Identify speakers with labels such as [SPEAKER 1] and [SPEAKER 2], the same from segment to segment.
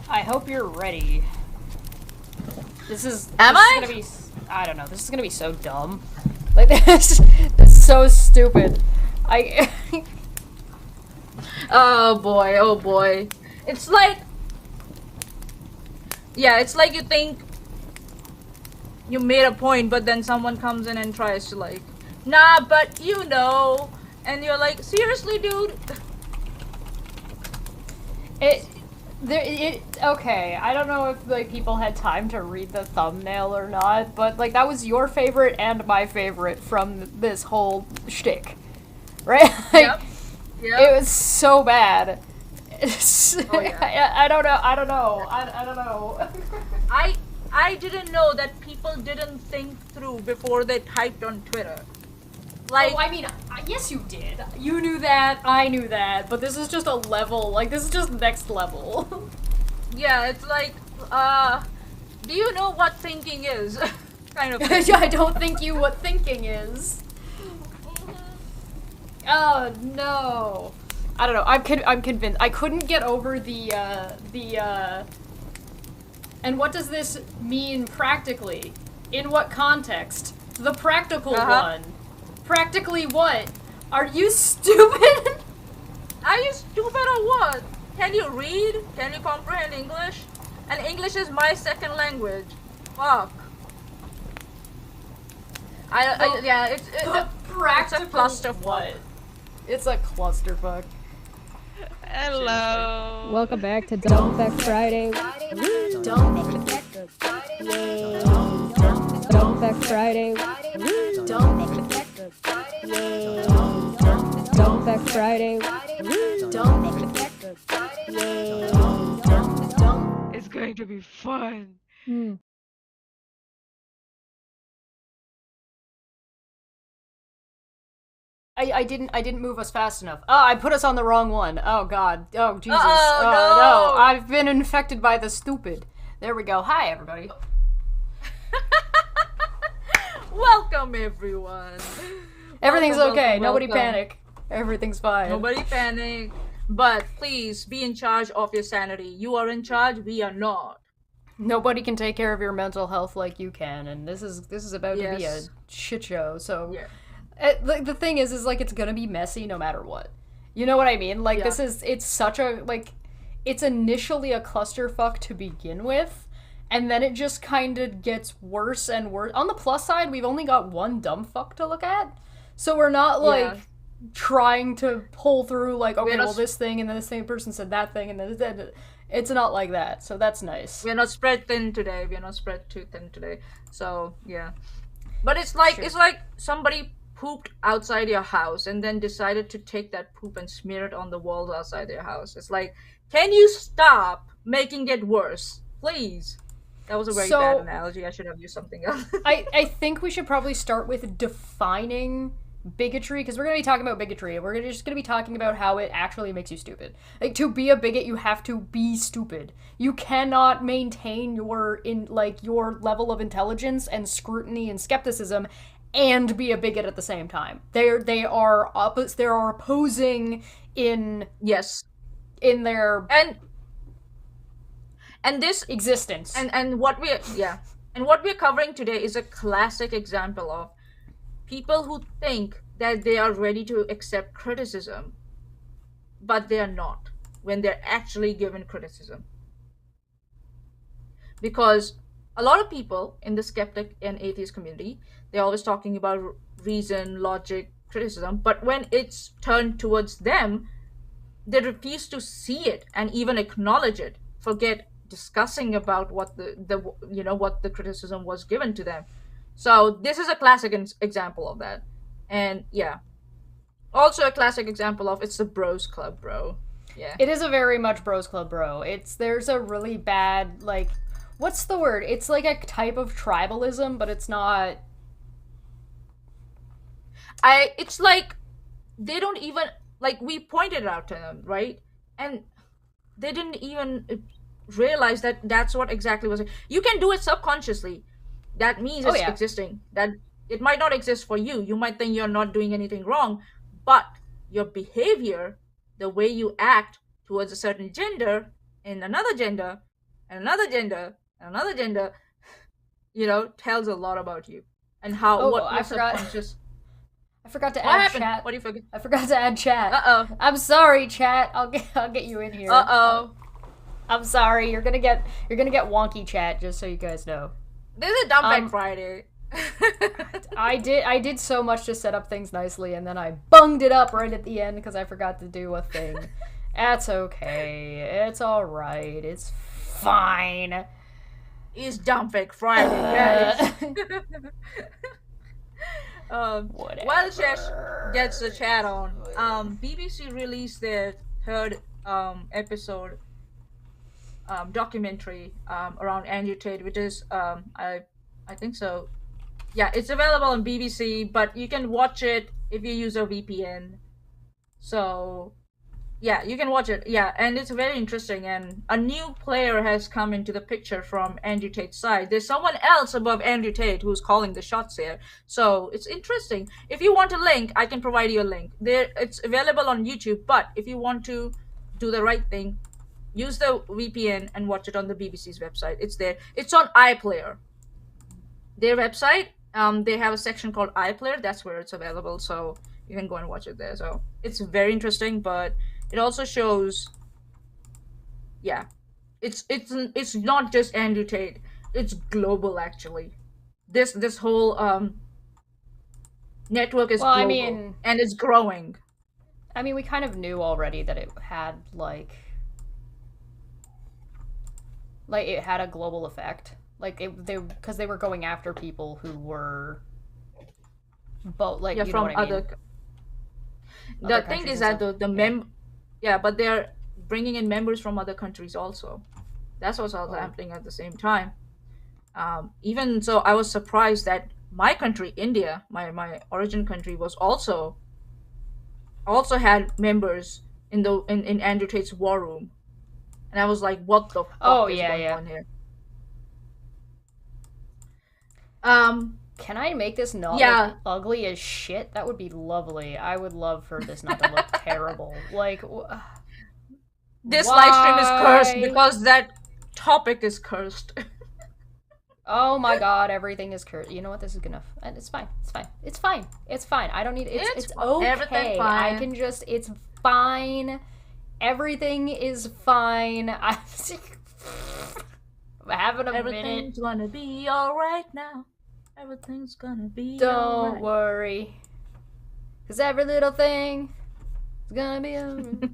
[SPEAKER 1] I hope you're ready. This is gonna be. I don't know. This is gonna be so dumb. Like this is so stupid.
[SPEAKER 2] Oh boy. It's like, yeah, it's like you think you made a point, but then someone comes in and tries to like, nah, but you know, and you're like, seriously, dude?
[SPEAKER 1] Okay, I don't know if like people had time to read the thumbnail or not, but like that was your favorite and my favorite from this whole shtick, right? Like,
[SPEAKER 2] Yep.
[SPEAKER 1] It was so bad.
[SPEAKER 2] Oh, yeah.
[SPEAKER 1] I don't know.
[SPEAKER 2] I didn't know that people didn't think through before they typed on Twitter. Like,
[SPEAKER 1] oh, I mean, yes you did. You knew that, I knew that, but this is just a level, like, this is just next level.
[SPEAKER 2] yeah, it's like, do you know what thinking is? Kind of thing.
[SPEAKER 1] I don't think you what thinking is. Oh, no. I don't know, I'm convinced. I couldn't get over and what does this mean practically? In what context? The practical one. Practically what? Are you stupid?
[SPEAKER 2] Are you stupid or what? Can you read? Can you comprehend English? And English is my second language. Fuck. Yeah, it's a clusterfuck.
[SPEAKER 1] What? It's a clusterfuck.
[SPEAKER 3] Hello.
[SPEAKER 4] Welcome back to Don't Fekk Friday.
[SPEAKER 1] Don't Fekk
[SPEAKER 4] Friday. Don't Fekk Friday.
[SPEAKER 1] Don't Fekk
[SPEAKER 4] Don't Fekk Friday.
[SPEAKER 3] It's going to be fun.
[SPEAKER 1] I didn't move us fast enough. Oh, I put us on the wrong one. Oh god. Oh Jesus.
[SPEAKER 2] Oh,
[SPEAKER 1] no. I've been infected by the stupid. There we go. Hi everybody.
[SPEAKER 2] Welcome everyone.
[SPEAKER 1] Everything's okay.
[SPEAKER 2] Welcome.
[SPEAKER 1] Nobody panic. Everything's fine.
[SPEAKER 2] Nobody panic. But please be in charge of your sanity. You are in charge, we are not.
[SPEAKER 1] Nobody can take care of your mental health like you can, and this is about to be a shit show. So
[SPEAKER 2] yeah.
[SPEAKER 1] The thing is like it's gonna be messy no matter what. You know what I mean? Like it's such a like it's initially a clusterfuck to begin with, and then it just kind of gets worse and worse. On the plus side, we've only got one dumb fuck to look at, so we're not like trying to pull through like okay, well this thing and then the same person said that thing and then it's not like that. So that's nice.
[SPEAKER 2] We're not spread thin today. We're not spread too thin today. So yeah, but it's like it's like somebody pooped outside your house and then decided to take that poop and smear it on the walls outside their house. It's like, can you stop making it worse, please? That was a very bad analogy. I should have used something else.
[SPEAKER 1] I think we should probably start with defining bigotry, because we're going to be talking about bigotry, and we're just going to be talking about how it actually makes you stupid. Like, to be a bigot, you have to be stupid. You cannot maintain your level of intelligence and scrutiny and skepticism and be a bigot at the same time. They are opposing in in their
[SPEAKER 2] and this
[SPEAKER 1] existence.
[SPEAKER 2] And what we're covering today is a classic example of people who think that they are ready to accept criticism, but they are not when they're actually given criticism. Because a lot of people in the skeptic and atheist community, they're always talking about reason, logic, criticism, but when it's turned towards them, they refuse to see it and even acknowledge it. Forget discussing about what what the criticism was given to them. So this is a classic example of that. And yeah, also a classic example of it's the bros club, bro. Yeah,
[SPEAKER 1] it is a very much bros club, bro. There's a really bad, like, what's the word? It's like a type of tribalism, but it's not.
[SPEAKER 2] It's like they don't even, like, we pointed it out to them, right? And they didn't even realize that that's what exactly was. You can do it subconsciously. That means it's existing. That it might not exist for you. You might think you're not doing anything wrong, but your behavior, the way you act towards a certain gender in another gender, and another gender, tells a lot about you and how
[SPEAKER 1] Oh,
[SPEAKER 2] what
[SPEAKER 1] I
[SPEAKER 2] your
[SPEAKER 1] forgot.
[SPEAKER 2] subconscious.
[SPEAKER 1] I forgot to
[SPEAKER 2] What
[SPEAKER 1] add
[SPEAKER 2] happened?
[SPEAKER 1] chat.
[SPEAKER 2] What do you forget?
[SPEAKER 1] I forgot to add chat.
[SPEAKER 2] Uh
[SPEAKER 1] I'm sorry, chat. I'll get you in here.
[SPEAKER 2] oh.
[SPEAKER 1] I'm sorry. You're gonna get wonky chat, just so you guys know.
[SPEAKER 2] This is a dumb fact Friday.
[SPEAKER 1] I did so much to set up things nicely, and then I bunged it up right at the end because I forgot to do a thing. That's okay. It's all right. It's fine.
[SPEAKER 2] It's dumb fact Friday, guys.
[SPEAKER 1] Whatever.
[SPEAKER 2] While Shesh gets the chat on, BBC released their third episode documentary around Andrew Tate, which is I think so. Yeah, it's available on BBC, but you can watch it if you use a VPN. So yeah, you can watch it. Yeah, and it's very interesting. And a new player has come into the picture from Andrew Tate's side. There's someone else above Andrew Tate who's calling the shots here. So it's interesting. If you want a link, I can provide you a link. It's available on YouTube. But if you want to do the right thing, use the VPN and watch it on the BBC's website. It's there. It's on iPlayer. Their website. They have a section called iPlayer. That's where it's available. So you can go and watch it there. So it's very interesting, but it also shows, yeah, it's not just Andrew Tate. It's global, actually. This whole network is global, and it's growing.
[SPEAKER 1] I mean, we kind of knew already that it had it had a global effect. Because they were going after people who were both you know
[SPEAKER 2] from
[SPEAKER 1] what I mean?
[SPEAKER 2] The thing is that but they're bringing in members from other countries also. That's what's also happening at the same time. Even so, I was surprised that my country, India, my origin country, was also had members in Andrew Tate's war room, and I was like, what the fuck is going on here?
[SPEAKER 1] Can I make this not look ugly as shit? That would be lovely. I would love for this not to look terrible.
[SPEAKER 2] This live stream is cursed because that topic is cursed.
[SPEAKER 1] Oh my god, everything is cursed. You know what? This is gonna. It's fine. It's fine. It's fine. It's fine. I don't need. It's okay.
[SPEAKER 2] Everything fine.
[SPEAKER 1] I can just. It's fine. Everything is fine. I'm having a minute.
[SPEAKER 2] Everything's gonna be alright now. Everything's gonna be
[SPEAKER 1] Don't worry. Cause every little thing is gonna be alright.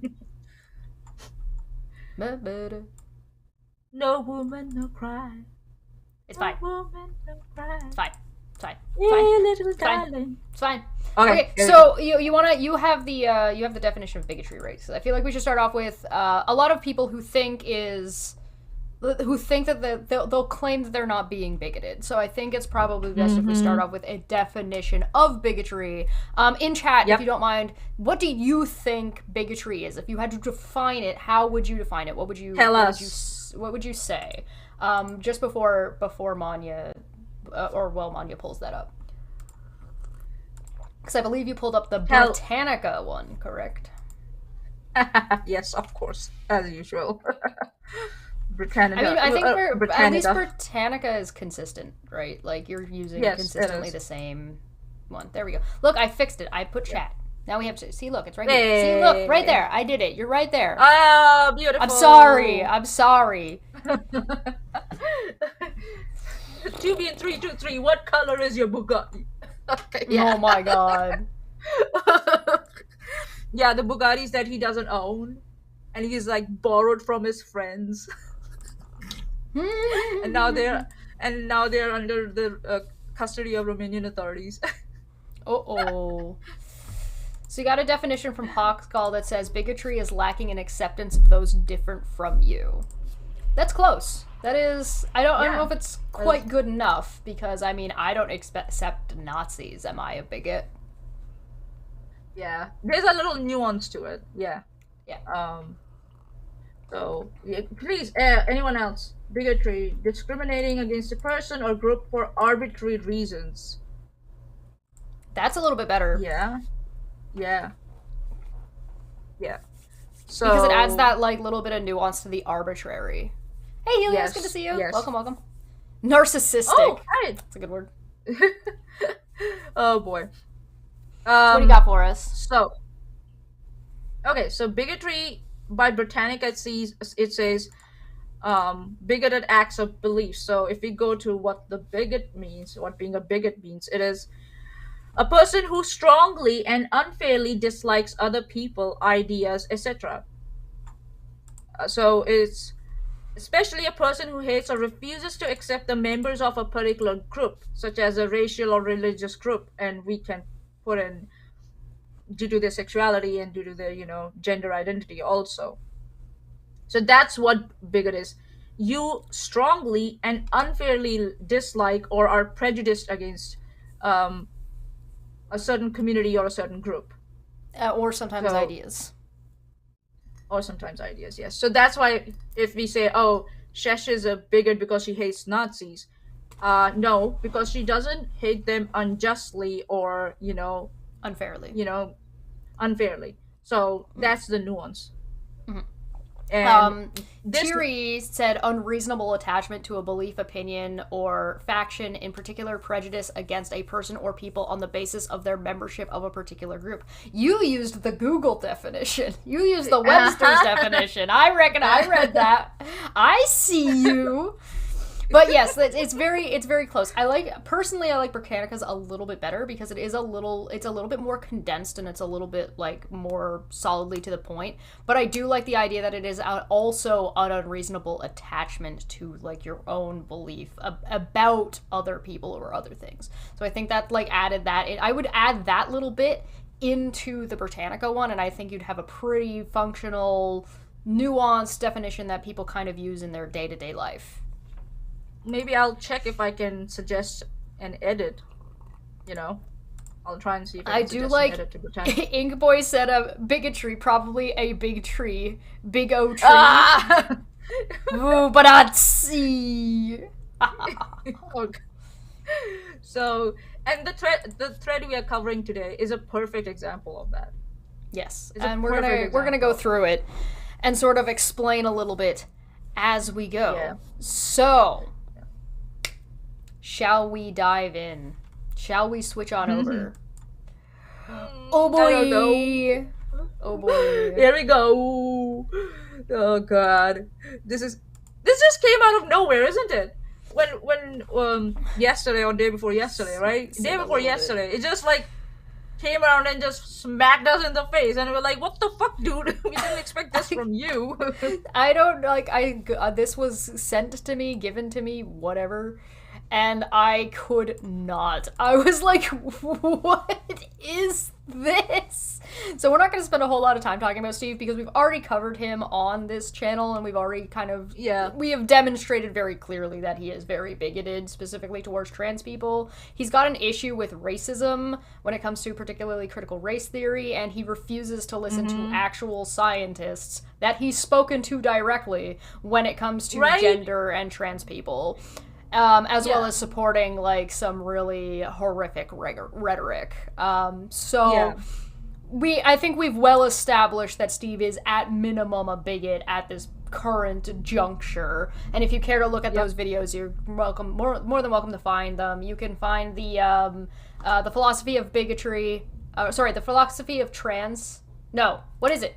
[SPEAKER 2] No woman, no cry.
[SPEAKER 1] It's fine.
[SPEAKER 2] No woman, no cry.
[SPEAKER 1] It's fine. It's fine.
[SPEAKER 2] Yeah, little
[SPEAKER 1] it's fine.
[SPEAKER 2] darling.
[SPEAKER 1] It's fine.
[SPEAKER 2] Okay.
[SPEAKER 1] So you have the definition of bigotry, right? So I feel like we should start off with a lot of people who think that they'll claim that they're not being bigoted. So I think it's probably best if we start off with a definition of bigotry. In chat, if you don't mind, what do you think bigotry is? If you had to define it, how would you define it? What would you
[SPEAKER 2] tell us?
[SPEAKER 1] What would you say? Just before Manya, Manya pulls that up, because I believe you pulled up the Britannica one, correct?
[SPEAKER 2] Yes, of course, as usual. Britannica.
[SPEAKER 1] I mean, I think
[SPEAKER 2] Britannica.
[SPEAKER 1] at least Britannica is consistent, right? Like, you're using consistently the same one. There we go. Look, I fixed it. I put chat. Now we have to see. Look, it's right here. See, look, right there. I did it. You're right there.
[SPEAKER 2] Oh, beautiful.
[SPEAKER 1] I'm sorry.
[SPEAKER 2] 2B and 323. What color is your Bugatti? Okay,
[SPEAKER 1] yeah. Oh my god.
[SPEAKER 2] Yeah, the Bugattis that he doesn't own, and he's like borrowed from his friends. and now they're under the custody of Romanian authorities.
[SPEAKER 1] So you got a definition from Hawkskull that says bigotry is lacking in acceptance of those different from you. That's close. That is, I don't know if it's quite good enough, because I mean, I don't accept Nazis. Am I a bigot?
[SPEAKER 2] Yeah, there's a little nuance to it. Yeah. So please, anyone else? Bigotry, discriminating against a person or group for arbitrary reasons.
[SPEAKER 1] That's a little bit better.
[SPEAKER 2] Yeah. So
[SPEAKER 1] because it adds that like little bit of nuance to the arbitrary. Hey, Helios,
[SPEAKER 2] Yes,
[SPEAKER 1] good to see you.
[SPEAKER 2] yes.
[SPEAKER 1] Welcome. Narcissistic.
[SPEAKER 2] Oh, hi.
[SPEAKER 1] That's a good word.
[SPEAKER 2] Oh boy.
[SPEAKER 1] So what do you got for us?
[SPEAKER 2] So, okay, so bigotry by Britannica it says bigoted acts of belief. So if we go to what the bigot means, what being a bigot means, it is a person who strongly and unfairly dislikes other people, ideas, etc. So it's especially a person who hates or refuses to accept the members of a particular group, such as a racial or religious group, and we can put in due to their sexuality and due to their, gender identity also. So that's what bigot is. You strongly and unfairly dislike or are prejudiced against a certain community or a certain group.
[SPEAKER 1] Or sometimes
[SPEAKER 2] So-
[SPEAKER 1] ideas.
[SPEAKER 2] Or sometimes ideas, yes. So that's why if we say, oh, Shesh is a bigot because she hates Nazis, no, because she doesn't hate them unjustly or,
[SPEAKER 1] Unfairly.
[SPEAKER 2] unfairly. So that's the nuance.
[SPEAKER 1] Mhm.
[SPEAKER 2] And this,
[SPEAKER 1] Thierry said unreasonable attachment to a belief, opinion, or faction, in particular prejudice against a person or people on the basis of their membership of a particular group. You used the Google definition. You used the Webster's definition. I reckon I read that. I see you. But yes, it's very close. I like Britannica's a little bit better because it's a little bit more condensed and it's a little bit like more solidly to the point. But I do like the idea that it is also an unreasonable attachment to like your own belief about other people or other things. So I think that like added that. I would add that little bit into the Britannica one, and I think you'd have a pretty functional, nuanced definition that people kind of use in their day-to-day life.
[SPEAKER 2] maybe I'll check if I can suggest an edit. I'll try and see if I can suggest an edit to Britannica.
[SPEAKER 1] Inkboy said a bigotry, probably a big tree. Bigotry.
[SPEAKER 2] Ah!
[SPEAKER 1] Ooh, but I'd see.
[SPEAKER 2] Okay. So, and the thread we are covering today is a perfect example of that.
[SPEAKER 1] Yes,
[SPEAKER 2] It's a
[SPEAKER 1] and we're
[SPEAKER 2] perfect
[SPEAKER 1] gonna go
[SPEAKER 2] example.
[SPEAKER 1] through it and sort of explain a little bit as we go.
[SPEAKER 2] Yeah.
[SPEAKER 1] So, shall we dive in? Shall we switch on over? Oh boy!
[SPEAKER 2] I don't know.
[SPEAKER 1] Oh boy!
[SPEAKER 2] Here we go. Oh god, this just came out of nowhere, isn't it? When yesterday or day before yesterday, right?
[SPEAKER 1] Say
[SPEAKER 2] Day
[SPEAKER 1] a
[SPEAKER 2] before
[SPEAKER 1] little
[SPEAKER 2] yesterday, it just like came around and just smacked us in the face, and we're like, "What the fuck, dude? We didn't expect this from you."
[SPEAKER 1] I don't like. This was sent to me, given to me, whatever, and I could not. I was like, "What is this?" So we're not going to spend a whole lot of time talking about Steve because we've already covered him on this channel, and we've already we have demonstrated very clearly that he is very bigoted, specifically towards trans people. He's got an issue with racism when it comes to particularly critical race theory, and he refuses to listen to actual scientists that he's spoken to directly when it comes to
[SPEAKER 2] Right.
[SPEAKER 1] gender and trans people. As well
[SPEAKER 2] Yeah.
[SPEAKER 1] as supporting like some really horrific rhetoric.
[SPEAKER 2] Yeah.
[SPEAKER 1] I think we've well established that Steve is at minimum a bigot at this current juncture. And if you care to look at those videos, you're welcome, more than welcome to find them. You can find the philosophy of bigotry. The philosophy of what is it?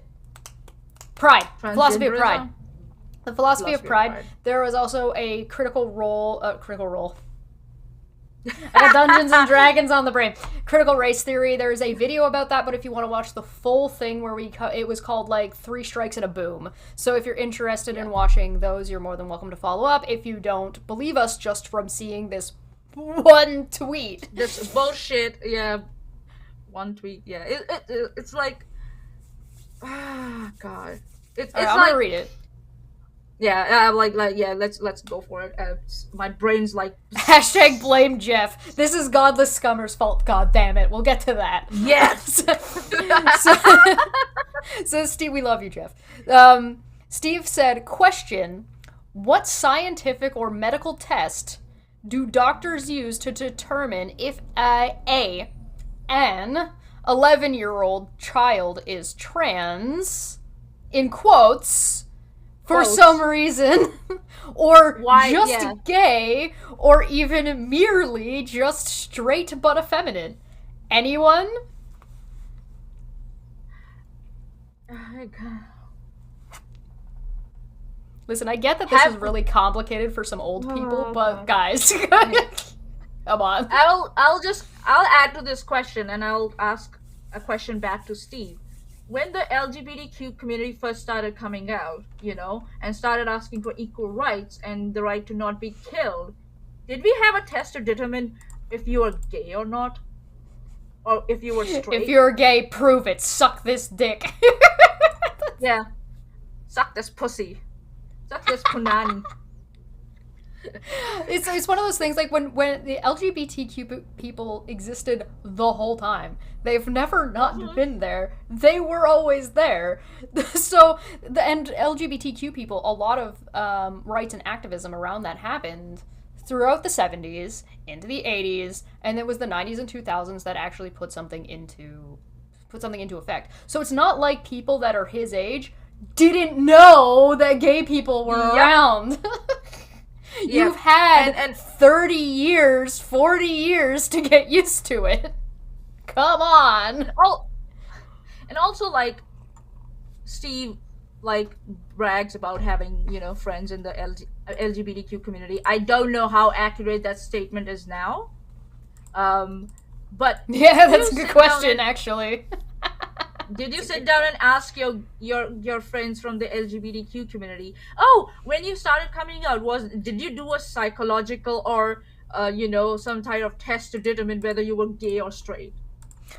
[SPEAKER 1] Pride. Philosophy of pride. The philosophy of pride. There was also a critical role. I got Dungeons and Dragons on the brain. Critical race theory. There's a video about that, but if you want to watch the full thing, where it was called like 3 Strikes and a Boom. So if you're interested in watching those, you're more than welcome to follow up. If you don't believe us just from seeing this one tweet,
[SPEAKER 2] This bullshit. Yeah. One tweet. Yeah. It's like. God. It's
[SPEAKER 1] I'm
[SPEAKER 2] like.
[SPEAKER 1] gonna read it.
[SPEAKER 2] Yeah, let's go for it. My brain's like,
[SPEAKER 1] Hashtag blame Jeff. This is godless scummer's fault. God damn it. We'll get to that.
[SPEAKER 2] yes.
[SPEAKER 1] So Steve, we love you, Jeff. Steve said, question, what scientific or medical test do doctors use to determine if an 11-year-old child is trans, in quotes, for
[SPEAKER 2] Both.
[SPEAKER 1] some reason, or
[SPEAKER 2] Why-
[SPEAKER 1] just
[SPEAKER 2] yeah.
[SPEAKER 1] gay, or even merely just straight but effeminate. Anyone?
[SPEAKER 2] Oh, God.
[SPEAKER 1] Listen, I get that this is really complicated for some old people, but guys, come on.
[SPEAKER 2] I'll add to this question, and I'll ask a question back to Steve. When the LGBTQ community first started coming out, and started asking for equal rights and the right to not be killed, did we have a test to determine if you were gay or not? Or if you were straight?
[SPEAKER 1] If you're gay, prove it. Suck this dick.
[SPEAKER 2] Yeah. Suck this pussy. Suck this punani.
[SPEAKER 1] It's one of those things, like, when the LGBTQ people existed the whole time. They've never not been there. They were always there. So, and LGBTQ people, a lot of rights and activism around that happened throughout the 70s, into the 80s, and it was the 90s and 2000s that actually put something into effect. So it's not like people that are his age didn't know that gay people were around. You've had
[SPEAKER 2] and
[SPEAKER 1] 30 years, 40 years to get used to it. Come on.
[SPEAKER 2] Oh, and also, like, Steve, like, brags about having, friends in the LGBTQ community. I don't know how accurate that statement is now. But
[SPEAKER 1] Yeah, that's a good question, actually.
[SPEAKER 2] did you sit down and ask your friends from the LGBTQ community, oh, when you started coming out, did you do a psychological or some type of test to determine whether you were gay or straight?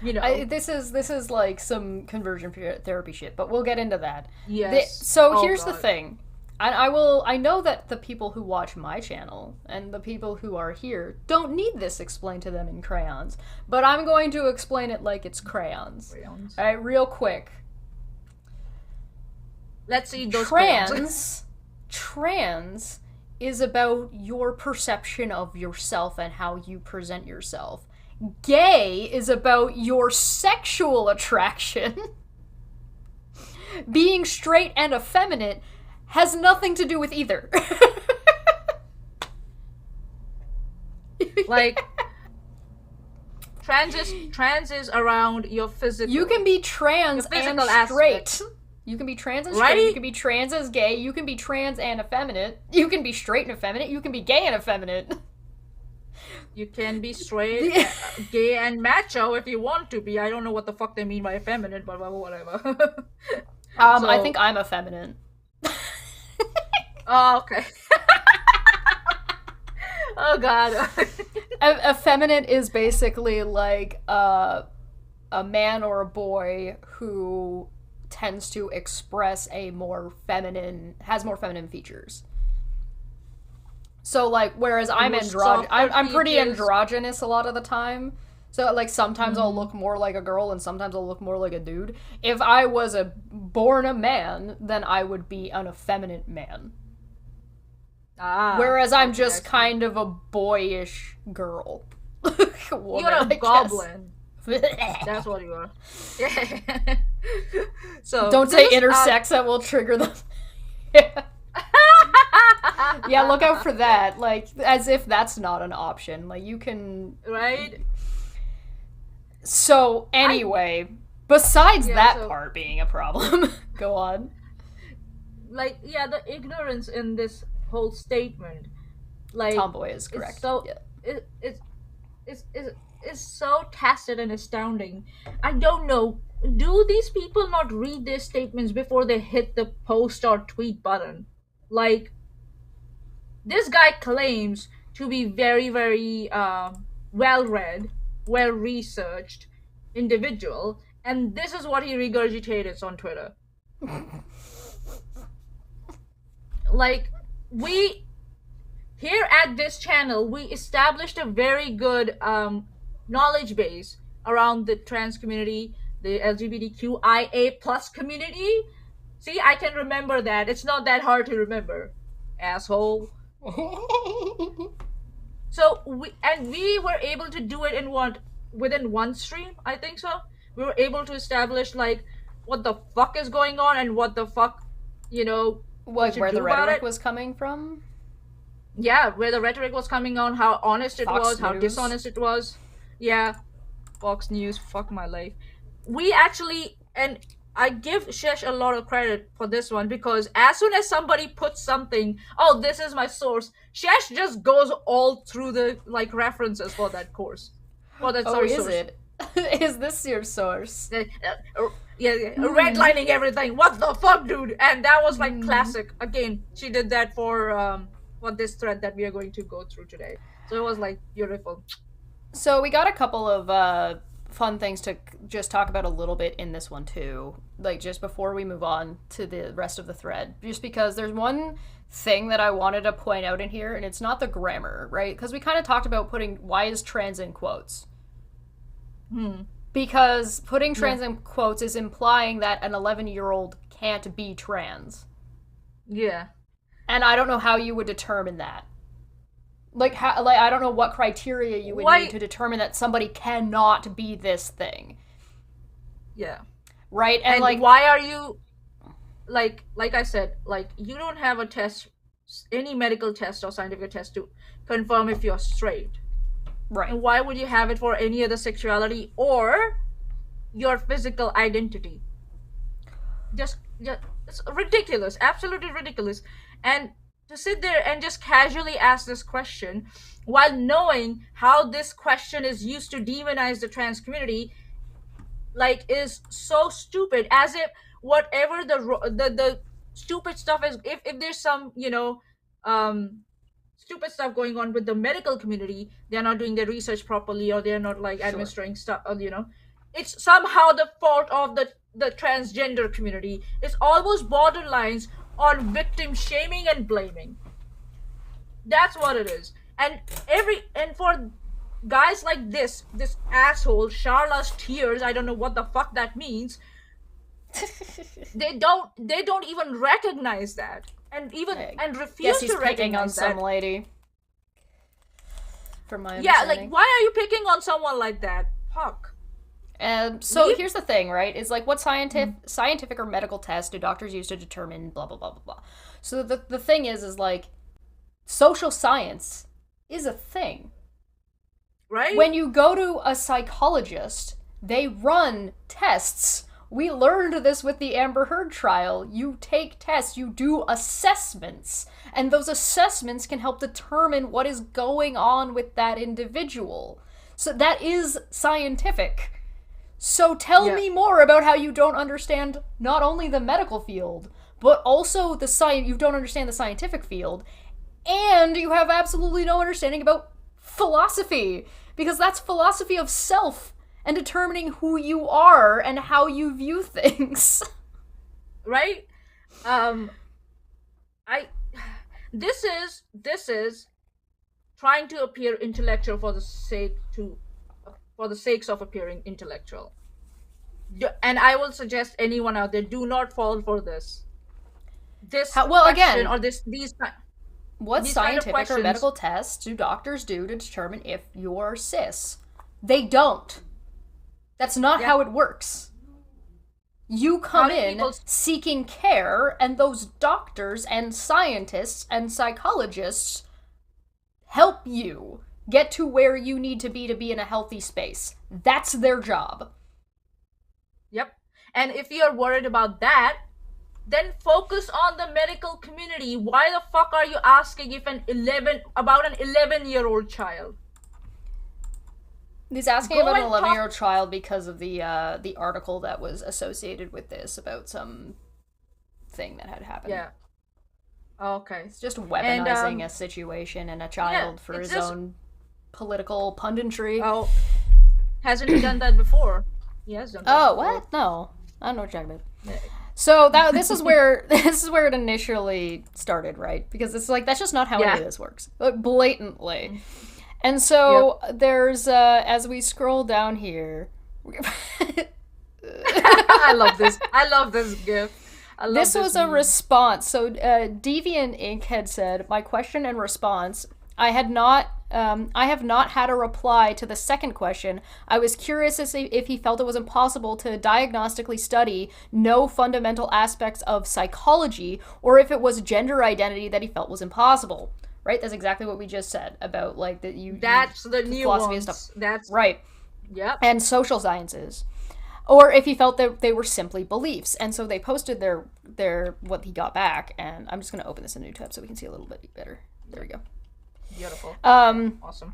[SPEAKER 1] This is like some conversion therapy shit, but we'll get into that.
[SPEAKER 2] Yes.
[SPEAKER 1] Here's the
[SPEAKER 2] God.
[SPEAKER 1] thing. I know that the people who watch my channel and the people who are here don't need this explained to them in crayons, but I'm going to explain it like it's crayons. All right, real quick.
[SPEAKER 2] Let's see those crayons.
[SPEAKER 1] Trans is about your perception of yourself and how you present yourself. Gay is about your sexual attraction. Being straight and effeminate has nothing to do with either.
[SPEAKER 2] Like, trans is around your physical.
[SPEAKER 1] You can be trans
[SPEAKER 2] Your
[SPEAKER 1] and
[SPEAKER 2] physical
[SPEAKER 1] straight.
[SPEAKER 2] aspect.
[SPEAKER 1] You can be trans and straight.
[SPEAKER 2] Right?
[SPEAKER 1] You can be trans as gay. You can be trans and effeminate. You can be straight and effeminate. You can be gay and effeminate.
[SPEAKER 2] You can be straight, gay, and macho if you want to be. I don't know what the fuck they mean by effeminate, but whatever.
[SPEAKER 1] I think I'm effeminate.
[SPEAKER 2] Oh, okay. Oh, God.
[SPEAKER 1] Effeminate is basically like a man or a boy who tends to express has more feminine features. So, like, whereas I'm pretty androgynous a lot of the time. So, like, sometimes I'll look more like a girl and sometimes I'll look more like a dude. If I was born a man, then I would be an effeminate man. Whereas I'm just kind of a boyish girl. Woman,
[SPEAKER 2] You're a
[SPEAKER 1] I guess.
[SPEAKER 2] goblin. That's what you are. Yeah. So
[SPEAKER 1] don't say intersex, that will trigger them. Yeah, look out for that. Like, as if that's not an option. Like, you can...
[SPEAKER 2] Right?
[SPEAKER 1] So, anyway, besides that part being a problem, go on.
[SPEAKER 2] Like, yeah, the ignorance in this whole statement. Like,
[SPEAKER 1] Tomboy is correct.
[SPEAKER 2] It's so tacit and astounding. I don't know. Do these people not read their statements before they hit the post or tweet button? Like, this guy claims to be very, very well-read, well-researched individual, and this is what he regurgitates on Twitter. Like, here at this channel, we established a very good knowledge base around the trans community, the LGBTQIA plus community. See, I can remember that. It's not that hard to remember, asshole. So we were able to do it within one stream, I think so. We were able to establish, like, what the fuck is going on and what the fuck,
[SPEAKER 1] Like
[SPEAKER 2] should
[SPEAKER 1] where
[SPEAKER 2] do
[SPEAKER 1] the
[SPEAKER 2] about
[SPEAKER 1] rhetoric
[SPEAKER 2] it.
[SPEAKER 1] was coming from?
[SPEAKER 2] Yeah, where the rhetoric was coming on, how honest it
[SPEAKER 1] Fox
[SPEAKER 2] was, how
[SPEAKER 1] News.
[SPEAKER 2] dishonest it was. Yeah, Fox News, fuck my life. We actually, and I give Shesh a lot of credit for this one, because as soon as somebody puts something, oh, this is my source, Shesh just goes all through the like references for that course. For that
[SPEAKER 1] Oh, is
[SPEAKER 2] source.
[SPEAKER 1] it? Is this your source?
[SPEAKER 2] Redlining everything. What the fuck, dude? And that was like classic. Again, she did that for this thread that we are going to go through today. So it was like beautiful.
[SPEAKER 1] So we got a couple of fun things to just talk about a little bit in this one too, like just before we move on to the rest of the thread, just because there's one thing that I wanted to point out in here, and it's not the grammar, right? Because we kind of talked about putting why is trans in quotes. Because putting trans in quotes is implying that an 11-year-old can't be trans.
[SPEAKER 2] Yeah.
[SPEAKER 1] And I don't know how you would determine that. Like I don't know what criteria you would need to determine that somebody cannot be this thing.
[SPEAKER 2] Yeah.
[SPEAKER 1] Right?
[SPEAKER 2] And
[SPEAKER 1] like,
[SPEAKER 2] why are you like I said, like you don't have a test, any medical test or scientific test to confirm if you're straight.
[SPEAKER 1] Right.
[SPEAKER 2] And why would you have it for any other sexuality or your physical identity? Just it's ridiculous, absolutely ridiculous. And to sit there and just casually ask this question while knowing how this question is used to demonize the trans community, like, is so stupid. As if whatever the stupid stuff is, if there's some stupid stuff going on with the medical community, they're not doing their research properly, or they're not like administering stuff, or, it's somehow the fault of the transgender community. It's almost borderlines on victim shaming and blaming. That's what it is. And for guys like this asshole Charla's tears, I don't know what the fuck that means. they don't even recognize that, and refuse to recognize
[SPEAKER 1] picking on
[SPEAKER 2] that.
[SPEAKER 1] some lady. From my
[SPEAKER 2] Yeah,
[SPEAKER 1] understanding.
[SPEAKER 2] like, why are you picking on someone like that? Fuck.
[SPEAKER 1] So here's the thing, right? Is like, what scientific or medical test do doctors use to determine blah blah blah blah blah. So the thing is like, social science is a thing.
[SPEAKER 2] Right?
[SPEAKER 1] When you go to a psychologist, they run tests. We learned this with the Amber Heard trial. You take tests, you do assessments, and those assessments can help determine what is going on with that individual. So that is scientific. So tell me more about how you don't understand not only the medical field, but also you don't understand the scientific field, and you have absolutely no understanding about philosophy, because that's philosophy of self and determining who you are and how you view things.
[SPEAKER 2] Right? This is trying to appear intellectual for the sakes of appearing intellectual. And I will suggest anyone out there, do not fall for this.
[SPEAKER 1] What scientific or medical tests do doctors do to determine if you're cis? They don't. That's not how it works. You come in seeking care, and those doctors and scientists and psychologists help you get to where you need to be in a healthy space. That's their job.
[SPEAKER 2] Yep. And if you're worried about that, then focus on the medical community. Why the fuck are you asking about an 11-year-old child?
[SPEAKER 1] He's asking about an 11-year-old child because of the article that was associated with this about some thing that had happened.
[SPEAKER 2] Yeah. Okay.
[SPEAKER 1] It's just weaponizing a situation and a child for his own political punditry.
[SPEAKER 2] Oh, hasn't he done that before? He has done that.
[SPEAKER 1] Oh,
[SPEAKER 2] before.
[SPEAKER 1] what? No, I don't know what you're talking about. So this is where it initially started, right? Because it's like, that's just not how any of this works, like, blatantly. And so there's as we scroll down here.
[SPEAKER 2] I love this. I love this GIF.
[SPEAKER 1] This was a response. So Deviant Inc. had said, my question and response, I had not I have not had a reply to the second question. I was curious as if he felt it was impossible to diagnostically study no fundamental aspects of psychology, or if it was gender identity that he felt was impossible. Right? That's exactly what we just said about like that you.
[SPEAKER 2] That's the
[SPEAKER 1] philosophy and
[SPEAKER 2] nuance.
[SPEAKER 1] stuff.
[SPEAKER 2] That's
[SPEAKER 1] Right.
[SPEAKER 2] Yep.
[SPEAKER 1] And social sciences. Or if he felt that they were simply beliefs. And so they posted their what he got back, and I'm just going to open this in a new tab so we can see a little bit better. There we go.
[SPEAKER 2] Beautiful.
[SPEAKER 1] Awesome.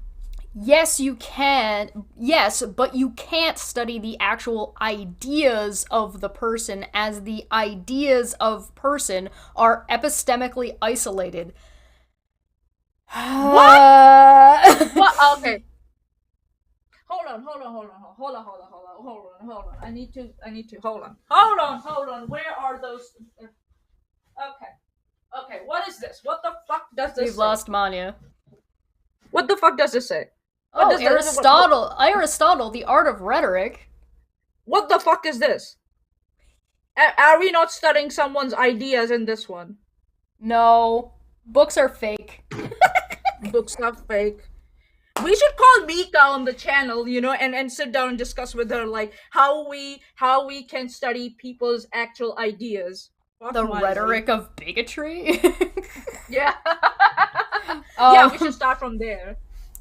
[SPEAKER 1] Yes, you can. Yes, but you can't study the actual ideas of the person, as the ideas of person are epistemically isolated.
[SPEAKER 2] What? What? Okay. Hold on. I need to. Hold on. Where are those? Okay. What is this? What the fuck does this
[SPEAKER 1] We've
[SPEAKER 2] say?
[SPEAKER 1] lost Manya.
[SPEAKER 2] What the fuck does this say?
[SPEAKER 1] Oh, Aristotle, The Art of Rhetoric.
[SPEAKER 2] What the fuck is this? Are we not studying someone's ideas in this one?
[SPEAKER 1] No. Books are fake.
[SPEAKER 2] Books are fake. We should call Mika on the channel, and sit down and discuss with her like how we can study people's actual ideas. Fuck
[SPEAKER 1] The
[SPEAKER 2] my
[SPEAKER 1] rhetoric
[SPEAKER 2] life.
[SPEAKER 1] of bigotry.
[SPEAKER 2] Yeah. Yeah, we should start from there.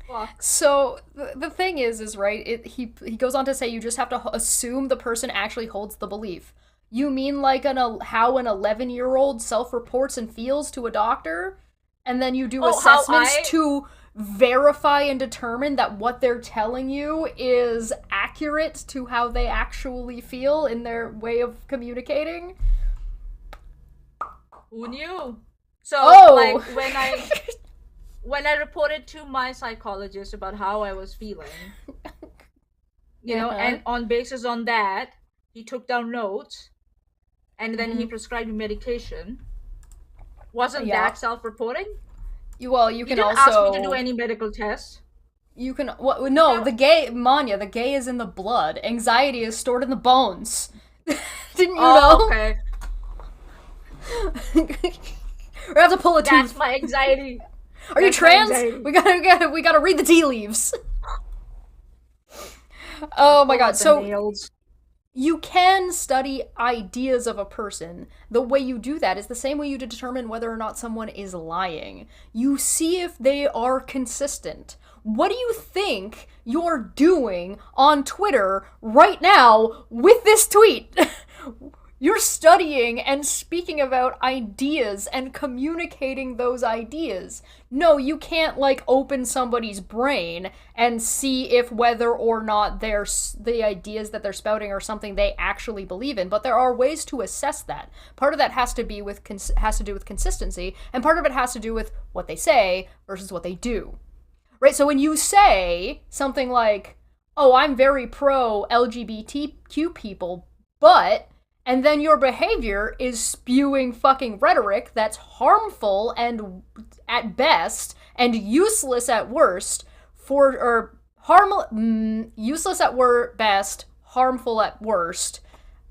[SPEAKER 2] Fuck.
[SPEAKER 1] So the thing is right, he goes on to say you just have to assume the person actually holds the belief. You mean like how an 11-year-old self-reports and feels to a doctor? And then you do assessments to verify and determine that what they're telling you is accurate to how they actually feel in their way of communicating?
[SPEAKER 2] Who knew? So, like, when I reported to my psychologist about how I was feeling, and on basis on that, he took down notes, and then he prescribed me medication. Wasn't that self-reporting?
[SPEAKER 1] You can
[SPEAKER 2] didn't
[SPEAKER 1] also
[SPEAKER 2] ask me to do any medical tests.
[SPEAKER 1] You can the gay is in the blood. Anxiety is stored in the bones. Didn't you know?
[SPEAKER 2] Okay.
[SPEAKER 1] We have to pull a tooth.
[SPEAKER 2] That's my anxiety.
[SPEAKER 1] Are you trans? We gotta read the tea leaves. Oh my god. So
[SPEAKER 2] nails.
[SPEAKER 1] You can study ideas of a person. The way you do that is the same way you determine whether or not someone is lying. You see if they are consistent. What do you think you're doing on Twitter right now with this tweet? You're studying and speaking about ideas and communicating those ideas. No, you can't, open somebody's brain and see if whether or not the ideas that they're spouting are something they actually believe in. But there are ways to assess that. Part of that has to do with consistency, and part of it has to do with what they say versus what they do. Right? So when you say something like, oh, I'm very pro LGBTQ people, but... and then your behavior is spewing fucking rhetoric that's harmful and at best and useless at worst useless at best, harmful at worst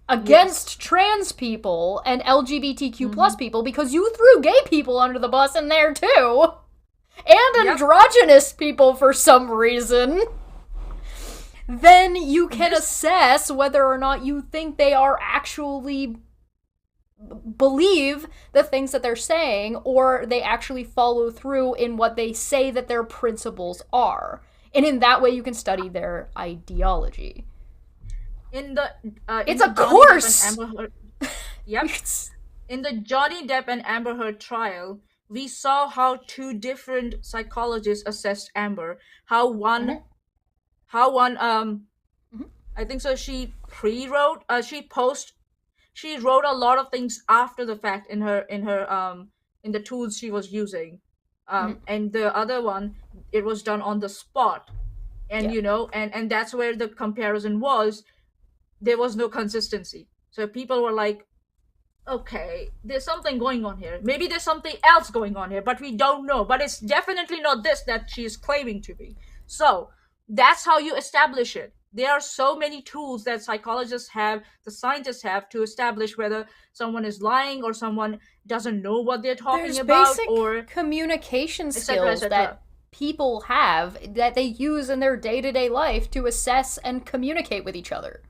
[SPEAKER 1] against trans people and LGBTQ plus people, because you threw gay people under the bus in there too. And androgynous people for some reason. Then you can assess whether or not you think they are actually believe the things that they're saying, or they actually follow through in what they say that their principles are. And in that way you can study their ideology. It's a course!
[SPEAKER 2] Yep. In the Johnny Depp and Amber Heard trial, we saw how two different psychologists assessed Amber. How one I think so she wrote a lot of things after the fact in the tools she was using. And the other one, it was done on the spot. And and that's where the comparison was. There was no consistency. So people were like, okay, there's something going on here. Maybe there's something else going on here, but we don't know. But it's definitely not this that she's claiming to be. So that's how you establish it. There are so many tools that psychologists have, the scientists have, to establish whether someone is lying or someone doesn't know what they're talking about.
[SPEAKER 1] Basic
[SPEAKER 2] or
[SPEAKER 1] communication
[SPEAKER 2] et cetera,
[SPEAKER 1] skills that people have that they use in their day-to-day life to assess and communicate with each other.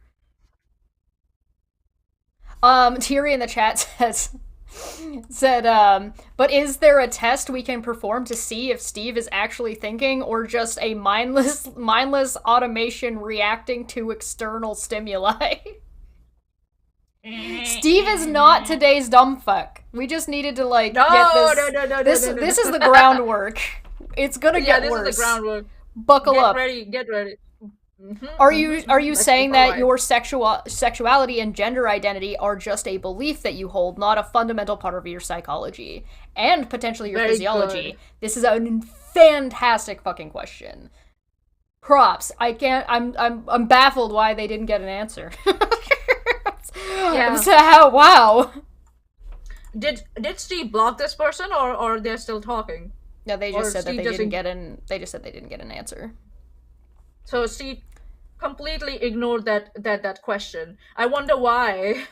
[SPEAKER 1] Thierry in the chat said, but is there a test we can perform to see if Steve is actually thinking or just a mindless automation reacting to external stimuli? Steve is not today's dumb fuck. We just needed to get this. This is the groundwork. It's gonna get worse.
[SPEAKER 2] This is the groundwork.
[SPEAKER 1] Buckle up.
[SPEAKER 2] Get ready. Mm-hmm,
[SPEAKER 1] are you saying that your sexuality and gender identity are just a belief that you hold, not a fundamental part of your psychology and potentially your physiology? Good. This is a fantastic fucking question. Props. I'm baffled why they didn't get an answer.
[SPEAKER 2] Yeah.
[SPEAKER 1] Wow.
[SPEAKER 2] Did Steve block this person or they're still talking?
[SPEAKER 1] No, they just said that they didn't get an. They just said they didn't get an answer.
[SPEAKER 2] So Steve completely ignored that question. I wonder why.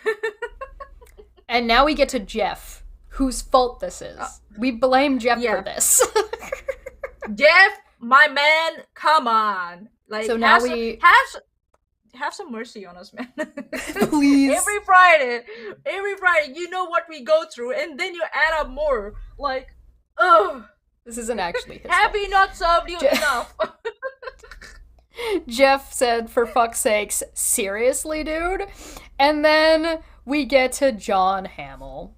[SPEAKER 1] And now we get to Jeff, whose fault this is. We blame Jeff for this.
[SPEAKER 2] Jeff, my man, come on.
[SPEAKER 1] So now
[SPEAKER 2] have some mercy on us, man.
[SPEAKER 1] Please.
[SPEAKER 2] Every Friday, you know what we go through, and then you add up more. Ugh.
[SPEAKER 1] This isn't actually his
[SPEAKER 2] Have we not served you enough?
[SPEAKER 1] Jeff said, for fuck's sakes, seriously, dude? And then we get to John Hamill.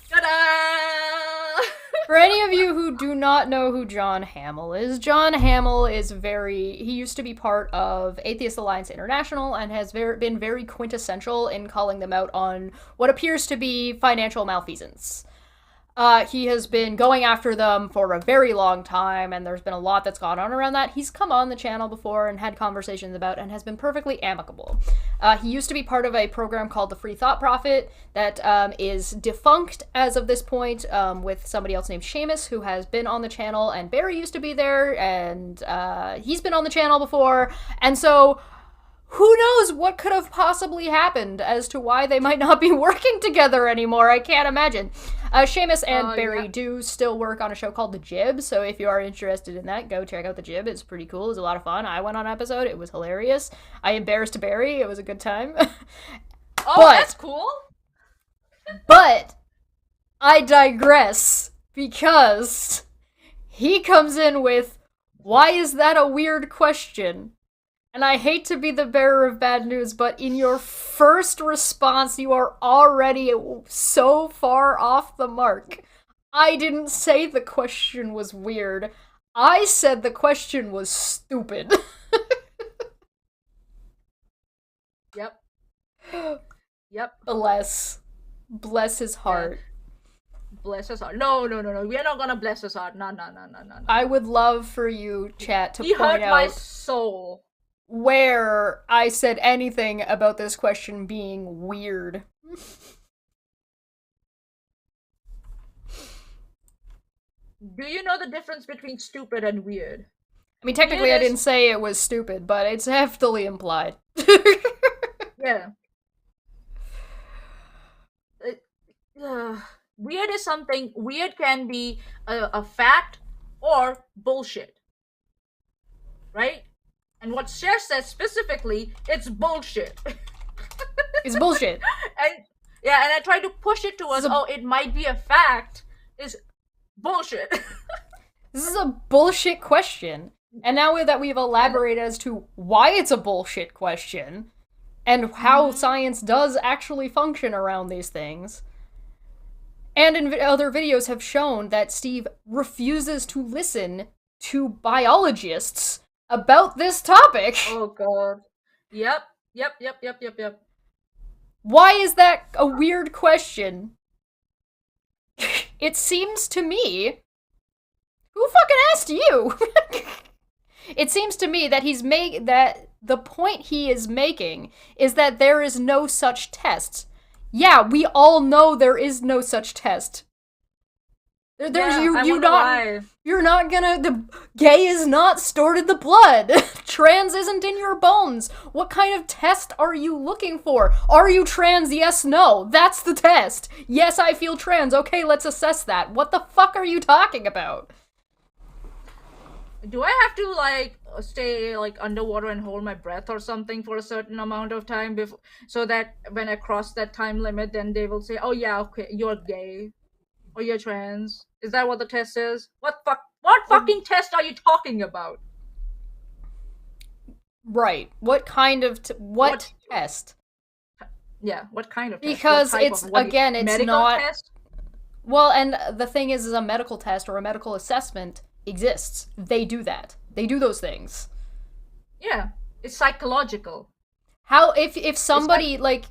[SPEAKER 2] Ta-da!
[SPEAKER 1] For any of you who do not know who John Hamill is, John Hamill is he used to be part of Atheist Alliance International and has been very quintessential in calling them out on what appears to be financial malfeasance. He has been going after them for a very long time, and there's been a lot that's gone on around that. He's come on the channel before and had conversations about and has been perfectly amicable. He used to be part of a program called the Free Thought Prophet that is defunct as of this point, with somebody else named Seamus, who has been on the channel, and Barry used to be there, and he's been on the channel before, and so who knows what could have possibly happened as to why they might not be working together anymore. I can't imagine. Seamus and Barry do still work on a show called The Jib, so if you are interested in that, go check out The Jib. It's pretty cool. It's a lot of fun. I went on an episode. It was hilarious. I embarrassed Barry. It was a good time.
[SPEAKER 2] That's cool.
[SPEAKER 1] But I digress, because he comes in with, why is that a weird question? And I hate to be the bearer of bad news, but in your first response, you are already so far off the mark. I didn't say the question was weird. I said the question was stupid.
[SPEAKER 2] Yep.
[SPEAKER 1] Bless his heart.
[SPEAKER 2] Bless his heart. No. We are not gonna bless his heart. No.
[SPEAKER 1] I would love for you, chat, to point out...
[SPEAKER 2] He hurt my soul.
[SPEAKER 1] Where I said anything about this question being weird.
[SPEAKER 2] Do you know the difference between stupid and weird?
[SPEAKER 1] I mean, technically I didn't say it was stupid, but it's heftily implied.
[SPEAKER 2] Yeah. Weird is something... Weird can be a fact or bullshit. Right? And what Cher says specifically, it's bullshit.
[SPEAKER 1] It's bullshit.
[SPEAKER 2] And I try to push it towards, it might be a fact, is bullshit.
[SPEAKER 1] This is a bullshit question. And now that we've elaborated as to why it's a bullshit question, and how science does actually function around these things, and in other videos have shown that Steve refuses to listen to biologists about this topic.
[SPEAKER 2] Oh god. Yep.
[SPEAKER 1] Why is that a weird question? It seems to me... Who fucking asked you? It seems to me that that the point he is making is that there is no such test. Yeah, we all know there is no such test. You're not gonna, the gay is not stored in the blood. Trans isn't in your bones. What kind of test are you looking for? Are you trans? Yes, no. That's the test. Yes, I feel trans. Okay, let's assess that. What the fuck are you talking about?
[SPEAKER 2] do I have to like stay like underwater and hold my breath or something for a certain amount of time before, so that when I cross that time limit, then they will say, "Oh yeah, okay, you're gay or you're trans." Is that what the test is? What fucking test are you talking about?
[SPEAKER 1] Right. What kind of what test?
[SPEAKER 2] Yeah, what kind of test?
[SPEAKER 1] Because
[SPEAKER 2] What type
[SPEAKER 1] it's
[SPEAKER 2] of, what,
[SPEAKER 1] again, it's
[SPEAKER 2] medical
[SPEAKER 1] not.
[SPEAKER 2] test?
[SPEAKER 1] Well, and the thing is a medical test or a medical assessment exists. They do that. They do those things.
[SPEAKER 2] Yeah, it's psychological.
[SPEAKER 1] How if somebody like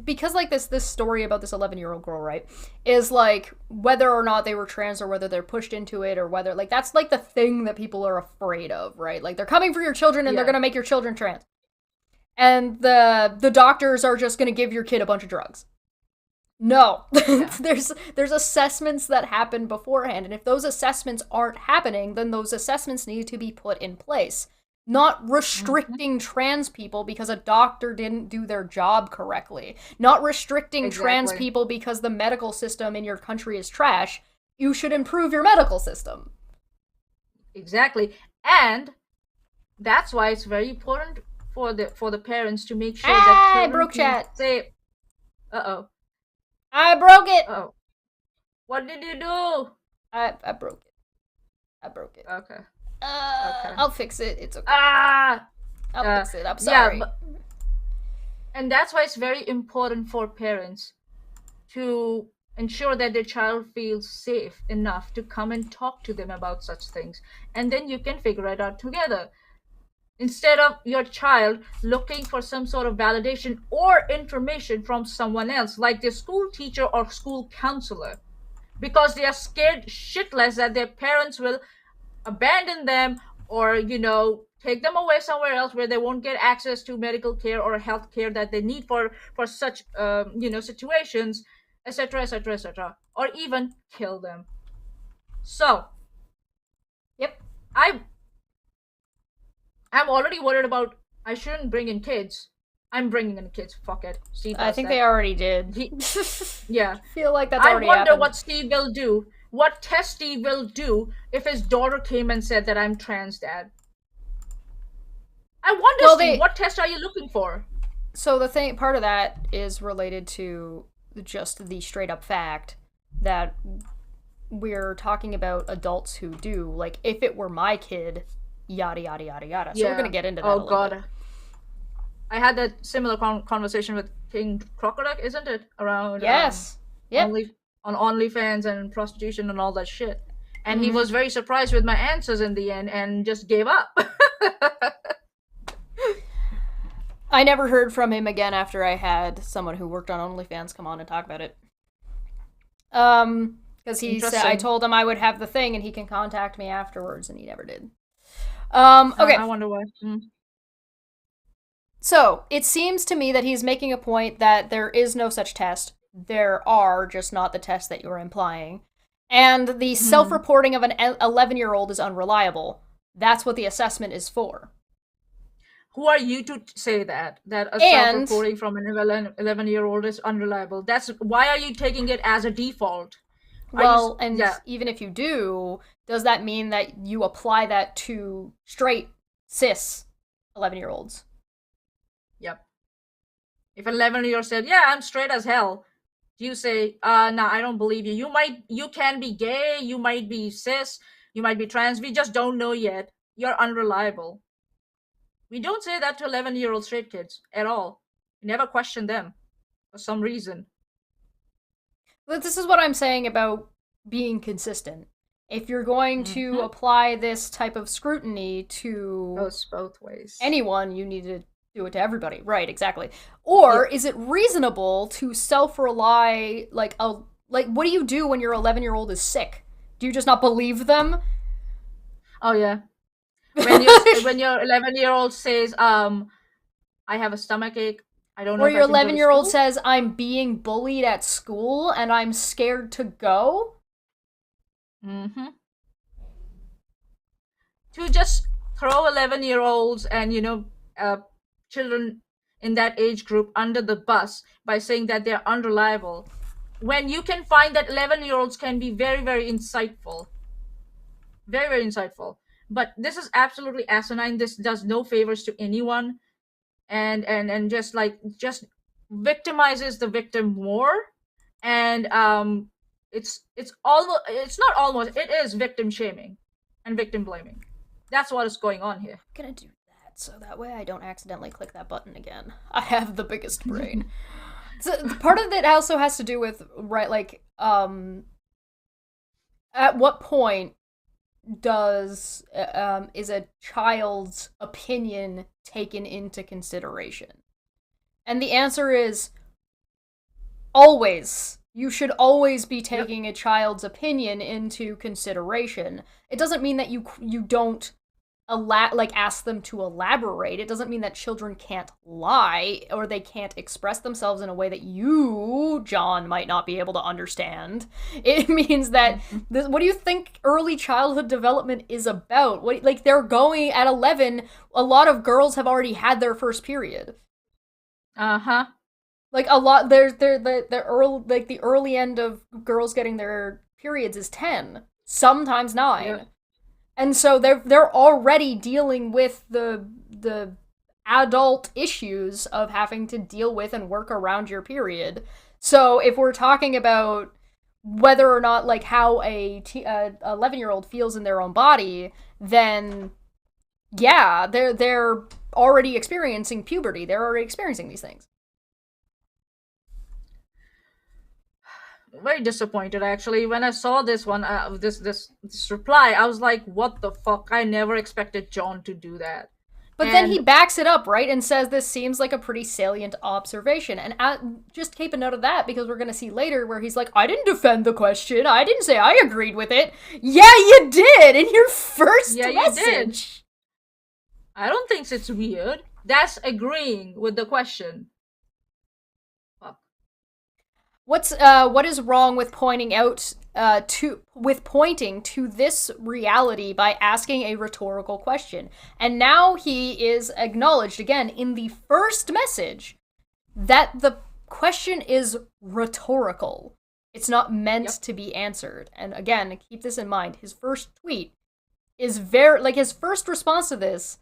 [SPEAKER 1] because like this story about this 11-year-old girl, right, is like whether or not they were trans or whether they're pushed into it or whether like that's like the thing that people are afraid of, right? Like they're coming for your children and they're going to make your children trans. And the doctors are just going to give your kid a bunch of drugs. No. Yeah. there's assessments that happen beforehand, and if those assessments aren't happening, then those assessments need to be put in place. Not restricting trans people because a doctor didn't do their job correctly. Not restricting trans people because the medical system in your country is trash. You should improve your medical system.
[SPEAKER 2] Exactly. And that's why it's very important for the parents to make sure that children
[SPEAKER 1] I broke chat.
[SPEAKER 2] Say, uh-oh.
[SPEAKER 1] I broke it.
[SPEAKER 2] Oh. What did you do?
[SPEAKER 1] I broke it. I broke it.
[SPEAKER 2] Okay.
[SPEAKER 1] Okay. I'll fix it. It's okay.
[SPEAKER 2] I'll
[SPEAKER 1] fix it. I'm sorry.
[SPEAKER 2] Yeah, and that's why it's very important for parents to ensure that their child feels safe enough to come and talk to them about such things. And then you can figure it out together. Instead of your child looking for some sort of validation or information from someone else, like their school teacher or school counselor, because they are scared shitless that their parents will abandon them or, take them away somewhere else where they won't get access to medical care or health care that they need for such, situations, etc., etc., etc., or even kill them. So,
[SPEAKER 1] yep,
[SPEAKER 2] I'm already worried about, I shouldn't bring in kids. I'm bringing in kids. Fuck it. Steve
[SPEAKER 1] I think they already did.
[SPEAKER 2] Yeah.
[SPEAKER 1] I feel like that's already happened.
[SPEAKER 2] I wonder what Steve will do. What test Steve will do if his daughter came and said that I'm trans, Dad. I wonder, Steve, what test are you looking for?
[SPEAKER 1] So the part of that is related to just the straight up fact that we're talking about adults who do. Like, if it were my kid, yada, yada, yada, yada. So we're going to get into that a little bit.
[SPEAKER 2] I had that similar conversation with King Crocodile, isn't it? Around
[SPEAKER 1] yes,
[SPEAKER 2] on OnlyFans and prostitution and all that shit. And he was very surprised with my answers in the end and just gave up.
[SPEAKER 1] I never heard from him again after I had someone who worked on OnlyFans come on and talk about it. Because he said, I told him I would have the thing and he can contact me afterwards, and he never did. Okay.
[SPEAKER 2] I wonder why.
[SPEAKER 1] So, it seems to me that he's making a point that there is no such test. There are, just not the test that you're implying. And the self-reporting of an 11-year-old is unreliable. That's what the assessment is for.
[SPEAKER 2] Who are you to say that a self-reporting from an 11-year-old is unreliable? Why are you taking it as a default?
[SPEAKER 1] Even if you do, does that mean that you apply that to straight, cis 11-year-olds?
[SPEAKER 2] Yep. If an 11-year-old said, yeah, I'm straight as hell, you say, no, I don't believe you. You can be gay, you might be cis, you might be trans, we just don't know yet. You're unreliable. We don't say that to 11-year-old straight kids at all. We never question them for some reason.
[SPEAKER 1] But this is what I'm saying about being consistent. If you're going to apply this type of scrutiny to
[SPEAKER 2] goes both ways.
[SPEAKER 1] Anyone, you need to do it to everybody. Right, exactly. Or is it reasonable to self-rely, like what do you do when your 11-year-old is sick? Do you just not believe them?
[SPEAKER 2] Oh yeah. When your 11-year-old says, I have a stomach ache, I don't know.
[SPEAKER 1] Or your 11-year-old says, I'm being bullied at school and I'm scared to go.
[SPEAKER 2] To just throw 11-year-olds and children in that age group under the bus by saying that they're unreliable, when you can find that 11-year-olds can be very, very insightful. Very, very insightful. but this is absolutely asinine. This does no favors to anyone, and just victimizes the victim more, and it is victim shaming and victim blaming. That's what is going on here.
[SPEAKER 1] I'm gonna do that so that way I don't accidentally click that button again. I have the biggest brain. So part of it also has to do with, right, like, at what point is a child's opinion taken into consideration? And the answer is always. You should always be taking a child's opinion into consideration. It doesn't mean that you don't ask them to elaborate. It doesn't mean that children can't lie or they can't express themselves in a way that you, John, might not be able to understand. It means that what do you think early childhood development is about? They're going at 11. A lot of girls have already had their first period. Like a lot, the early end of girls getting their periods is 10, sometimes 9. Yeah. And so they're already dealing with the adult issues of having to deal with and work around your period. So if we're talking about whether or not, like, how a 11-year-old feels in their own body, then yeah, they're already experiencing puberty. They're already experiencing these things.
[SPEAKER 2] Very disappointed, actually. When I saw this one, this reply, I was like, what the fuck? I never expected John to do that.
[SPEAKER 1] But then he backs it up, right, and says this seems like a pretty salient observation. And just keep a note of that, because we're going to see later where he's like, I didn't defend the question. I didn't say I agreed with it. Yeah, you did in your first message. You did.
[SPEAKER 2] I don't think it's weird. That's agreeing with the question.
[SPEAKER 1] What is wrong with pointing to this reality by asking a rhetorical question? And now he is acknowledged again in the first message that the question is rhetorical. It's not meant to be answered. And again, keep this in mind. His first tweet is his first response to this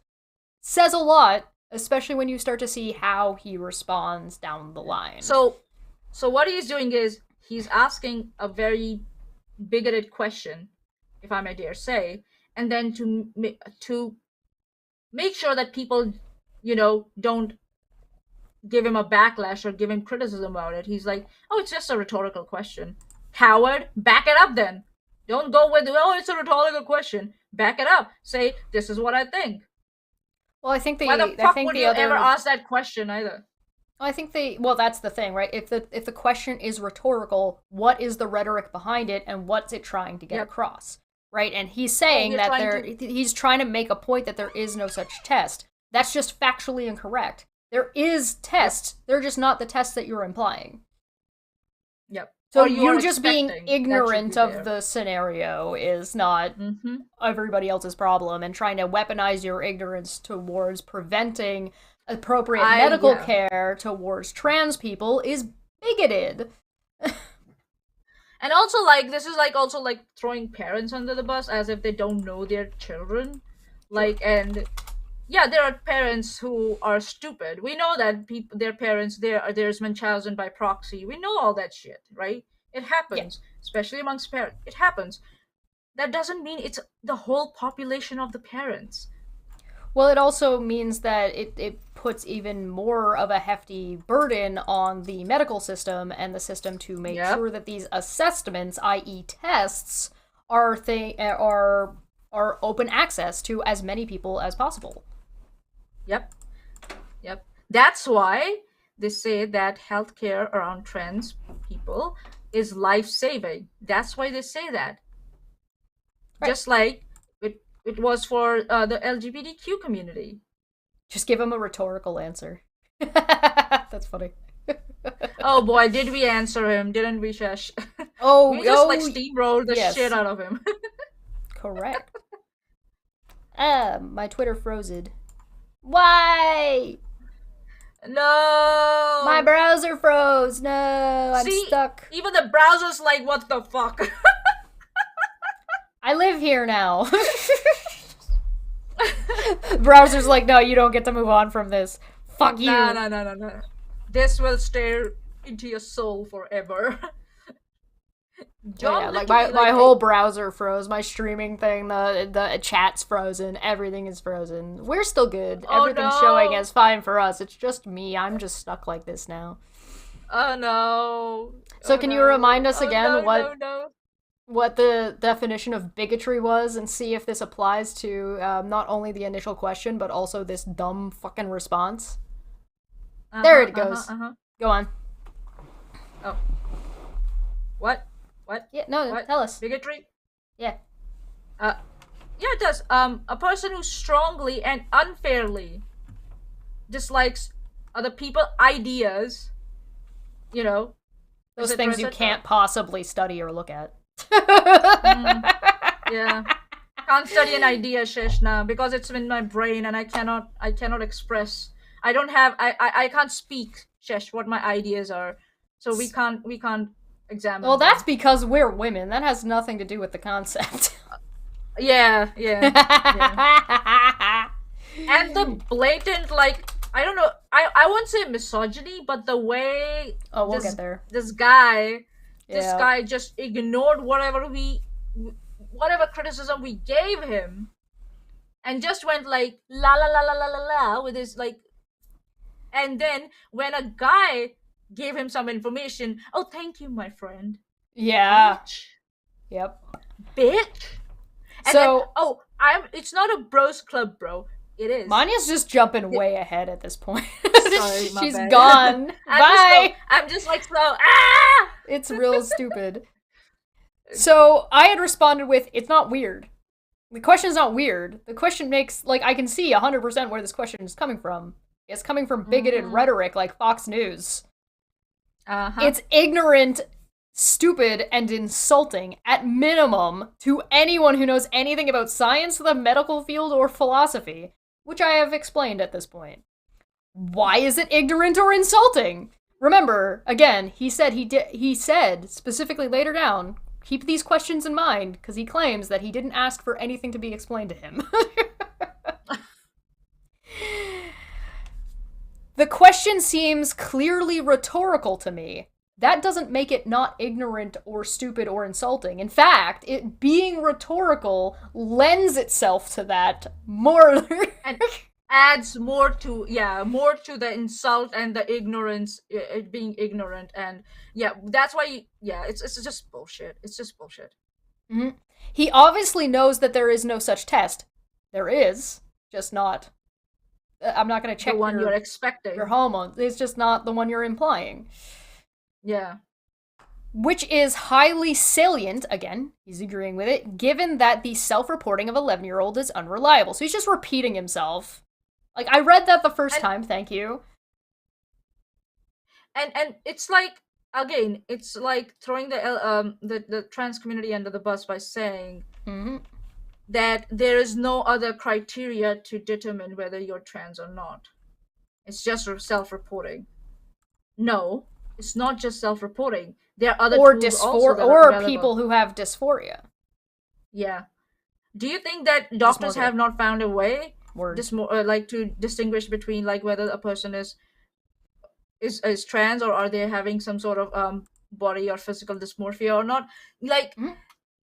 [SPEAKER 1] says a lot, especially when you start to see how he responds down the line.
[SPEAKER 2] So what he's doing is he's asking a very bigoted question, if I may dare say, and then to make sure that people, don't give him a backlash or give him criticism about it. He's like, oh, it's just a rhetorical question. Coward, back it up then. Don't go with, oh, it's a rhetorical question. Back it up. Say, this is what I think.
[SPEAKER 1] Well, I think
[SPEAKER 2] why the fuck would you ever ask that question either?
[SPEAKER 1] I think that's the thing, right? If the question is rhetorical, what is the rhetoric behind it, and what's it trying to get across, right? And he's saying he's trying to make a point that there is no such test. That's just factually incorrect. There is tests. They're just not the tests that you're implying.
[SPEAKER 2] Yep.
[SPEAKER 1] So you just being ignorant of the scenario is not everybody else's problem, and trying to weaponize your ignorance towards preventing appropriate medical care towards trans people is bigoted.
[SPEAKER 2] And also, this is also throwing parents under the bus as if they don't know their children. And yeah, there are parents who are stupid. We know that their parents, there's Munchausen by proxy. We know all that shit, right? It happens, especially amongst parents. It happens. That doesn't mean it's the whole population of the parents.
[SPEAKER 1] Well, it also means that it puts even more of a hefty burden on the medical system and the system to make sure that these assessments, i.e. tests, are open access to as many people as possible.
[SPEAKER 2] Yep. That's why they say that healthcare around trans people is life-saving. That's why they say that. Right. Just like it was for the LGBTQ community.
[SPEAKER 1] Just give him a rhetorical answer. That's funny.
[SPEAKER 2] Oh boy, did we answer him, didn't we, Shash?
[SPEAKER 1] Oh,
[SPEAKER 2] we just steamrolled the shit out of him.
[SPEAKER 1] Correct. My Twitter frozed. Why?
[SPEAKER 2] No!
[SPEAKER 1] My browser froze. No, I'm stuck.
[SPEAKER 2] Even the browser's like, what the fuck?
[SPEAKER 1] I live here now. Browser's like, no, you don't get to move on from this. Fuck you.
[SPEAKER 2] No. This will stare into your soul forever.
[SPEAKER 1] Yeah, like my whole browser froze, my streaming thing, the chat's frozen, everything is frozen. We're still good. Everything's showing as fine for us. It's just me. I'm just stuck like this now.
[SPEAKER 2] Oh no.
[SPEAKER 1] So can you remind us again
[SPEAKER 2] no.
[SPEAKER 1] what the definition of bigotry was, and see if this applies to not only the initial question but also this dumb fucking response? There it goes. Go on.
[SPEAKER 2] Oh. What?
[SPEAKER 1] Yeah, no,
[SPEAKER 2] What?
[SPEAKER 1] tell us.
[SPEAKER 2] Bigotry?
[SPEAKER 1] Yeah.
[SPEAKER 2] Yeah, it does. A person who strongly and unfairly dislikes other people's ideas, you know.
[SPEAKER 1] Those things you can't possibly study or look at.
[SPEAKER 2] Yeah. Can't study an idea, Shishna, because it's in my brain and I cannot express. I can't speak, Shesh, what my ideas are. So we can't examine.
[SPEAKER 1] Well, that's because we're women. That has nothing to do with the concept.
[SPEAKER 2] Yeah. And the blatant, like, I don't know, I won't say misogyny, but the way
[SPEAKER 1] we'll get there.
[SPEAKER 2] This guy just ignored whatever criticism we gave him, and just went like la la la la la la la with his like, and then when a guy gave him some information, oh, thank you, my friend.
[SPEAKER 1] Yeah.
[SPEAKER 2] Bitch.
[SPEAKER 1] Yep.
[SPEAKER 2] Bitch. And
[SPEAKER 1] so
[SPEAKER 2] then, it's not a bros club, bro. It is.
[SPEAKER 1] Manya's just jumping way ahead at this point.
[SPEAKER 2] Sorry, my
[SPEAKER 1] She's
[SPEAKER 2] bad.
[SPEAKER 1] gone. Bye.
[SPEAKER 2] I'm just like so. Ah!
[SPEAKER 1] It's real stupid. So I had responded with, "It's not weird. The question's not weird. The question makes, like, I can see 100% where this question is coming from. It's coming from bigoted rhetoric like Fox News. It's ignorant, stupid, and insulting, at minimum, to anyone who knows anything about science, the medical field, or philosophy, which I have explained at this point. Why is it ignorant or insulting? Remember, again, he said, specifically later down, keep these questions in mind, because he claims that he didn't ask for anything to be explained to him. The question seems clearly rhetorical to me. That doesn't make it not ignorant or stupid or insulting. In fact, it being rhetorical lends itself to that more.
[SPEAKER 2] And adds more to the insult and the ignorance, it being ignorant. And yeah, that's why, it's just bullshit. It's just bullshit.
[SPEAKER 1] Mm-hmm. He obviously knows that there is no such test. There is, just not. I'm not going to check
[SPEAKER 2] the one you're expecting.
[SPEAKER 1] Your hormones. It's just not the one you're implying.
[SPEAKER 2] Yeah.
[SPEAKER 1] Which is highly salient, again, he's agreeing with it, given that the self-reporting of 11-year-old is unreliable. So he's just repeating himself. Like, I read that the first time, thank you.
[SPEAKER 2] And it's like, again, it's like throwing the trans community under the bus by saying that there is no other criteria to determine whether you're trans or not. It's just self-reporting. No, it's not just self-reporting. There are other tools also that are available.
[SPEAKER 1] People who have dysphoria.
[SPEAKER 2] Yeah. Do you think that doctors have not found a way to distinguish between like whether a person is trans, or are they having some sort of body or physical dysmorphia or not? Like.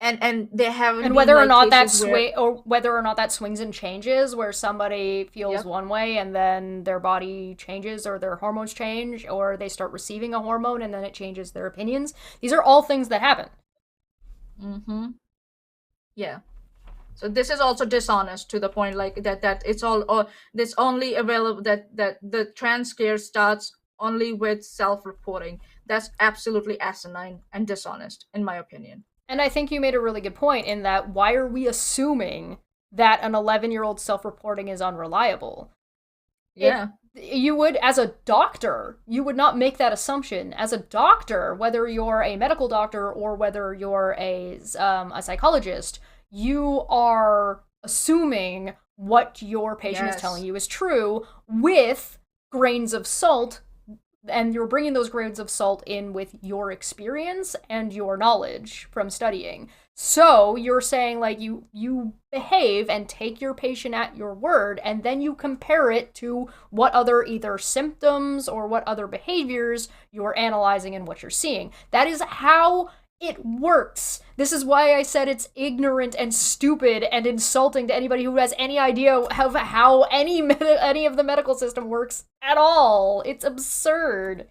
[SPEAKER 2] And they haven't.
[SPEAKER 1] And whether or not that whether or not that swings and changes, where somebody feels one way and then their body changes, or their hormones change, or they start receiving a hormone and then it changes their opinions. These are all things that happen.
[SPEAKER 2] Yeah. So this is also dishonest to the point like that it's all this only available that the trans care starts only with self-reporting. That's absolutely asinine and dishonest, in my opinion.
[SPEAKER 1] And I think you made a really good point in that, why are we assuming that an 11-year-old self-reporting is unreliable?
[SPEAKER 2] Yeah.
[SPEAKER 1] You would, as a doctor, you would not make that assumption. As a doctor, whether you're a medical doctor or whether you're a psychologist, you are assuming what your patient is telling you is true with grains of salt, and you're bringing those grains of salt in with your experience and your knowledge from studying. So you're saying, like, you behave and take your patient at your word, and then you compare it to what other either symptoms or what other behaviors you're analyzing and what you're seeing. That is how it works. This is why I said it's ignorant and stupid and insulting to anybody who has any idea of how any of the medical system works at all. It's absurd.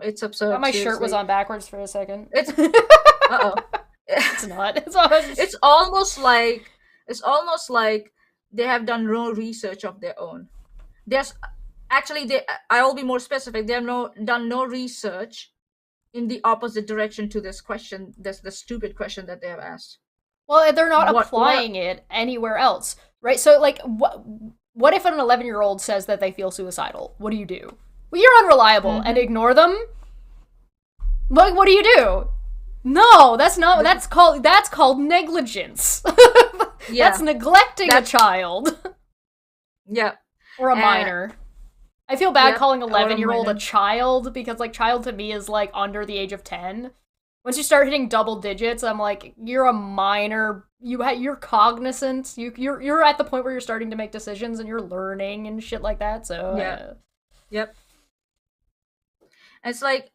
[SPEAKER 2] It's absurd.
[SPEAKER 1] My shirt was on backwards for a second.
[SPEAKER 2] It's uh-oh.
[SPEAKER 1] It's not.
[SPEAKER 2] It's almost like they have done no research of their own. I'll be more specific. They have done no research in the opposite direction to this question. That's the stupid question that they have asked.
[SPEAKER 1] Well, they're not applying it anywhere else, right? So, like, what if an 11-year-old says that they feel suicidal? What do you do? Well, you're unreliable and ignore them. Like, what do you do? No, that's called negligence.
[SPEAKER 2] Yeah.
[SPEAKER 1] That's neglecting a child.
[SPEAKER 2] Yeah.
[SPEAKER 1] Or a minor. I feel bad calling 11-year-old a
[SPEAKER 2] minor.
[SPEAKER 1] child, because, like, child to me is, like, under the age of 10. Once you start hitting double digits, I'm like, you're a minor. You're cognizant. You're at the point where you're starting to make decisions and you're learning and shit like that. So
[SPEAKER 2] yeah. Yep. It's like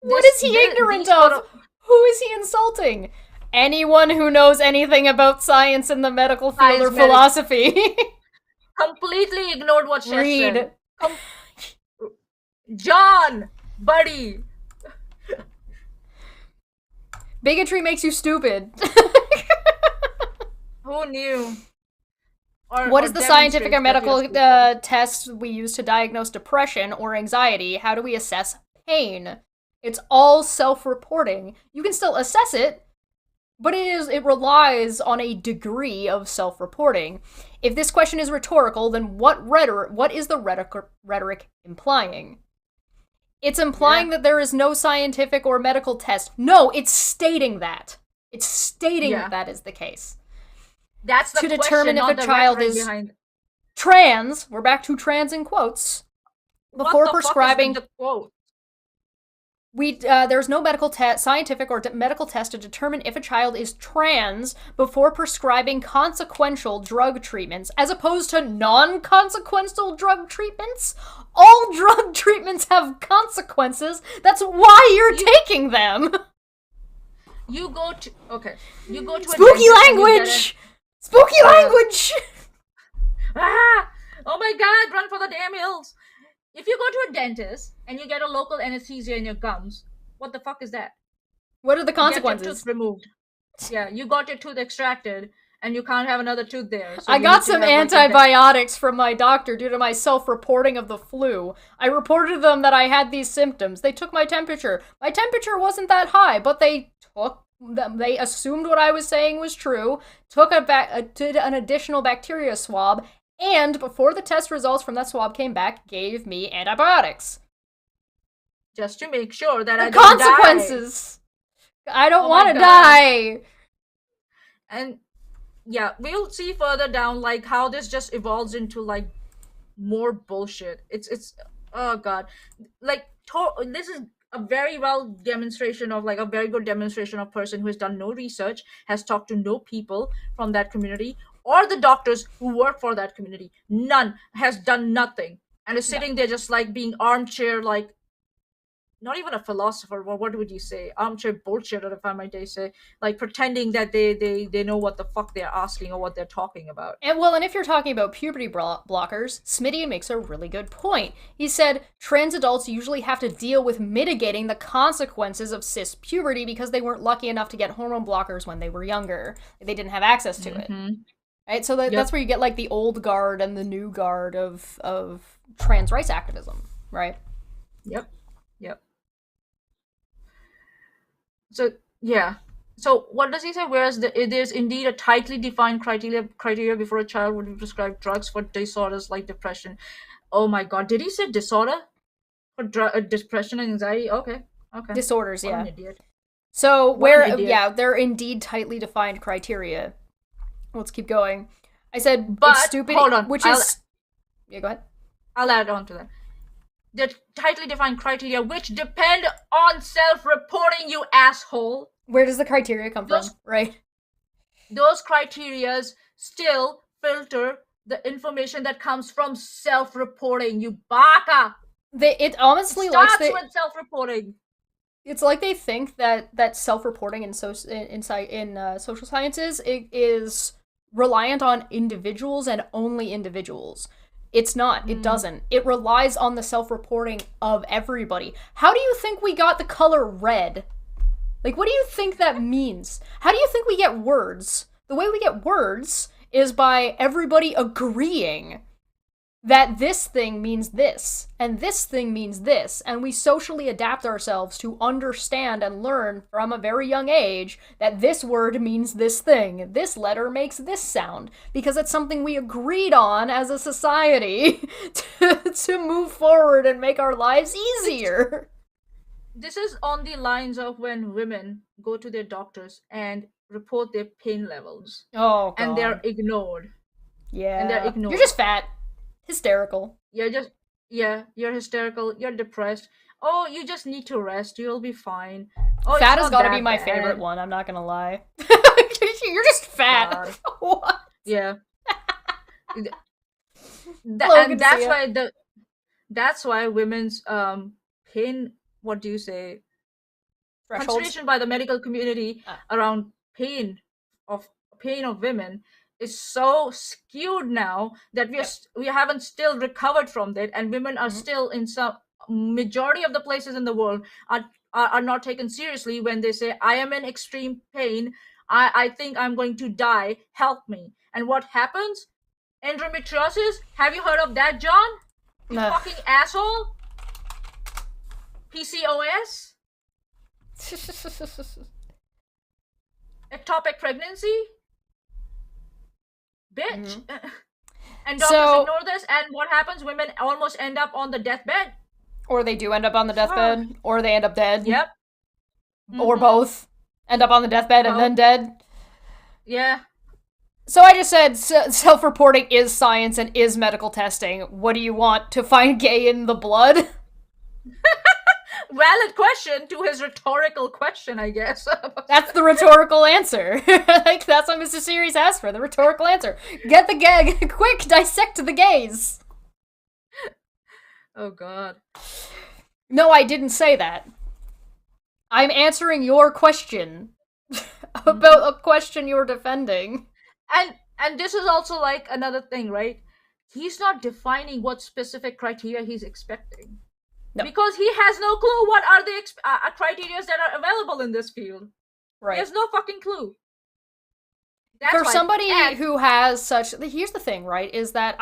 [SPEAKER 1] What is he ignorant of? Who is he insulting? Anyone who knows anything about science in the medical field or philosophy.
[SPEAKER 2] Completely ignored what she
[SPEAKER 1] Read.
[SPEAKER 2] said. John, buddy.
[SPEAKER 1] Bigotry makes you stupid.
[SPEAKER 2] Who knew?
[SPEAKER 1] What is the scientific or medical test we use to diagnose depression or anxiety? How do we assess pain? It's all self-reporting. You can still assess it, but it relies on a degree of self-reporting. If this question is rhetorical, then what is the rhetoric implying? It's implying that there is no scientific or medical test. No, it's stating that. It's stating that is the case.
[SPEAKER 2] That's the
[SPEAKER 1] to
[SPEAKER 2] question,
[SPEAKER 1] determine if
[SPEAKER 2] not
[SPEAKER 1] a
[SPEAKER 2] the
[SPEAKER 1] child is
[SPEAKER 2] behind.
[SPEAKER 1] trans. We're back to trans in quotes. Before
[SPEAKER 2] What the
[SPEAKER 1] prescribing,
[SPEAKER 2] fuck is the quote?
[SPEAKER 1] There's no scientific or medical test to determine if a child is trans before prescribing consequential drug treatments, as opposed to non-consequential drug treatments. All drug treatments have consequences. That's why you're taking them.
[SPEAKER 2] You go to
[SPEAKER 1] spooky language. Spooky language.
[SPEAKER 2] Oh my God! Run for the damn hills. If you go to a dentist and you get a local anesthesia in your gums, what the fuck is that?
[SPEAKER 1] What are the consequences?
[SPEAKER 2] You get your tooth removed. Yeah, you got your tooth extracted, and you can't have another tooth there. So
[SPEAKER 1] I got some antibiotics from my doctor due to my self-reporting of the flu. I reported them that I had these symptoms. They took my temperature. My temperature wasn't that high, but they assumed what I was saying was true, did an additional bacteria swab, and before the test results from that swab came back, gave me antibiotics.
[SPEAKER 2] Just to make sure that I
[SPEAKER 1] don't
[SPEAKER 2] consequences.
[SPEAKER 1] I don't want to die.
[SPEAKER 2] And yeah, we'll see further down like how this just evolves into like more bullshit. It's oh God, like this is a very good demonstration of a person who has done no research, has talked to no people from that community or the doctors who work for that community. None, has done nothing and is sitting there just like being armchair, like not even a philosopher, or what would you say, armchair bullshitter, if I might say, like pretending that they know what the fuck they're asking or what they're talking about.
[SPEAKER 1] And if you're talking about puberty blockers, Smitty makes a really good point. He said trans adults usually have to deal with mitigating the consequences of cis puberty because they weren't lucky enough to get hormone blockers when they were younger. They didn't have access to it. Right? So that's where you get like the old guard and the new guard of trans rights activism, right?
[SPEAKER 2] Yep. So yeah. So what does he say? Whereas it is indeed a tightly defined criteria before a child would be prescribed drugs for disorders like depression. Oh my God, did he say disorder for depression and anxiety? Okay.
[SPEAKER 1] Disorders,
[SPEAKER 2] what
[SPEAKER 1] yeah.
[SPEAKER 2] An idiot.
[SPEAKER 1] So they're indeed tightly defined criteria. Let's keep going. I said
[SPEAKER 2] but,
[SPEAKER 1] it's stupid.
[SPEAKER 2] Hold on.
[SPEAKER 1] Yeah, go ahead.
[SPEAKER 2] I'll add on to that. The tightly defined criteria which depend on self-reporting, you asshole.
[SPEAKER 1] Where does the criteria come from? Right.
[SPEAKER 2] Those criterias still filter the information that comes from self-reporting, you baka.
[SPEAKER 1] It honestly
[SPEAKER 2] starts with self-reporting.
[SPEAKER 1] It's like they think that self-reporting in social sciences is reliant on individuals and only individuals. It's not. It doesn't. It relies on the self-reporting of everybody. How do you think we got the color red? Like, what do you think that means? How do you think we get words? The way we get words is by everybody agreeing that this thing means this, and this thing means this, and we socially adapt ourselves to understand and learn from a very young age that this word means this thing, this letter makes this sound, because it's something we agreed on as a society to move forward and make our lives easier.
[SPEAKER 2] This is on the lines of when women go to their doctors and report their pain levels.
[SPEAKER 1] Oh, God.
[SPEAKER 2] And they're ignored.
[SPEAKER 1] Yeah.
[SPEAKER 2] And they're ignored.
[SPEAKER 1] You're just fat. Hysterical.
[SPEAKER 2] You're hysterical, you're depressed. Oh, you just need to rest, you'll be fine. Oh,
[SPEAKER 1] fat has gotta be my favorite one, I'm not gonna lie. You're just fat. What?
[SPEAKER 2] Yeah. And that's why women's pain, what do you say? Consideration by the medical community around pain of women is so skewed now that we haven't still recovered from that, and women are still in some majority of the places in the world are not taken seriously when they say, I am in extreme pain, I think I'm going to die, help me. And what happens? Endometriosis? Have you heard of that, John? You fucking asshole? PCOS? Ectopic pregnancy? Bitch. And doctors ignore this, and what happens? Women almost end up on the deathbed.
[SPEAKER 1] Or they do end up on the deathbed, or they end up dead.
[SPEAKER 2] Yep.
[SPEAKER 1] Or both. End up on the deathbed and then dead.
[SPEAKER 2] Yeah.
[SPEAKER 1] So I just said self-reporting is science and is medical testing. What do you want? To find gay in the blood?
[SPEAKER 2] Valid question to his rhetorical question, I guess.
[SPEAKER 1] That's the rhetorical answer. Like, that's what Mr. Series asked for, the rhetorical answer. Get the gag, quick, dissect the gays.
[SPEAKER 2] Oh, God.
[SPEAKER 1] No, I didn't say that. I'm answering your question about a question you're defending.
[SPEAKER 2] And this is also like another thing, right? He's not defining what specific criteria he's expecting. No. Because he has no clue what are the criteria that are available in this field. Right. He has no fucking clue.
[SPEAKER 1] For somebody who has such... Here's the thing, right, is that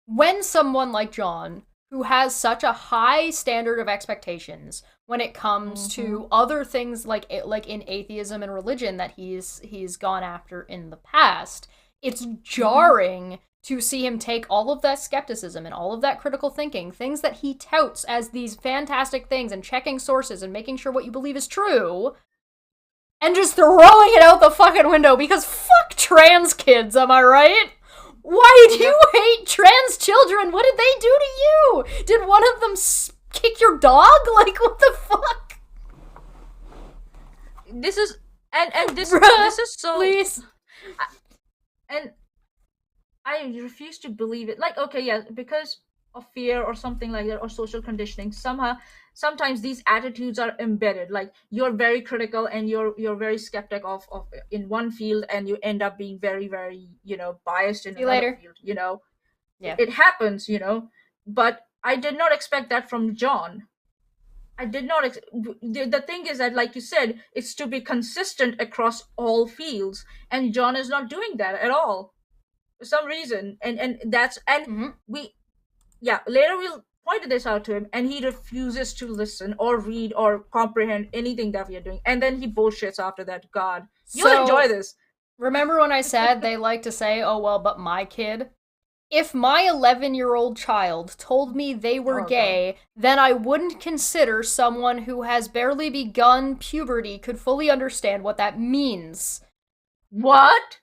[SPEAKER 1] when someone like John, who has such a high standard of expectations when it comes to other things like in atheism and religion that he's gone after in the past, it's jarring to see him take all of that skepticism and all of that critical thinking, things that he touts as these fantastic things, and checking sources and making sure what you believe is true, and just throwing it out the fucking window because fuck trans kids, am I right? Why do you hate trans children? What did they do to you? Did one of them kick your dog? Like, what the fuck?
[SPEAKER 2] This is this is so...
[SPEAKER 1] Please.
[SPEAKER 2] And I refuse to believe it. Like, okay, yeah, because of fear or something like that, or social conditioning, sometimes these attitudes are embedded. Like, you're very critical and you're very skeptic of in one field, and you end up being very, very, biased in another field, Yeah. It happens, but I did not expect that from John. I did not. The thing is that, like you said, it's to be consistent across all fields, and John is not doing that at all. For some reason, and that's later we'll point this out to him, and he refuses to listen or read or comprehend anything that we are doing, and then he bullshits after that. God, you'll enjoy this.
[SPEAKER 1] Remember when I said they like to say, "Oh well, but my kid." If my 11-year-old child told me they were gay, then I wouldn't consider someone who has barely begun puberty could fully understand what that means.
[SPEAKER 2] What?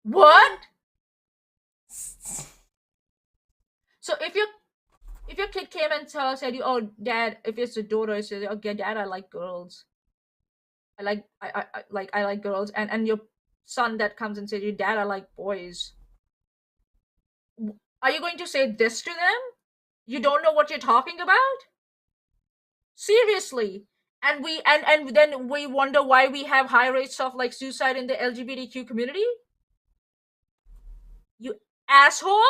[SPEAKER 2] What? So if your kid came and said you, oh dad, if it's a daughter, it says, okay dad, I like girls. I like girls, and your son that comes and says, you dad, I like boys. Are you going to say this to them? You don't know what you're talking about? Seriously. And then we wonder why we have high rates of like suicide in the LGBTQ community? You asshole?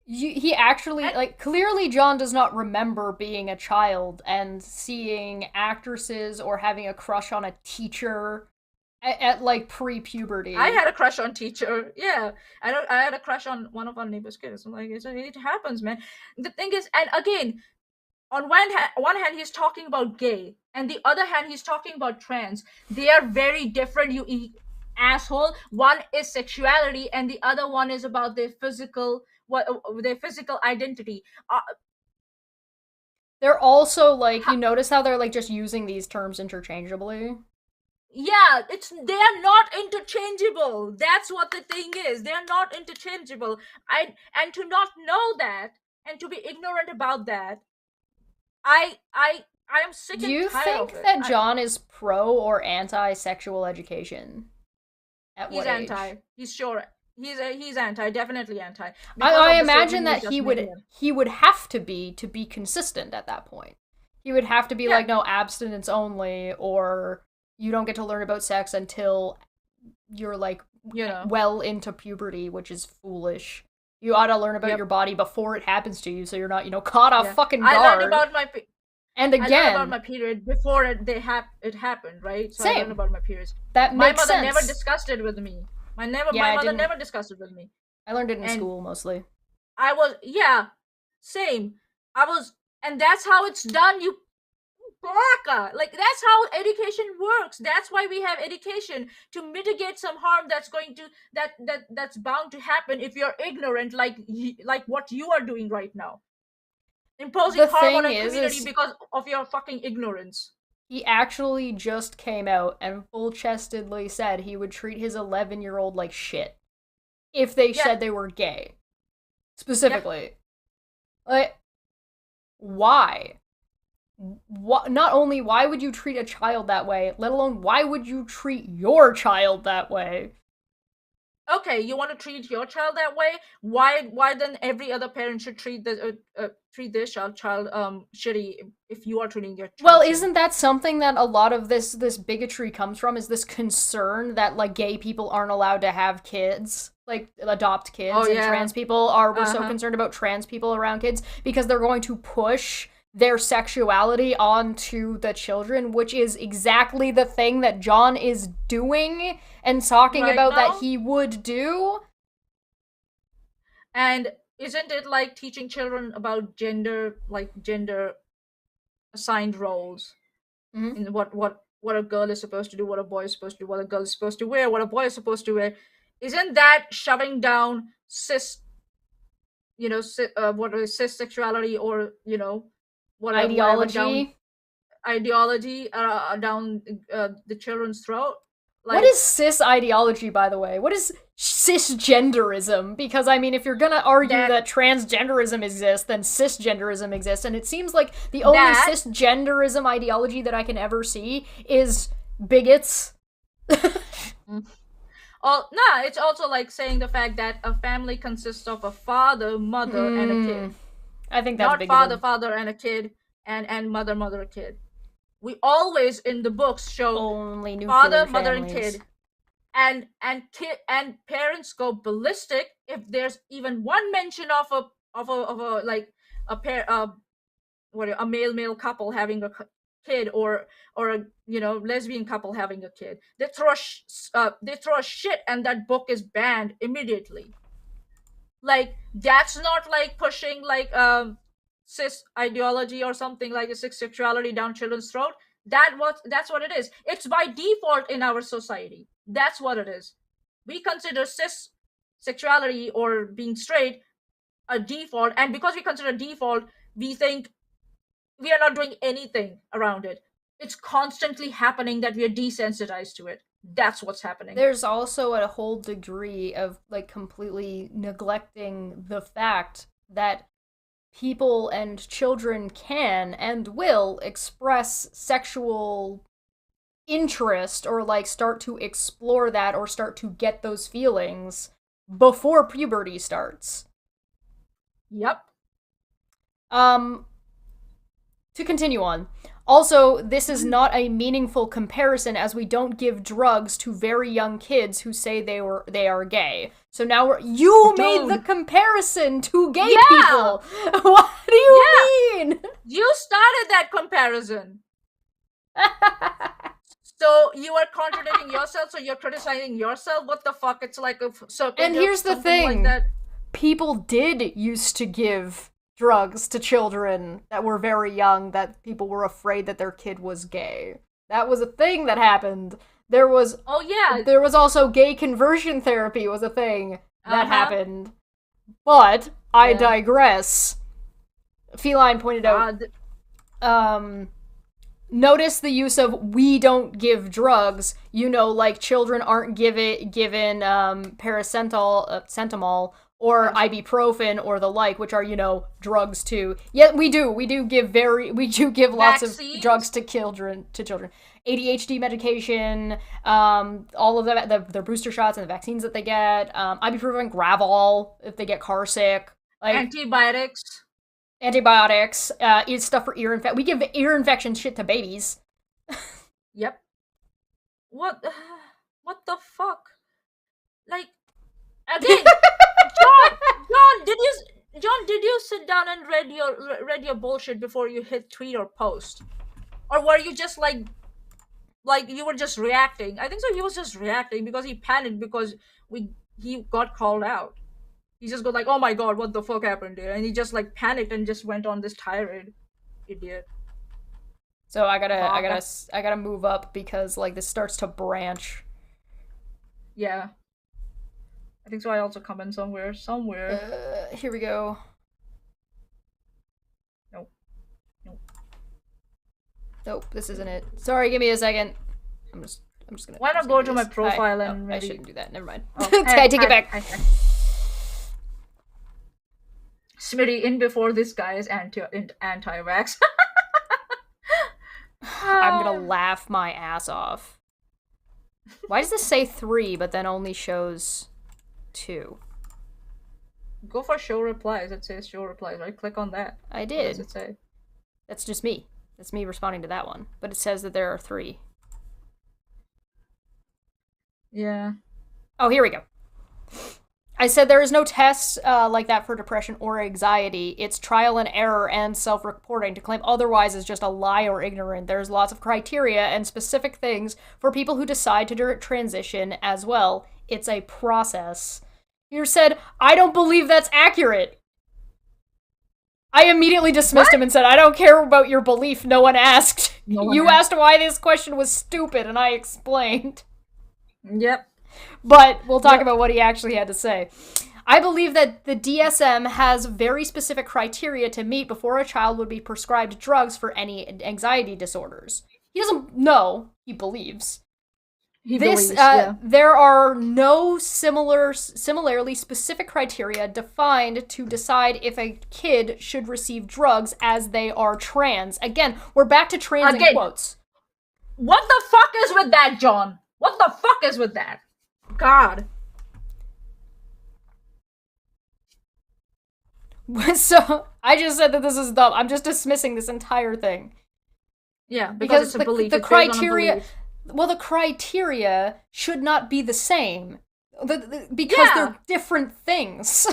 [SPEAKER 1] He actually, like, clearly John does not remember being a child and seeing actresses or having a crush on a teacher at like pre-puberty.
[SPEAKER 2] I had a crush on teacher. Yeah, I had a crush on one of our neighbor's kids. I'm like, it happens, man. The thing is, and again, on one hand he's talking about gay, and the other hand he's talking about trans. They are very different, you asshole. One is sexuality, and the other one is about their physical identity.
[SPEAKER 1] They're also like, you notice how they're like just using these terms interchangeably?
[SPEAKER 2] Yeah, they are not interchangeable. That's what the thing is. They are not interchangeable. And to not know that and to be ignorant about that, I am sick and
[SPEAKER 1] Do you
[SPEAKER 2] tired
[SPEAKER 1] think
[SPEAKER 2] of it.
[SPEAKER 1] that John is pro or anti-sexual education? At
[SPEAKER 2] He's
[SPEAKER 1] what age?
[SPEAKER 2] anti. He's sure. He's anti. Definitely anti.
[SPEAKER 1] I imagine that he would have to be consistent at that point. He would have to be like, no, abstinence only, or you don't get to learn about sex until you're like, well into puberty, which is foolish. You ought to learn about your body before it happens to you, so you're not, caught off fucking guard.
[SPEAKER 2] I learned about my
[SPEAKER 1] and again,
[SPEAKER 2] I learned about my period before it happened, right? So
[SPEAKER 1] same.
[SPEAKER 2] I learned about my periods.
[SPEAKER 1] That makes sense.
[SPEAKER 2] My mother never discussed it with me. My mother never discussed it with me.
[SPEAKER 1] I learned it in school mostly.
[SPEAKER 2] Same. And that's how it's done, you baka. Like, that's how education works. That's why we have education, to mitigate some harm that's going to that's bound to happen if you're ignorant, like what you are doing right now, imposing harm on a community because of your fucking ignorance.
[SPEAKER 1] He actually just came out and full-chestedly said he would treat his 11-year-old like shit if they said they were gay. Specifically. Like, why? Not only why would you treat a child that way, let alone why would you treat your child that way?
[SPEAKER 2] Okay, you want to treat your child that way? Why then every other parent should treat their child shitty if you are treating your child?
[SPEAKER 1] Well, isn't that something that a lot of this bigotry comes from? Is this concern that like gay people aren't allowed to have kids, like adopt kids, and trans people we're so concerned about trans people around kids because they're going to push their sexuality onto the children, which is exactly the thing that John is doing and talking about that he would do.
[SPEAKER 2] And isn't it like teaching children about gender assigned roles?
[SPEAKER 1] Mm-hmm.
[SPEAKER 2] In what a girl is supposed to do, what a boy is supposed to do, what a girl is supposed to wear, what a boy is supposed to wear? Isn't that shoving down cis sexuality, or
[SPEAKER 1] ideology
[SPEAKER 2] down the children's throat?
[SPEAKER 1] Like, what is cis ideology, by the way? What is cisgenderism? Because, I mean, if you're gonna argue that transgenderism exists, then cisgenderism exists, and it seems like the only cisgenderism ideology that I can ever see is bigots.
[SPEAKER 2] Oh, no, it's also like saying the fact that a family consists of a father, mother, and a kid.
[SPEAKER 1] I think that's bigoted.
[SPEAKER 2] Not father, and a kid, and mother, a kid. We always in the books show
[SPEAKER 1] only
[SPEAKER 2] father, mother, and kid, and parents go ballistic if there's even one mention of a male couple having a kid, or a lesbian couple having a kid. They throw a shit, and that book is banned immediately. Like, that's not like pushing like cis ideology or something, like a cis sexuality down children's throat. That's what it is. It's by default in our society. That's what it is. We consider cis sexuality or being straight a default, and because we consider default, we think we are not doing anything around it. It's constantly happening that we are desensitized to it. That's what's happening.
[SPEAKER 1] There's also a whole degree of, like, completely neglecting the fact that people and children can and will express sexual interest or, like, start to explore that or start to get those feelings before puberty starts.
[SPEAKER 2] Yep.
[SPEAKER 1] To continue on. Also, this is not a meaningful comparison as we don't give drugs to very young kids who say they are gay. So now you made the comparison to gay people. What do you mean?
[SPEAKER 2] You started that comparison. So you are contradicting yourself, so you're criticizing yourself? What the fuck? It's like a circle.
[SPEAKER 1] And here's the thing.
[SPEAKER 2] Like that.
[SPEAKER 1] People did used to give drugs to children that were very young that people were afraid that their kid was gay. That was a thing that happened. There was also gay conversion therapy was a thing that happened. But I digress. Feline pointed out notice the use of "we don't give drugs." You know, like children aren't given paracetamol or ibuprofen or the like, which are, you know, drugs too. Yeah, we do give lots of drugs to children. ADHD medication, all of the booster shots and the vaccines that they get, ibuprofen, Gravol if they get car sick, like
[SPEAKER 2] antibiotics,
[SPEAKER 1] is stuff for ear infection. We give ear infection shit to babies.
[SPEAKER 2] Yep. What the fuck? Like, again, John, did you sit down and read your bullshit before you hit tweet or post? Or were you just like you were just reacting? I think so. He was just reacting because he panicked because he got called out. He just got like, oh my god, what the fuck happened here? And he just like panicked and just went on this tirade. Idiot.
[SPEAKER 1] So I gotta move up because like this starts to branch.
[SPEAKER 2] Yeah. I think so. I also come in somewhere.
[SPEAKER 1] Here we go. Nope, this isn't it. Sorry, give me a second. I'm just gonna.
[SPEAKER 2] Why not go to my profile and
[SPEAKER 1] I shouldn't do that. Never mind.
[SPEAKER 2] Oh,
[SPEAKER 1] I take it back.
[SPEAKER 2] Smitty in before this guy is anti-vax.
[SPEAKER 1] I'm gonna laugh my ass off. Why does this say 3 but then only shows 2?
[SPEAKER 2] Go for show replies. It says show replies, right? Click on that.
[SPEAKER 1] I did.
[SPEAKER 2] What does it say?
[SPEAKER 1] That's just me. That's me responding to that one. But it says that there are 3.
[SPEAKER 2] Yeah.
[SPEAKER 1] Oh, here we go. I said there is no test like that for depression or anxiety. It's trial and error and self-reporting. To claim otherwise is just a lie or ignorant. There's lots of criteria and specific things for people who decide to transition as well. It's a process. You said, I don't believe that's accurate. I immediately dismissed him and said, I don't care about your belief. No one asked. You asked why this question was stupid, and I explained.
[SPEAKER 2] Yep.
[SPEAKER 1] But we'll talk about what he actually had to say. I believe that the DSM has very specific criteria to meet before a child would be prescribed drugs for any anxiety disorders. He doesn't know, he believes. There are no similarly specific criteria defined to decide if a kid should receive drugs as they are trans. Again, we're back to trans in quotes.
[SPEAKER 2] What the fuck is with that, John? What the fuck is with that? God.
[SPEAKER 1] So, I just said that this is dumb. I'm just dismissing this entire thing.
[SPEAKER 2] Yeah, because it's a belief.
[SPEAKER 1] The criteria... Well, the criteria should not be the same. Because they're different things.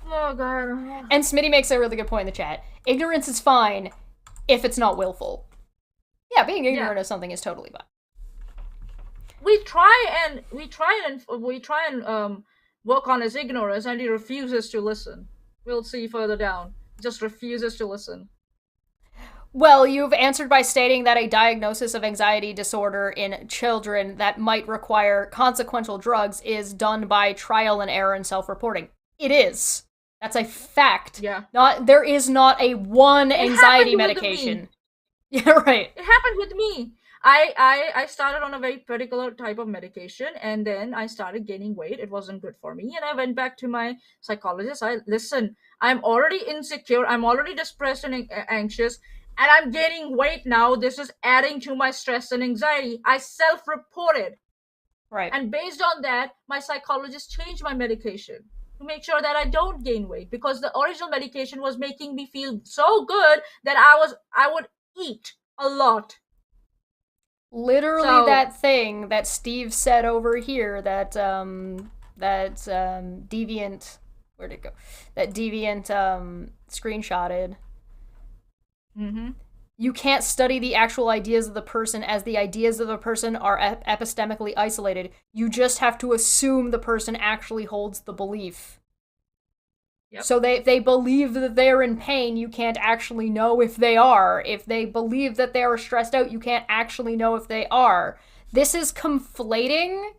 [SPEAKER 2] Oh, God.
[SPEAKER 1] And Smitty makes a really good point in the chat. Ignorance is fine if it's not willful. Yeah, being ignorant of something is totally fine.
[SPEAKER 2] We try and work on his ignorance, and he refuses to listen. We'll see further down. He just refuses to listen.
[SPEAKER 1] Well, you've answered by stating that a diagnosis of anxiety disorder in children that might require consequential drugs is done by trial and error and self-reporting. It is. That's a fact.
[SPEAKER 2] Yeah.
[SPEAKER 1] There is not a one anxiety medication. Yeah, right.
[SPEAKER 2] It happened with me. I started on a very particular type of medication, and then I started gaining weight. It wasn't good for me, and I went back to my psychologist. Listen, I'm already insecure, I'm already depressed and anxious, and I'm gaining weight now. This is adding to my stress and anxiety. I self-reported.
[SPEAKER 1] Right.
[SPEAKER 2] And based on that, my psychologist changed my medication to make sure that I don't gain weight, because the original medication was making me feel so good that I would eat a lot.
[SPEAKER 1] Literally
[SPEAKER 2] So-
[SPEAKER 1] that thing that Steve said over here, that deviant, where'd it go? That deviant screenshotted.
[SPEAKER 2] Mm-hmm.
[SPEAKER 1] You can't study the actual ideas of the person, as the ideas of the person are epistemically isolated. You just have to assume the person actually holds the belief.
[SPEAKER 2] Yep.
[SPEAKER 1] So if they believe that they're in pain, you can't actually know if they are. If they believe that they are stressed out, you can't actually know if they are. This is conflating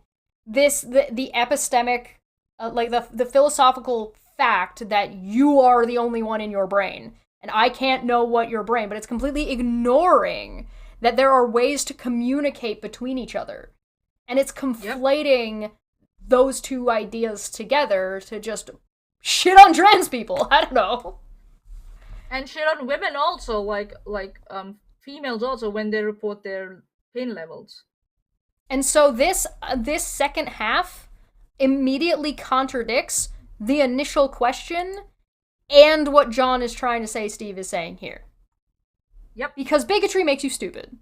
[SPEAKER 1] the epistemic, like the philosophical fact that you are the only one in your brain. And I can't know what your brain, but it's completely ignoring that there are ways to communicate between each other. And it's conflating those two ideas together to just shit on trans people. I don't know.
[SPEAKER 2] And shit on women also, like females also, when they report their pain levels.
[SPEAKER 1] And so this second half immediately contradicts the initial question and what John is trying to say Steve is saying here.
[SPEAKER 2] Yep.
[SPEAKER 1] Because bigotry makes you stupid.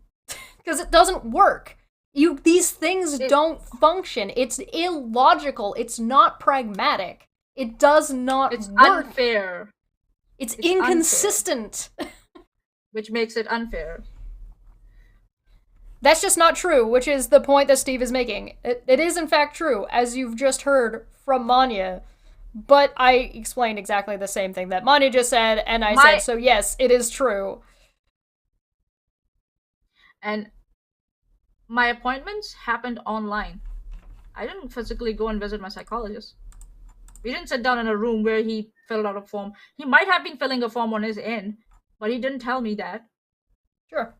[SPEAKER 1] Because it doesn't work. These things don't function. It's illogical. It's not pragmatic. It does not
[SPEAKER 2] It's
[SPEAKER 1] work.
[SPEAKER 2] unfair.
[SPEAKER 1] It's inconsistent.
[SPEAKER 2] Which makes it unfair.
[SPEAKER 1] That's just not true, which is the point that Steve is making. It is in fact true, as you've just heard from Manya. But I explained exactly the same thing that Manya just said, and I said, so yes, it is true.
[SPEAKER 2] And my appointments happened online. I didn't physically go and visit my psychologist. We didn't sit down in a room where he filled out a form. He might have been filling a form on his end, but he didn't tell me that.
[SPEAKER 1] Sure.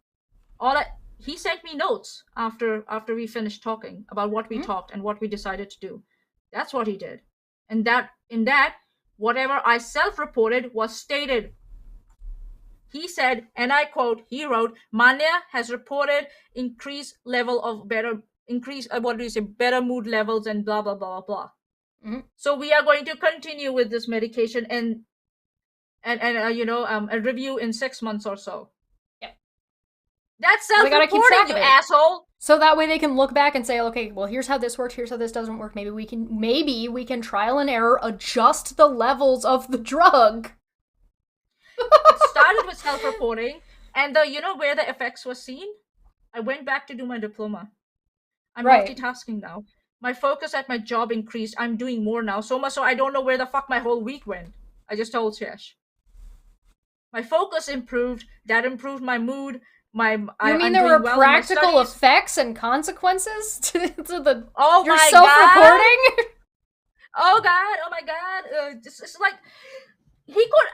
[SPEAKER 2] He sent me notes after we finished talking about what we talked and what we decided to do. That's what he did. And in that, whatever I self-reported was stated. He said, and I quote, he wrote, Manya has reported better mood levels and blah, blah, blah, blah, blah.
[SPEAKER 1] Mm-hmm.
[SPEAKER 2] So we are going to continue with this medication and a review in 6 months or so.
[SPEAKER 1] Yep.
[SPEAKER 2] That's
[SPEAKER 1] They gotta keep track
[SPEAKER 2] self-reporting,
[SPEAKER 1] of
[SPEAKER 2] you
[SPEAKER 1] it.
[SPEAKER 2] asshole.
[SPEAKER 1] So that way they can look back and say, okay, well, here's how this works, here's how this doesn't work. Maybe we can trial and error adjust the levels of the drug.
[SPEAKER 2] It started with self-reporting, and where the effects were seen? I went back to do my diploma. I'm multitasking now. My focus at my job increased. I'm doing more now, so much so I don't know where the fuck my whole week went. I just told Shesh. My focus improved. That improved my mood.
[SPEAKER 1] You mean there were practical effects and consequences to the your self-reporting?
[SPEAKER 2] Oh my god! It's like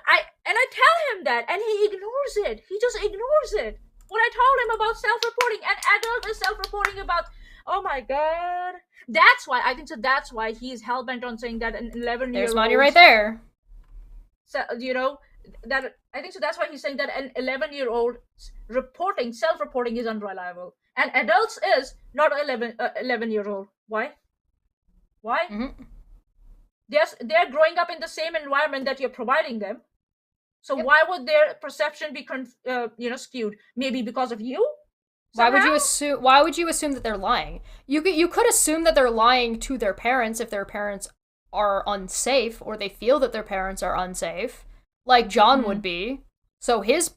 [SPEAKER 2] I tell him that, and he ignores it. He just ignores it. When I told him about self-reporting, and adult is self-reporting about, oh my god, that's why he's hell-bent on saying that an 11-year-old.
[SPEAKER 1] There's money right there.
[SPEAKER 2] So that's why he's saying that an 11-year-old self-reporting is unreliable, and adults is not 11-year-old. Why?
[SPEAKER 1] Mm-hmm.
[SPEAKER 2] They're growing up in the same environment that you're providing them. So why would their perception be skewed? Maybe because of you? Somehow?
[SPEAKER 1] Why would you assume that they're lying? You could assume that they're lying to their parents if their parents are unsafe, or they feel that their parents are unsafe, like John would be. So his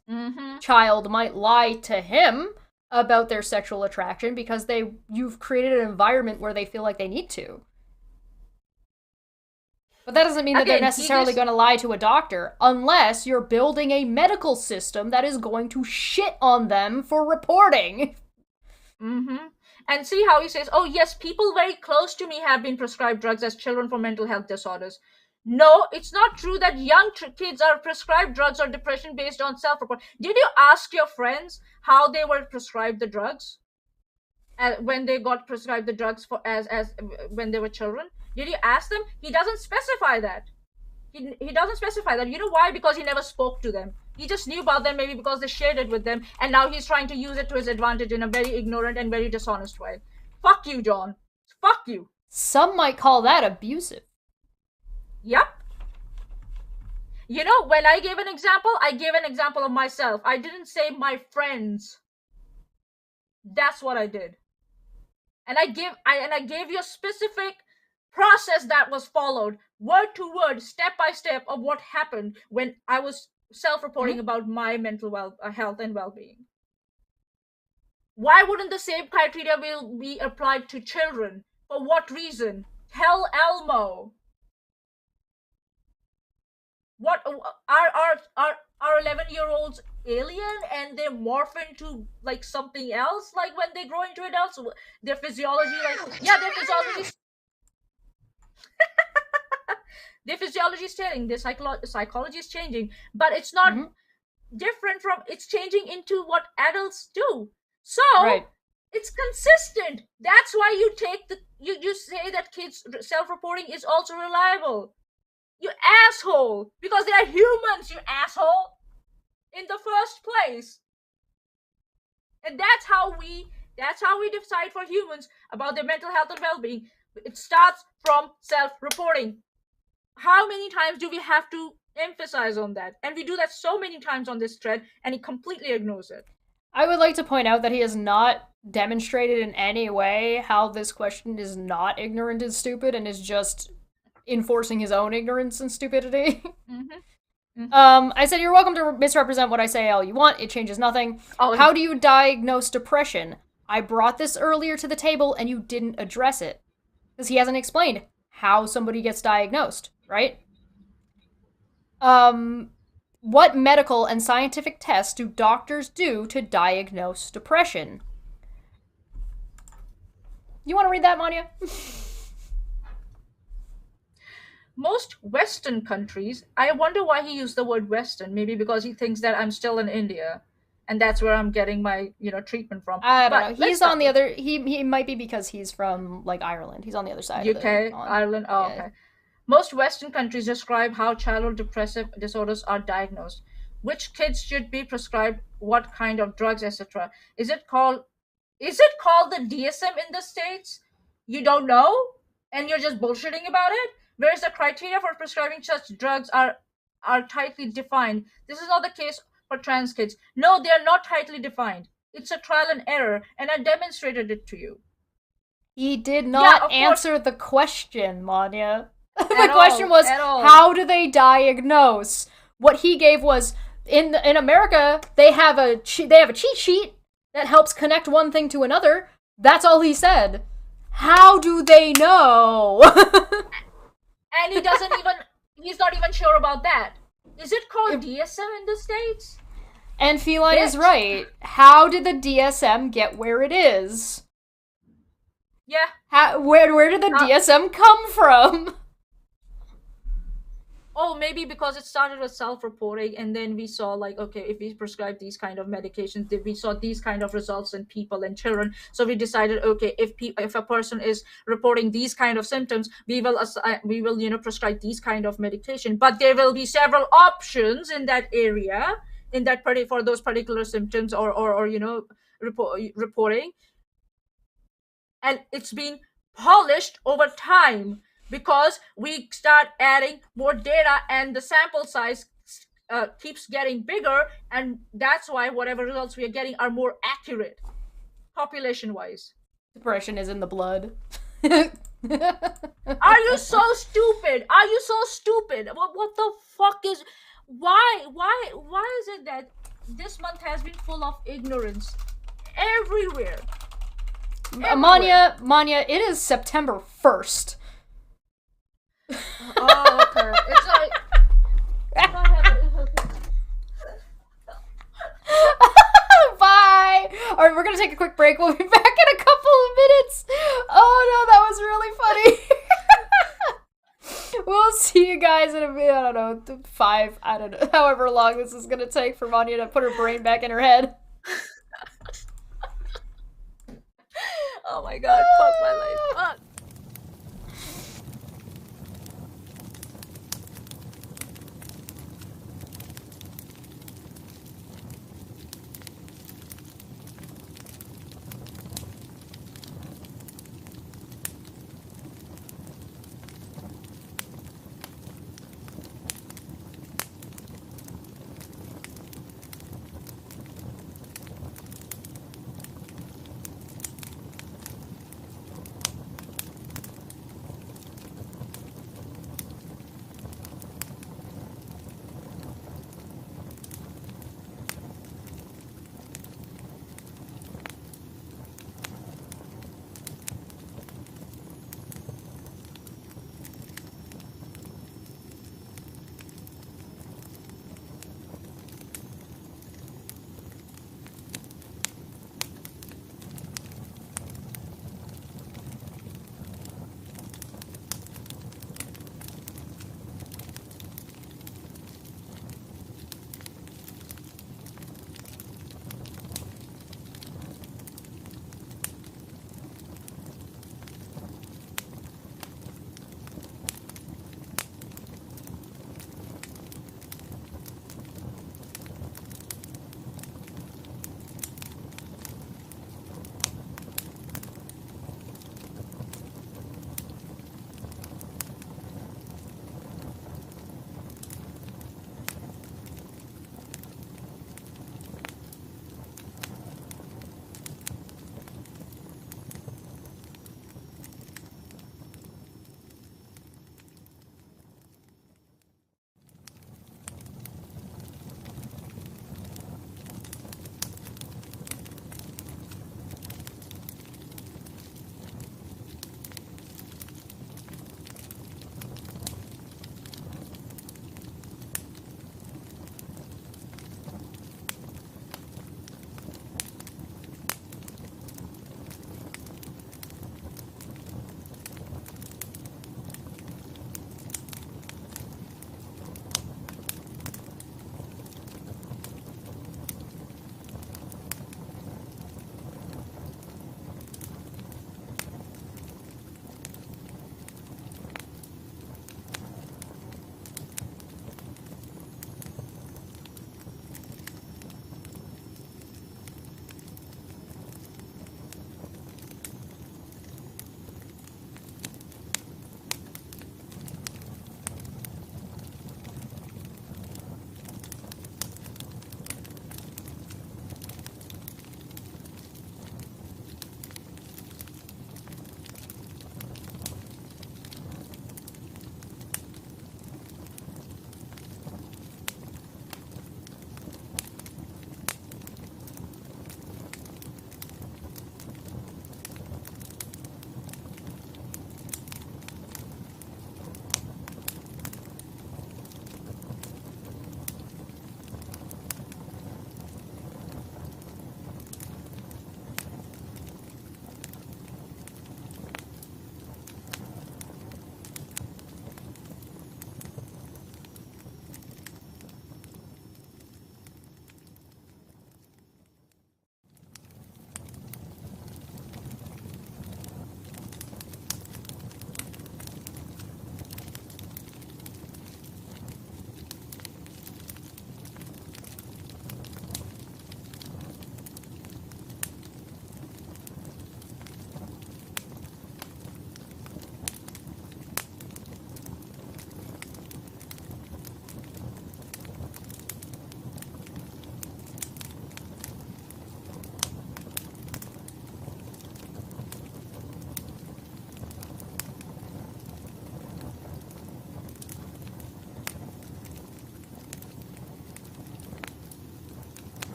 [SPEAKER 1] child might lie to him about their sexual attraction because you've created an environment where they feel like they need to. But that doesn't mean that they're necessarily going to lie to a doctor, unless you're building a medical system that is going to shit on them for reporting.
[SPEAKER 2] Mm-hmm. And see how he says, oh yes, people very close to me have been prescribed drugs as children for mental health disorders. No, it's not true that young kids are prescribed drugs or depression based on self-report. Did you ask your friends how they were prescribed the drugs? when they got prescribed the drugs for as when they were children? Did you ask them? He doesn't specify that. He doesn't specify that. You know why? Because he never spoke to them. He just knew about them, maybe because they shared it with them, and now he's trying to use it to his advantage in a very ignorant and very dishonest way. Fuck you, John. Fuck you.
[SPEAKER 1] Some might call that abusive.
[SPEAKER 2] Yep. You know, when I gave an example of myself. I didn't say my friends. That's what I did. And I gave you a specific process that was followed, word to word, step by step, of what happened when I was self-reporting about my mental health and well-being. Why wouldn't the same criteria be applied to children? For what reason? Tell Elmo. What are 11-year-olds alien and they morph into like something else? Like when they grow into adults, their physiology, their physiology is changing, their psychology is changing, but it's not different from. It's changing into what adults do. So it's consistent. That's why you say that kids' self-reporting is also reliable. You asshole! Because they are humans, you asshole! In the first place. And that's how we decide for humans about their mental health and well-being. It starts from self-reporting. How many times do we have to emphasize on that? And we do that so many times on this thread, and he completely ignores it.
[SPEAKER 1] I would like to point out that he has not demonstrated in any way how this question is not ignorant and stupid and is just enforcing his own ignorance and stupidity. I said, you're welcome to misrepresent what I say all you want. It changes nothing. How do you diagnose depression? I brought this earlier to the table and you didn't address it. Because he hasn't explained how somebody gets diagnosed, right? What medical and scientific tests do doctors do to diagnose depression? You want to read that, Manya?
[SPEAKER 2] Most Western countries, I wonder why he used the word Western. Maybe because he thinks that I'm still in India, and that's where I'm getting my, treatment from.
[SPEAKER 1] I don't know. He's on the other. He might be because he's from like Ireland. He's on the other side.
[SPEAKER 2] UK, Ireland. Oh, yeah. Okay. Most Western countries describe how childhood depressive disorders are diagnosed. Which kids should be prescribed what kind of drugs, etc. Is it called the DSM in the States? You don't know, and you're just bullshitting about it. Whereas the criteria for prescribing such drugs are tightly defined. This is not the case for trans kids. No, they are not tightly defined. It's a trial and error, and I demonstrated it to you.
[SPEAKER 1] He did not answer the question, Manya. The question was, how do they diagnose? What he gave was, in America, they have a cheat sheet that helps connect one thing to another. That's all he said. How do they know?
[SPEAKER 2] And he's not even sure about that. Is it called DSM in the States?
[SPEAKER 1] And Feline is right. How did the DSM get where it is?
[SPEAKER 2] Yeah.
[SPEAKER 1] Where did the DSM come from?
[SPEAKER 2] Oh, maybe because it started with self-reporting, and then we saw like, okay, if we prescribe these kind of medications, we saw these kind of results in people and children. So we decided, okay, if a person is reporting these kind of symptoms, we will prescribe these kind of medication. But there will be several options in that area, for those particular symptoms or reporting, and it's been polished over time. Because we start adding more data and the sample size keeps getting bigger, and that's why whatever results we are getting are more accurate, population-wise.
[SPEAKER 1] Depression is in the blood.
[SPEAKER 2] Are you so stupid? What the fuck is... Why is it that this month has been full of ignorance? Everywhere.
[SPEAKER 1] Manya, it is September 1st.
[SPEAKER 2] Oh, okay. It's like...
[SPEAKER 1] Bye! Alright, we're gonna take a quick break. We'll be back in a couple of minutes. Oh no, that was really funny. We'll see you guys in however long this is gonna take for Manya to put her brain back in her head.
[SPEAKER 2] Oh my god, fuck my life. Fuck.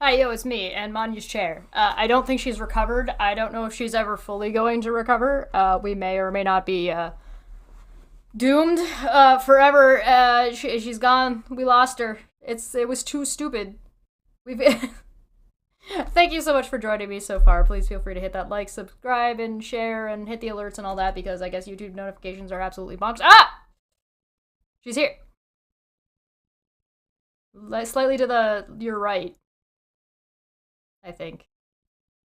[SPEAKER 1] Hi, yo, it's me, and Manya's chair. I don't think she's recovered. I don't know if she's ever fully going to recover. We may or may not be, doomed, forever. She's gone. We lost her. It was too stupid. Thank you so much for joining me so far. Please feel free to hit that like, subscribe, and share, and hit the alerts and all that, because I guess YouTube notifications are absolutely bonkers. Ah! She's here. Slightly to your right. I think.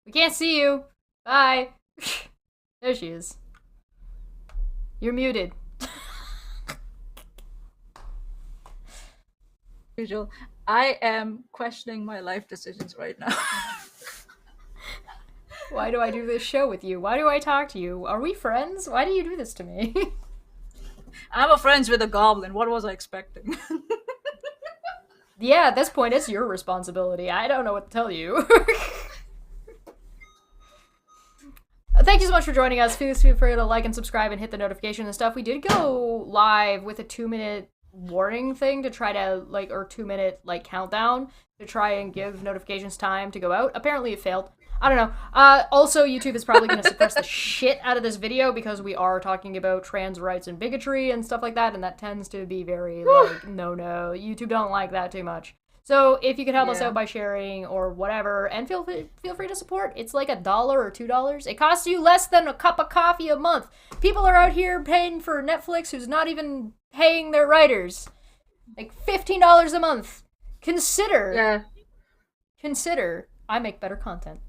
[SPEAKER 1] We can't see you. Bye. There she is. You're muted.
[SPEAKER 2] Usual. I am questioning my life decisions right now.
[SPEAKER 1] Why do I do this show with you? Why do I talk to you? Are we friends? Why do you do this to me?
[SPEAKER 2] I'm a friends with a goblin. What was I expecting?
[SPEAKER 1] Yeah, at this point, it's your responsibility. I don't know what to tell you. Thank you so much for joining us. Feel free to like and subscribe and hit the notification and stuff. We did go live with a 2-minute warning thing to try to, or 2-minute, countdown to try and give notifications time to go out. Apparently it failed. I don't know. Also, YouTube is probably going to suppress the shit out of this video because we are talking about trans rights and bigotry and stuff like that, and that tends to be very, no. YouTube don't like that too much. So if you could help us out by sharing or whatever, and feel free to support. It's like $1 or $2. It costs you less than a cup of coffee a month. People are out here paying for Netflix who's not even paying their writers. Like $15 a month. Consider. I make better content.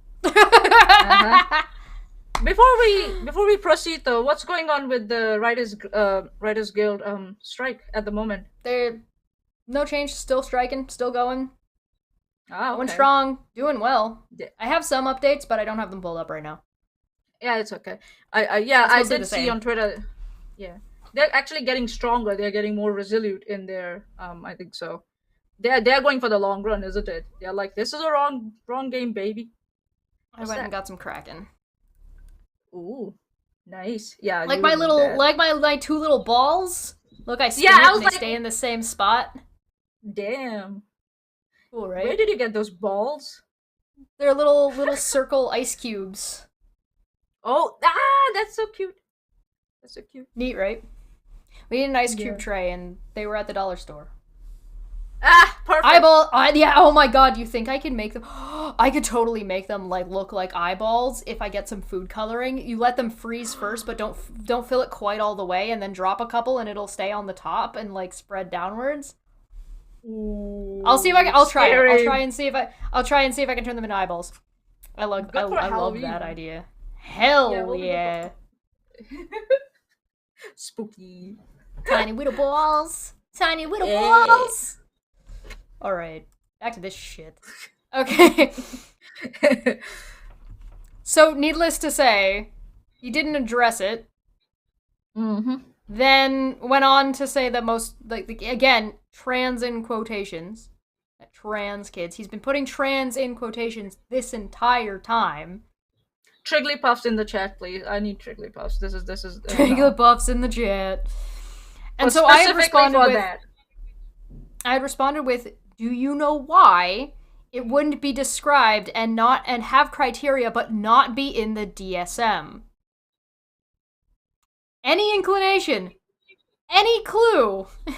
[SPEAKER 2] Before we proceed though, what's going on with the Writers Guild strike at the moment?
[SPEAKER 1] They're no change, still striking, still going.
[SPEAKER 2] Okay.
[SPEAKER 1] Going strong, doing well.
[SPEAKER 2] Yeah.
[SPEAKER 1] I have some updates, but I don't have them pulled up right now.
[SPEAKER 2] Yeah, it's okay. I did see on Twitter. Yeah, they're actually getting stronger. They're getting more resolute in their. I think so. They're going for the long run, isn't it? They're like, this is a wrong game, baby.
[SPEAKER 1] I went and got some Kraken.
[SPEAKER 2] Ooh, nice. Yeah,
[SPEAKER 1] like my two little balls. Look, I spin it and they stay in the same spot.
[SPEAKER 2] Damn.
[SPEAKER 1] Cool, right?
[SPEAKER 2] Where did you get those balls?
[SPEAKER 1] They're little circle ice cubes.
[SPEAKER 2] Oh, that's so cute. That's so cute.
[SPEAKER 1] Neat, right? We need an ice cube tray, and they were at the dollar store.
[SPEAKER 2] Perfect.
[SPEAKER 1] Yeah, oh my god, you think I can make them? I could totally make them, look like eyeballs if I get some food coloring. You let them freeze first, but don't fill it quite all the way, and then drop a couple, and it'll stay on the top and, spread downwards.
[SPEAKER 2] Ooh,
[SPEAKER 1] I'll see if I'll try it. I'll try and see if I can turn them into eyeballs. I love that idea. Hell yeah.
[SPEAKER 2] Spooky.
[SPEAKER 1] Tiny little balls. Tiny little balls. Alright, back to this shit. Okay. So, needless to say, he didn't address it.
[SPEAKER 2] Mm-hmm.
[SPEAKER 1] Then went on to say that most, again, trans in quotations. Trans kids. He's been putting trans in quotations this entire time.
[SPEAKER 2] Trigglypuffs in the chat, please. I need Trigglypuffs. This is.
[SPEAKER 1] Trigglypuffs in the chat. And so I had responded with, do you know why it wouldn't be described and have criteria but not be in the DSM? Any inclination? Any clue? Yeah.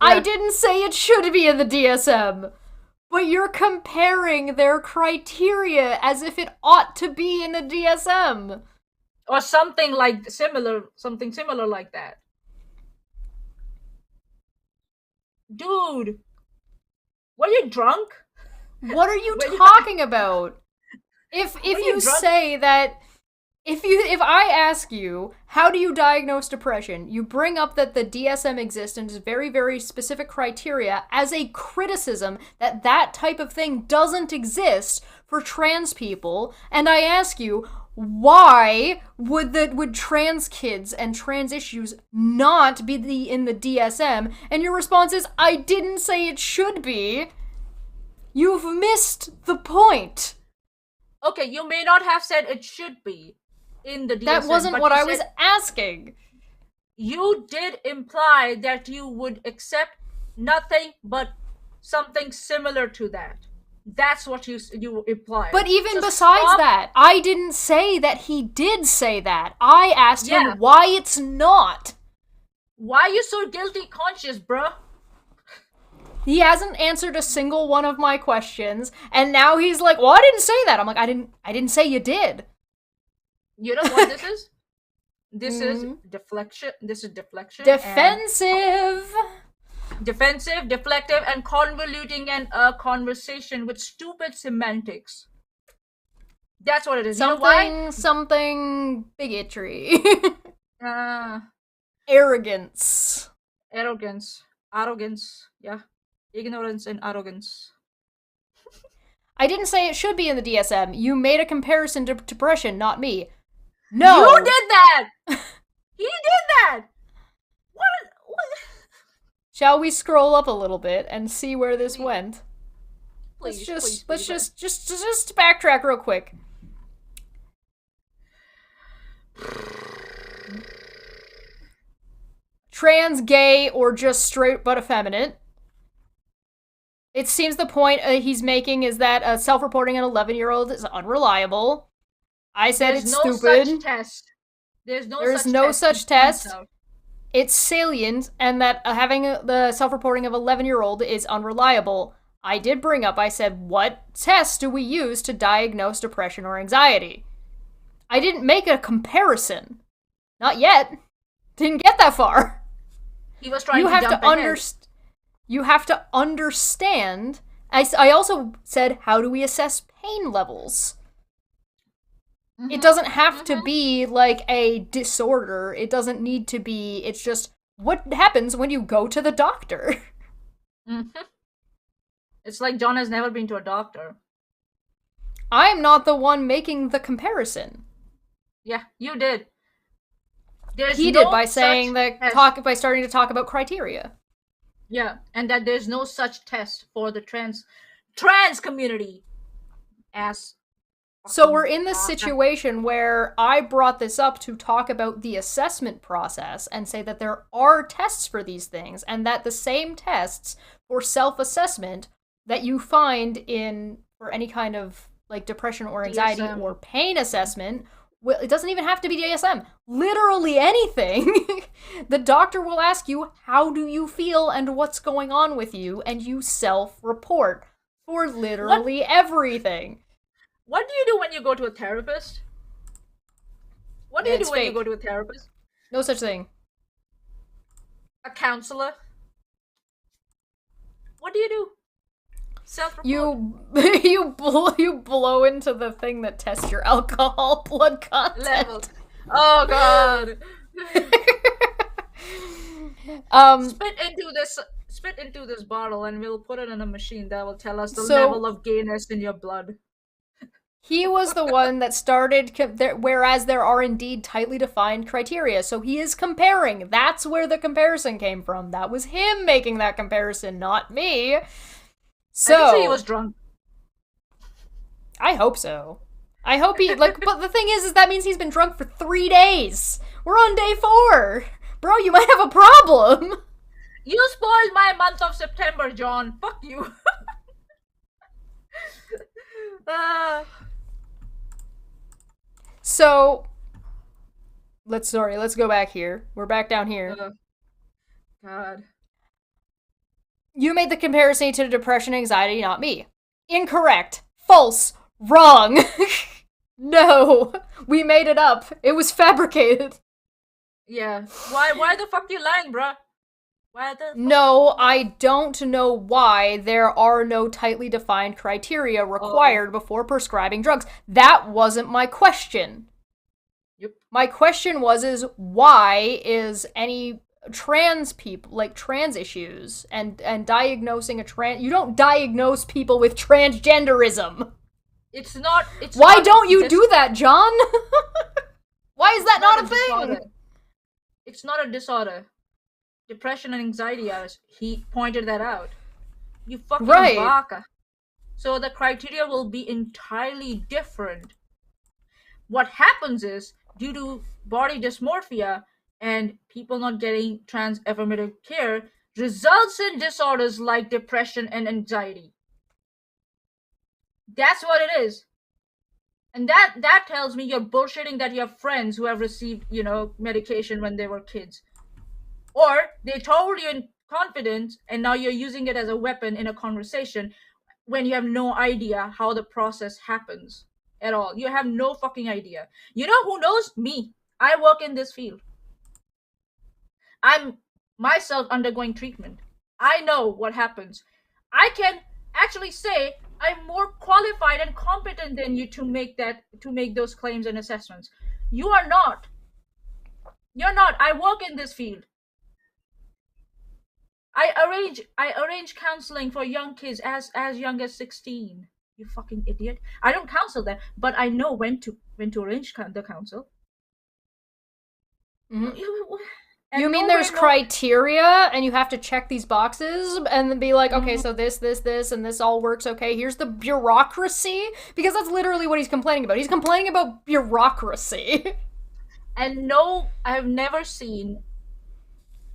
[SPEAKER 1] I didn't say it should be in the DSM, but you're comparing their criteria as if it ought to be in the DSM.
[SPEAKER 2] Or something similar like that. Dude, were you drunk?
[SPEAKER 1] What are you talking about? If you say that, if I ask you, how do you diagnose depression? You bring up that the DSM exists and is very, very specific criteria as a criticism that type of thing doesn't exist for trans people, and I ask you, why would trans kids and trans issues not be in the DSM? And your response is, I didn't say it should be. You've missed the point.
[SPEAKER 2] Okay, you may not have said it should be in the DSM.
[SPEAKER 1] That wasn't what I was asking.
[SPEAKER 2] You did imply that you would accept nothing but something similar to that. That's what you imply.
[SPEAKER 1] But even
[SPEAKER 2] So
[SPEAKER 1] besides
[SPEAKER 2] stop-
[SPEAKER 1] that, I didn't say that he did say that. I asked
[SPEAKER 2] Yeah.
[SPEAKER 1] him why it's not.
[SPEAKER 2] Why are you so guilty conscious, bruh?
[SPEAKER 1] He hasn't answered a single one of my questions, and now he's like, "Well, I didn't say that." I'm like, I didn't say you did."
[SPEAKER 2] You know what this is? This is
[SPEAKER 1] Mhm.
[SPEAKER 2] deflection. This is deflection.
[SPEAKER 1] Defensive.
[SPEAKER 2] Defensive, deflective, and convoluting a conversation with stupid semantics. That's what it is. You know why?
[SPEAKER 1] Something bigotry. Arrogance.
[SPEAKER 2] Arrogance. Yeah. Ignorance and arrogance.
[SPEAKER 1] I didn't say it should be in the DSM. You made a comparison to depression, not me. No.
[SPEAKER 2] You did that! He did that! What?
[SPEAKER 1] Shall we scroll up a little bit and see where this
[SPEAKER 2] Please.
[SPEAKER 1] went?
[SPEAKER 2] Please,
[SPEAKER 1] Let's just backtrack real quick. Trans, gay, or just straight but effeminate. It seems the point he's making is that self-reporting an 11-year-old is unreliable. I said
[SPEAKER 2] There's
[SPEAKER 1] it's
[SPEAKER 2] no
[SPEAKER 1] stupid.
[SPEAKER 2] such test. There's
[SPEAKER 1] There's
[SPEAKER 2] no
[SPEAKER 1] no
[SPEAKER 2] such
[SPEAKER 1] such
[SPEAKER 2] test.
[SPEAKER 1] test. It's salient, and that having the self-reporting of 11-year-old is unreliable. I did bring up, I said, what tests do we use to diagnose depression or anxiety? I didn't make a comparison. Not yet. Didn't get that far.
[SPEAKER 2] He was trying
[SPEAKER 1] You
[SPEAKER 2] to
[SPEAKER 1] have
[SPEAKER 2] jump
[SPEAKER 1] to
[SPEAKER 2] ahead.
[SPEAKER 1] You have to understand. I also said, how do we assess pain levels? It doesn't have to be like a disorder. It doesn't need to be. It's just what happens when you go to the doctor.
[SPEAKER 2] It's like John has never been to a doctor.
[SPEAKER 1] I'm not the one making the comparison.
[SPEAKER 2] Yeah, you did.
[SPEAKER 1] He did by saying that by starting to talk about criteria.
[SPEAKER 2] Yeah, and that there's no such test for the trans community.
[SPEAKER 1] So we're in this situation where I brought this up to talk about the assessment process and say that there are tests for these things, and that the same tests for self-assessment that you find for any kind of like depression or anxiety
[SPEAKER 2] DSM.
[SPEAKER 1] or pain assessment, well, it doesn't even have to be DSM. Literally anything. The doctor will ask you, how do you feel and what's going on with you, and you self-report for literally everything.
[SPEAKER 2] What do you do when you go to a therapist? What do you do when you go to a therapist?
[SPEAKER 1] No such thing.
[SPEAKER 2] A counselor? What do you do? Self-report.
[SPEAKER 1] You blow into the thing that tests your alcohol blood content.
[SPEAKER 2] Level. Oh god. Spit into this bottle and we'll put it in a machine that will tell us the level of gayness in your blood.
[SPEAKER 1] He was the one that started, whereas there are indeed tightly defined criteria. So he is comparing. That's where the comparison came from. That was him making that comparison, not me. So
[SPEAKER 2] I think he was drunk.
[SPEAKER 1] I hope so. I hope he, but the thing is that means he's been drunk for 3 days. We're on day 4. Bro, you might have a problem.
[SPEAKER 2] You spoiled my month of September, John. Fuck you.
[SPEAKER 1] So, let's go back here. We're back down here.
[SPEAKER 2] God.
[SPEAKER 1] You made the comparison to depression and anxiety, not me. Incorrect. False. Wrong. No. We made it up. It was fabricated.
[SPEAKER 2] Yeah. Why the fuck you lying, bruh?
[SPEAKER 1] No, I don't know why there are no tightly defined criteria required before prescribing drugs. That wasn't my question.
[SPEAKER 2] Yep.
[SPEAKER 1] My question is why is any trans people, like trans issues, and diagnosing you don't diagnose people with transgenderism. Why don't you do that, John? Why is that not a thing?
[SPEAKER 2] Disorder. It's not a disorder. Depression and anxiety, he pointed that out. You fucking baka. So the criteria will be entirely different. What happens is, due to body dysmorphia and people not getting trans affirmative care, results in disorders like depression and anxiety. That's what it is. And that tells me you're bullshitting that you have friends who have received, medication when they were kids. Or they told you in confidence and now you're using it as a weapon in a conversation when you have no idea how the process happens at all. You have no fucking idea. You know who knows? Me. I work in this field. I'm myself undergoing treatment. I know what happens. I can actually say I'm more qualified and competent than you to make those claims and assessments. You are not. You're not. I work in this field. I arrange counseling for young kids as young as 16. You fucking idiot. I don't counsel them, but I know when to arrange the counsel.
[SPEAKER 1] Mm-hmm. You mean there's criteria and you have to check these boxes and then be like, okay, so this, and this all works okay. Here's the bureaucracy. Because that's literally what he's complaining about. He's complaining about bureaucracy.
[SPEAKER 2] And no, I have never seen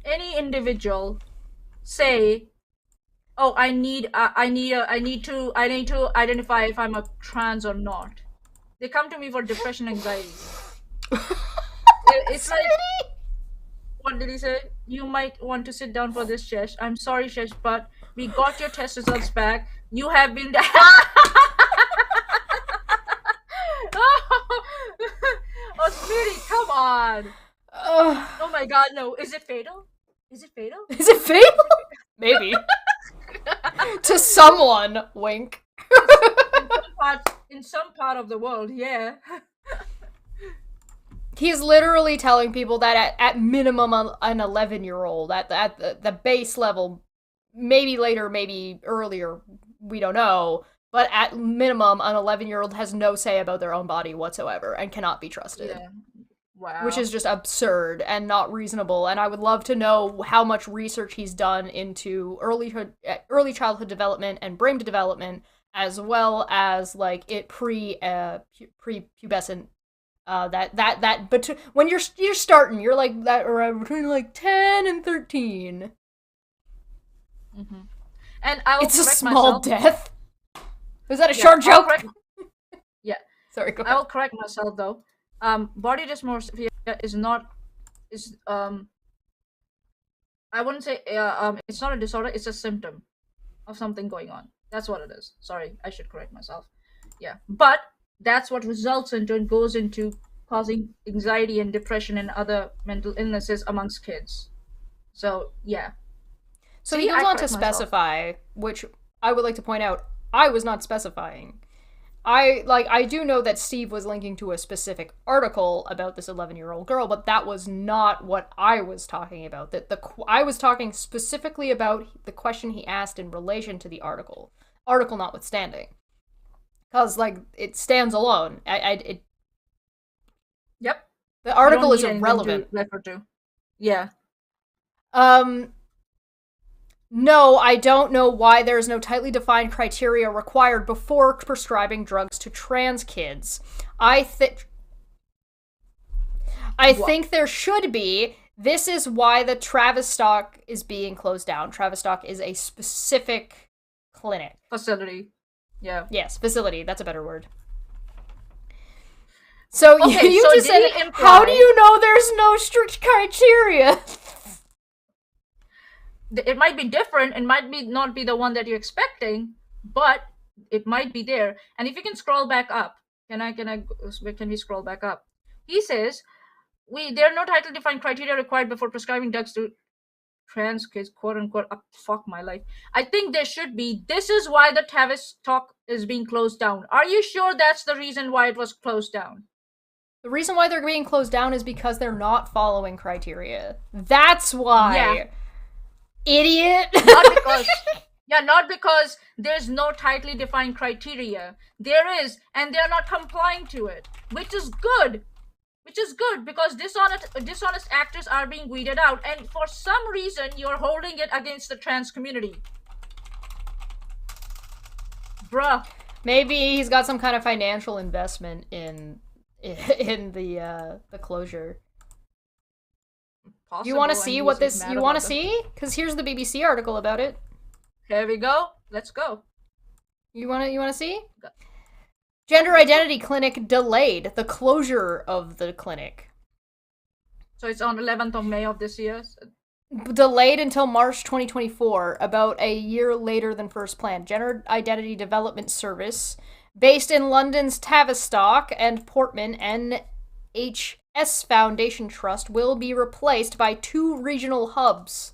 [SPEAKER 2] any individual say, oh, I need to identify if I'm a trans or not. They come to me for depression, anxiety. It's like, what did he say? You might want to sit down for this, Shesh. I'm sorry, Shesh, but we got your test results back. You have been... Oh, Smitty, come on. Oh my god, no. Is it fatal? Is it fatal?
[SPEAKER 1] Is it fatal? Maybe. To someone, wink.
[SPEAKER 2] In some part of the world, yeah.
[SPEAKER 1] He's literally telling people that at minimum an 11-year-old, at the base level, maybe later, maybe earlier, we don't know, but at minimum an 11-year-old has no say about their own body whatsoever and cannot be trusted.
[SPEAKER 2] Yeah. Wow.
[SPEAKER 1] Which is just absurd and not reasonable, and I would love to know how much research he's done into early childhood development and brain development, as well as like it pre-pubescent. But when you're starting, you're like that around between like 10 and 13.
[SPEAKER 2] Mm-hmm. And I'll
[SPEAKER 1] it's a small
[SPEAKER 2] myself.
[SPEAKER 1] Death. Was that a short joke?
[SPEAKER 2] Yeah.
[SPEAKER 1] Sorry. Go ahead.
[SPEAKER 2] I'll correct myself though. Body dysmorphia I wouldn't say it's not a disorder. It's a symptom of something going on. That's what it is. Sorry, I should correct myself. Yeah, but that's what results into and goes into causing anxiety and depression and other mental illnesses amongst kids. So, yeah.
[SPEAKER 1] So he goes on to specify, which I would like to point out, I was not specifying. I do know that Steve was linking to a specific article about this 11-year-old girl, but that was not what I was talking about. I was talking specifically about the question he asked in relation to the article notwithstanding. Because, like, it stands alone.
[SPEAKER 2] Yep.
[SPEAKER 1] The article is irrelevant.
[SPEAKER 2] Yeah.
[SPEAKER 1] No, I don't know why there is no tightly defined criteria required before prescribing drugs to trans kids. I think there should be. This is why the Tavistock is being closed down. Tavistock is a specific clinic.
[SPEAKER 2] Facility. Yeah.
[SPEAKER 1] Yes, facility. That's a better word. So
[SPEAKER 2] okay,
[SPEAKER 1] you
[SPEAKER 2] so
[SPEAKER 1] just said, how do you know there's no strict criteria?
[SPEAKER 2] It might be different. It might not be the one that you're expecting, but it might be there. And if you can scroll back up, can we scroll back up? He says, there are no tightly defined criteria required before prescribing drugs to trans kids, quote unquote. Fuck my life. I think there should be. This is why the Tavistock is being closed down. Are you sure that's the reason why it was closed down?
[SPEAKER 1] The reason why they're being closed down is because they're not following criteria. That's why.
[SPEAKER 2] Yeah.
[SPEAKER 1] Idiot.
[SPEAKER 2] Not because there's no tightly defined criteria. There is, and they're not complying to it, which is good. Because dishonest actors are being weeded out, and for some reason you're holding it against the trans community. Bruh.
[SPEAKER 1] Maybe he's got some kind of financial investment in the closure.
[SPEAKER 2] Possible,
[SPEAKER 1] you want to see what this... You want to see? Because here's the BBC article about it.
[SPEAKER 2] Here we go. Let's go.
[SPEAKER 1] You wanna see? Gender identity clinic delayed. The closure of the clinic.
[SPEAKER 2] So it's on 11th of May of this year.
[SPEAKER 1] Delayed until March 2024, about a year later than first planned. Gender Identity Development Service, based in London's Tavistock and Portman NHS Foundation Trust, will be replaced by 2 regional hubs.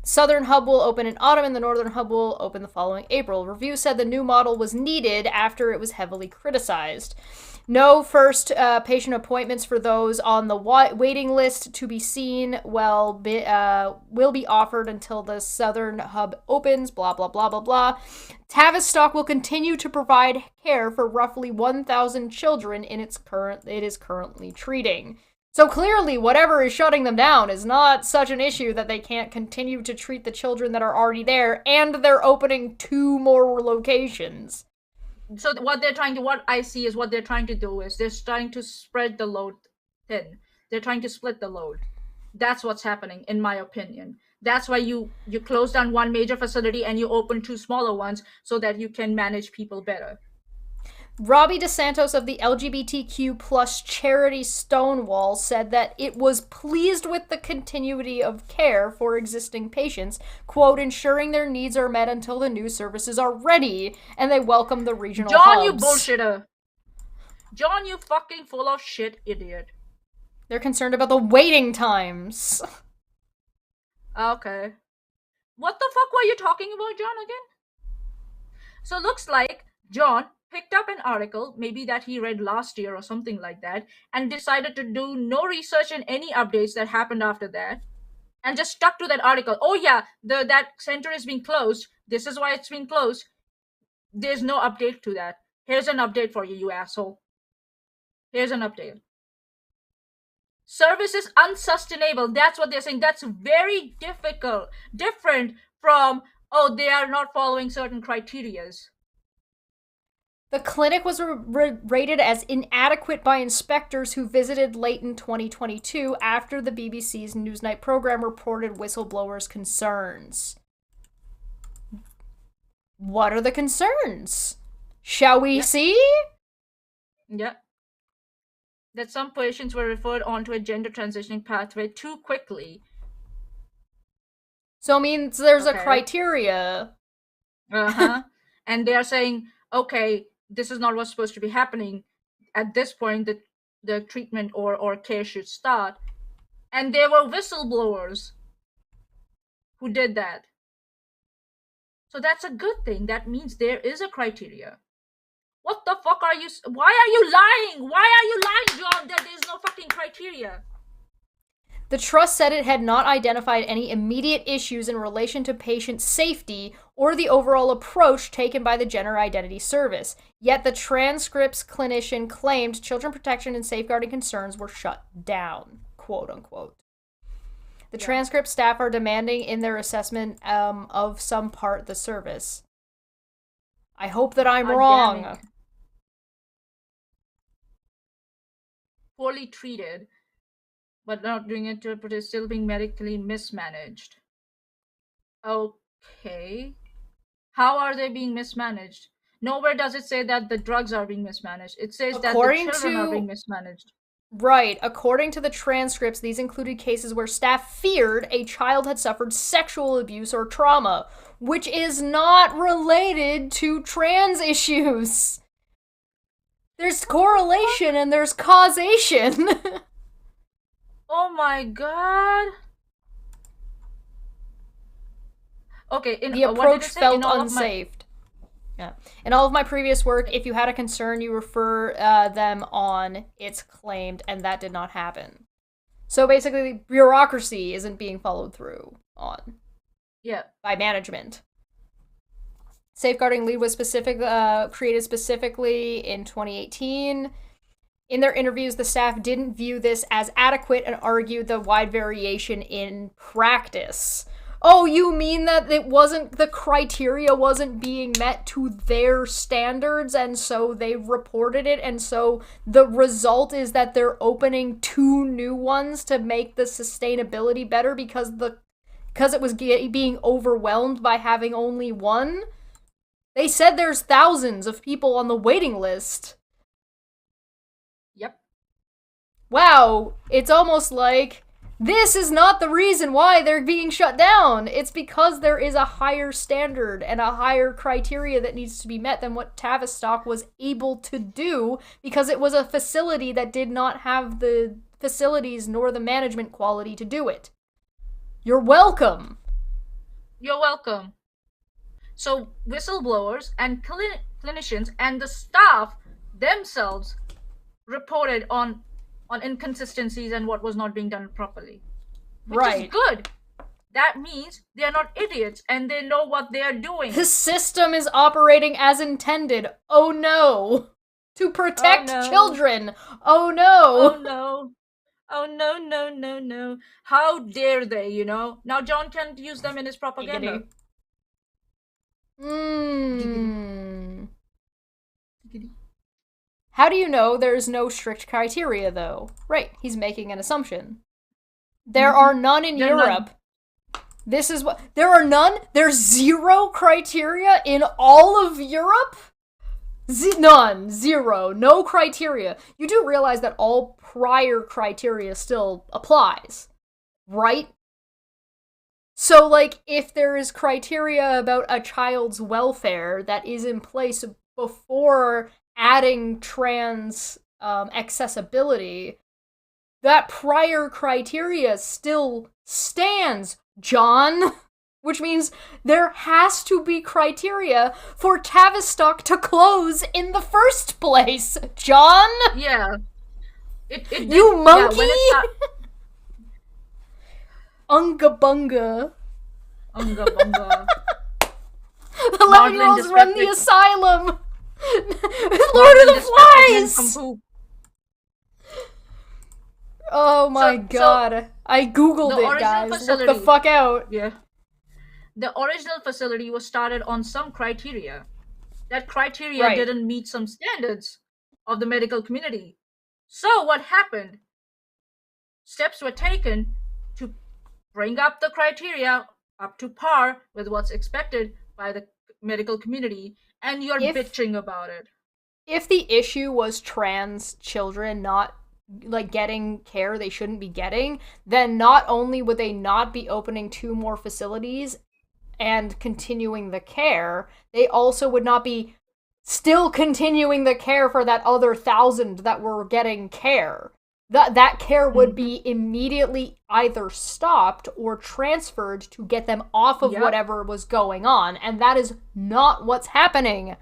[SPEAKER 1] The Southern Hub will open in autumn and the Northern Hub will open the following April. Review said the new model was needed after it was heavily criticized. No first patient appointments for those on the waiting list to be seen will be offered until the Southern Hub opens, blah, blah, blah, blah, blah. Tavistock will continue to provide care for roughly 1,000 children it is currently treating. So clearly, whatever is shutting them down is not such an issue that they can't continue to treat the children that are already there, and they're opening 2 more locations.
[SPEAKER 2] So what I see is what they're trying to do is they're trying to spread the load thin. They're trying to split the load. That's what's happening, in my opinion. That's why you close down one major facility and you open 2 smaller ones so that you can manage people better.
[SPEAKER 1] Robbie DeSantos of the LGBTQ plus charity Stonewall said that it was pleased with the continuity of care for existing patients, quote, ensuring their needs are met until the new services are ready, and they welcome the regional hubs.
[SPEAKER 2] John, you bullshitter. John, you fucking full of shit idiot.
[SPEAKER 1] They're concerned about the waiting times.
[SPEAKER 2] Okay. What the fuck were you talking about, John, again? So looks like John picked up an article, maybe that he read last year or something like that, and decided to do no research and any updates that happened after that, and just stuck to that article. Oh yeah, that center is being closed. This is why it's being closed. There's no update to that. Here's an update for you, you asshole. Here's an update. Service is unsustainable. That's what they're saying. That's very different from, oh, they are not following certain criterias.
[SPEAKER 1] The clinic was rated as inadequate by inspectors who visited late in 2022 after the BBC's Newsnight program reported whistleblowers' concerns. What are the concerns? Shall we see?
[SPEAKER 2] Yeah. That some patients were referred onto a gender transitioning pathway too quickly.
[SPEAKER 1] So it means there's a criteria.
[SPEAKER 2] And they are saying, okay, this is not what's supposed to be happening. At this point, the treatment or care should start. And there were whistleblowers who did that. So that's a good thing. That means there is a criteria. What the fuck are you... Why are you lying? Why are you lying, John, that there's no fucking criteria?
[SPEAKER 1] The trust said it had not identified any immediate issues in relation to patient safety or the overall approach taken by the Gender Identity Service. Yet the transcripts clinician claimed children protection and safeguarding concerns were shut down, quote unquote. The transcript staff are demanding in their assessment of some part of the service. I hope that I'm wrong.
[SPEAKER 2] Poorly treated, but not doing it to, but is still being medically mismanaged. Okay. How are they being mismanaged? Nowhere does it say that the drugs are being mismanaged. It says that the children are being mismanaged.
[SPEAKER 1] Right. According to the transcripts, these included cases where staff feared a child had suffered sexual abuse or trauma, which is not related to trans issues. There's correlation and there's causation.
[SPEAKER 2] Oh my god. Okay,
[SPEAKER 1] the approach felt unsafe. Yeah. In all of my previous work, if you had a concern, you refer them on, it's claimed, and that did not happen. So basically, bureaucracy isn't being followed through on.
[SPEAKER 2] Yeah.
[SPEAKER 1] By management. Safeguarding lead was created specifically in 2018. In their interviews, the staff didn't view this as adequate and argued the wide variation in practice. Oh, you mean that the criteria wasn't being met to their standards, and so they reported it, and so the result is that they're opening 2 new ones to make the sustainability better because it was being overwhelmed by having only one? They said there's thousands of people on the waiting list.
[SPEAKER 2] Yep.
[SPEAKER 1] Wow, it's almost like this is not the reason why they're being shut down. It's because there is a higher standard and a higher criteria that needs to be met than what Tavistock was able to do, because it was a facility that did not have the facilities nor the management quality to do it. You're welcome.
[SPEAKER 2] You're welcome. So whistleblowers and clinicians and the staff themselves reported on inconsistencies and what was not being done properly. Which is good. That means they're not idiots and they know what they're doing.
[SPEAKER 1] The system is operating as intended. Oh no. To protect children. Oh no.
[SPEAKER 2] Oh no. Oh no, no, no, no. How dare they, you know? Now John can't use them in his propaganda.
[SPEAKER 1] How do you know there's no strict criteria, though? Right, he's making an assumption. There are none in Europe. This is what... There are none? There's zero criteria in all of Europe? None. Zero. No criteria. You do realize that all prior criteria still applies, right? So, like, if there is criteria about a child's welfare that is in place before adding trans accessibility, that prior criteria still stands, John. Which means there has to be criteria for Tavistock to close in the first place, John.
[SPEAKER 2] Yeah.
[SPEAKER 1] You monkey! Yeah, Unga bunga.
[SPEAKER 2] Unga bunga.
[SPEAKER 1] 11-year-olds run the asylum. Lord of the Flies. Oh my god. I googled it, guys. Look the fuck out.
[SPEAKER 2] Yeah. The original facility was started on some criteria. That criteria didn't meet some standards of the medical community. So what happened? Steps were taken to bring up the criteria up to par with what's expected by the medical community, and you're bitching about it.
[SPEAKER 1] If the issue was trans children not like getting care they shouldn't be getting, then not only would they not be opening 2 more facilities and continuing the care, they also would not be still continuing the care for that other 1,000 that were getting care. That care would be immediately either stopped or transferred to get them off of whatever was going on, and that is not what's happening.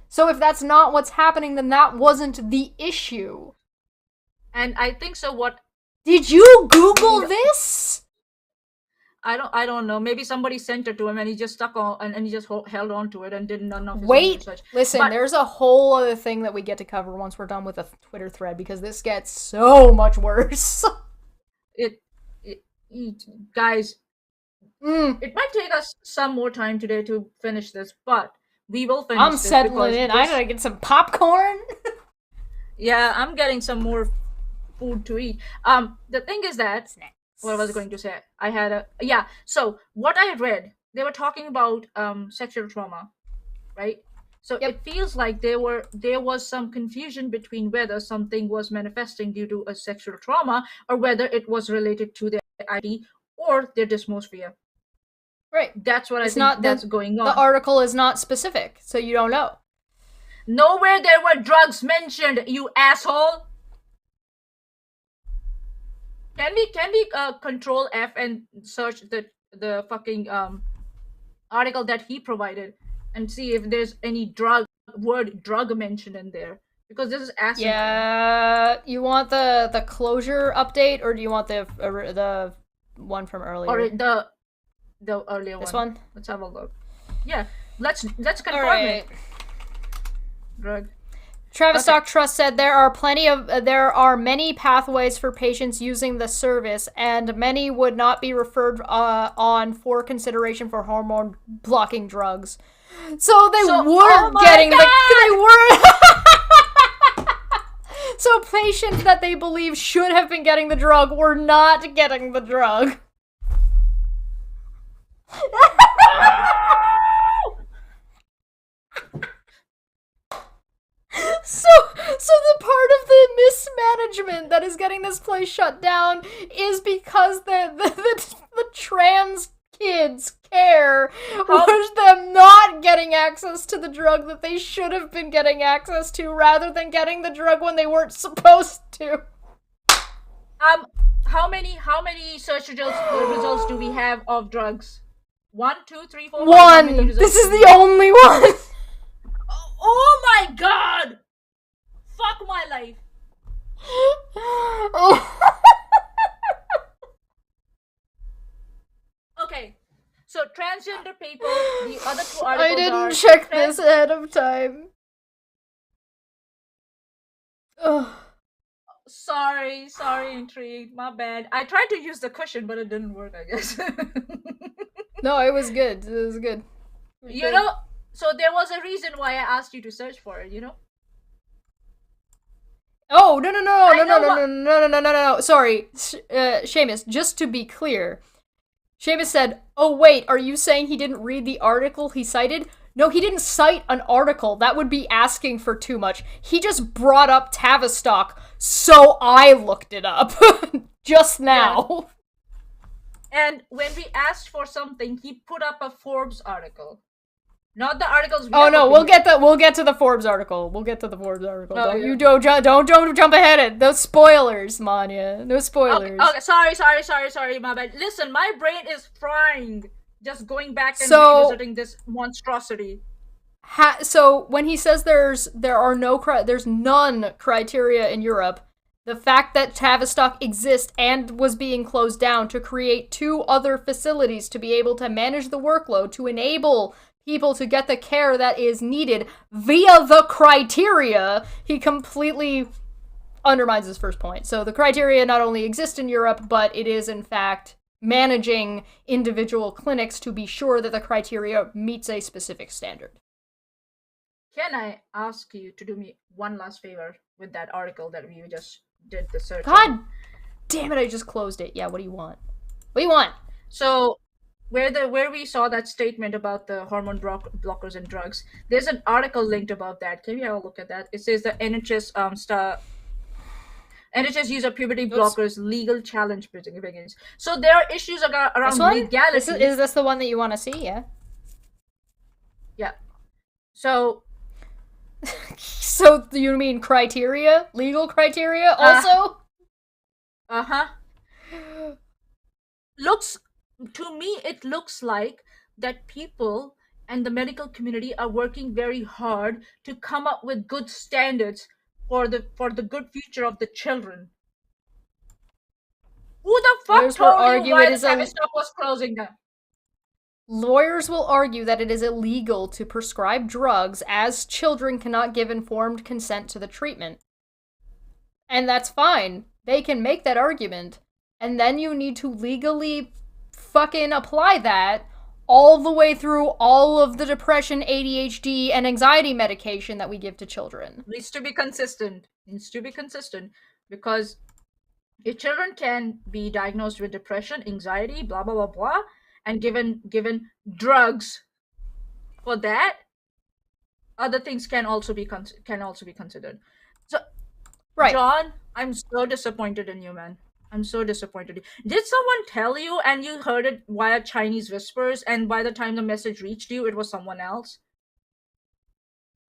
[SPEAKER 1] So if that's not what's happening, then that wasn't the issue.
[SPEAKER 2] And I think so. What
[SPEAKER 1] did you Google this?
[SPEAKER 2] I don't know. Maybe somebody sent it to him and he just stuck on and he just held on to it and did none of his research.
[SPEAKER 1] Listen, there's a whole other thing that we get to cover once we're done with a Twitter thread, because this gets so much worse.
[SPEAKER 2] Guys, it might take us some more time today to finish this, but we will finish.
[SPEAKER 1] I'm settling in. I gotta get some popcorn.
[SPEAKER 2] Yeah, I'm getting some more food to eat. The thing is that what was I going to say? I had so what I read, they were talking about sexual trauma, right? So it feels like there was some confusion between whether something was manifesting due to a sexual trauma or whether it was related to their identity or their dysmorphia.
[SPEAKER 1] Right.
[SPEAKER 2] That's what I think that's going on.
[SPEAKER 1] The article is not specific, so you don't know.
[SPEAKER 2] Nowhere there were drugs mentioned, you asshole. Can we control F and search the fucking article that he provided and see if there's any word drug mentioned in there? Because this is asking.
[SPEAKER 1] Yeah, you want the closure update, or do you want the one from earlier?
[SPEAKER 2] Or the earlier one.
[SPEAKER 1] This one.
[SPEAKER 2] Let's have a look. Yeah, let's confirm it. Drug.
[SPEAKER 1] Tavistock Trust said there are many pathways for patients using the service, and many would not be referred on for consideration for hormone blocking drugs. So they were getting they were. So patients that they believe should have been getting the drug were not getting the drug. management that is getting this place shut down is because the trans kids care was them not getting access to the drug that they should have been getting access to rather than getting the drug when they weren't supposed to.
[SPEAKER 2] How many search results do we have of drugs? 1, 2, 3, 4, 5.
[SPEAKER 1] One. This is the only one.
[SPEAKER 2] Oh my god! Fuck my life. Okay, so transgender people, the other two articles
[SPEAKER 1] I didn't
[SPEAKER 2] are
[SPEAKER 1] check this ahead of time. Ugh.
[SPEAKER 2] Sorry, Intrigue, my bad. I tried to use the cushion, but it didn't work, I guess.
[SPEAKER 1] No, it was good. It was good.
[SPEAKER 2] You know, so there was a reason why I asked you to search for it, you know?
[SPEAKER 1] Oh, no. Sorry, Seamus, just to be clear. Seamus said, oh wait, are you saying he didn't read the article he cited? No, he didn't cite an article. That would be asking for too much. He just brought up Tavistock, so I looked it up. Just now.
[SPEAKER 2] Yeah. And when we asked for something, he put up a Forbes article. Not the articles.
[SPEAKER 1] Oh no, we'll get to the Forbes article. Don't jump ahead it. Those spoilers, Manya. No spoilers.
[SPEAKER 2] Okay, sorry, my bad. Listen, my brain is frying just going back and revisiting this monstrosity.
[SPEAKER 1] So when he says there's none criteria in Europe, the fact that Tavistock exists and was being closed down to create 2 other facilities to be able to manage the workload, to enable people to get the care that is needed via the criteria, he completely undermines his first point. So the criteria not only exist in Europe, but it is in fact managing individual clinics to be sure that the criteria meets a specific standard.
[SPEAKER 2] Can I ask you to do me one last favor with that article that we just did the search?
[SPEAKER 1] God damn it, I just closed it. Yeah, what do you want?
[SPEAKER 2] So where we saw that statement about the hormone blockers and drugs, there's an article linked about that. Can we have a look at that? It says the NHS NHS use of puberty blockers, legal challenge begins. So there are issues around legality.
[SPEAKER 1] Is this the one that you want to see? Yeah.
[SPEAKER 2] Yeah. So
[SPEAKER 1] you mean criteria? Legal criteria also?
[SPEAKER 2] To me, it looks like that people and the medical community are working very hard to come up with good standards for the good future of the children. Who the fuck told you why the Tavistock was closing down?
[SPEAKER 1] Lawyers will argue that it is illegal to prescribe drugs as children cannot give informed consent to the treatment. And that's fine. They can make that argument. And then you need to legally fucking apply that all the way through all of the depression, ADHD, and anxiety medication that we give to children.
[SPEAKER 2] Needs to be consistent. Because if children can be diagnosed with depression, anxiety, blah, blah, blah, blah, and given drugs for that, other things can also be considered. So, right. John, I'm so disappointed in you, man. I'm so disappointed. Did someone tell you and you heard it via Chinese whispers, and by the time the message reached you, it was someone else?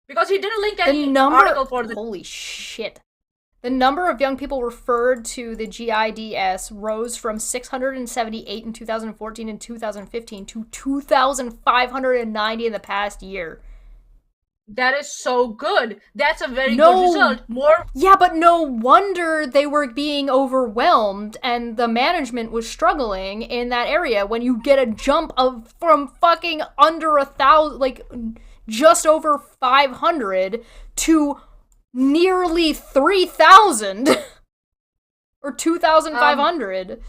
[SPEAKER 2] Because he didn't link any article for the...
[SPEAKER 1] Holy shit. The number of young people referred to the GIDS rose from 678 in 2014 and 2015 to 2,590 in the past year.
[SPEAKER 2] That is so good. That's a very good result.
[SPEAKER 1] Yeah, but no wonder they were being overwhelmed and the management was struggling in that area when you get a jump from fucking under 1,000, like just over 500 to nearly 3,000 or 2,500.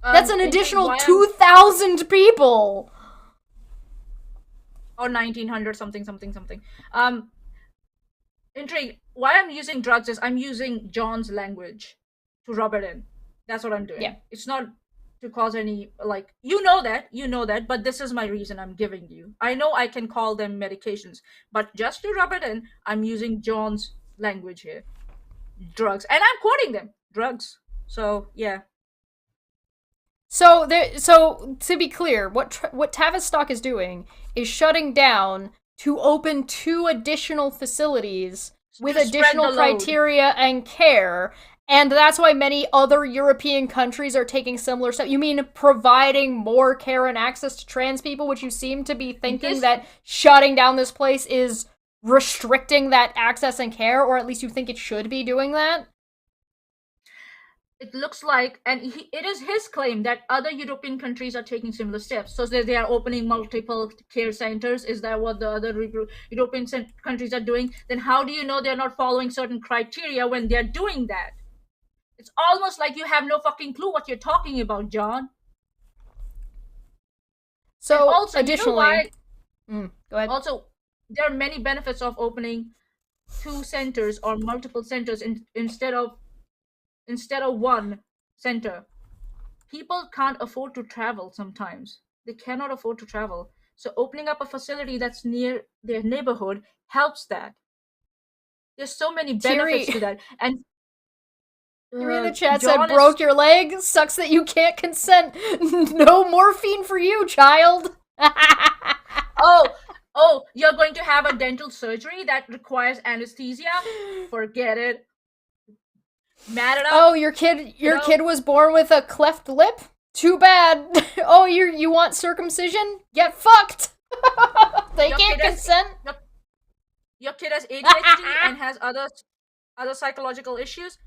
[SPEAKER 1] That's an additional 2,000 people.
[SPEAKER 2] Or 1,900 something. Intrigue. Why I'm using drugs is I'm using John's language to rub it in. That's what I'm doing.
[SPEAKER 1] Yeah.
[SPEAKER 2] It's not to cause any, like, you know that, but this is my reason I'm giving you. I know I can call them medications, but just to rub it in, I'm using John's language here. drugs. And I'm quoting them. Drugs. So, yeah.
[SPEAKER 1] So to be clear, what Tavistock is doing is shutting down to open 2 additional facilities with additional criteria and care, and that's why many other European countries are taking similar steps. You mean providing more care and access to trans people, which you seem to be thinking that shutting down this place is restricting that access and care, or at least you think it should be doing that?
[SPEAKER 2] It looks like, and it is his claim that other European countries are taking similar steps. So they are opening multiple care centers. Is that what the other European countries are doing? Then how do you know they're not following certain criteria when they're doing that? It's almost like you have no fucking clue what you're talking about, John.
[SPEAKER 1] So,
[SPEAKER 2] also,
[SPEAKER 1] additionally... go ahead.
[SPEAKER 2] Also, there are many benefits of opening 2 centers or multiple centers instead of one center. People can't afford to travel sometimes. They cannot afford to travel. So opening up a facility that's near their neighborhood helps that. There's so many benefits to that. And
[SPEAKER 1] Three in the chat said, broke your leg? Sucks that you can't consent. No morphine for you, child.
[SPEAKER 2] Oh, you're going to have a dental surgery that requires anesthesia? Forget it. Mad it up.
[SPEAKER 1] Oh, your kid was born with a cleft lip? Too bad. Oh, you want circumcision? Get fucked. They can't consent.
[SPEAKER 2] Your kid has ADHD and has other psychological issues?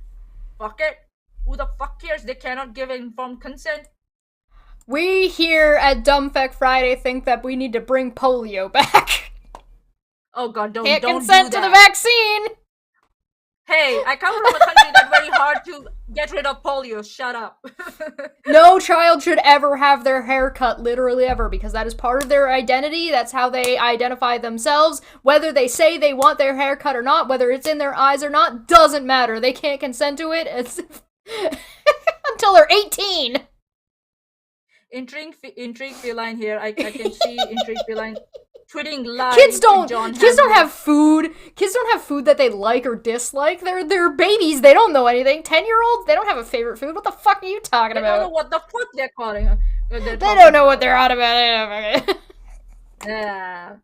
[SPEAKER 2] Fuck it. Who the fuck cares? They cannot give informed consent.
[SPEAKER 1] We here at Dumb Fekk Friday think that we need to bring polio back.
[SPEAKER 2] Oh god, don't
[SPEAKER 1] consent
[SPEAKER 2] do
[SPEAKER 1] to the vaccine.
[SPEAKER 2] Hey, I come from a country that's very hard to get rid of polio. Shut up.
[SPEAKER 1] No child should ever have their hair cut, literally ever, because that is part of their identity. That's how they identify themselves. Whether they say they want their hair cut or not, whether it's in their eyes or not, doesn't matter. They can't consent to it until they're 18.
[SPEAKER 2] Intrigue feline here. I can see Intrigue feline tweeting live.
[SPEAKER 1] Kids don't have food. Kids don't have food that they like or dislike. They're babies. They don't know anything. 10-year-olds, they don't have a favorite food. What the fuck are you talking about?
[SPEAKER 2] They don't know what the fuck they're calling her.
[SPEAKER 1] They don't know what they're on about.
[SPEAKER 2] Yeah.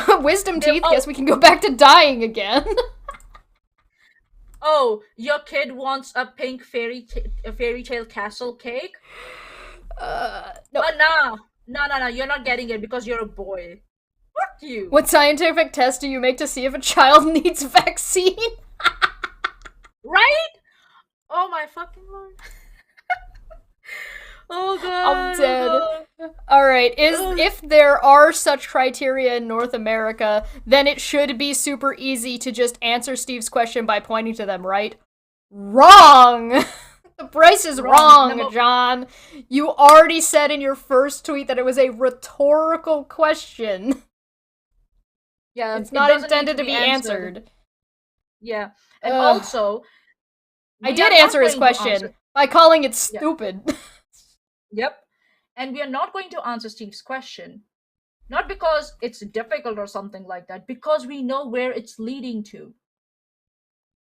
[SPEAKER 1] Wisdom teeth. Guess we can go back to dying again.
[SPEAKER 2] Oh, your kid wants a pink fairy tale castle cake?
[SPEAKER 1] No.
[SPEAKER 2] No, you're not getting it because you're a boy. Fuck you.
[SPEAKER 1] What scientific test do you make to see if a child needs vaccine?
[SPEAKER 2] Right? Oh my fucking lord. Oh god.
[SPEAKER 1] I'm dead. Alright, if there are such criteria in North America, then it should be super easy to just answer Steve's question by pointing to them, right? Wrong! The price is wrong, John. You already said in your first tweet that it was a rhetorical question.
[SPEAKER 2] Yeah,
[SPEAKER 1] it's not intended to be answered.
[SPEAKER 2] Yeah, and also...
[SPEAKER 1] I did answer his question by calling it stupid.
[SPEAKER 2] Yeah. Yep. And we are not going to answer Steve's question. Not because it's difficult or something like that, because we know where it's leading to.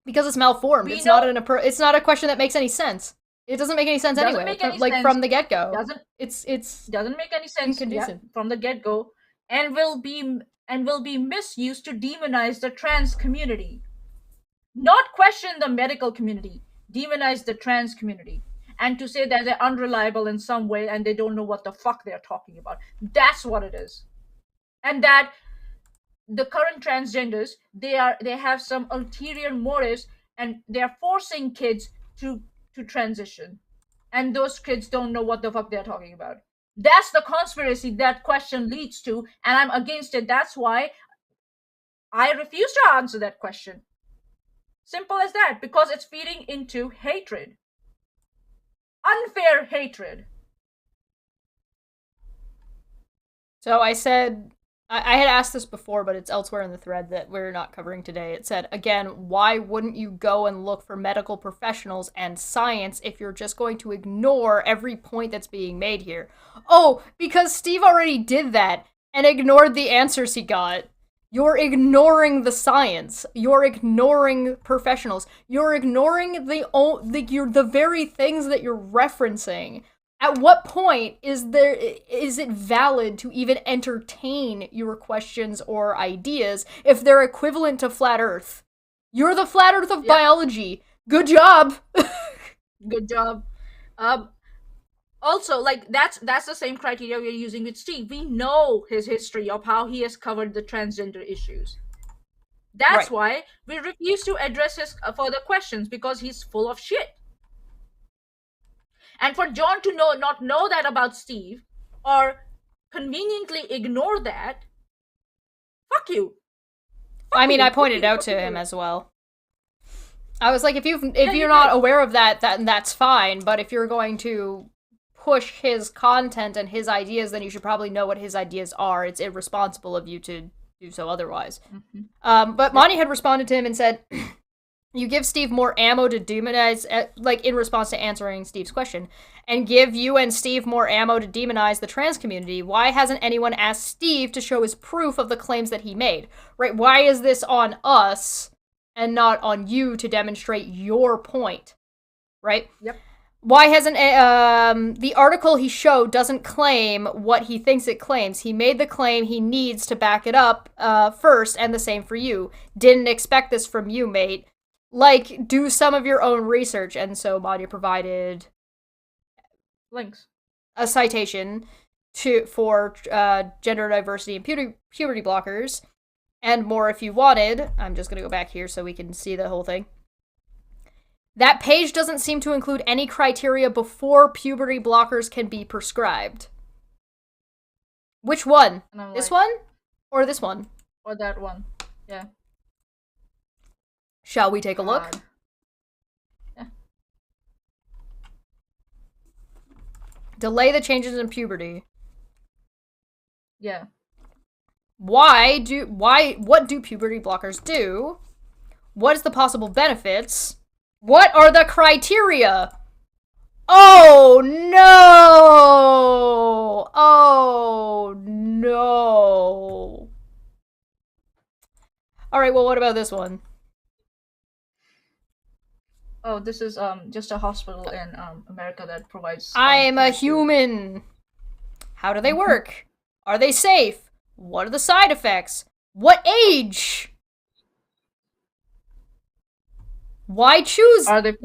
[SPEAKER 1] Because it's malformed. It's not a question that makes any sense. It doesn't make any sense anyway. From the get-go.
[SPEAKER 2] Doesn't make any sense from the get-go, and will be misused to demonize the trans community. Not question the medical community, demonize the trans community. And to say that they're unreliable in some way and they don't know what the fuck they're talking about. That's what it is. And that the current transgenders, they have some ulterior motives and they're forcing kids to transition. And those kids don't know what the fuck they're talking about. That's the conspiracy that question leads to, and I'm against it. That's why I refuse to answer that question. Simple as that, because it's feeding into hatred. Unfair hatred.
[SPEAKER 1] So I said, I had asked this before, but it's elsewhere in the thread that we're not covering today. It said, again, why wouldn't you go and look for medical professionals and science if you're just going to ignore every point that's being made here? Oh, because Steve already did that and ignored the answers he got. You're ignoring the science. You're ignoring professionals. You're ignoring the very things that you're referencing. At what point is it valid to even entertain your questions or ideas if they're equivalent to flat Earth? You're the flat Earth of biology. Good job.
[SPEAKER 2] Good job. Also, like that's the same criteria we're using with Steve. We know his history of how he has covered the transgender issues. That's why we refuse to address his further questions, because he's full of shit. And for John to not know that about Steve, or conveniently ignore that, fuck you.
[SPEAKER 1] I mean, I pointed out to him as well. I was like, if you're not aware of that's fine. But if you're going to push his content and his ideas, then you should probably know what his ideas are. It's irresponsible of you to do so otherwise. But Monty had responded to him and said, you give Steve more ammo to demonize, like in response to answering Steve's question, and give you and Steve more ammo to demonize the trans community. Why hasn't anyone asked Steve to show his proof of the claims that he made? Right? Why is this on us and not on you to demonstrate your point? Right?
[SPEAKER 2] Yep.
[SPEAKER 1] Why hasn't the article he showed doesn't claim what he thinks it claims? He made the claim, he needs to back it up first, and the same for you. Didn't expect this from you, mate. Like, do some of your own research. And so Madia provided
[SPEAKER 2] links,
[SPEAKER 1] a citation for gender diversity and puberty blockers, and more if you wanted. I'm just going to go back here so we can see the whole thing. That page doesn't seem to include any criteria before puberty blockers can be prescribed. Which one? This one? Or this one?
[SPEAKER 2] Or that one. Yeah.
[SPEAKER 1] Shall we take a look?
[SPEAKER 2] Yeah.
[SPEAKER 1] Delay the changes in puberty.
[SPEAKER 2] Yeah.
[SPEAKER 1] What do puberty blockers do? What is the possible benefits? What are the criteria? Oh no! Oh no! Alright, well, what about this one?
[SPEAKER 2] Oh, this is just a hospital in America that provides...
[SPEAKER 1] I'm a human! How do they work? Are they safe? What are the side effects? What age? Why choose?
[SPEAKER 2] Are they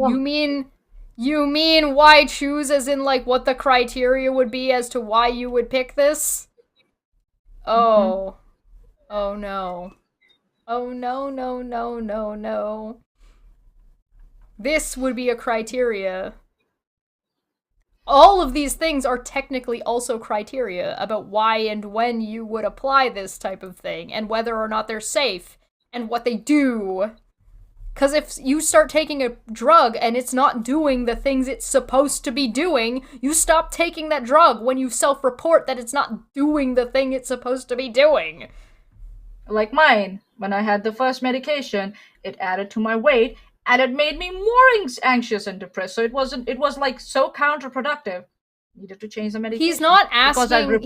[SPEAKER 1] You mean why choose as in, like, what the criteria would be as to why you would pick this? Oh. Oh no. Oh no, no, no, no, no. This would be a criteria. All of these things are technically also criteria about why and when you would apply this type of thing, and whether or not they're safe, and what they do. Because if you start taking a drug and it's not doing the things it's supposed to be doing, you stop taking that drug when you self-report that it's not doing the thing it's supposed to be doing.
[SPEAKER 2] Like mine. When I had the first medication, it added to my weight, and it made me more anxious and depressed. So it was like so counterproductive. Needed to change the medication.
[SPEAKER 1] He's not asking,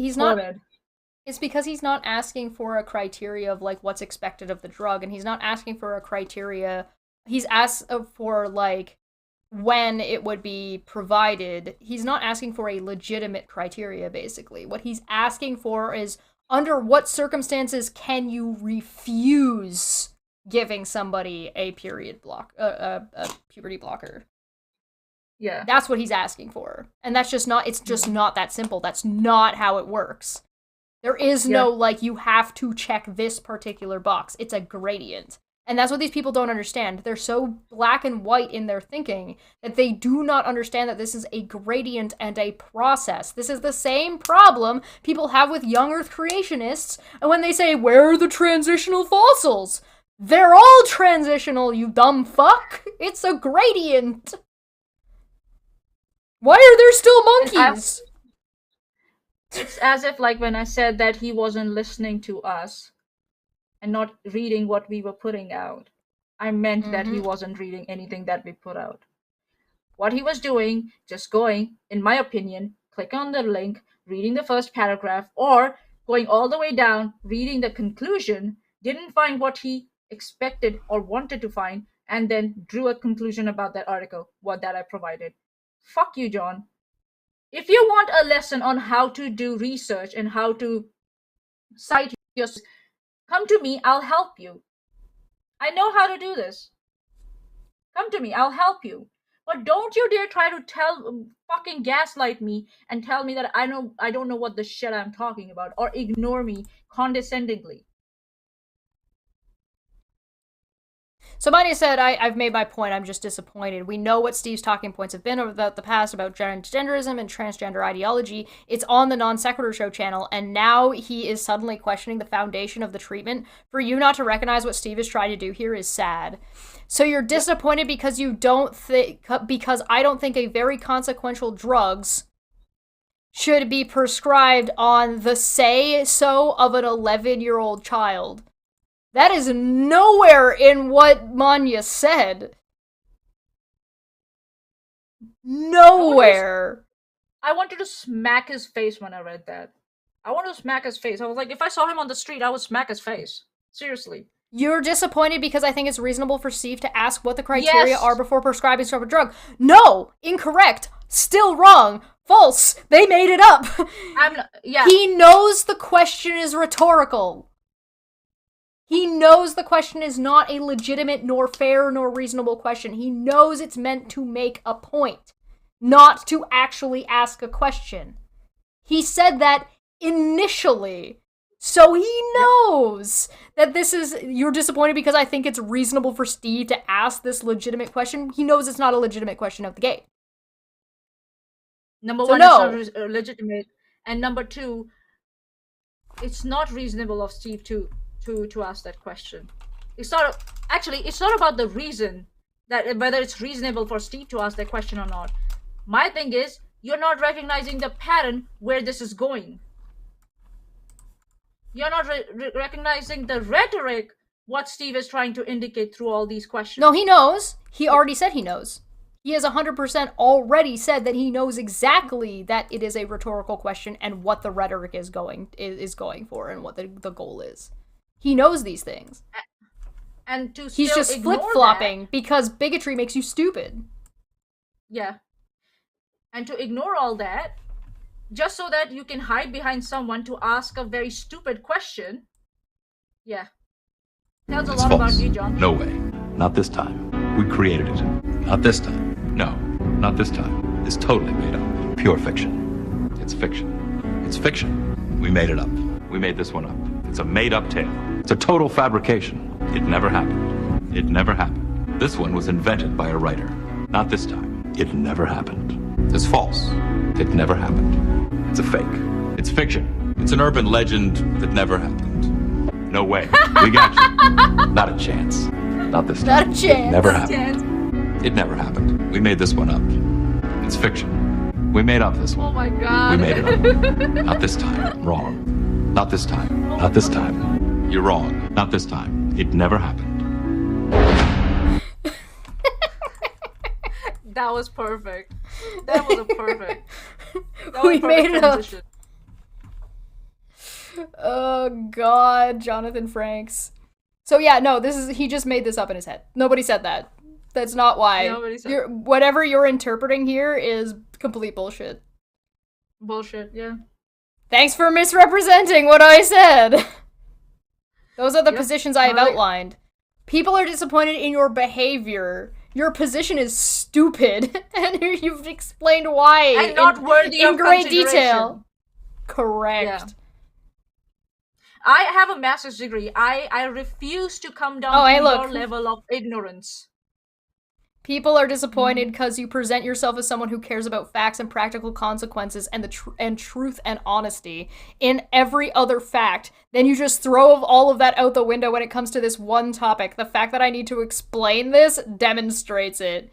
[SPEAKER 2] It's
[SPEAKER 1] because he's not asking for a criteria of, like, what's expected of the drug, and he's not asking for a criteria. He's asked for, like, when it would be provided. He's not asking for a legitimate criteria, basically. What he's asking for is, under what circumstances can you refuse giving somebody a puberty blocker?
[SPEAKER 2] Yeah.
[SPEAKER 1] That's what he's asking for. And that's just not, it's just not that simple. That's not how it works. There is no, like, you have to check this particular box. It's a gradient. And that's what these people don't understand. They're so black and white in their thinking that they do not understand that this is a gradient and a process. This is the same problem people have with young Earth creationists, and when they say, where are the transitional fossils? They're all transitional, you dumb fuck! It's a gradient! Why are there still monkeys?
[SPEAKER 2] It's as if, like, when I said that he wasn't listening to us and not reading what we were putting out, I meant that he wasn't reading anything that we put out. What he was doing, just going, in my opinion, click on the link, reading the first paragraph, or going all the way down, reading the conclusion, didn't find what he expected or wanted to find, and then drew a conclusion about that article, what that I provided. Fuck you, John. If you want a lesson on how to do research and how to cite your, come to me, I'll help you. I know how to do this. Come to me, I'll help you. But don't you dare try to fucking gaslight me and tell me that I don't know what the shit I'm talking about, or ignore me condescendingly.
[SPEAKER 1] So Manya said, I've made my point, I'm just disappointed. We know what Steve's talking points have been over the past about transgenderism and transgender ideology. It's on the Non Sequitur Show channel, and now he is suddenly questioning the foundation of the treatment. For you not to recognize what Steve is trying to do here is sad. So you're disappointed because because I don't think a very consequential drugs should be prescribed on the say-so of an 11-year-old child. That is nowhere in what Manya said. Nowhere.
[SPEAKER 2] I wanted to smack his face when I read that. I wanted to smack his face. I was like, if I saw him on the street, I would smack his face. Seriously.
[SPEAKER 1] You're disappointed because I think it's reasonable for Steve to ask what the criteria are before prescribing some drug. No! Incorrect! Still wrong! False! They made it up! He knows the question is rhetorical. He knows the question is not a legitimate, nor fair, nor reasonable question. He knows it's meant to make a point, not to actually ask a question. He said that initially. So he knows that this is, you're disappointed because I think it's reasonable for Steve to ask this legitimate question. He knows it's not a legitimate question out the gate.
[SPEAKER 2] Number one, it's not legitimate. And number two, it's not reasonable of Steve to ask that question. It's not about the reason, that whether it's reasonable for Steve to ask that question or not. My thing is, you're not recognizing the pattern where this is going. You're not recognizing the rhetoric, what Steve is trying to indicate through all these questions.
[SPEAKER 1] No, he knows. He already said he knows. He has 100% already said that he knows exactly that it is a rhetorical question and what the rhetoric is going for and what the goal is. He knows these things.
[SPEAKER 2] And
[SPEAKER 1] he's just flip-flopping because bigotry makes you stupid.
[SPEAKER 2] Yeah. And to ignore all that, just so that you can hide behind someone to ask a very stupid question, yeah. Tells a lot about you, John.
[SPEAKER 5] No way. Not this time. We created it. Not this time. No, not this time. It's totally made up. Pure fiction. It's fiction. It's fiction. We made it up. We made this one up. It's a made-up tale. It's a total fabrication. It never happened. It never happened. This one was invented by a writer. Not this time. It never happened. It's false. It never happened. It's a fake. It's fiction. It's an urban legend that never happened. No way. We got you. Not a chance. Not this time.
[SPEAKER 1] Not a chance.
[SPEAKER 5] It never happened. It never happened. We made this one up. It's fiction. We made up this one.
[SPEAKER 2] Oh my god.
[SPEAKER 5] We made it up. Not this time. Wrong. Not this time. Not this time. You're wrong. Not this time. It never happened.
[SPEAKER 2] That was perfect. That was a perfect.
[SPEAKER 1] We made it up. Oh god, Jonathan Franks. So yeah, no, he just made this up in his head. Nobody said that. That's not why.
[SPEAKER 2] Nobody said
[SPEAKER 1] whatever you're interpreting here is complete bullshit.
[SPEAKER 2] Bullshit, yeah.
[SPEAKER 1] Thanks for misrepresenting what I said. Those are the positions I have outlined. People are disappointed in your behavior. Your position is stupid, and you've explained why
[SPEAKER 2] and not worthy
[SPEAKER 1] in
[SPEAKER 2] of
[SPEAKER 1] great detail. Correct.
[SPEAKER 2] Yeah. I have a master's degree. I refuse to come down to your level of ignorance.
[SPEAKER 1] People are disappointed because you present yourself as someone who cares about facts and practical consequences and truth and honesty in every other fact. Then you just throw all of that out the window when it comes to this one topic. The fact that I need to explain this demonstrates it.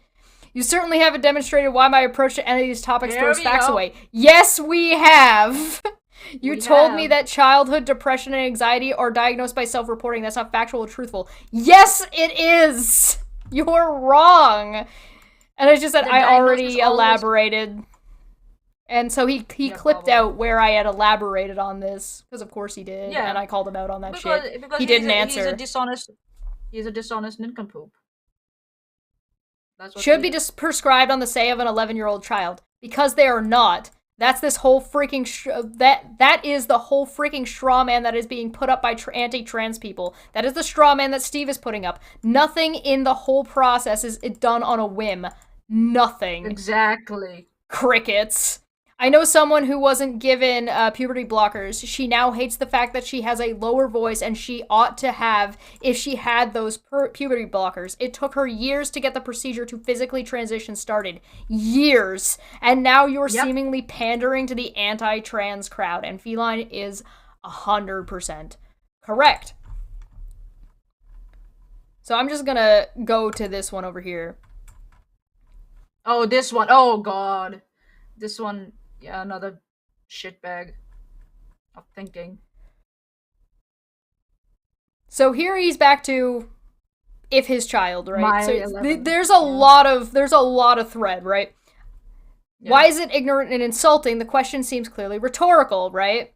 [SPEAKER 1] You certainly haven't demonstrated why my approach to any of these topics throws facts away. Yes, we have. You told me that childhood depression and anxiety are diagnosed by self-reporting. That's not factual or truthful. Yes, it is. You're wrong. And it's just that I already elaborated And so he clipped out where I had elaborated on this, because of course he did, and I called him out on that shit.
[SPEAKER 2] Because
[SPEAKER 1] he didn't answer.
[SPEAKER 2] He's a dishonest nincompoop.
[SPEAKER 1] Should be prescribed on the say of an 11-year-old child. Because they are not. That's this whole freaking... that is the whole freaking straw man that is being put up by anti-trans people. That is the straw man that Steve is putting up. Nothing in the whole process is done on a whim. Nothing.
[SPEAKER 2] Exactly.
[SPEAKER 1] Crickets. I know someone who wasn't given puberty blockers. She now hates the fact that she has a lower voice and she ought to have if she had those puberty blockers. It took her years to get the procedure to physically transition started. Years. And now you're seemingly pandering to the anti-trans crowd. And Feline is 100% correct. So I'm just gonna go to this one over here.
[SPEAKER 2] Oh, this one. Oh, God. This one... Yeah, another shitbag of thinking.
[SPEAKER 1] So here he's back to if his child, right? There's a lot of thread, right? Yeah. Why is it ignorant and insulting? The question seems clearly rhetorical, right?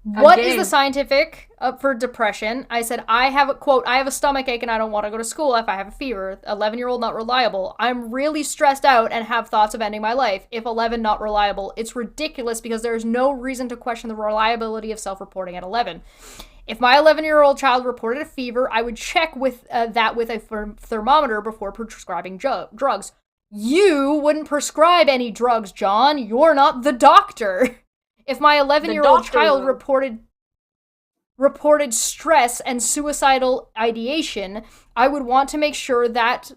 [SPEAKER 1] What is the scientific for depression? I said, I have a stomach ache and I don't want to go to school if I have a fever. 11-year-old not reliable. I'm really stressed out and have thoughts of ending my life. If 11 not reliable, it's ridiculous because there's no reason to question the reliability of self-reporting at 11. If my 11-year-old child reported a fever, I would check with that with a thermometer before prescribing drugs. You wouldn't prescribe any drugs, John. You're not the doctor. If my 11-year-old child reported stress and suicidal ideation, I would want to make sure that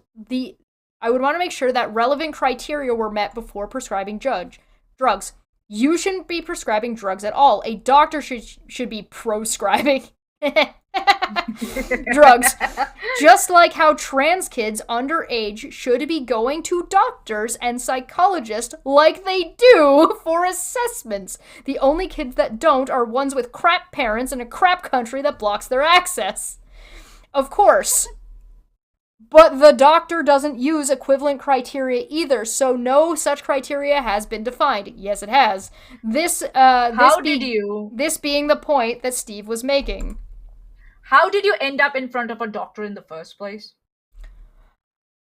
[SPEAKER 1] relevant criteria were met before prescribing drugs. You shouldn't be prescribing drugs at all. A doctor should be proscribing drugs. Just like how trans kids underage should be going to doctors and psychologists like they do for assessments. The only kids that don't are ones with crap parents in a crap country that blocks their access. Of course. But the doctor doesn't use equivalent criteria either, so no such criteria has been defined. Yes, it has. This being the point that Steve was making.
[SPEAKER 2] How did you end up in front of a doctor in the first place?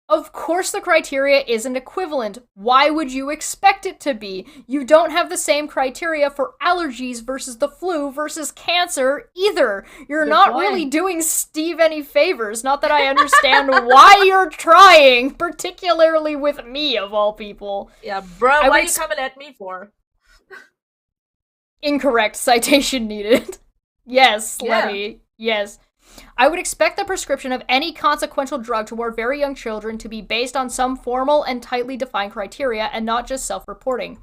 [SPEAKER 1] Of course the criteria isn't equivalent. Why would you expect it to be? You don't have the same criteria for allergies versus the flu versus cancer either. You're not really doing Steve any favors. Not that I understand why you're trying, particularly with me, of all people.
[SPEAKER 2] Yeah, bro, what are you coming at me for?
[SPEAKER 1] Incorrect. Citation needed. Yes, Letty. Yes. I would expect the prescription of any consequential drug toward very young children to be based on some formal and tightly defined criteria and not just self-reporting.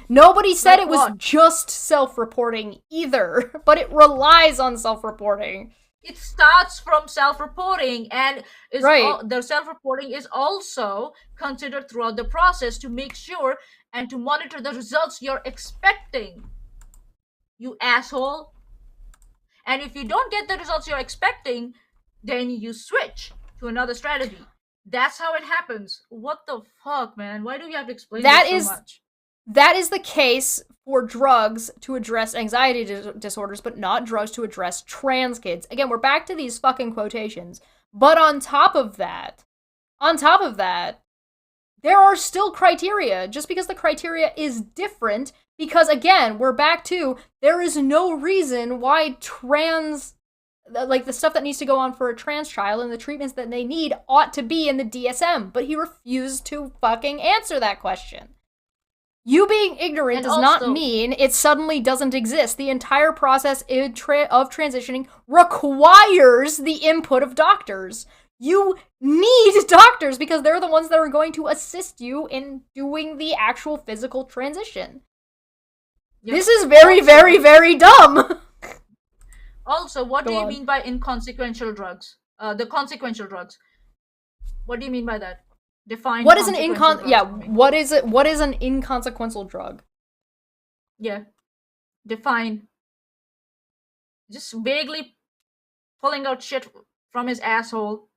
[SPEAKER 1] Nobody said it was just self-reporting either, but it relies on self-reporting.
[SPEAKER 2] It starts from self-reporting and the self-reporting is also considered throughout the process to make sure and to monitor the results you're expecting. You asshole. And if you don't get the results you're expecting, then you switch to another strategy. That's how it happens. What the fuck, man? Why do you have to explain this so much?
[SPEAKER 1] That is the case for drugs to address anxiety disorders, but not drugs to address trans kids. Again, we're back to these fucking quotations. But on top of that, there are still criteria. Just because the criteria is different, because again, we're back to, there is no reason why the stuff that needs to go on for a trans child and the treatments that they need ought to be in the DSM, but he refused to fucking answer that question. You being ignorant does not mean it suddenly doesn't exist. The entire process of transitioning requires the input of doctors. You need doctors because they're the ones that are going to assist you in doing the actual physical transition. Yep. This is very, very, very dumb.
[SPEAKER 2] Also, what do you mean by inconsequential drugs? The consequential drugs. What do you mean by that? Define
[SPEAKER 1] what is an what is an inconsequential drug?
[SPEAKER 2] Yeah. Define. Just vaguely pulling out shit from his asshole.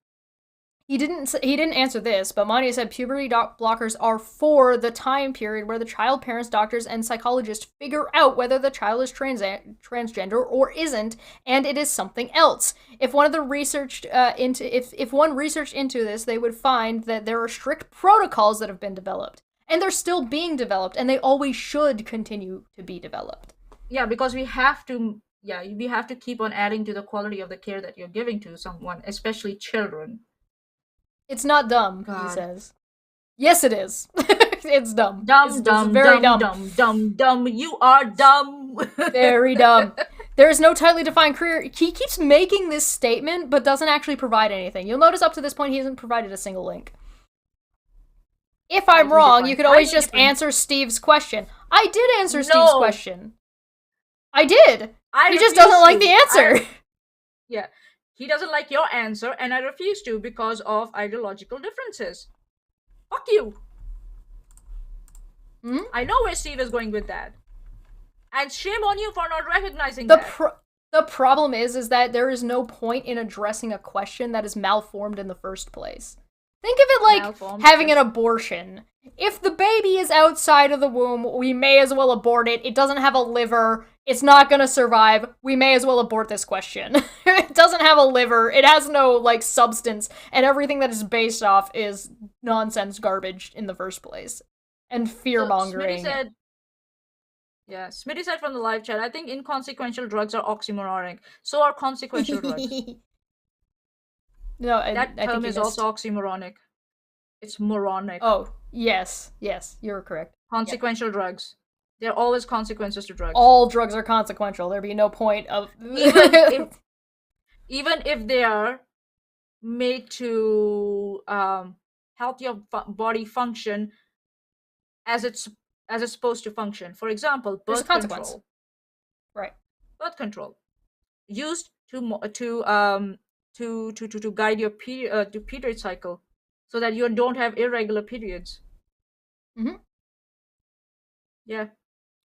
[SPEAKER 1] He didn't answer this, but Mania said puberty blockers are for the time period where the child parents, doctors, and psychologists figure out whether the child is transgender or isn't, and it is something else. If one researched into this, they would find that there are strict protocols that have been developed, and they're still being developed, and they always should continue to be developed.
[SPEAKER 2] Yeah, because we have to keep on adding to the quality of the care that you're giving to someone, especially children.
[SPEAKER 1] It's not dumb,
[SPEAKER 2] God.
[SPEAKER 1] He says. Yes, it is. It's dumb.
[SPEAKER 2] Dumb,
[SPEAKER 1] It's very
[SPEAKER 2] dumb. You are dumb.
[SPEAKER 1] Very dumb. There is no tightly defined career. He keeps making this statement, but doesn't actually provide anything. You'll notice up to this point, he hasn't provided a single link. If I'm wrong, you could always just answer Steve's question. I did answer Steve's question. I did. He just doesn't like the answer.
[SPEAKER 2] Yeah. He doesn't like your answer, and I refuse to because of ideological differences. Fuck you. I know where Steve is going with that. And shame on you for not recognizing that.
[SPEAKER 1] The problem is that there is no point in addressing a question that is malformed in the first place. Think of it like having an abortion. If the baby is outside of the womb, we may as well abort it. It doesn't have a liver. It's not gonna survive. We may as well abort this question. It doesn't have a liver. It has no, substance. And everything that is based off is nonsense garbage in the first place. And fear-mongering.
[SPEAKER 2] Smitty said from the live chat, I think inconsequential drugs are oxymoronic. So are consequential drugs.
[SPEAKER 1] No,
[SPEAKER 2] that
[SPEAKER 1] I
[SPEAKER 2] term
[SPEAKER 1] think
[SPEAKER 2] is also oxymoronic. It's moronic.
[SPEAKER 1] Oh, yes, you're correct.
[SPEAKER 2] Consequential drugs. There are always consequences to drugs.
[SPEAKER 1] All drugs are consequential. There'd be no point of...
[SPEAKER 2] even if they are made to help your body function as it's supposed to function. For example, birth control.
[SPEAKER 1] Right.
[SPEAKER 2] Birth control. Used to guide your period cycle so that you don't have irregular periods.
[SPEAKER 1] Mm-hmm.
[SPEAKER 2] Yeah.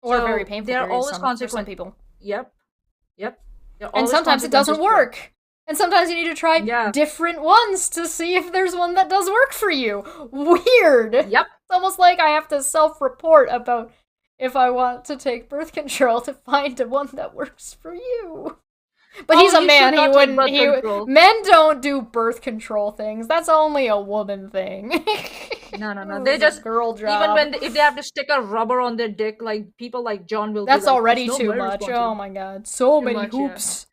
[SPEAKER 1] Or very painful
[SPEAKER 2] there are always
[SPEAKER 1] consequences for some people.
[SPEAKER 2] Yep.
[SPEAKER 1] And sometimes it doesn't work. And sometimes you need to try different ones to see if there's one that does work for you. Weird.
[SPEAKER 2] Yep.
[SPEAKER 1] It's almost like I have to self-report about if I want to take birth control to find one that works for you. But he's a man. He wouldn't. Men don't do birth control things. That's only a woman thing.
[SPEAKER 2] No. They just
[SPEAKER 1] girl job.
[SPEAKER 2] Even if they have to stick a rubber on their dick, like people like John will.
[SPEAKER 1] That's
[SPEAKER 2] be like,
[SPEAKER 1] already too much. Oh my god, so many
[SPEAKER 2] much,
[SPEAKER 1] hoops.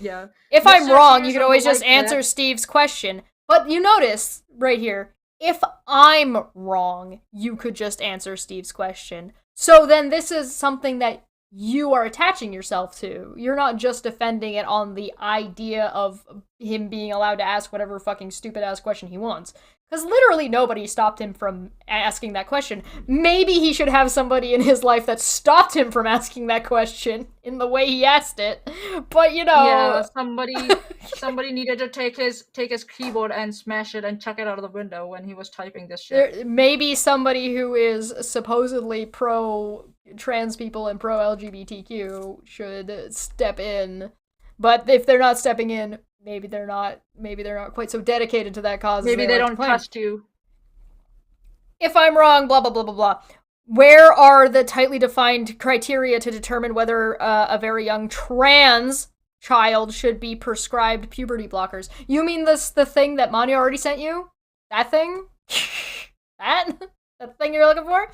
[SPEAKER 2] Yeah.
[SPEAKER 1] If I'm wrong, you could always just answer Steve's question. But you notice right here, if I'm wrong, you could just answer Steve's question. So then this is something that you are attaching yourself to. You're not just defending it on the idea of him being allowed to ask whatever fucking stupid-ass question he wants. Because literally nobody stopped him from asking that question. Maybe he should have somebody in his life that stopped him from asking that question in the way he asked it. But,
[SPEAKER 2] Yeah, somebody needed to take his keyboard and smash it and chuck it out of the window when he was typing this shit.
[SPEAKER 1] Maybe somebody who is supposedly pro-trans people and pro-LGBTQ should step in. But if they're not stepping in, maybe they're not quite so dedicated to that cause.
[SPEAKER 2] Maybe they don't trust you.
[SPEAKER 1] If I'm wrong, blah, blah, blah, blah, blah. Where are the tightly defined criteria to determine whether a very young trans child should be prescribed puberty blockers? You mean the thing that Manya already sent you? That thing? That thing you're looking for?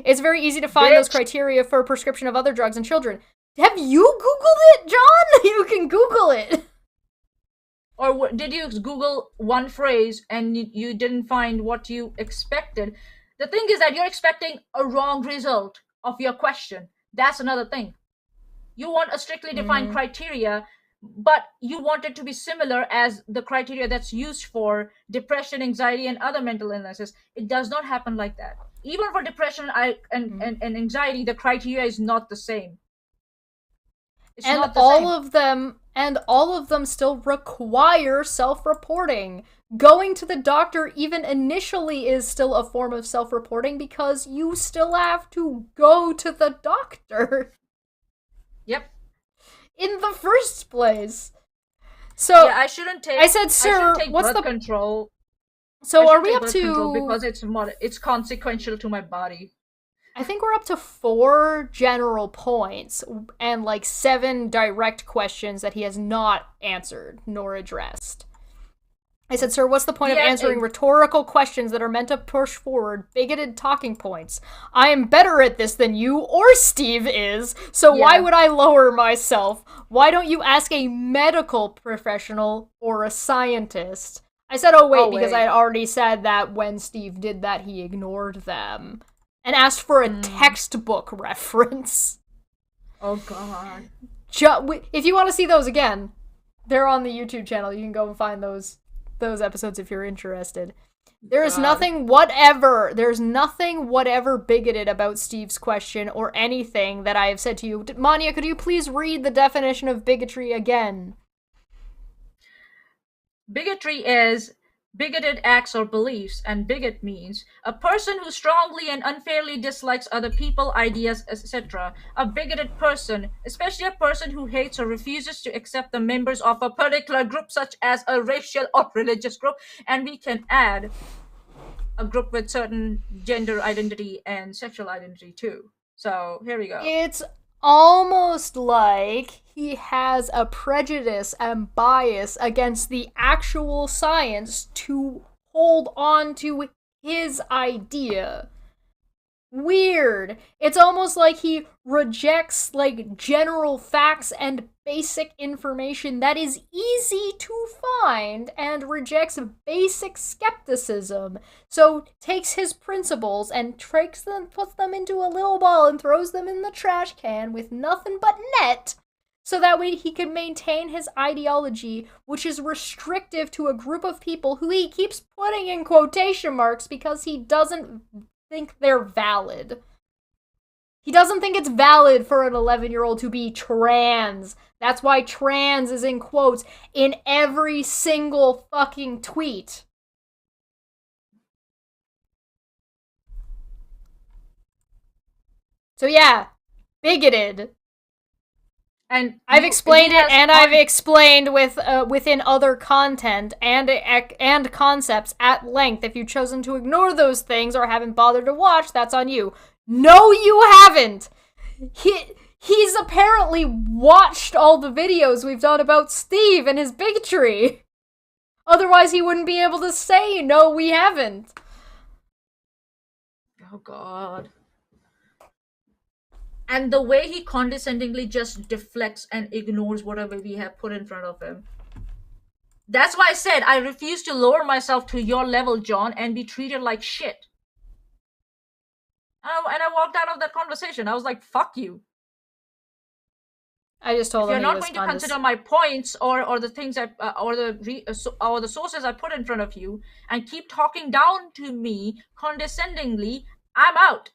[SPEAKER 1] It's very easy to find those criteria for prescription of other drugs in children. Have you Googled it, John? You can Google it.
[SPEAKER 2] Or did you Google one phrase and you didn't find what you expected? The thing is that you're expecting a wrong result of your question. That's another thing. You want a strictly defined criteria, but you want it to be similar as the criteria that's used for depression, anxiety, and other mental illnesses. It does not happen like that. Even for depression and anxiety, the criteria is not the same. It's
[SPEAKER 1] and
[SPEAKER 2] not the
[SPEAKER 1] all
[SPEAKER 2] same.
[SPEAKER 1] of them and all of them still require self-reporting. Going to the doctor even initially is still a form of self-reporting because you still have to go to the doctor.
[SPEAKER 2] Yep.
[SPEAKER 1] In the first place. So
[SPEAKER 2] Yeah, I shouldn't take.
[SPEAKER 1] I said,
[SPEAKER 2] I
[SPEAKER 1] sir,
[SPEAKER 2] shouldn't take
[SPEAKER 1] what's
[SPEAKER 2] birth
[SPEAKER 1] the
[SPEAKER 2] control.
[SPEAKER 1] so
[SPEAKER 2] I
[SPEAKER 1] are
[SPEAKER 2] shouldn't
[SPEAKER 1] we
[SPEAKER 2] take
[SPEAKER 1] up
[SPEAKER 2] birth control
[SPEAKER 1] to?
[SPEAKER 2] because it's consequential to my body.
[SPEAKER 1] I think we're up to 4 general points and like 7 direct questions that he has not answered nor addressed. I said, sir, what's the point of answering rhetorical questions that are meant to push forward bigoted talking points? I am better at this than you or Steve is, so why would I lower myself? Why don't you ask a medical professional or a scientist? I said, oh wait, because I had already said that when Steve did that, he ignored them. And asked for a textbook reference.
[SPEAKER 2] Oh god.
[SPEAKER 1] If you want to see those again, they're on the YouTube channel. You can go and find those episodes if you're interested. There's nothing whatever bigoted about Steve's question or anything that I have said to you. Manya, could you please read the definition of bigotry again?
[SPEAKER 2] Bigotry is bigoted acts or beliefs, and bigot means a person who strongly and unfairly dislikes other people, ideas, etc. A bigoted person, especially a person who hates or refuses to accept the members of a particular group, such as a racial or religious group, and we can add a group with certain gender identity and sexual identity too. So here we go.
[SPEAKER 1] It's almost like he has a prejudice and bias against the actual science to hold on to his idea. Weird. It's almost like he rejects like general facts and basic information that is easy to find and rejects basic skepticism. So takes his principles and puts them into a little ball and throws them in the trash can with nothing but net, so that way he can maintain his ideology, which is restrictive to a group of people who he keeps putting in quotation marks because he doesn't think they're valid. He doesn't think it's valid for an 11-year-old to be trans. That's why trans is in quotes in every single fucking tweet. So yeah, bigoted.
[SPEAKER 2] And
[SPEAKER 1] I've explained it, and I've explained within other content and concepts at length. If you've chosen to ignore those things or haven't bothered to watch, that's on you. No, you haven't. He's apparently watched all the videos we've done about Steve and his bigotry. Otherwise, he wouldn't be able to say, no, we haven't.
[SPEAKER 2] Oh god. And the way he condescendingly just deflects and ignores whatever we have put in front of him. That's why I said I refuse to lower myself to your level, John, and be treated like shit. And I walked out of that conversation. I was like, fuck you.
[SPEAKER 1] I just told him
[SPEAKER 2] you're not going to consider my points or the things or the sources I put in front of you and keep talking down to me condescendingly, I'm out.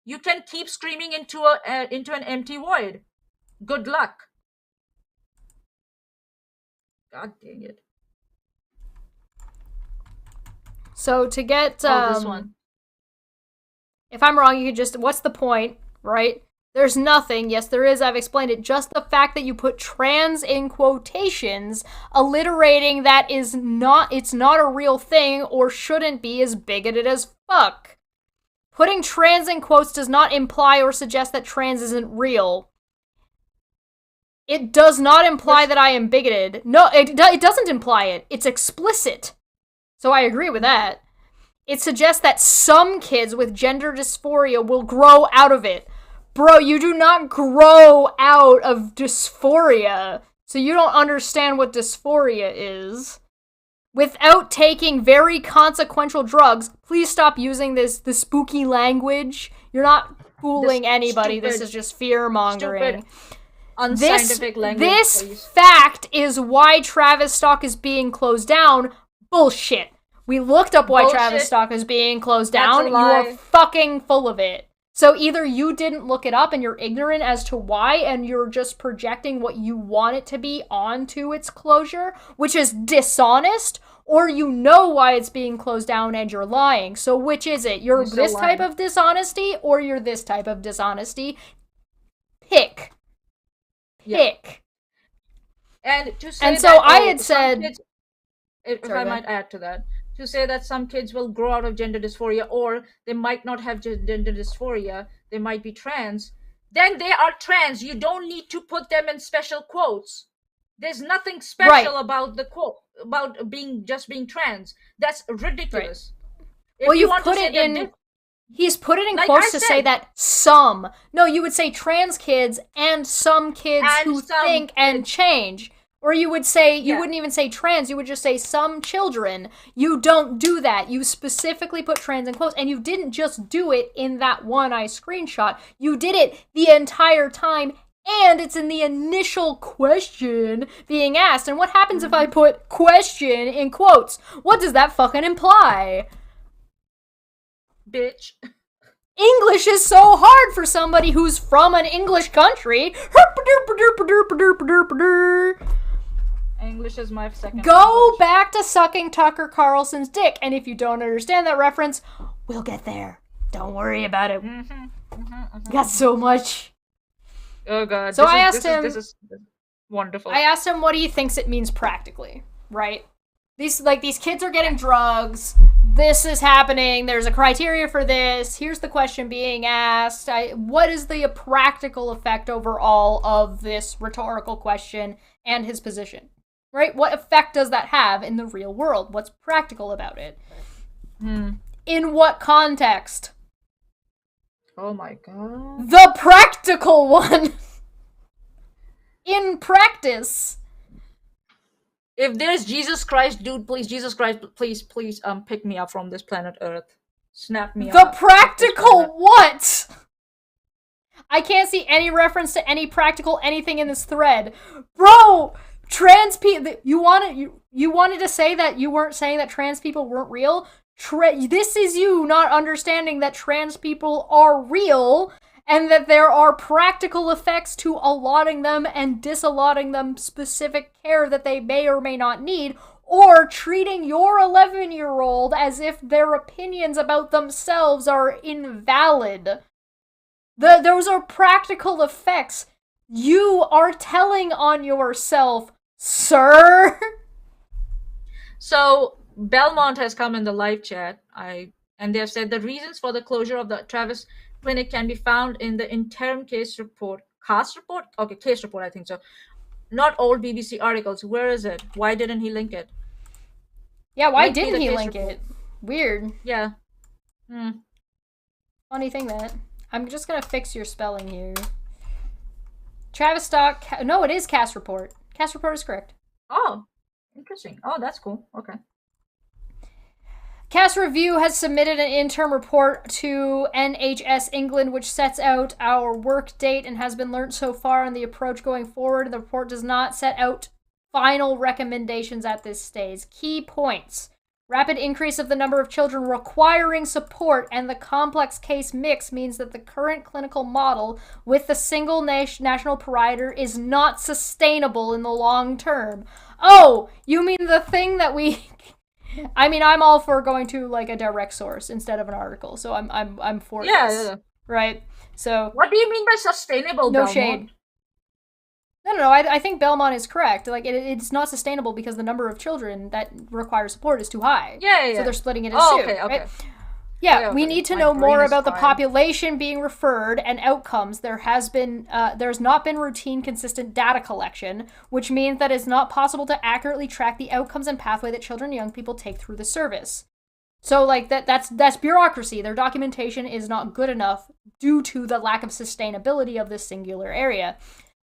[SPEAKER 2] You can keep screaming into an empty void. Good luck. God dang it.
[SPEAKER 1] So to get
[SPEAKER 2] this one.
[SPEAKER 1] If I'm wrong, you could just, what's the point, right? There's nothing. Yes, there is. I've explained it. Just the fact that you put trans in quotations, alliterating that it's not a real thing or shouldn't be, is bigoted as fuck. Putting trans in quotes does not imply or suggest that trans isn't real. It does not imply that I am bigoted. No, it doesn't imply it. It's explicit. So I agree with that. It suggests that some kids with gender dysphoria will grow out of it. Bro, you do not grow out of dysphoria. So you don't understand what dysphoria is. Without taking very consequential drugs, please stop using the spooky language. You're not fooling anybody. This is just fear-mongering.
[SPEAKER 2] Unscientific language,
[SPEAKER 1] this
[SPEAKER 2] please.
[SPEAKER 1] Fact is why Tavistock is being closed down. Bullshit. We looked up why Tavistock is being closed down. You are fucking full of it. So either you didn't look it up and you're ignorant as to why, and you're just projecting what you want it to be onto its closure, which is dishonest, or you know why it's being closed down and you're lying. So which is it? You're this type of dishonesty, or you're this type of dishonesty? Pick.
[SPEAKER 2] Yep. And to say
[SPEAKER 1] And so
[SPEAKER 2] that,
[SPEAKER 1] I
[SPEAKER 2] oh,
[SPEAKER 1] had
[SPEAKER 2] some
[SPEAKER 1] said-
[SPEAKER 2] kids, if
[SPEAKER 1] Sorry,
[SPEAKER 2] I
[SPEAKER 1] go
[SPEAKER 2] might
[SPEAKER 1] ahead.
[SPEAKER 2] add to that, to say that some kids will grow out of gender dysphoria, or they might not have gender dysphoria, they might be trans, then they are trans. You don't need to put them in special quotes. There's nothing special about the quote, about being trans. That's ridiculous. If
[SPEAKER 1] Well,
[SPEAKER 2] you
[SPEAKER 1] you've
[SPEAKER 2] want to
[SPEAKER 1] put
[SPEAKER 2] say
[SPEAKER 1] it
[SPEAKER 2] that
[SPEAKER 1] in. He's put it in
[SPEAKER 2] Like
[SPEAKER 1] quotes
[SPEAKER 2] I
[SPEAKER 1] to say
[SPEAKER 2] said-
[SPEAKER 1] that some. No, you would say trans kids and some kids
[SPEAKER 2] And
[SPEAKER 1] who
[SPEAKER 2] some
[SPEAKER 1] think and change. Or you would say, you
[SPEAKER 2] Yeah.
[SPEAKER 1] wouldn't even say trans, you would just say some children. You don't do that. You specifically put trans in quotes, and you didn't just do it in that one I screenshot. You did it the entire time, and it's in the initial question being asked. And what happens if I put question in quotes? What does that fucking imply?
[SPEAKER 2] bitch.
[SPEAKER 1] English is so hard for somebody who's from an English country.
[SPEAKER 2] English is my second
[SPEAKER 1] Go
[SPEAKER 2] language.
[SPEAKER 1] back to sucking Tucker Carlson's dick, and if you don't understand that reference, we'll get there. Don't worry about it. Got so much.
[SPEAKER 2] Oh god.
[SPEAKER 1] So I asked him-
[SPEAKER 2] This is wonderful.
[SPEAKER 1] I asked him what he thinks it means practically, right? These kids are getting drugs. This is happening. There's a criteria for this. Here's the question being asked. What is the practical effect overall of this rhetorical question and his position? Right? What effect does that have in the real world? What's practical about it? In what context?
[SPEAKER 2] Oh my god.
[SPEAKER 1] The practical one! In practice.
[SPEAKER 2] If there's Jesus Christ, dude, please, Jesus Christ, please, pick me up from this planet Earth. Snap me
[SPEAKER 1] The
[SPEAKER 2] up.
[SPEAKER 1] practical what? I can't see any reference to any practical anything in this thread. Bro, trans people, you wanted to say that you weren't saying that trans people weren't real? This is you not understanding that trans people are real and that there are practical effects to allotting them and disallotting them specific care that they may or may not need, or treating your 11-year-old as if their opinions about themselves are invalid. Those are practical effects. You are telling on yourself, sir.
[SPEAKER 2] So, Belmont has come in the live chat, and they have said the reasons for the closure of the Travis clinic can be found in the interim case report. Case report, I think so. Not old BBC articles. Where is it? Why didn't he link it?
[SPEAKER 1] Yeah, why
[SPEAKER 2] Link me
[SPEAKER 1] didn't
[SPEAKER 2] the
[SPEAKER 1] he
[SPEAKER 2] case
[SPEAKER 1] link
[SPEAKER 2] report.
[SPEAKER 1] it? Weird.
[SPEAKER 2] Yeah.
[SPEAKER 1] Funny thing that. I'm just gonna fix your spelling here. Tavistock. No, it is Cast Report. Cast Report is correct.
[SPEAKER 2] Oh, interesting. Oh, that's cool. Okay.
[SPEAKER 1] Cast Review has submitted an interim report to NHS England, which sets out our work date and has been learnt so far and the approach going forward. The report does not set out final recommendations at this stage. Key points. Rapid increase of the number of children requiring support and the complex case mix means that the current clinical model with the single national provider is not sustainable in the long term. Oh, you mean the thing that we... I mean, I'm all for going to like a direct source instead of an article, so I'm for this,
[SPEAKER 2] Yeah.
[SPEAKER 1] right? So
[SPEAKER 2] What do you mean by sustainable?
[SPEAKER 1] no
[SPEAKER 2] Belmont?
[SPEAKER 1] shade. No. I think Belmont is correct. Like it's not sustainable because the number of children that require support is too high.
[SPEAKER 2] Yeah.
[SPEAKER 1] So they're splitting it in
[SPEAKER 2] Oh,
[SPEAKER 1] two.
[SPEAKER 2] okay.
[SPEAKER 1] Right? Yeah,
[SPEAKER 2] Okay,
[SPEAKER 1] we
[SPEAKER 2] okay.
[SPEAKER 1] need to
[SPEAKER 2] My
[SPEAKER 1] know
[SPEAKER 2] brain
[SPEAKER 1] more
[SPEAKER 2] is
[SPEAKER 1] about the
[SPEAKER 2] fine.
[SPEAKER 1] population being referred and outcomes. There's not been routine, consistent data collection, which means that it's not possible to accurately track the outcomes and pathway that children and young people take through the service. So, like, that's bureaucracy. Their documentation is not good enough due to the lack of sustainability of this singular area.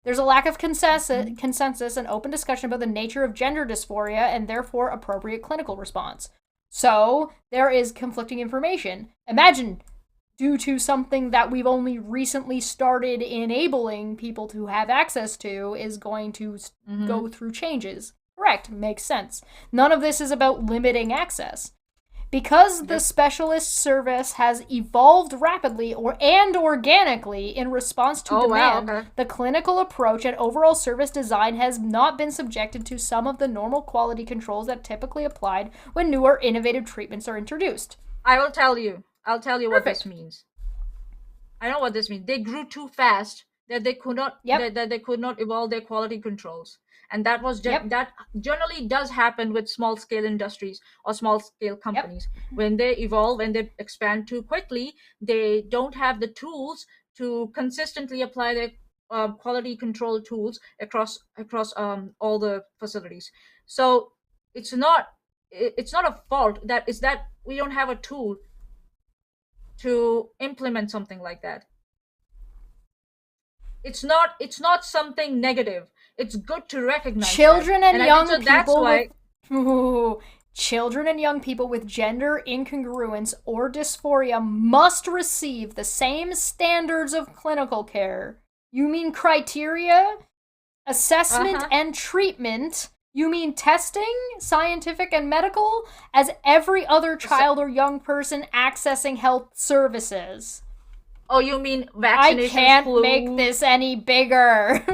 [SPEAKER 1] There's a lack of consensus and open discussion about the nature of gender dysphoria and therefore appropriate clinical response. So, there is conflicting information. Imagine, due to something that we've only recently started enabling people to have access to, is going to go through changes. Correct, makes sense. None of this is about limiting access. Because the specialist service has evolved rapidly and organically in response to demand,
[SPEAKER 2] okay.
[SPEAKER 1] the clinical approach and overall service design has not been subjected to some of the normal quality controls that typically applied when new or innovative treatments are introduced.
[SPEAKER 2] I'll tell you what
[SPEAKER 1] Perfect.
[SPEAKER 2] this means. I know what this means. They grew too fast that they could not
[SPEAKER 1] Yep.
[SPEAKER 2] that they could not evolve their quality controls. and that was that generally does happen with small scale industries or small scale companies. When they evolve, when they expand too quickly, they don't have the tools to consistently apply their quality control tools across all the facilities. So it's not a fault, that is that we don't have a tool to implement something like that. It's not something negative. It's good to recognize
[SPEAKER 1] children
[SPEAKER 2] that.
[SPEAKER 1] and young
[SPEAKER 2] so
[SPEAKER 1] people children and young people with gender incongruence or dysphoria must receive the same standards of clinical care. You mean criteria, assessment, and treatment? You mean testing, scientific and medical, as every other child or young person accessing health services?
[SPEAKER 2] Oh, you mean vaccinations?
[SPEAKER 1] I can't
[SPEAKER 2] flu?
[SPEAKER 1] make this any bigger.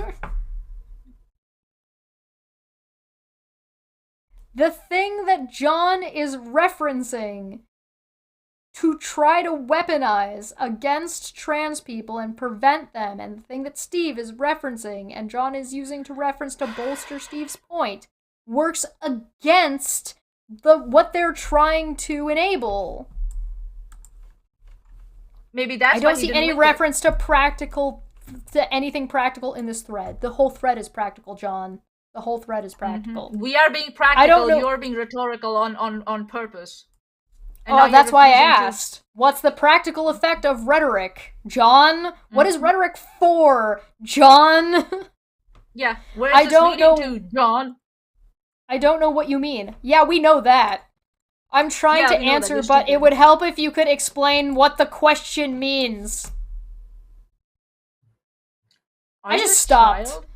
[SPEAKER 1] The thing that John is referencing to try to weaponize against trans people and prevent them, and the thing that Steve is referencing and John is using to reference to bolster Steve's point, works against what they're trying to enable.
[SPEAKER 2] Maybe that's
[SPEAKER 1] I don't see any reference to anything practical in this thread. The whole thread is practical, John. The whole thread is practical.
[SPEAKER 2] Mm-hmm. We are being practical.
[SPEAKER 1] I don't know.
[SPEAKER 2] You're being rhetorical on purpose.
[SPEAKER 1] And that's why I asked. What's the practical effect of rhetoric, John? What is rhetoric for, John?
[SPEAKER 2] Yeah, where is this leading to, John?
[SPEAKER 1] I don't know what you mean. Yeah, we know that. I'm trying to answer, but it would help if you could explain what the question means. I just stopped.
[SPEAKER 2] Child?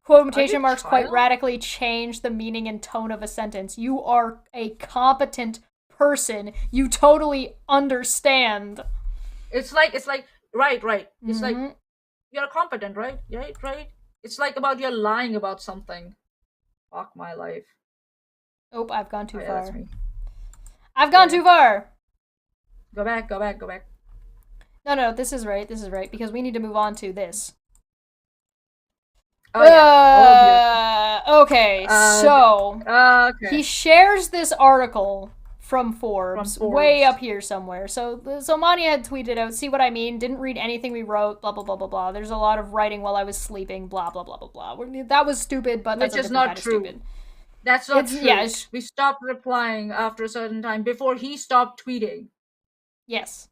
[SPEAKER 1] Quotation marks quite radically change the meaning and tone of a sentence. You are a competent person. You totally understand.
[SPEAKER 2] It's like right. It's like you're competent, right? Right. It's like about you're lying about something. Fuck my life.
[SPEAKER 1] Oh, I've gone too far.
[SPEAKER 2] That's me.
[SPEAKER 1] I've gone too far.
[SPEAKER 2] Go back.
[SPEAKER 1] No, this is right, because we need to move on to this.
[SPEAKER 2] Oh, yeah.
[SPEAKER 1] Okay, so he shares this article from Forbes, way up here somewhere. So Mania had tweeted out, see what I mean, didn't read anything we wrote, blah, blah, blah, blah, blah. There's a lot of writing while I was sleeping, blah, blah, blah, blah, blah. That was stupid, but that's
[SPEAKER 2] not true.
[SPEAKER 1] Stupid.
[SPEAKER 2] That's not true. Yeah, we stopped replying after a certain time before he stopped tweeting.
[SPEAKER 1] Yes.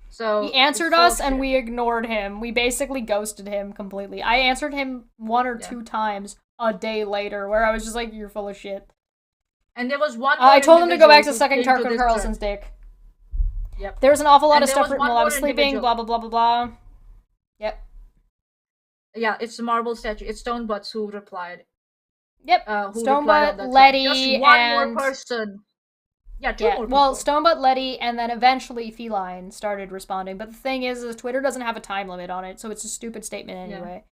[SPEAKER 2] So
[SPEAKER 1] he answered us and we ignored him. We basically ghosted him completely. I answered him one or two times a day later where I was just like, you're full of shit.
[SPEAKER 2] And there was one
[SPEAKER 1] I told him to go back to sucking Tucker Carlson's dick.
[SPEAKER 2] Yep.
[SPEAKER 1] There was an awful lot of stuff written while I was sleeping, blah, blah, blah, blah, blah. Yep.
[SPEAKER 2] Yeah, it's the marble statue. It's Stonebutts who replied.
[SPEAKER 1] Yep. Stonebutt, Letty,
[SPEAKER 2] just one more person. Yeah, two more people.
[SPEAKER 1] Well, Stonebutt, Letty, and then eventually Feline started responding. But the thing is Twitter doesn't have a time limit on it, so it's a stupid statement anyway.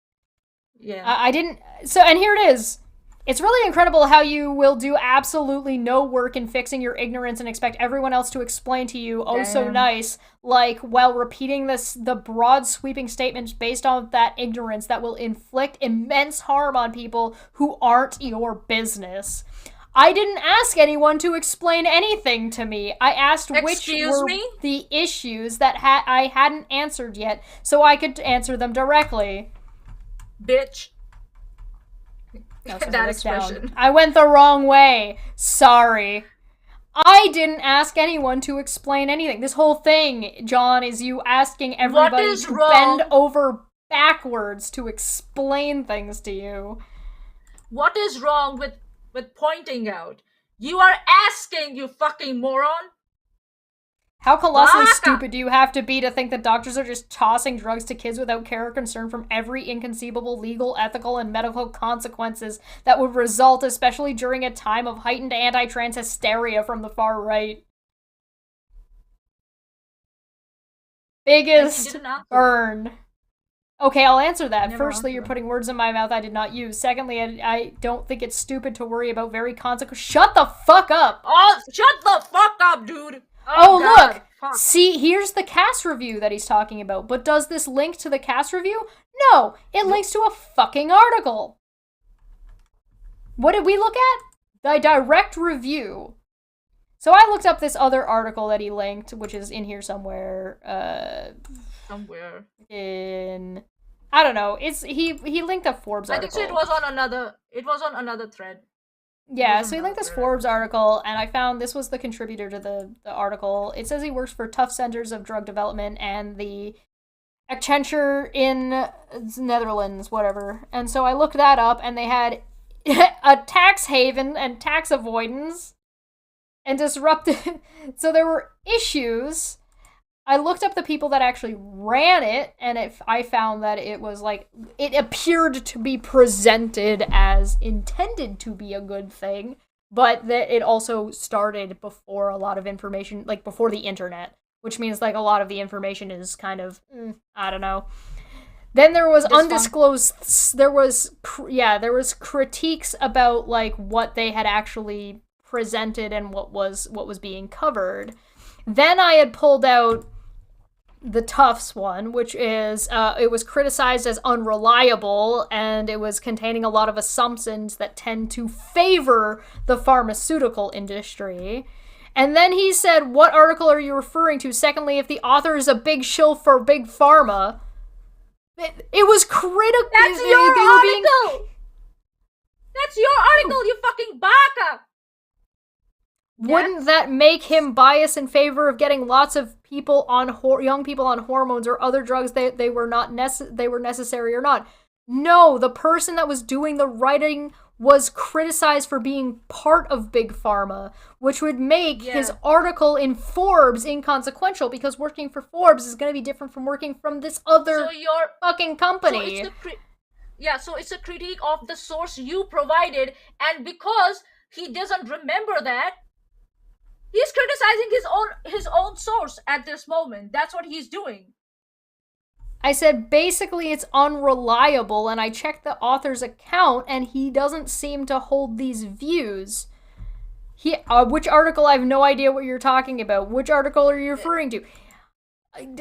[SPEAKER 2] Yeah.
[SPEAKER 1] I didn't... So, and here it is. It's really incredible how you will do absolutely no work in fixing your ignorance and expect everyone else to explain to you, so nice, like, while repeating the broad sweeping statements based on that ignorance that will inflict immense harm on people who aren't your business. I didn't ask anyone to explain anything to me. I asked which were the issues that I hadn't answered yet, so I could answer them directly.
[SPEAKER 2] Bitch. That expression.
[SPEAKER 1] I went the wrong way. Sorry. I didn't ask anyone to explain anything. This whole thing, John, is you asking everybody to bend over backwards to explain things to you.
[SPEAKER 2] What is wrong with pointing out? You are asking, you fucking moron.
[SPEAKER 1] How colossally stupid do you have to be to think that doctors are just tossing drugs to kids without care or concern from every inconceivable legal, ethical, and medical consequences that would result, especially during a time of heightened anti-trans hysteria from the far right? Biggest burn. Okay, I'll answer that. Firstly, you're putting words in my mouth I did not use. Secondly, I don't think it's stupid to worry about very Shut the fuck up!
[SPEAKER 2] Oh, shut the fuck up, dude!
[SPEAKER 1] Oh, look! Fuck. See, here's the cast review that he's talking about. But does this link to the cast review? No, it links to a fucking article. What did we look at? The direct review. So I looked up this other article that he linked, which is in here somewhere.
[SPEAKER 2] Somewhere.
[SPEAKER 1] I don't know. He linked a Forbes article.
[SPEAKER 2] I think so it was on another thread.
[SPEAKER 1] Yeah, so he linked this Forbes article, and I found this was the contributor to the article. It says he works for tough centers of drug development and the Accenture in Netherlands, whatever. And so I looked that up, and they had a tax haven and tax avoidance and disrupted. So there were issues. I looked up the people that actually ran it, and I found that it was like, it appeared to be presented as intended to be a good thing, but that it also started before a lot of information, like before the internet, which means like a lot of the information is kind of, I don't know. Then there was undisclosed, there was critiques about like what they had actually presented and what was being covered. Then I had pulled out the Tufts one, which is, it was criticized as unreliable, and it was containing a lot of assumptions that tend to favor the pharmaceutical industry. And then he said, what article are you referring to? Secondly, if the author is a big shill for big pharma. It was critical.
[SPEAKER 2] That's your article! That's your article, you fucking baka!
[SPEAKER 1] Wouldn't that make him bias in favor of getting lots of people on young people on hormones or other drugs they were necessary or not? No, the person that was doing the writing was criticized for being part of Big Pharma, which would make his article in Forbes inconsequential, because working for Forbes is going to be different from working from this other fucking company.
[SPEAKER 2] So it's a critique of the source you provided, and because he doesn't remember that, he's criticizing his own source at this moment. That's what he's doing.
[SPEAKER 1] I said basically it's unreliable, and I checked the author's account, and he doesn't seem to hold these views. Which article? I have no idea what you're talking about. Which article are you referring to?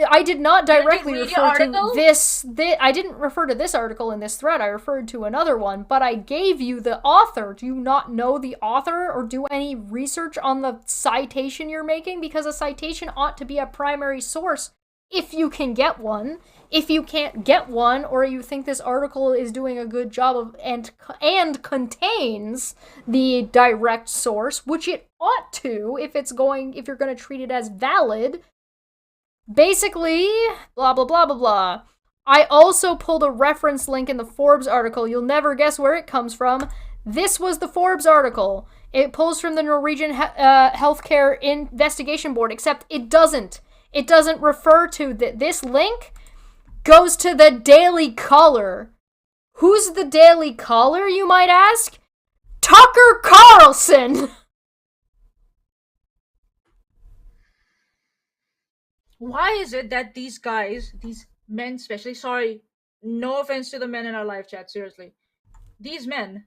[SPEAKER 1] I did not directly refer to this. I didn't refer to this article in this thread. I referred to another one, but I gave you the author. Do you not know the author or do any research on the citation you're making? Because a citation ought to be a primary source if you can get one. If you can't get one, or you think this article is doing a good job of and contains the direct source, which it ought to if you're going to treat it as valid. Basically, blah, blah, blah, blah, blah. I also pulled a reference link in the Forbes article. You'll never guess where it comes from. This was the Forbes article. It pulls from the Norwegian Healthcare Investigation Board, except it doesn't. It doesn't refer to this link goes to the Daily Caller. Who's the Daily Caller, you might ask? Tucker Carlson!
[SPEAKER 2] Why is it that these guys, these men especially, sorry, no offense to the men in our live chat, seriously, these men,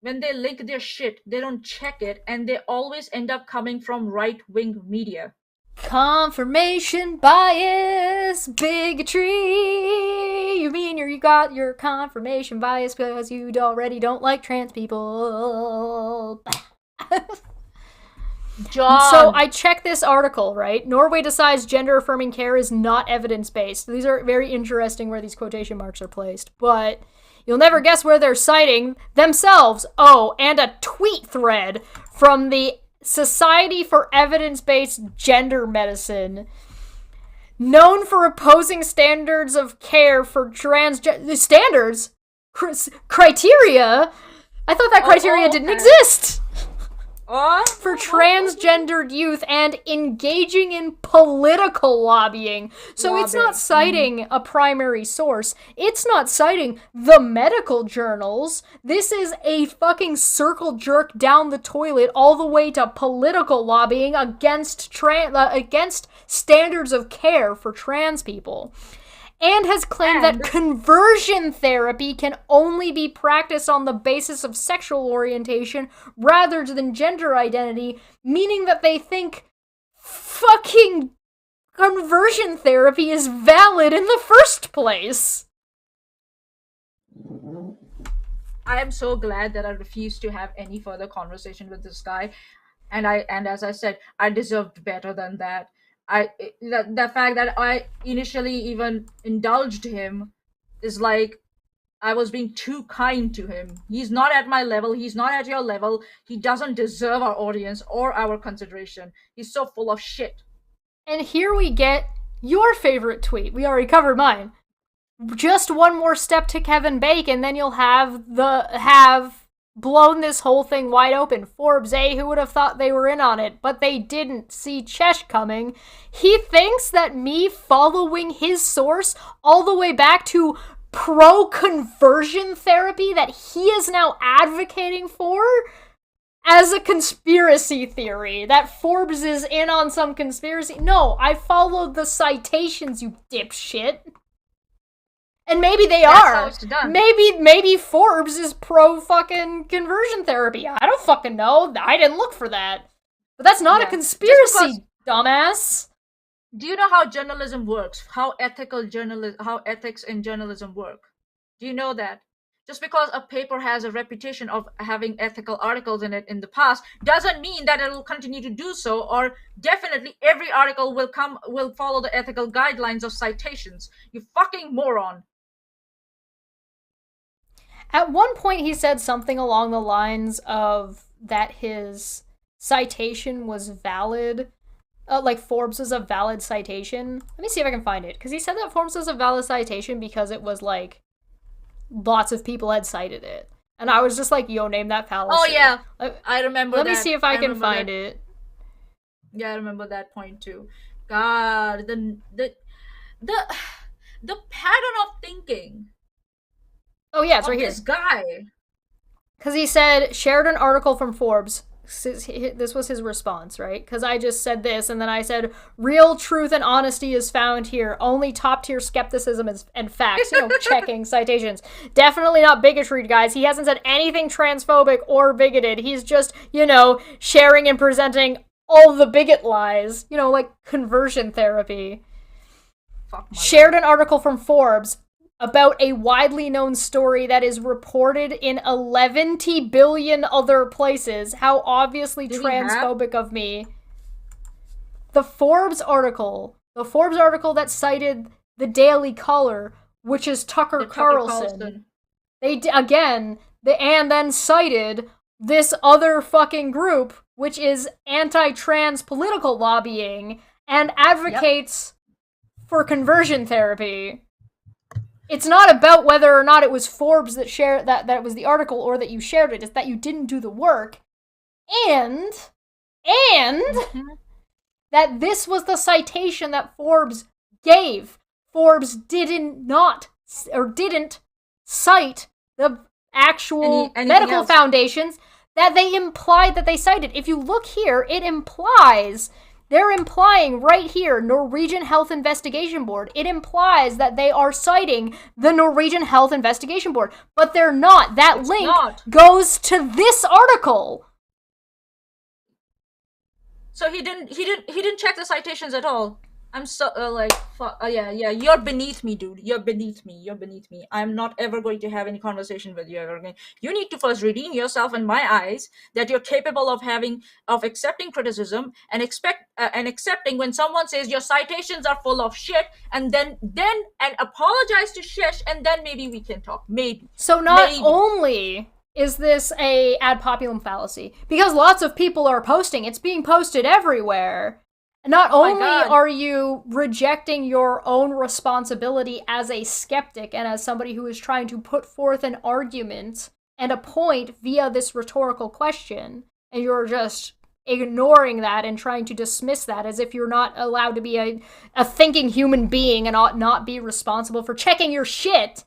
[SPEAKER 2] when they link their shit, they don't check it, and they always end up coming from right-wing media.
[SPEAKER 1] Confirmation bias, bigotry. You mean you got your confirmation bias because you already don't like trans people.
[SPEAKER 2] John.
[SPEAKER 1] So I checked this article, right? Norway decides gender-affirming care is not evidence-based. These are very interesting where these quotation marks are placed, but you'll never guess where they're citing themselves. Oh, and a tweet thread from the Society for Evidence-Based Gender Medicine, known for opposing standards of care for transgender standards, criteria. I thought that criteria didn't exist. For transgendered youth and engaging in political lobbying. So it's not citing a primary source. It's not citing the medical journals. This is a fucking circle jerk down the toilet all the way to political lobbying against standards of care for trans people. And has claimed that conversion therapy can only be practiced on the basis of sexual orientation rather than gender identity, meaning that they think fucking conversion therapy is valid in the first place.
[SPEAKER 2] I am so glad that I refused to have any further conversation with this guy, and as I said, I deserved better than that. The fact that I initially even indulged him is like I was being too kind to him. He's not at my level. He's not at your level. He doesn't deserve our audience or our consideration. He's so full of shit.
[SPEAKER 1] And here we get your favorite tweet. We already covered mine. Just one more step to Kevin Bacon, then you'll have blown this whole thing wide open. Forbes, who would have thought they were in on it? But they didn't see Chesh coming. He thinks that me following his source all the way back to pro-conversion therapy that he is now advocating for as a conspiracy theory, that Forbes is in on some conspiracy. No, I followed the citations, you dipshit. And maybe they
[SPEAKER 2] That's
[SPEAKER 1] are.
[SPEAKER 2] how it's done.
[SPEAKER 1] Maybe Forbes is pro-fucking conversion therapy. I don't fucking know. I didn't look for that. But that's not a conspiracy, dumbass.
[SPEAKER 2] Do you know how journalism works? How ethics in journalism work? Do you know that? Just because a paper has a reputation of having ethical articles in it in the past doesn't mean that it will continue to do so, or definitely every article will follow the ethical guidelines of citations. You fucking moron.
[SPEAKER 1] At one point he said something along the lines of that his citation was valid. Like Forbes is a valid citation. Let me see if I can find it. Because he said that Forbes was a valid citation because it was like lots of people had cited it. And I was just like, yo, name that fallacy.
[SPEAKER 2] Oh yeah, I remember
[SPEAKER 1] Let
[SPEAKER 2] that.
[SPEAKER 1] me see if I can find it.
[SPEAKER 2] Yeah, I remember that point too. God, the pattern of thinking.
[SPEAKER 1] Oh yeah, it's right here.
[SPEAKER 2] This guy.
[SPEAKER 1] Because he said, shared an article from Forbes. This was his response, right? Because I just said this, and then I said, real truth and honesty is found here. Only top-tier skepticism and facts. Checking citations. Definitely not bigotry, guys. He hasn't said anything transphobic or bigoted. He's just, sharing and presenting all the bigot lies. Like conversion therapy. Shared an article from Forbes about a widely known story that is reported in 11 billion other places. How obviously transphobic of me. The Forbes article that cited the Daily Caller, which is Tucker Carlson. And then cited this other fucking group, which is anti-trans political lobbying and advocates for conversion therapy. It's not about whether or not it was Forbes that shared that it was the article or that you shared it. It's that you didn't do the work, and that this was the citation that Forbes gave. Forbes didn't cite the actual medical foundations that they implied that they cited. If you look here, they're implying right here, Norwegian Health Investigation Board. It implies that they are citing the Norwegian Health Investigation Board, but they're not. That link goes to this article.
[SPEAKER 2] So he didn't check the citations at all. I'm so yeah, you're beneath me, dude. You're beneath me. I'm not ever going to have any conversation with you ever again. You need to first redeem yourself in my eyes that you're capable of accepting criticism and accepting when someone says your citations are full of shit, and then apologize to Shish, and then maybe we can talk. Maybe.
[SPEAKER 1] So not only is this a ad populum fallacy, because lots of people are posting, it's being posted everywhere. Not only are you rejecting your own responsibility as a skeptic and as somebody who is trying to put forth an argument and a point via this rhetorical question, and you're just ignoring that and trying to dismiss that as if you're not allowed to be a thinking human being and ought not be responsible for checking your shit,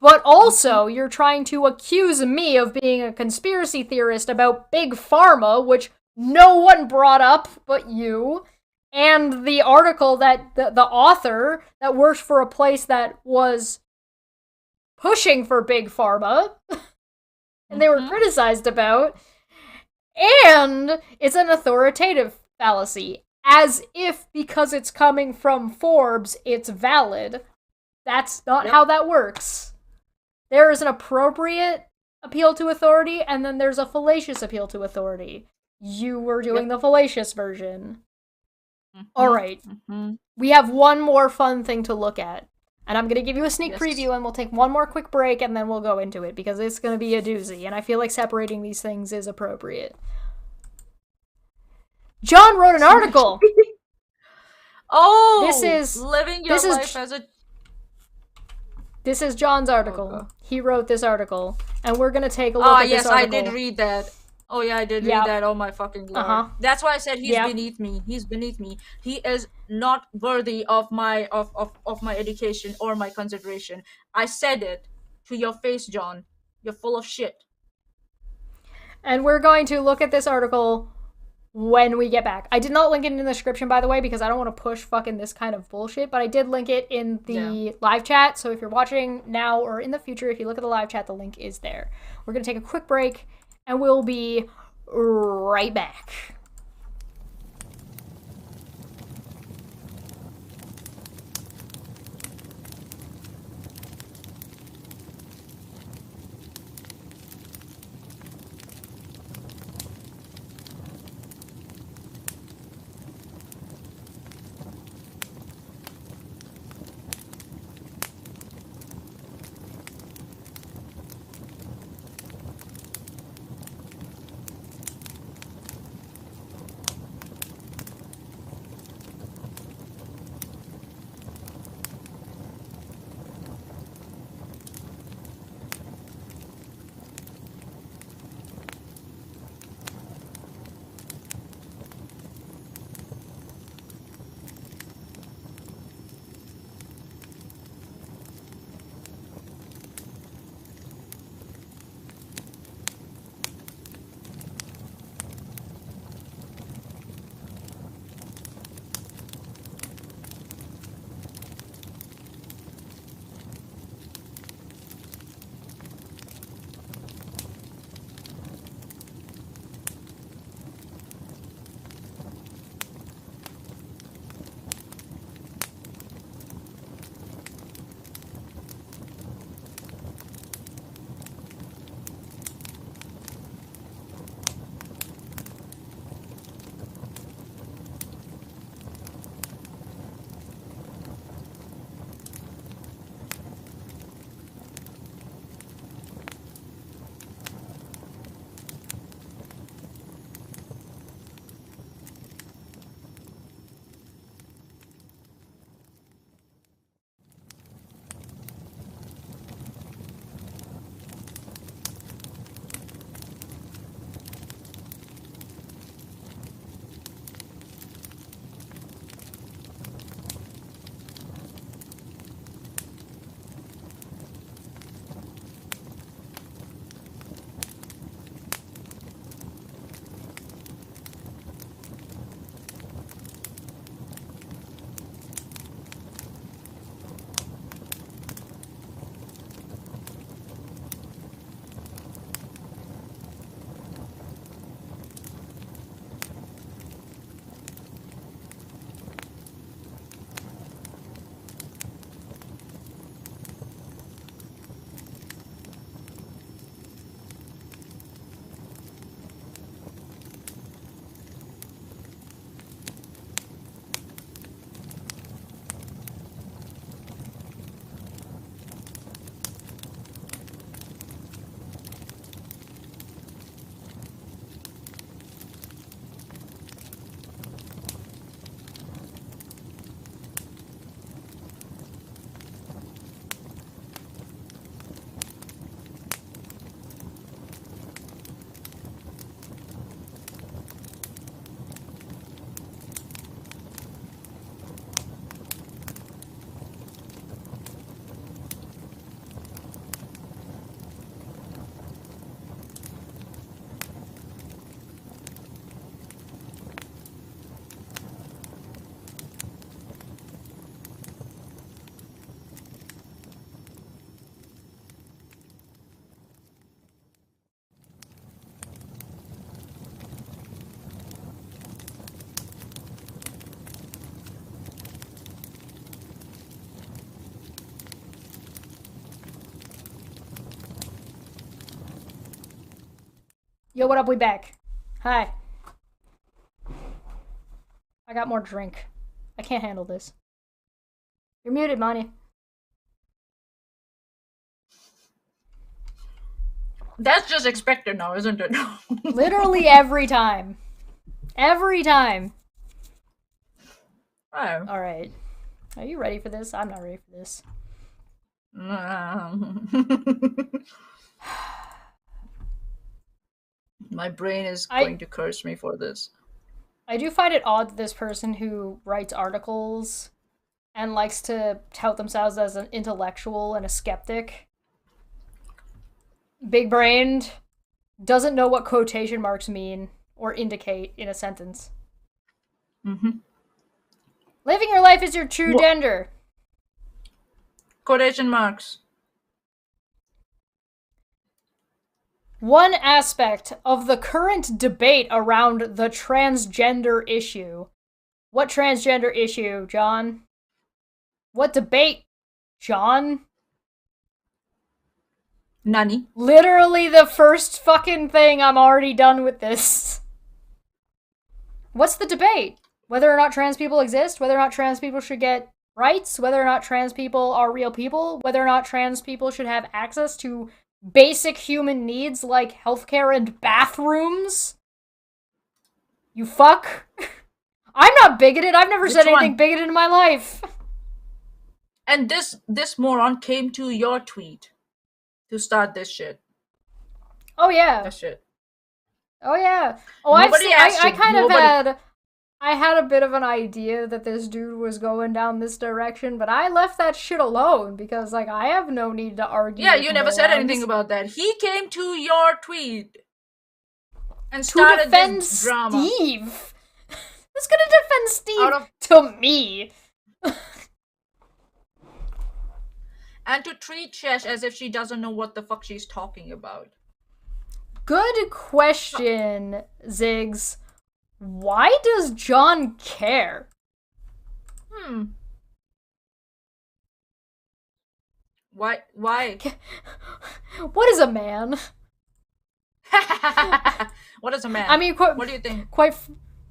[SPEAKER 1] but also you're trying to accuse me of being a conspiracy theorist about Big Pharma, which no one brought up but you. And the article that the author that works for a place that was pushing for Big Pharma, and they were criticized about, and it's an authoritative fallacy, as if because it's coming from Forbes, it's valid. That's not how that works. There is an appropriate appeal to authority, and then there's a fallacious appeal to authority. You were doing the fallacious version. Alright. We have one more fun thing to look at. And I'm going to give you a sneak preview, and we'll take one more quick break, and then we'll go into it, because it's going to be a doozy, and I feel like separating these things is appropriate. John wrote an article!
[SPEAKER 2] This is living your life as a...
[SPEAKER 1] This is John's article. Okay. He wrote this article, and we're going to take a look at this article.
[SPEAKER 2] I did read that. Oh yeah, I did read that. Oh my fucking lord. That's why I said he's beneath me. He's beneath me. He is not worthy of my of my education or my consideration. I said it to your face, John. You're full of shit.
[SPEAKER 1] And we're going to look at this article when we get back. I did not link it in the description, by the way, because I don't want to push fucking this kind of bullshit, but I did link it in the live chat. So if you're watching now or in the future, if you look at the live chat, the link is there. We're going to take a quick break, and we'll be right back. Yo, what up? We back. Hi. I got more drink. I can't handle this. You're muted, Monty.
[SPEAKER 2] That's just expected now, isn't it?
[SPEAKER 1] Literally every time. Every time.
[SPEAKER 2] Oh.
[SPEAKER 1] Alright. Are you ready for this? I'm not ready for this.
[SPEAKER 2] My brain is going to curse me for this.
[SPEAKER 1] I do find it odd that this person who writes articles and likes to tout themselves as an intellectual and a skeptic, big-brained, doesn't know what quotation marks mean or indicate in a sentence.
[SPEAKER 2] Mm-hmm.
[SPEAKER 1] Living your life is your true gender.
[SPEAKER 2] Quotation marks.
[SPEAKER 1] One aspect of the current debate around the transgender issue. What transgender issue, John? What debate, John?
[SPEAKER 2] Nani?
[SPEAKER 1] Literally the first fucking thing. I'm already done with this. What's the debate? Whether or not trans people exist, whether or not trans people should get rights, whether or not trans people are real people, whether or not trans people should have access to basic human needs like healthcare and bathrooms. You fuck. I'm not bigoted. I've never said anything bigoted in my life.
[SPEAKER 2] And this moron came to your tweet to start this shit.
[SPEAKER 1] Oh yeah.
[SPEAKER 2] That shit.
[SPEAKER 1] Oh yeah. Oh, I had a bit of an idea that this dude was going down this direction, but I left that shit alone because, like, I have no need to argue.
[SPEAKER 2] Yeah, you never said anything about that. He came to your tweet and started this drama.
[SPEAKER 1] Steve. Who's gonna defend Steve to me?
[SPEAKER 2] And to treat Chesh as if she doesn't know what the fuck she's talking about.
[SPEAKER 1] Good question, Ziggs. Why does John care?
[SPEAKER 2] Why?
[SPEAKER 1] What is a man?
[SPEAKER 2] What is a man?
[SPEAKER 1] I mean,
[SPEAKER 2] what do you think?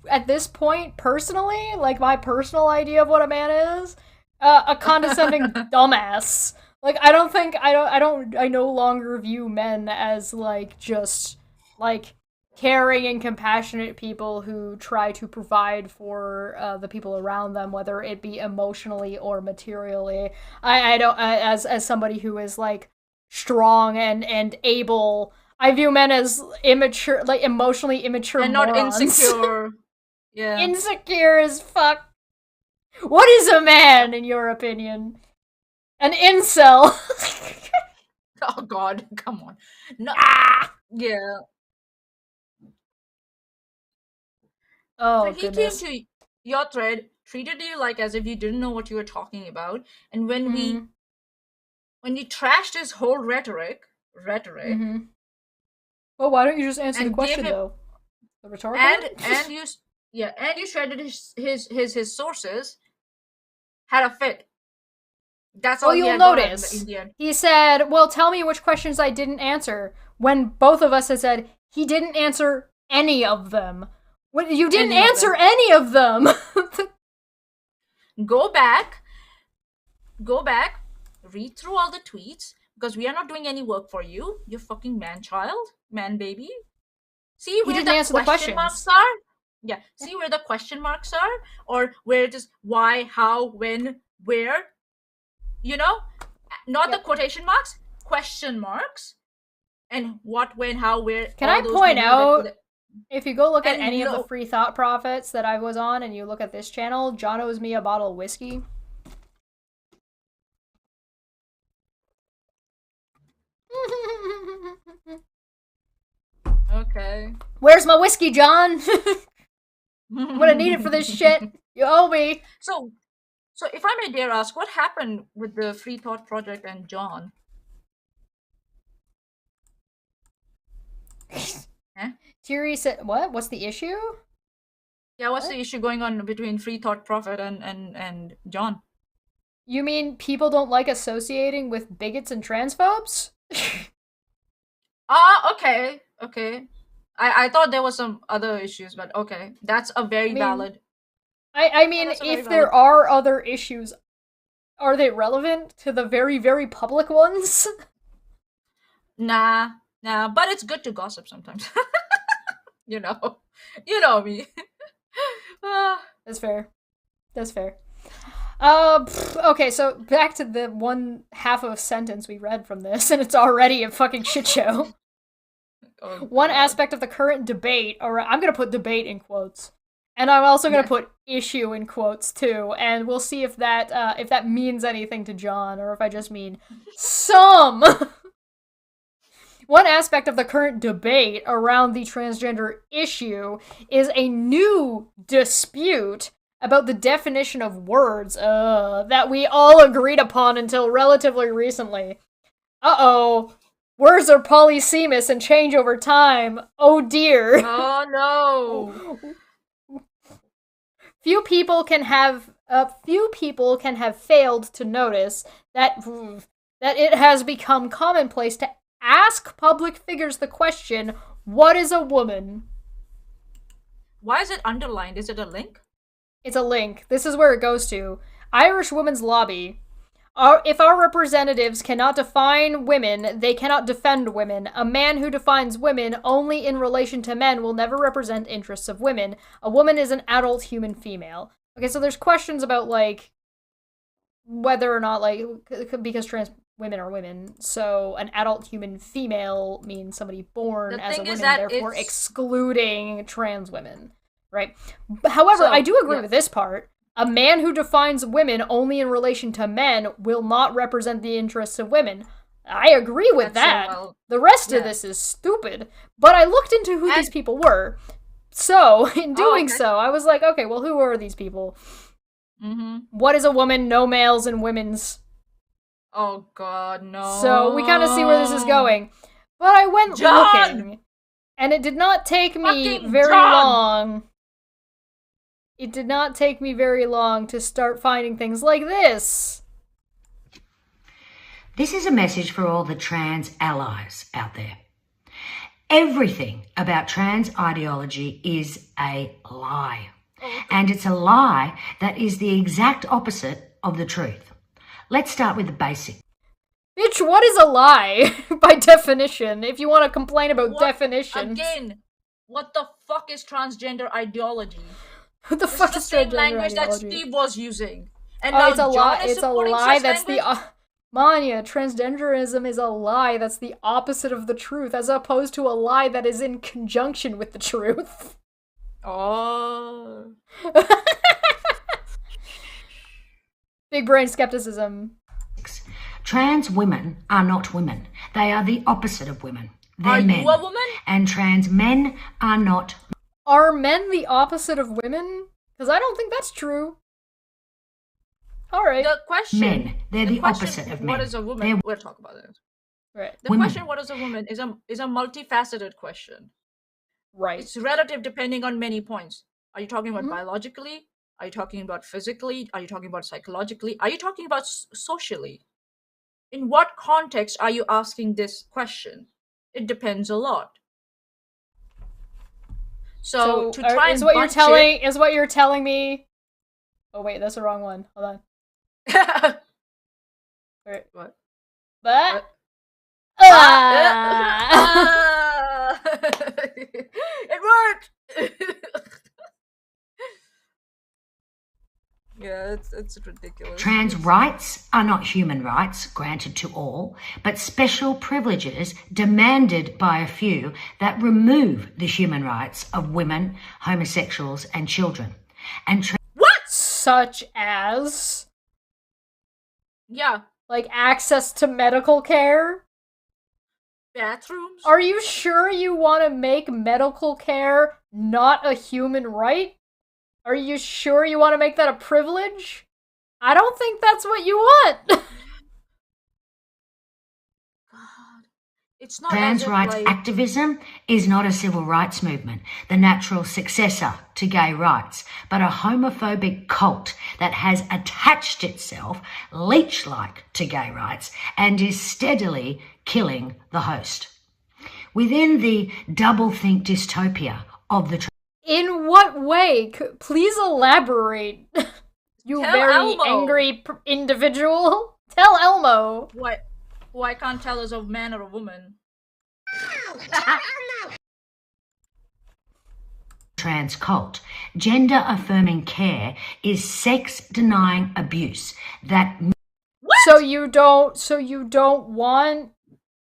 [SPEAKER 1] At this point, personally, like my personal idea of what a man is, a condescending dumbass. Like, I no longer view men as, like, just, like, caring and compassionate people who try to provide for the people around them, whether it be emotionally or materially. I don't, as somebody who is, like, strong and able, I view men as immature, like, emotionally immature
[SPEAKER 2] and
[SPEAKER 1] morons.
[SPEAKER 2] not insecure. Yeah.
[SPEAKER 1] Insecure as fuck. What is a man, in your opinion? An incel.
[SPEAKER 2] Oh god, come on. No. Yeah.
[SPEAKER 1] Oh,
[SPEAKER 2] so he
[SPEAKER 1] goodness.
[SPEAKER 2] came to your thread, treated you like as if you didn't know what you were talking about, and when we trashed his whole rhetoric.
[SPEAKER 1] Well, why don't you just answer the question though? The rhetorical.
[SPEAKER 2] And you shredded his sources. Had a fit. That's all.
[SPEAKER 1] Well, you'll notice he said, "Well, tell me which questions I didn't answer." When both of us had said he didn't answer any of them. When you didn't answer any of them.
[SPEAKER 2] Go back, read through all the tweets, because we are not doing any work for you. You fucking man baby. See where the question marks are? Yeah, see where the question marks are? Or where it is why, how, when, where? You know? Not the quotation marks, question marks. And what, when, how, where.
[SPEAKER 1] Can I point out, if you go look at any of the free thought profits that I was on and you look at this channel, John owes me a bottle of whiskey.
[SPEAKER 2] Okay.
[SPEAKER 1] Where's my whiskey, John? I'm gonna need it for this shit. You owe me.
[SPEAKER 2] So if I may dare ask, what happened with the Free Thought Project and John?
[SPEAKER 1] Thierry said, what? What's the issue?
[SPEAKER 2] Yeah, what's the issue going on between Free Thought Prophet and John?
[SPEAKER 1] You mean people don't like associating with bigots and transphobes?
[SPEAKER 2] Okay. I thought there was some other issues, but okay, that's a very valid.
[SPEAKER 1] I mean, if there are other issues, are they relevant to the very, very public ones?
[SPEAKER 2] Nah, but it's good to gossip sometimes. you know me.
[SPEAKER 1] That's fair. Okay, so back to the one half of a sentence we read from this, and it's already a fucking shit show. One aspect of the current debate, or I'm gonna put debate in quotes, and I'm also gonna put issue in quotes too, and we'll see if that means anything to John, or if I just mean some. One aspect of the current debate around the transgender issue is a new dispute about the definition of words that we all agreed upon until relatively recently. Words are polysemous and change over time. Oh dear.
[SPEAKER 2] Oh no.
[SPEAKER 1] Few people can have failed to notice that it has become commonplace to ask public figures the question, what is a woman?
[SPEAKER 2] Why is it underlined? Is it a link?
[SPEAKER 1] It's a link. This is where it goes to. Irish Women's Lobby. If our representatives cannot define women, they cannot defend women. A man who defines women only in relation to men will never represent interests of women. A woman is an adult human female. Okay, so there's questions about, like, whether or not, like, because trans women are women, so an adult human female means somebody born as a woman, therefore excluding trans women, right? However, I do agree with this part. A man who defines women only in relation to men will not represent the interests of women. I agree with that. The rest of this is stupid. But I looked into who these people were. So, in doing so, I was like, okay, well, who are these people?
[SPEAKER 2] Mm-hmm.
[SPEAKER 1] What is a woman? No males and women's.
[SPEAKER 2] Oh, God, no.
[SPEAKER 1] So, we kind of see where this is going. But I went looking, and it did not take me very long. It did not take me very long to start finding things like this.
[SPEAKER 6] This is a message for all the trans allies out there. Everything about trans ideology is a lie. And it's a lie that is the exact opposite of the truth. Let's start with the basics.
[SPEAKER 1] Bitch, what is a lie? By definition, if you want to complain about definitions.
[SPEAKER 2] Again, what the fuck is transgender ideology?
[SPEAKER 1] What the fuck is transgender
[SPEAKER 2] language
[SPEAKER 1] ideology?
[SPEAKER 2] that Steve was using. And
[SPEAKER 1] it's a lie. It's a lie. That's Manya, transgenderism is a lie that's the opposite of the truth, as opposed to a lie that is in conjunction with the truth.
[SPEAKER 2] Oh.
[SPEAKER 6] Big brain skepticism. Trans women are not women. They are the opposite of women. They're men.
[SPEAKER 2] Are you a woman?
[SPEAKER 6] And trans men are not.
[SPEAKER 1] Are men the opposite of women? Because I don't think that's true. Alright.
[SPEAKER 2] The question...
[SPEAKER 6] Men. They're the opposite of men.
[SPEAKER 2] What is a woman? We'll talk about this.
[SPEAKER 1] Right.
[SPEAKER 2] The question, what is a woman, is a multifaceted question.
[SPEAKER 1] Right.
[SPEAKER 2] It's relative depending on many points. Are you talking about biologically? Are you talking about physically? Are you talking about psychologically? Are you talking about socially? In what context are you asking this question? It depends a lot. So to try
[SPEAKER 1] is what you're telling me. Oh wait, that's the wrong one. Hold on. Wait,
[SPEAKER 2] what?
[SPEAKER 1] But
[SPEAKER 2] it worked. Yeah, it's ridiculous.
[SPEAKER 6] Trans rights are not human rights granted to all, but special privileges demanded by a few that remove the human rights of women, homosexuals, and children. And
[SPEAKER 1] what? Such as?
[SPEAKER 2] Yeah.
[SPEAKER 1] Like access to medical care?
[SPEAKER 2] Bathrooms?
[SPEAKER 1] Are you sure you want to make medical care not a human right? Are you sure you want to make that a privilege? I don't think that's what you want.
[SPEAKER 2] God. It's not
[SPEAKER 6] trans rights activism is not a civil rights movement, the natural successor to gay rights, but a homophobic cult that has attached itself leech-like to gay rights and is steadily killing the host. within the doublethink dystopia of the
[SPEAKER 1] In what way? Please elaborate. You
[SPEAKER 2] Tell
[SPEAKER 1] very
[SPEAKER 2] Elmo.
[SPEAKER 1] angry individual. Tell Elmo.
[SPEAKER 2] What? Why can't tell us a man or a woman?
[SPEAKER 6] trans cult. Gender affirming care is sex denying abuse that
[SPEAKER 1] So you don't want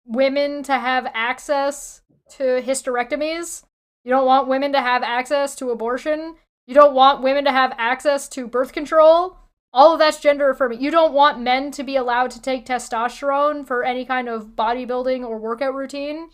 [SPEAKER 1] women to have access to hysterectomies? You don't want women to have access to abortion? You don't want women to have access to birth control? All of that's gender affirming. You don't want men to be allowed to take testosterone for any kind of bodybuilding or workout routine?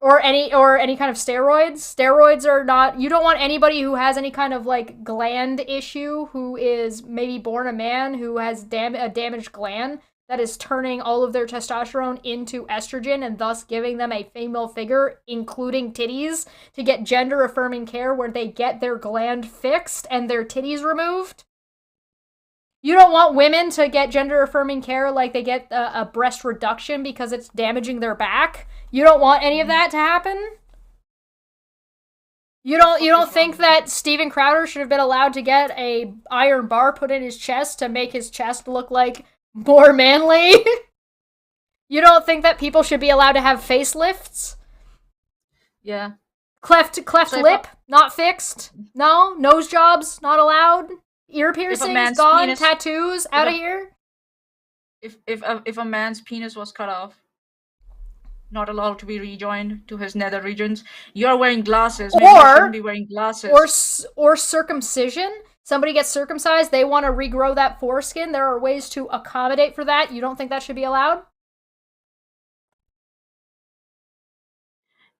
[SPEAKER 1] Or any kind of steroids? Steroids are not... You don't want anybody who has any kind of, like, gland issue, who is maybe born a man, who has a damaged gland that is turning all of their testosterone into estrogen and thus giving them a female figure, including titties, to get gender-affirming care where they get their gland fixed and their titties removed. You don't want women to get gender-affirming care like they get a breast reduction because it's damaging their back. You don't want any of that to happen? You don't think that Steven Crowder should have been allowed to get a iron bar put in his chest to make his chest look like more manly? You don't think that people should be allowed to have facelifts?
[SPEAKER 2] Yeah.
[SPEAKER 1] Cleft lip, not fixed? No? Nose jobs, not allowed? Ear piercings, gone?
[SPEAKER 2] Penis,
[SPEAKER 1] tattoos, out of here?
[SPEAKER 2] If a man's penis was cut off, not allowed to be rejoined to his nether regions, you're wearing glasses. Maybe you shouldn't be wearing glasses.
[SPEAKER 1] Or circumcision. Somebody gets circumcised, they want to regrow that foreskin. There are ways to accommodate for that. You don't think that should be allowed?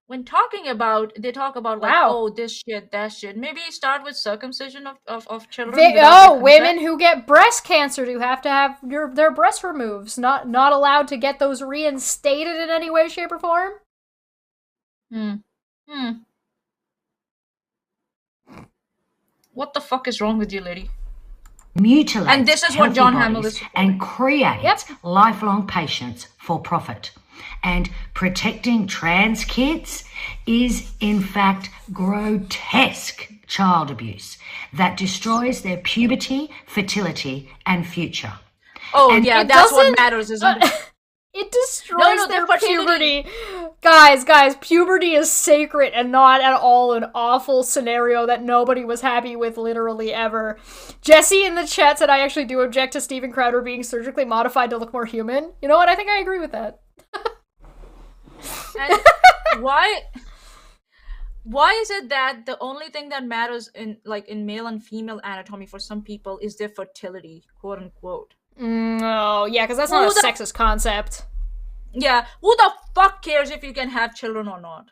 [SPEAKER 2] When they talk about like, oh, this shit, that shit. Maybe start with circumcision of children.
[SPEAKER 1] Women who get breast cancer do have to have their breast removed. Not allowed to get those reinstated in any way, shape, or form.
[SPEAKER 2] What the fuck is wrong with you, lady?
[SPEAKER 6] Mutilates
[SPEAKER 2] and this is what John Hamill is
[SPEAKER 6] and creates lifelong patients for profit. And protecting trans kids is, in fact, grotesque child abuse that destroys their puberty, fertility, and future.
[SPEAKER 2] Oh, and yeah, that's what matters, isn't it?
[SPEAKER 1] It destroys their puberty. Guys, puberty is sacred and not at all an awful scenario that nobody was happy with literally ever. Jesse in the chat said, I actually do object to Steven Crowder being surgically modified to look more human. You know what? I think I agree with that.
[SPEAKER 2] And why is it that the only thing that matters in male and female anatomy for some people is their fertility, quote unquote?
[SPEAKER 1] No, yeah, because that's not a sexist concept.
[SPEAKER 2] Yeah, who the fuck cares if you can have children or not?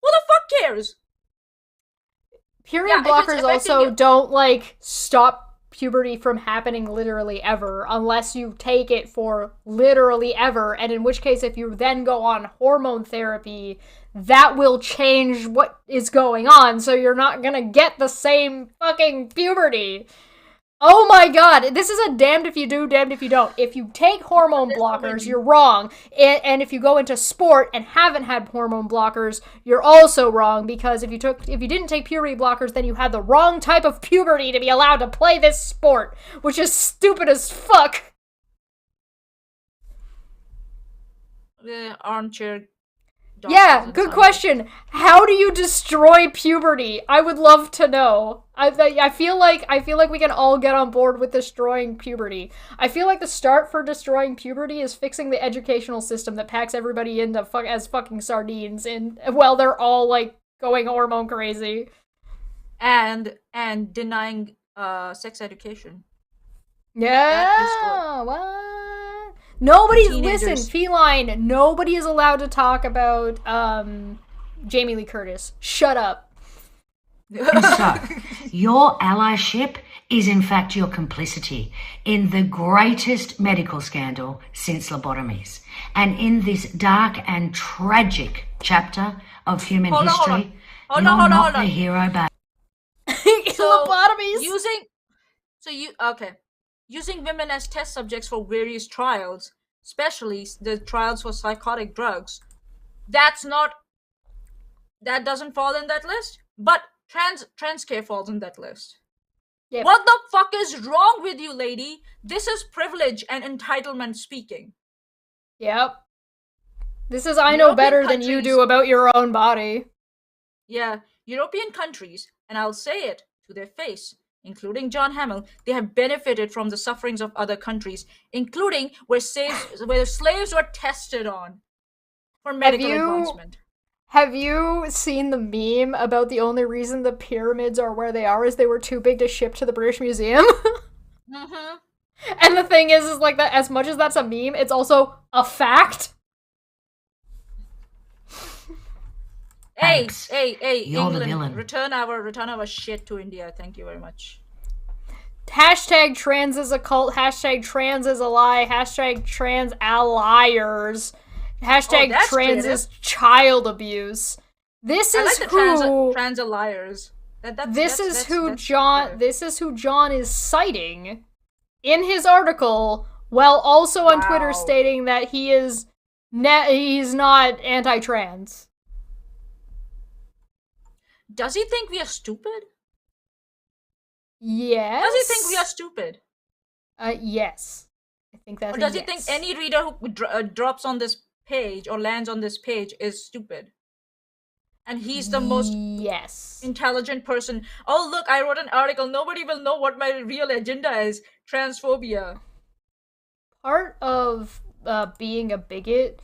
[SPEAKER 2] Who the fuck cares?
[SPEAKER 1] Period blockers also don't, stop puberty from happening literally ever, unless you take it for literally ever, and in which case, if you then go on hormone therapy, that will change what is going on, so you're not gonna get the same fucking puberty. Oh my god, this is a damned if you do, damned if you don't. If you take hormone blockers, you're wrong. And if you go into sport and haven't had hormone blockers, you're also wrong, because if you didn't take puberty blockers, then you had the wrong type of puberty to be allowed to play this sport, which is stupid as fuck.
[SPEAKER 2] The armchair.
[SPEAKER 1] Yeah, good question. How do you destroy puberty? I would love to know. I feel like we can all get on board with destroying puberty. I feel like the start for destroying puberty is fixing the educational system that packs everybody into as fucking sardines, and while they're all going hormone crazy,
[SPEAKER 2] and denying sex education.
[SPEAKER 1] Yeah, what? Listen, Feline, nobody is allowed to talk about, Jamie Lee Curtis. Shut up.
[SPEAKER 6] So, your allyship is in fact your complicity in the greatest medical scandal since lobotomies. And in this dark and tragic chapter of human history, you're not the hero, but...
[SPEAKER 1] Lobotomies!
[SPEAKER 2] Using women as test subjects for various trials, especially the trials for psychotic drugs, that doesn't fall in that list, but trans care falls in that list.
[SPEAKER 1] Yep.
[SPEAKER 2] What the fuck is wrong with you, lady? This is privilege and entitlement speaking.
[SPEAKER 1] Yep. This is I know better than you do about your own body.
[SPEAKER 2] Yeah, European countries, and I'll say it to their face, including John Hamill, they have benefited from the sufferings of other countries, including where slaves were tested on for medical advancement.
[SPEAKER 1] Have you seen the meme about the only reason the pyramids are where they are is they were too big to ship to the British Museum?
[SPEAKER 2] Mm-hmm.
[SPEAKER 1] And the thing is like that, as much as that's a meme, it's also a fact.
[SPEAKER 6] Thanks.
[SPEAKER 2] Hey,
[SPEAKER 6] You're the
[SPEAKER 2] England,
[SPEAKER 6] villain.
[SPEAKER 2] return our shit to India. Thank you very much.
[SPEAKER 1] Hashtag trans is a cult. Hashtag trans is a lie. Hashtag trans alliers. Hashtag
[SPEAKER 2] that's
[SPEAKER 1] trans
[SPEAKER 2] creative.
[SPEAKER 1] is child abuse. This
[SPEAKER 2] I
[SPEAKER 1] is
[SPEAKER 2] like
[SPEAKER 1] who
[SPEAKER 2] the trans liars.
[SPEAKER 1] This is who John is citing in his article, while also on Twitter
[SPEAKER 2] Wow.
[SPEAKER 1] stating that he's not anti-trans.
[SPEAKER 2] Does he think we are stupid?
[SPEAKER 1] Yes.
[SPEAKER 2] Does he think we are stupid?
[SPEAKER 1] Yes. I think that's.
[SPEAKER 2] Or does he think any reader who drops on this page or lands on this page is stupid? And he's the most intelligent person. Oh, look, I wrote an article. Nobody will know what my real agenda is. Transphobia.
[SPEAKER 1] Part of being a bigot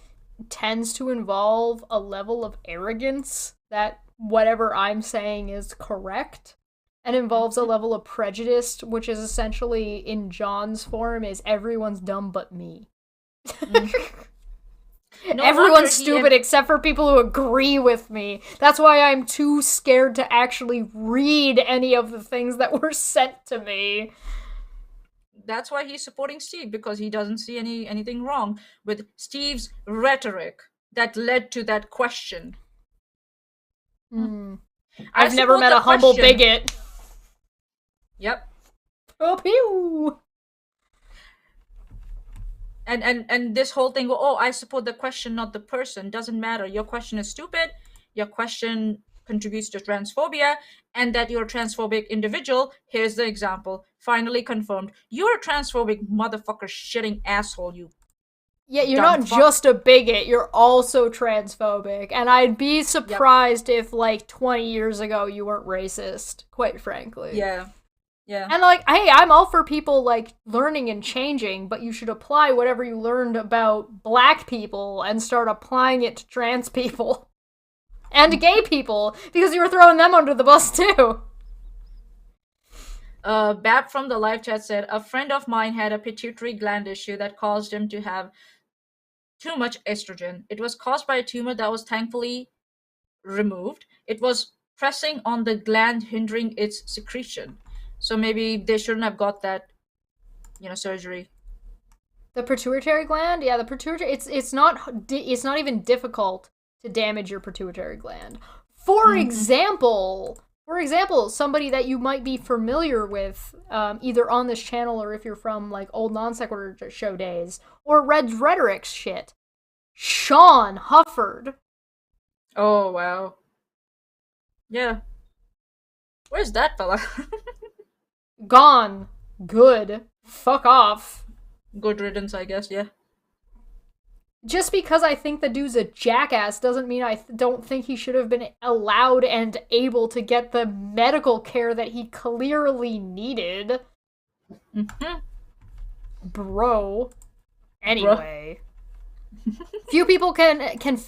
[SPEAKER 1] tends to involve a level of arrogance that whatever I'm saying is correct, and involves a level of prejudice, which is essentially, in John's form, is everyone's dumb but me. Everyone's stupid except for people who agree with me. That's why I'm too scared to actually read any of the things that were sent to me.
[SPEAKER 2] That's why he's supporting Steve, because he doesn't see anything wrong with Steve's rhetoric that led to that question.
[SPEAKER 1] I've never met a humble bigot.
[SPEAKER 2] Yep.
[SPEAKER 1] Oh, pew!
[SPEAKER 2] And this whole thing, oh, I support the question, not the person, doesn't matter. Your question is stupid. Your question contributes to transphobia, and that you're a transphobic individual. Here's the example. Finally confirmed. You're a transphobic motherfucker shitting asshole, you.
[SPEAKER 1] Yeah, you're not just a bigot, you're also transphobic. And I'd be surprised if, like, 20 years ago you weren't racist, quite frankly.
[SPEAKER 2] Yeah. Yeah.
[SPEAKER 1] And, like, hey, I'm all for people, like, learning and changing, but you should apply whatever you learned about black people and start applying it to trans people. And gay people, because you were throwing them under the bus, too.
[SPEAKER 2] Bab from the live chat said, a friend of mine had a pituitary gland issue that caused him to have too much estrogen. It was caused by a tumor that was thankfully removed. It was pressing on the gland, hindering its secretion. So maybe they shouldn't have got that, surgery.
[SPEAKER 1] The pituitary gland? Yeah, the pituitary, it's not even difficult to damage your pituitary gland. For example, somebody that you might be familiar with, either on this channel or if you're from, like, old Non Sequitur show days, or Red's Rhetoric shit, Sean Hufford.
[SPEAKER 2] Oh, wow. Yeah. Where's that fella?
[SPEAKER 1] Gone. Good. Fuck off.
[SPEAKER 2] Good riddance, I guess, yeah.
[SPEAKER 1] Just because I think the dude's a jackass doesn't mean I don't think he should have been allowed and able to get the medical care that he clearly needed. Bro. Anyway. Few people can have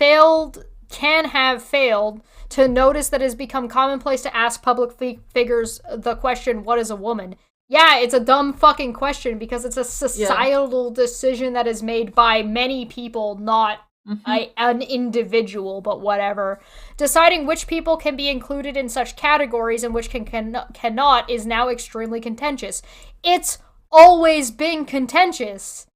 [SPEAKER 1] failed to notice that it has become commonplace to ask public figures the question, what is a woman? Yeah, it's a dumb fucking question because it's a societal decision that is made by many people, not an individual, but whatever. Deciding which people can be included in such categories and which cannot is now extremely contentious. It's always been contentious.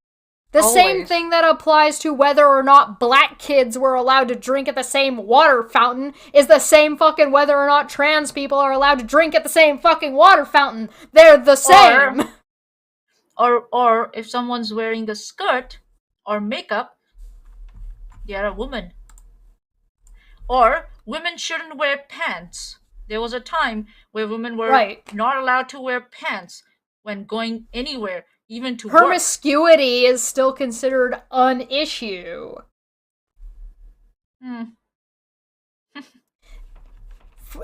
[SPEAKER 1] The same thing that applies to whether or not black kids were allowed to drink at the same water fountain is the same fucking whether or not trans people are allowed to drink at the same fucking water fountain. They're the same.
[SPEAKER 2] Or if someone's wearing a skirt or makeup, they're a woman. Or women shouldn't wear pants. There was a time where women were
[SPEAKER 1] Right.
[SPEAKER 2] not allowed to wear pants when going anywhere, even to work.
[SPEAKER 1] Promiscuity is still considered an issue.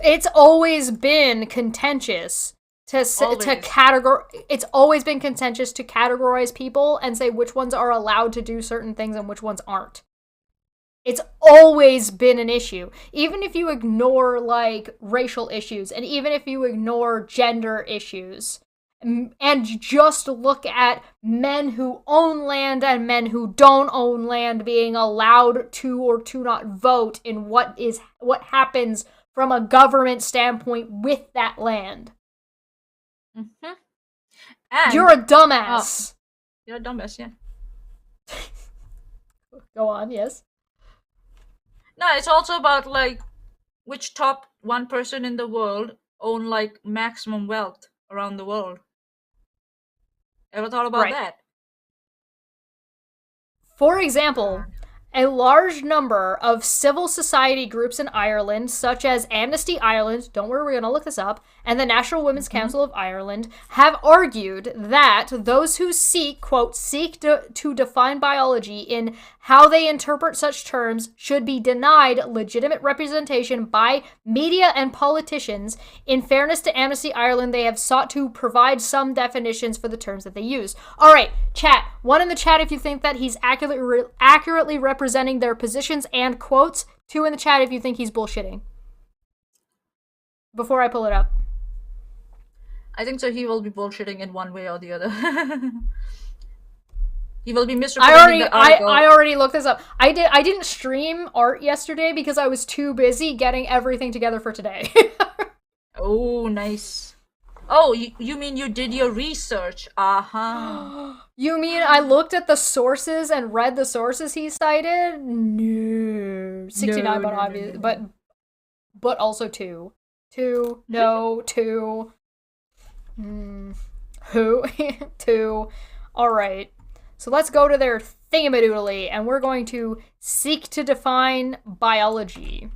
[SPEAKER 1] It's always been contentious It's always been contentious to categorize people and say which ones are allowed to do certain things and which ones aren't. It's always been an issue. Even if you ignore, like, racial issues, and even if you ignore gender issues, and just look at men who own land and men who don't own land being allowed to or to not vote in what happens from a government standpoint with that land.
[SPEAKER 2] Mm-hmm. And,
[SPEAKER 1] you're a dumbass.
[SPEAKER 2] You're a dumbass, yeah.
[SPEAKER 1] Go on, yes.
[SPEAKER 2] No, it's also about, like, which top 1% in the world own, like, maximum wealth around the world. Ever thought about that?
[SPEAKER 1] For example, a large number of civil society groups in Ireland, such as Amnesty Ireland, don't worry, we're going to look this up, and the National Women's Council of Ireland, have argued that those who seek to define biology in how they interpret such terms should be denied legitimate representation by media and politicians. In fairness to Amnesty Ireland, they have sought to provide some definitions for the terms that they use. All right, chat. One in the chat if you think that he's accurately representing their positions and quotes. 2 in the chat if you think he's bullshitting. Before I pull it up.
[SPEAKER 2] I think so. He will be bullshitting in one way or the other. He will be misrepresenting the article.
[SPEAKER 1] I already looked this up. I didn't stream art yesterday because I was too busy getting everything together for today.
[SPEAKER 2] Oh, nice. Oh, you mean you did your research? Uh-huh.
[SPEAKER 1] You mean I looked at the sources and read the sources he cited? No. 69, but obvious, but also 2. 2. No, 2. Who? 2. All right. So let's go to their thingamadoodly, and we're going to seek to define biology.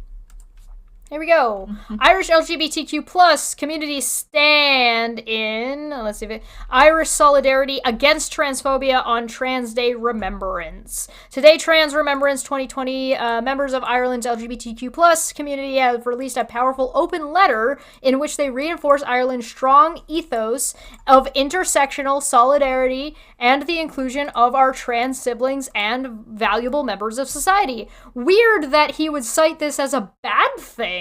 [SPEAKER 1] Here we go. Irish LGBTQ plus community stand in, let's see if it, Irish solidarity against transphobia on Trans Day Remembrance. Today, Trans Remembrance 2020, members of Ireland's LGBTQ plus community have released a powerful open letter in which they reinforce Ireland's strong ethos of intersectional solidarity and the inclusion of our trans siblings and valuable members of society. Weird that he would cite this as a bad thing.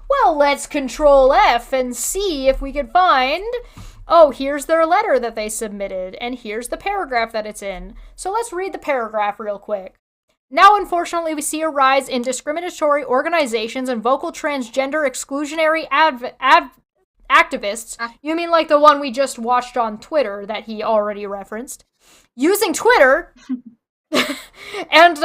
[SPEAKER 1] Well, let's Control F and see if we can find... Oh, here's their letter that they submitted, and here's the paragraph that it's in. So let's read the paragraph real quick. Now, unfortunately, we see a rise in discriminatory organizations and vocal transgender exclusionary activists. You mean like the one we just watched on Twitter that he already referenced? Using Twitter... and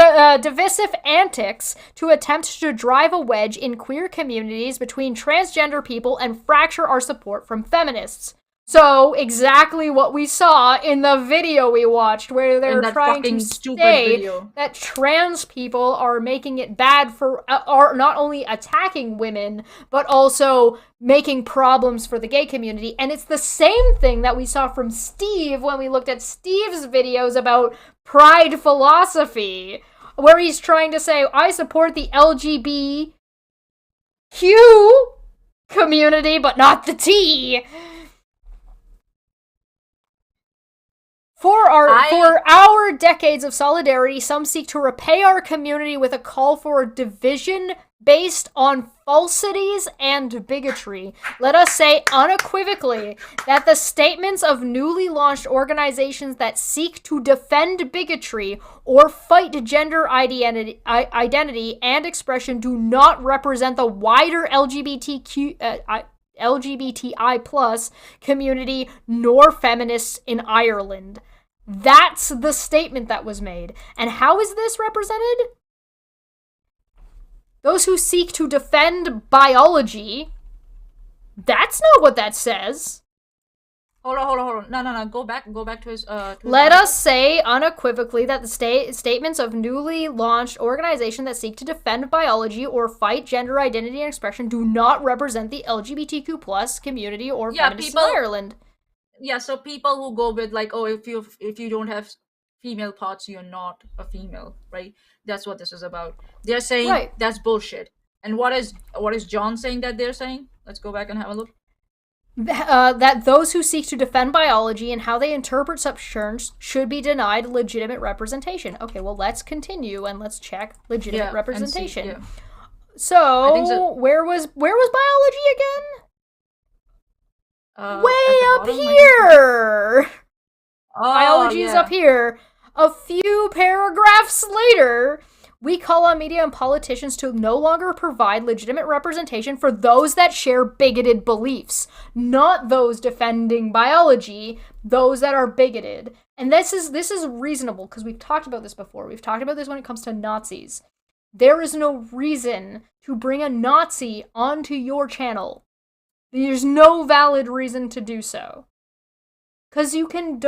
[SPEAKER 1] divisive antics to attempt to drive a wedge in queer communities between transgender people and fracture our support from feminists. So, exactly what we saw in the video we watched, where they're trying to say that trans people are making it bad for, are not only attacking women, but also making problems for the gay community. And it's the same thing that we saw from Steve when we looked at Steve's videos about pride philosophy, where he's trying to say, I support the LGBTQ community, but not the T. For our decades of solidarity, some seek to repay our community with a call for a division based on falsities and bigotry. Let us say unequivocally that the statements of newly launched organizations that seek to defend bigotry or fight gender identity and expression do not represent the wider LGBTI plus community nor feminists in Ireland. That's the statement that was made. And how is this represented? Those who seek to defend biology, that's not what that says.
[SPEAKER 2] Hold on. No. Go back to his.
[SPEAKER 1] Let us say unequivocally that the statements of newly launched organizations that seek to defend biology or fight gender identity and expression do not represent the LGBTQ plus community or feminists in Ireland.
[SPEAKER 2] Yeah, so people who go with like, oh, if you don't have female parts, you're not a female, right? That's what this is about. They're saying that's bullshit. And what is John saying that they're saying? Let's go back and have a look.
[SPEAKER 1] That those who seek to defend biology and how they interpret such terms should be denied legitimate representation. Okay, well, let's continue and let's check legitimate representation. So, where was biology again? Way up here! Biology is up here. A few paragraphs later, we call on media and politicians to no longer provide legitimate representation for those that share bigoted beliefs, not those defending biology, those that are bigoted. And this is reasonable, because we've talked about this before. We've talked about this when it comes to Nazis. There is no reason to bring a Nazi onto your channel. There's no valid reason to do so. Because you can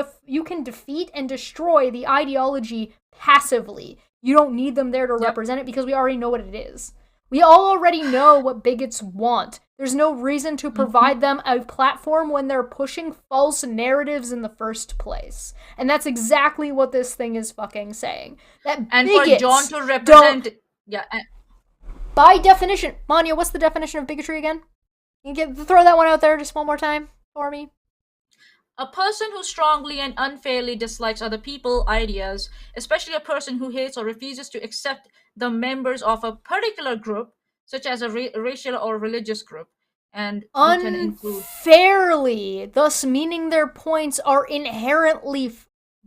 [SPEAKER 1] defeat and destroy the ideology passively. You don't need them there to represent it because we already know what it is. We all already know what bigots want. There's no reason to provide them a platform when they're pushing false narratives in the first place. And that's exactly what this thing is fucking saying. That
[SPEAKER 2] and
[SPEAKER 1] bigots
[SPEAKER 2] for John to represent...
[SPEAKER 1] by definition... Manya, what's the definition of bigotry again? You can throw that one out there just one more time for me.
[SPEAKER 2] A person who strongly and unfairly dislikes other people's ideas, especially a person who hates or refuses to accept the members of a particular group, such as a racial or religious group, and can include
[SPEAKER 1] unfairly, thus meaning their points are inherently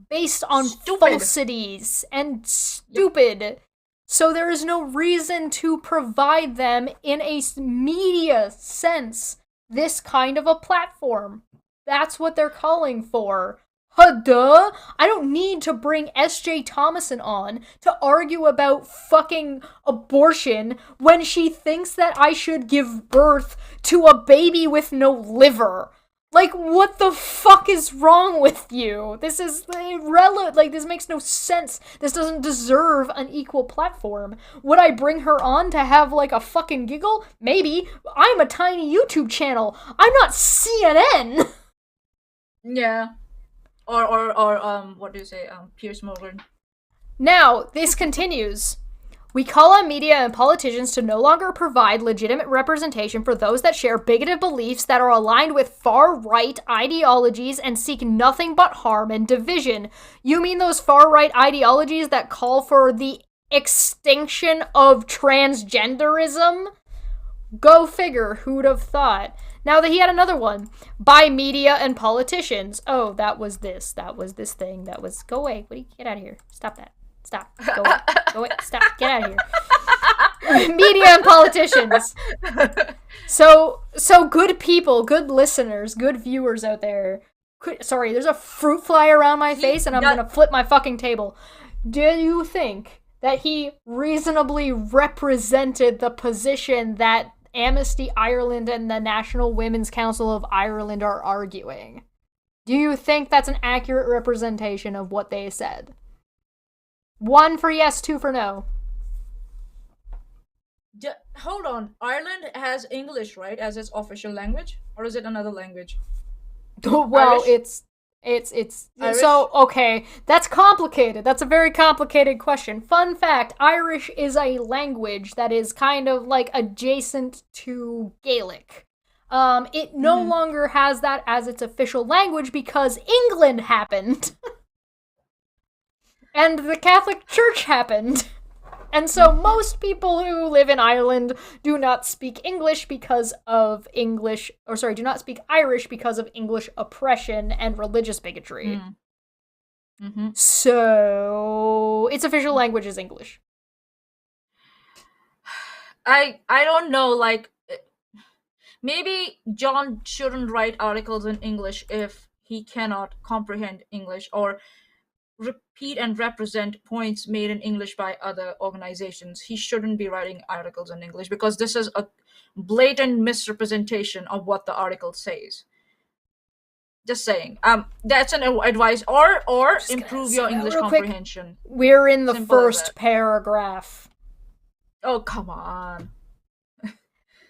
[SPEAKER 1] based on falsities and stupid. Yep. So there is no reason to provide them in a media sense this kind of a platform. That's what they're calling for. Duh! I don't need to bring S.J. Thomason on to argue about fucking abortion when she thinks that I should give birth to a baby with no liver. Like, what the fuck is wrong with you? This is irrelevant. Like, this makes no sense. This doesn't deserve an equal platform. Would I bring her on to have, like, a fucking giggle? Maybe. I'm a tiny YouTube channel. I'm not CNN.
[SPEAKER 2] Yeah. Or what do you say? Piers Morgan.
[SPEAKER 1] Now, this continues. We call on media and politicians to no longer provide legitimate representation for those that share bigoted beliefs that are aligned with far-right ideologies and seek nothing but harm and division. You mean those far-right ideologies that call for the extinction of transgenderism? Go figure, who'd have thought. Now that he had another one. By media and politicians. Oh, that was this thing. That was... Go away. Get out of here. Stop that. Stop. Go away. Go away. Stop. Get out of here. Media and politicians. So good people, good listeners, good viewers out there. Sorry, there's a fruit fly around my face and I'm gonna flip my fucking table. Do you think that he reasonably represented the position that Amnesty Ireland and the National Women's Council of Ireland are arguing? Do you think that's an accurate representation of what they said? 1 for yes, 2 for no.
[SPEAKER 2] Hold on. Ireland has English, right, as its official language? Or is it another language?
[SPEAKER 1] Well,
[SPEAKER 2] Irish?
[SPEAKER 1] it's so, okay, that's complicated. That's a very complicated question. Fun fact, Irish is a language that is kind of like adjacent to Gaelic. It no longer has that as its official language because England happened. And the Catholic Church happened. And so most people who live in Ireland do not speak English because of do not speak Irish because of English oppression and religious bigotry.
[SPEAKER 2] Mm-hmm.
[SPEAKER 1] So its official language is English.
[SPEAKER 2] I don't know, like, maybe John shouldn't write articles in English if he cannot comprehend English or repeat and represent points made in English by other organizations. He shouldn't be writing articles in English because this is a blatant misrepresentation of what the article says. Just saying. That's an advice, or
[SPEAKER 1] Just gonna
[SPEAKER 2] improve
[SPEAKER 1] zoom
[SPEAKER 2] your
[SPEAKER 1] out
[SPEAKER 2] English
[SPEAKER 1] real quick.
[SPEAKER 2] comprehension.
[SPEAKER 1] We're in the
[SPEAKER 2] Simple as
[SPEAKER 1] first
[SPEAKER 2] that.
[SPEAKER 1] paragraph.
[SPEAKER 2] Oh, come on.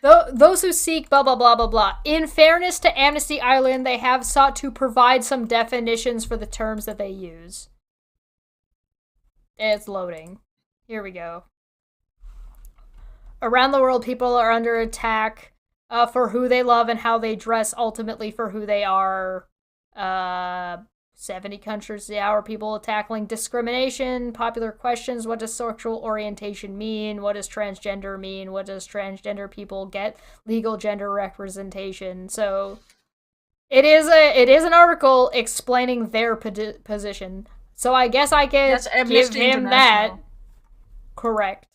[SPEAKER 1] Those who seek blah blah blah blah blah. In fairness to Amnesty Ireland, they have sought to provide some definitions for the terms that they use. It's loading. Here we go. Around the world, people are under attack for who they love and how they dress, ultimately for who they are. 70 countries the hour, people tackling discrimination, popular questions, what does sexual orientation mean, what does transgender mean, what does transgender people get legal gender representation. So it is an article explaining their position. So I guess I can
[SPEAKER 2] That's
[SPEAKER 1] give
[SPEAKER 2] Amnesty
[SPEAKER 1] him that.
[SPEAKER 2] International.
[SPEAKER 1] Correct.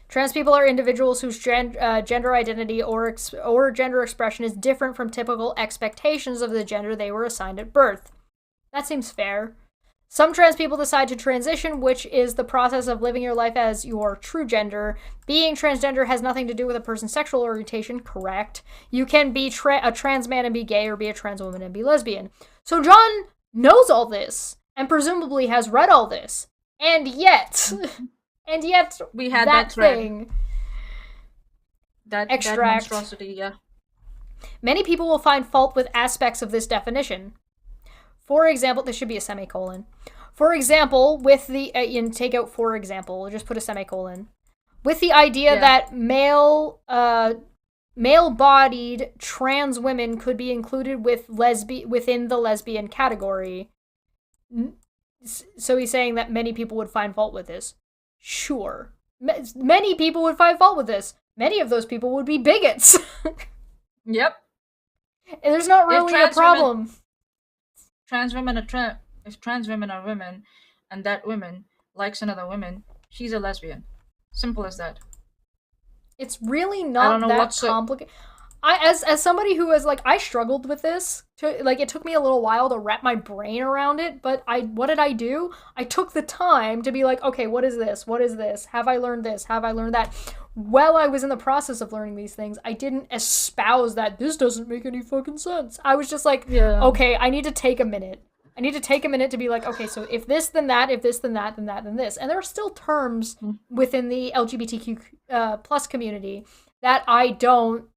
[SPEAKER 1] Trans people are individuals whose gender identity or gender expression is different from typical expectations of the gender they were assigned at birth. That seems fair. Some trans people decide to transition, which is the process of living your life as your true gender. Being transgender has nothing to do with a person's sexual orientation, correct? You can be a trans man and be gay, or be a trans woman and be lesbian. So John knows all this, and presumably has read all this. And yet... And yet,
[SPEAKER 2] We had
[SPEAKER 1] that
[SPEAKER 2] thread.
[SPEAKER 1] thing.
[SPEAKER 2] That
[SPEAKER 1] Extract.
[SPEAKER 2] monstrosity, yeah.
[SPEAKER 1] Many people will find fault with aspects of this definition. For example, this should be a semicolon. For example, with the, take out for example, just put a semicolon. With the idea that male-bodied trans women could be included within the lesbian category. So he's saying that many people would find fault with this. Sure. Many people would find fault with this. Many of those people would be bigots.
[SPEAKER 2] Yep.
[SPEAKER 1] And there's not really a problem.
[SPEAKER 2] If trans women are women, and that woman likes another woman, she's a lesbian. Simple as that.
[SPEAKER 1] It's really
[SPEAKER 2] I
[SPEAKER 1] not
[SPEAKER 2] don't know
[SPEAKER 1] that
[SPEAKER 2] what's so-
[SPEAKER 1] complicated. As somebody who has, I struggled with this. It took me a little while to wrap my brain around it, but what did I do? I took the time to be like, okay, what is this? What is this? Have I learned this? Have I learned that? While I was in the process of learning these things, I didn't espouse that this doesn't make any fucking sense. I was just like, okay, I need to take a minute. I need to take a minute to be like, okay, so if this, then that, if this, then that, then that, then this. And there are still terms within the LGBTQ plus community that I don't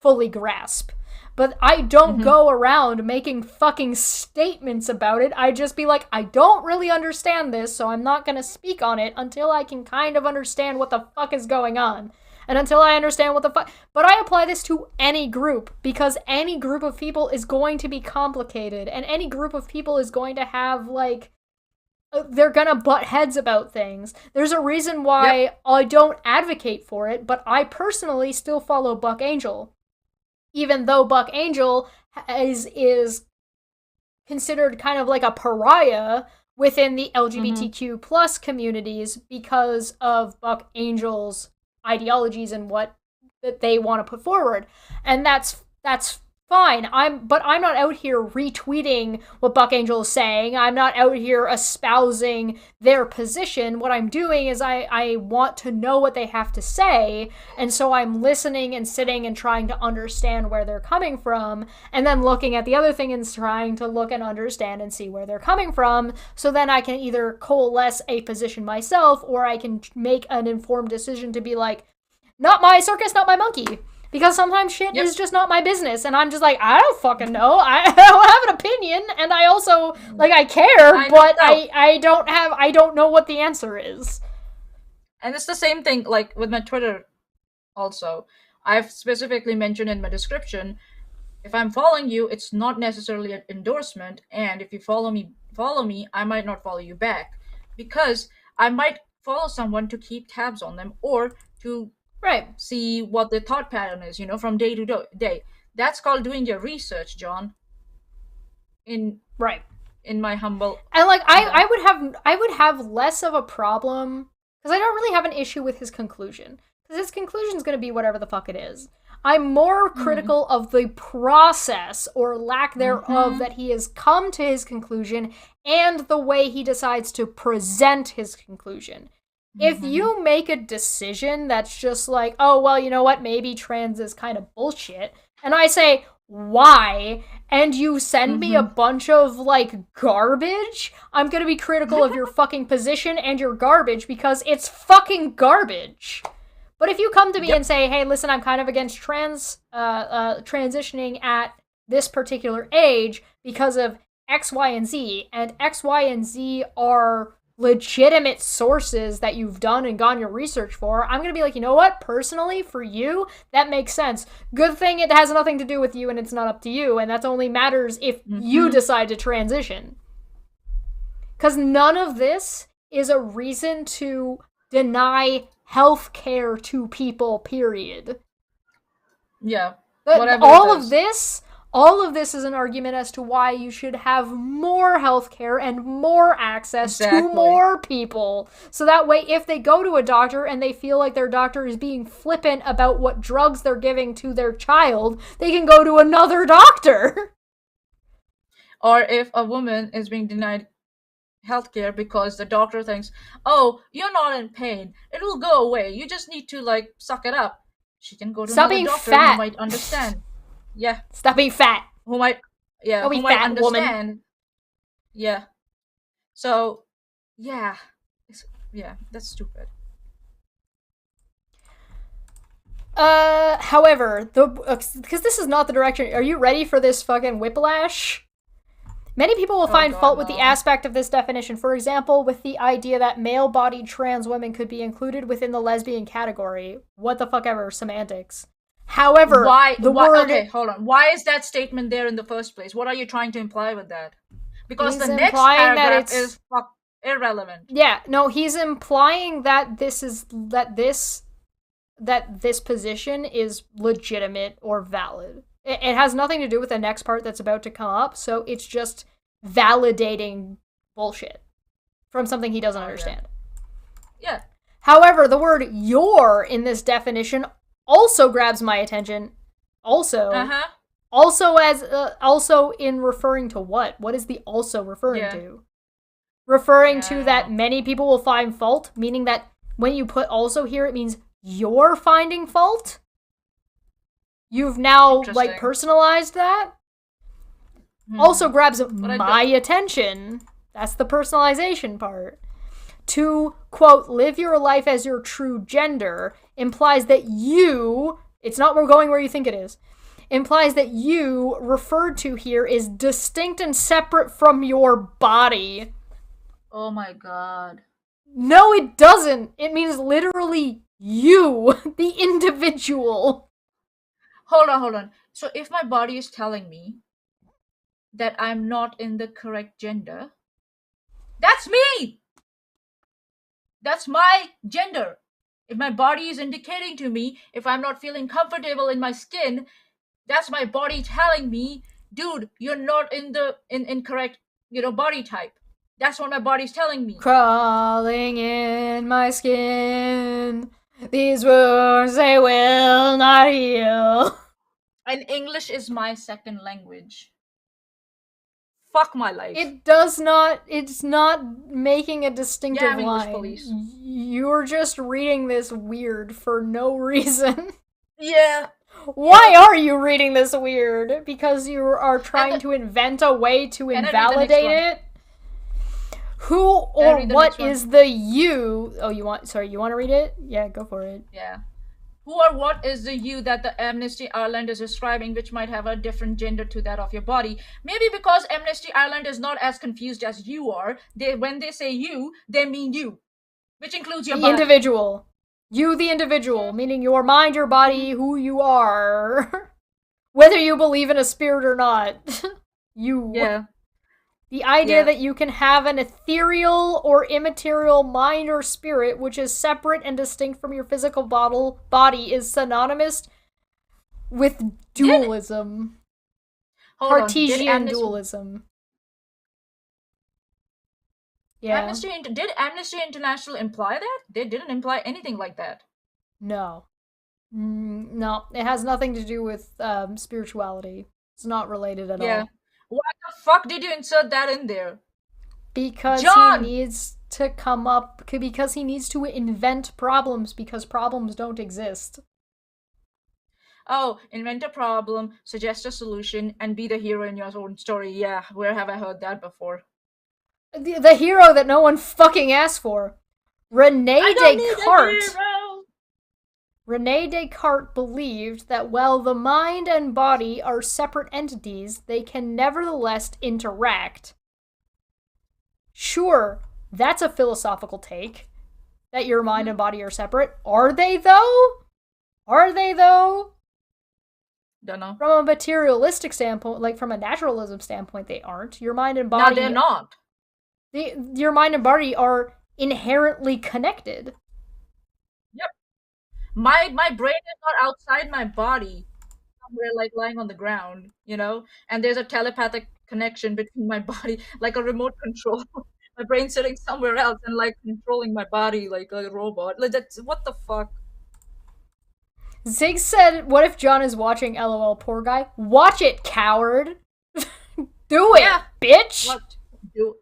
[SPEAKER 1] fully grasp. But I don't go around making fucking statements about it. I just be like, I don't really understand this, so I'm not gonna speak on it until I can kind of understand what the fuck is going on. And until I understand what the fuck... But I apply this to any group, because any group of people is going to be complicated, and any group of people is going to have, they're gonna butt heads about things. There's a reason why I don't advocate for it, but I personally still follow Buck Angel. Even though Buck Angel is considered kind of like a pariah within the LGBTQ plus communities because of Buck Angel's ideologies and what that they want to put forward. And that's fine. But I'm not out here retweeting what Buck Angel is saying. I'm not out here espousing their position. What I'm doing is I want to know what they have to say, and so I'm listening and sitting and trying to understand where they're coming from, and then looking at the other thing and trying to look and understand and see where they're coming from, so then I can either coalesce a position myself, or I can make an informed decision to be like, not my circus, not my monkey. Because sometimes shit is just not my business, and I'm just like, I don't fucking know. I don't have an opinion, and I also, I care, but I don't know what the answer is.
[SPEAKER 2] And it's the same thing, with my Twitter also. I've specifically mentioned in my description, if I'm following you, it's not necessarily an endorsement, and if you follow me, I might not follow you back. Because I might follow someone to keep tabs on them, or to see what the thought pattern is, from day to day. That's called doing your research, John. In my humble...
[SPEAKER 1] And, I would have less of a problem, because I don't really have an issue with his conclusion. Because his conclusion is going to be whatever the fuck it is. I'm more critical of the process, or lack thereof, that he has come to his conclusion, and the way he decides to present his conclusion. If you make a decision that's just like, oh, well, you know what, maybe trans is kind of bullshit, and I say, why, and you send me a bunch of, like, garbage, I'm gonna be critical of your fucking position and your garbage because it's fucking garbage. But if you come to me and say, hey, listen, I'm kind of against transitioning at this particular age because of X, Y, and Z, and X, Y, and Z are legitimate sources that you've done and gone your research for, I'm going to be like, you know what? Personally, for you, that makes sense. Good thing it has nothing to do with you and it's not up to you, and that only matters if you decide to transition. Because none of this is a reason to deny health care to people, period.
[SPEAKER 2] Yeah.
[SPEAKER 1] All of this is an argument as to why you should have more healthcare and more access to more people. So that way, if they go to a doctor and they feel like their doctor is being flippant about what drugs they're giving to their child, they can go to another doctor.
[SPEAKER 2] Or if a woman is being denied healthcare because the doctor thinks, oh, you're not in pain, it will go away, you just need to, like, suck it up. She can go to another doctor who might understand. Yeah.
[SPEAKER 1] Stop being fat.
[SPEAKER 2] Who might understand. Woman. Yeah. So, yeah. That's stupid.
[SPEAKER 1] However, because this is not the direction. Are you ready for this fucking whiplash? Many people will find fault with the aspect of this definition. For example, with the idea that male-bodied trans women could be included within the lesbian category. What the fuck ever, semantics. However,
[SPEAKER 2] okay, hold on. Why is that statement there in the first place? What are you trying to imply with that? Because the next paragraph is irrelevant.
[SPEAKER 1] Yeah, no, he's implying that this position is legitimate or valid. It has nothing to do with the next part that's about to come up, so it's just validating bullshit from something he doesn't understand.
[SPEAKER 2] Yeah.
[SPEAKER 1] However, the word "your" in this definition also grabs my attention. Also in referring to what? What is the also referring to? Referring to that many people will find fault, meaning that when you put also here, it means you're finding fault? You've now, like, personalized that? Also grabs my attention. That's the personalization part. To, quote, live your life as your true gender implies that you, it's not going where you think it is, implies that you, referred to here, is distinct and separate from your body.
[SPEAKER 2] Oh my god.
[SPEAKER 1] No, it doesn't. It means literally you, the individual.
[SPEAKER 2] Hold on. So if my body is telling me that I'm not in the correct gender, that's me! That's my gender. If my body is indicating to me, if I'm not feeling comfortable in my skin, that's my body telling me, dude, you're not in the incorrect, body type. That's what my body's telling me.
[SPEAKER 1] Crawling in my skin, these wounds they will not heal.
[SPEAKER 2] And English is my second language. Fuck my life.
[SPEAKER 1] It's not making a distinctive line.
[SPEAKER 2] Police.
[SPEAKER 1] You're just reading this weird for no reason.
[SPEAKER 2] Yeah.
[SPEAKER 1] Why are you reading this weird? Because you are trying to invent a way to invalidate it? Who or what is the you? Oh, you want to read it? Yeah, go for it.
[SPEAKER 2] Yeah. Who or what is the you that the Amnesty Ireland is describing, which might have a different gender to that of your body? Maybe because Amnesty Ireland is not as confused as you are. When they say you, they mean you, which includes your body.
[SPEAKER 1] Individual. You, the individual, meaning your mind, your body, who you are. Whether you believe in a spirit or not. You.
[SPEAKER 2] Yeah.
[SPEAKER 1] The idea that you can have an ethereal or immaterial mind or spirit which is separate and distinct from your physical body is synonymous with dualism. Cartesian dualism. Yeah.
[SPEAKER 2] Did Amnesty International imply that? They didn't imply anything like that.
[SPEAKER 1] No. No, it has nothing to do with spirituality. It's not related at all.
[SPEAKER 2] Why the fuck did you insert that in there?
[SPEAKER 1] Because he needs to invent problems because problems don't exist.
[SPEAKER 2] Oh, invent a problem, suggest a solution, and be the hero in your own story. Yeah, where have I heard that before?
[SPEAKER 1] The hero that no one fucking asked for. Rene Descartes. Rene Descartes believed that while the mind and body are separate entities, they can nevertheless interact. Sure, that's a philosophical take, that your mind and body are separate. Are they, though? Are they, though?
[SPEAKER 2] Don't know.
[SPEAKER 1] From a materialistic standpoint, like from a naturalism standpoint, they aren't. Your mind and body...
[SPEAKER 2] No, they're not.
[SPEAKER 1] Your mind and body are inherently connected.
[SPEAKER 2] Yep. My brain is not outside my body, somewhere like lying on the ground, you know? And there's a telepathic connection between my body, like a remote control. My brain's sitting somewhere else and like controlling my body like a robot. Like that's what the fuck?
[SPEAKER 1] Zig said, what if John is watching LOL, poor guy? Watch it, coward! Do it,
[SPEAKER 2] Yeah.
[SPEAKER 1] bitch!
[SPEAKER 2] What? Do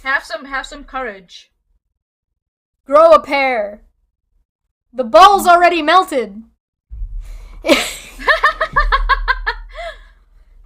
[SPEAKER 2] have some courage.
[SPEAKER 1] Grow a pair. The ball's already melted.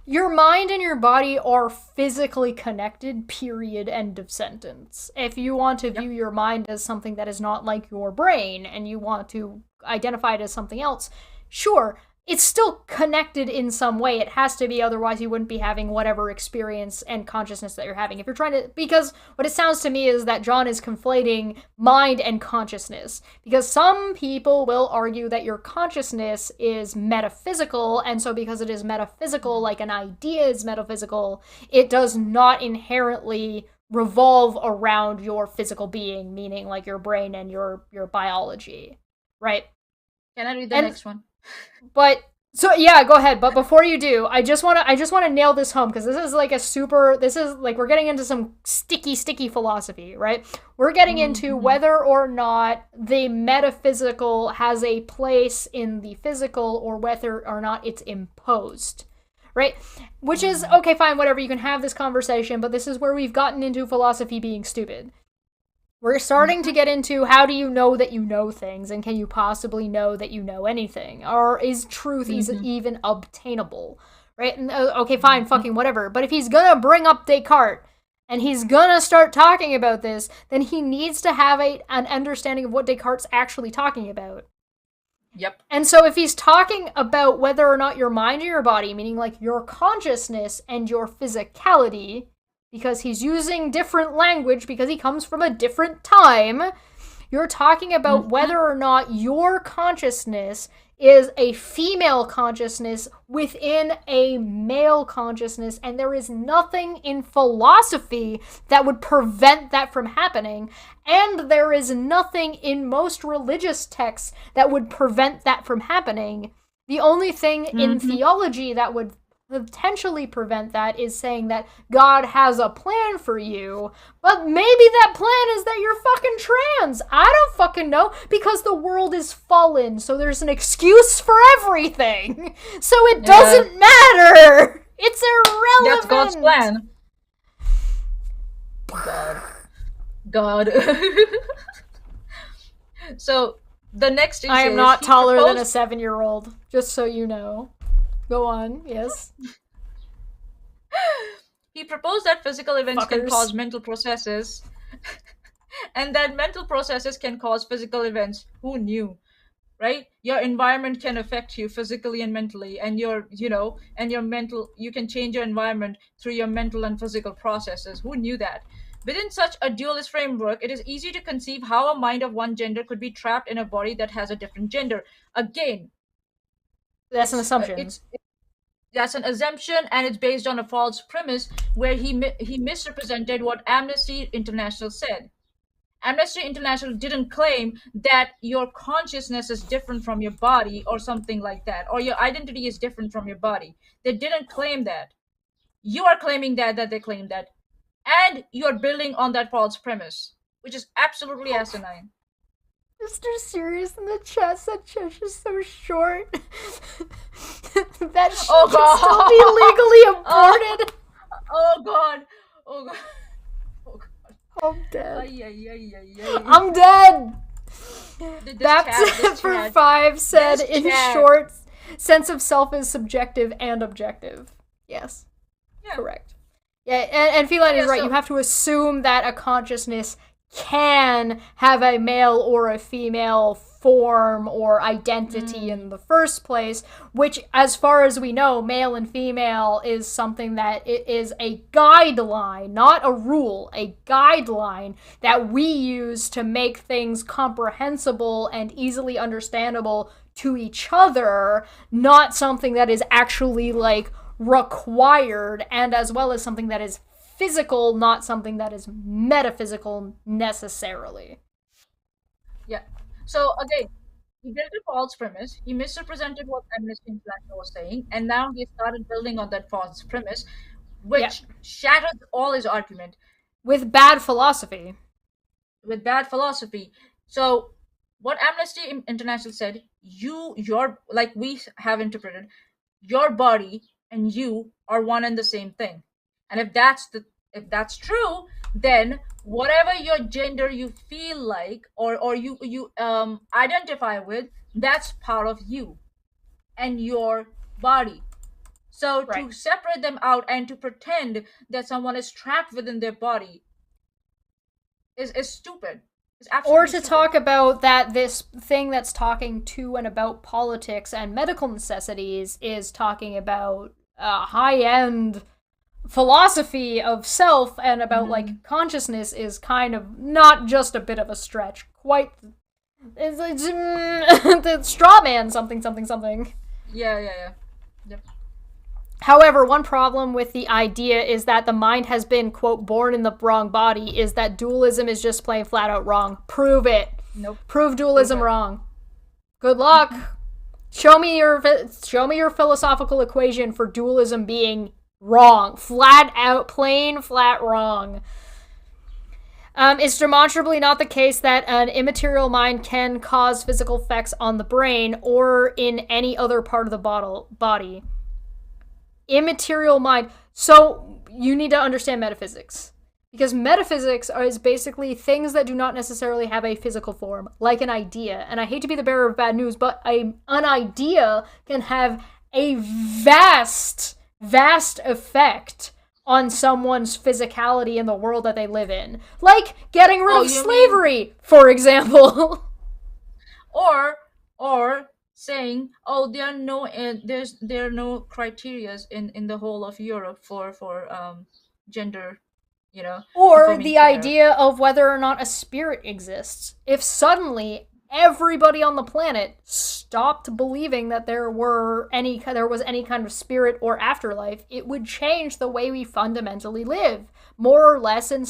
[SPEAKER 1] Your mind and your body are physically connected, period, end of sentence. If you want to view your mind as something that is not like your brain, and you want to identify it as something else, sure, it's still connected in some way. It has to be, otherwise you wouldn't be having whatever experience and consciousness that you're having. If you're trying to, because what it sounds to me is that John is conflating mind and consciousness. Because some people will argue that your consciousness is metaphysical, and so because it is metaphysical, like an idea is metaphysical, it does not inherently revolve around your physical being, meaning like your brain and your biology, right?
[SPEAKER 2] Can I read the next one?
[SPEAKER 1] But so yeah, go ahead. But before you do, I just want to nail this home, because this is like we're getting into some sticky philosophy, right? We're getting into whether or not the metaphysical has a place in the physical, or whether or not it's imposed, right? Which is okay, fine, whatever. You can have this conversation, but this is where we've gotten into philosophy being stupid. We're starting to get into how do you know that you know things, and can you possibly know that you know anything? Or is truth even obtainable, right? And, okay, fine, fucking whatever. But if he's gonna bring up Descartes, and he's gonna start talking about this, then he needs to have an understanding of what Descartes' actually talking about.
[SPEAKER 2] Yep.
[SPEAKER 1] And so if he's talking about whether or not your mind or your body, meaning like your consciousness and your physicality, because he's using different language because he comes from a different time, you're talking about whether or not your consciousness is a female consciousness within a male consciousness, and there is nothing in philosophy that would prevent that from happening, and there is nothing in most religious texts that would prevent that from happening. The only thing in theology that would potentially prevent that is saying that God has a plan for you, but maybe that plan is that you're fucking trans. I don't fucking know, because the world is fallen, so there's an excuse for everything. So it doesn't matter. It's irrelevant.
[SPEAKER 2] That's God's plan. God. So the next
[SPEAKER 1] I am
[SPEAKER 2] is
[SPEAKER 1] not taller than a
[SPEAKER 2] proposed-
[SPEAKER 1] 7-year-old, just so you know. Go on, yes.
[SPEAKER 2] He proposed that physical events can
[SPEAKER 1] Fuckers.
[SPEAKER 2] cause mental processes, and that mental processes can cause physical events. Who knew, right? Your environment can affect you physically and mentally, and your mental, you can change your environment through your mental and physical processes. Who knew that? Within such a dualist framework, it is easy to conceive how a mind of one gender could be trapped in a body that has a different gender. Again,
[SPEAKER 1] That's an assumption.
[SPEAKER 2] That's an assumption, and it's based on a false premise where he misrepresented what Amnesty International said. Amnesty International didn't claim that your consciousness is different from your body or something like that, or your identity is different from your body. They didn't claim that. You are claiming that they claim that, and you're building on that false premise, which is absolutely asinine.
[SPEAKER 1] Mr. Serious in the chat said Chesh is so short that she
[SPEAKER 2] Oh,
[SPEAKER 1] can
[SPEAKER 2] God.
[SPEAKER 1] still be legally aborted.
[SPEAKER 2] Oh God! Oh God! Oh God!
[SPEAKER 1] I'm dead.
[SPEAKER 2] Ay, ay, ay, ay, ay.
[SPEAKER 1] I'm dead.
[SPEAKER 2] This
[SPEAKER 1] Baptist
[SPEAKER 2] chat,
[SPEAKER 1] for 5 said
[SPEAKER 2] This
[SPEAKER 1] in
[SPEAKER 2] chat.
[SPEAKER 1] short. Sense of self is subjective and objective. Yes.
[SPEAKER 2] Yeah.
[SPEAKER 1] Correct. Yeah, and Feline is right.
[SPEAKER 2] so-
[SPEAKER 1] You have to assume that a consciousness can have a male or a female form or identity in the first place, which, as far as we know, male and female is something that it is a guideline, not a rule, a guideline that we use to make things comprehensible and easily understandable to each other, not something that is actually, like, required, and as well as something that is physical, not something that is metaphysical necessarily.
[SPEAKER 2] Yeah. So again, he built a false premise. He misrepresented what Amnesty International was saying, and now he started building on that false premise, which shattered all his argument
[SPEAKER 1] With bad philosophy.
[SPEAKER 2] with bad philosophy. So what Amnesty International said, like we have interpreted, your body and you are one and the same thing. And if that's true, then whatever your gender you feel like or you identify with, that's part of you and your body. So
[SPEAKER 1] Right.
[SPEAKER 2] to separate them out and to pretend that someone is trapped within their body is stupid. It's absolutely
[SPEAKER 1] Or to
[SPEAKER 2] stupid.
[SPEAKER 1] talk about that this thing that's talking to and about politics and medical necessities is talking about high-end philosophy of self and about like consciousness is kind of not just a bit of a stretch, quite it's straw man something.
[SPEAKER 2] Yeah. Yep.
[SPEAKER 1] However, one problem with the idea is that the mind has been, quote, born in the wrong body, is that dualism is just plain flat out wrong. Prove it.
[SPEAKER 2] Nope.
[SPEAKER 1] Prove dualism wrong. Good luck. Show me your philosophical equation for dualism being wrong. Flat out, plain flat wrong. It's demonstrably not the case that an immaterial mind can cause physical effects on the brain or in any other part of the body. Immaterial mind. So you need to understand metaphysics. Because metaphysics is basically things that do not necessarily have a physical form, like an idea. And I hate to be the bearer of bad news, but an idea can have a vast effect on someone's physicality in the world that they live in. Like getting rid of slavery, for example.
[SPEAKER 2] Or saying, oh, there are no criterias in the whole of Europe for gender,
[SPEAKER 1] Or
[SPEAKER 2] affirming
[SPEAKER 1] the
[SPEAKER 2] care.
[SPEAKER 1] idea of whether or not a spirit exists. If suddenly everybody on the planet stopped believing that there was any kind of spirit or afterlife, it would change the way we fundamentally live, more or less in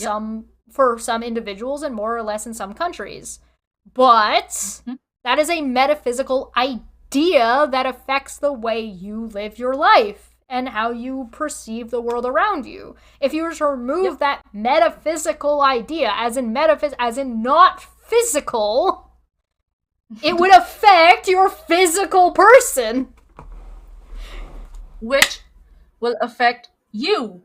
[SPEAKER 1] for some individuals and more or less in some countries. But that is a metaphysical idea that affects the way you live your life and how you perceive the world around you. If you were to remove that metaphysical idea, as in not physical, it would affect your physical person.
[SPEAKER 2] Which will affect you.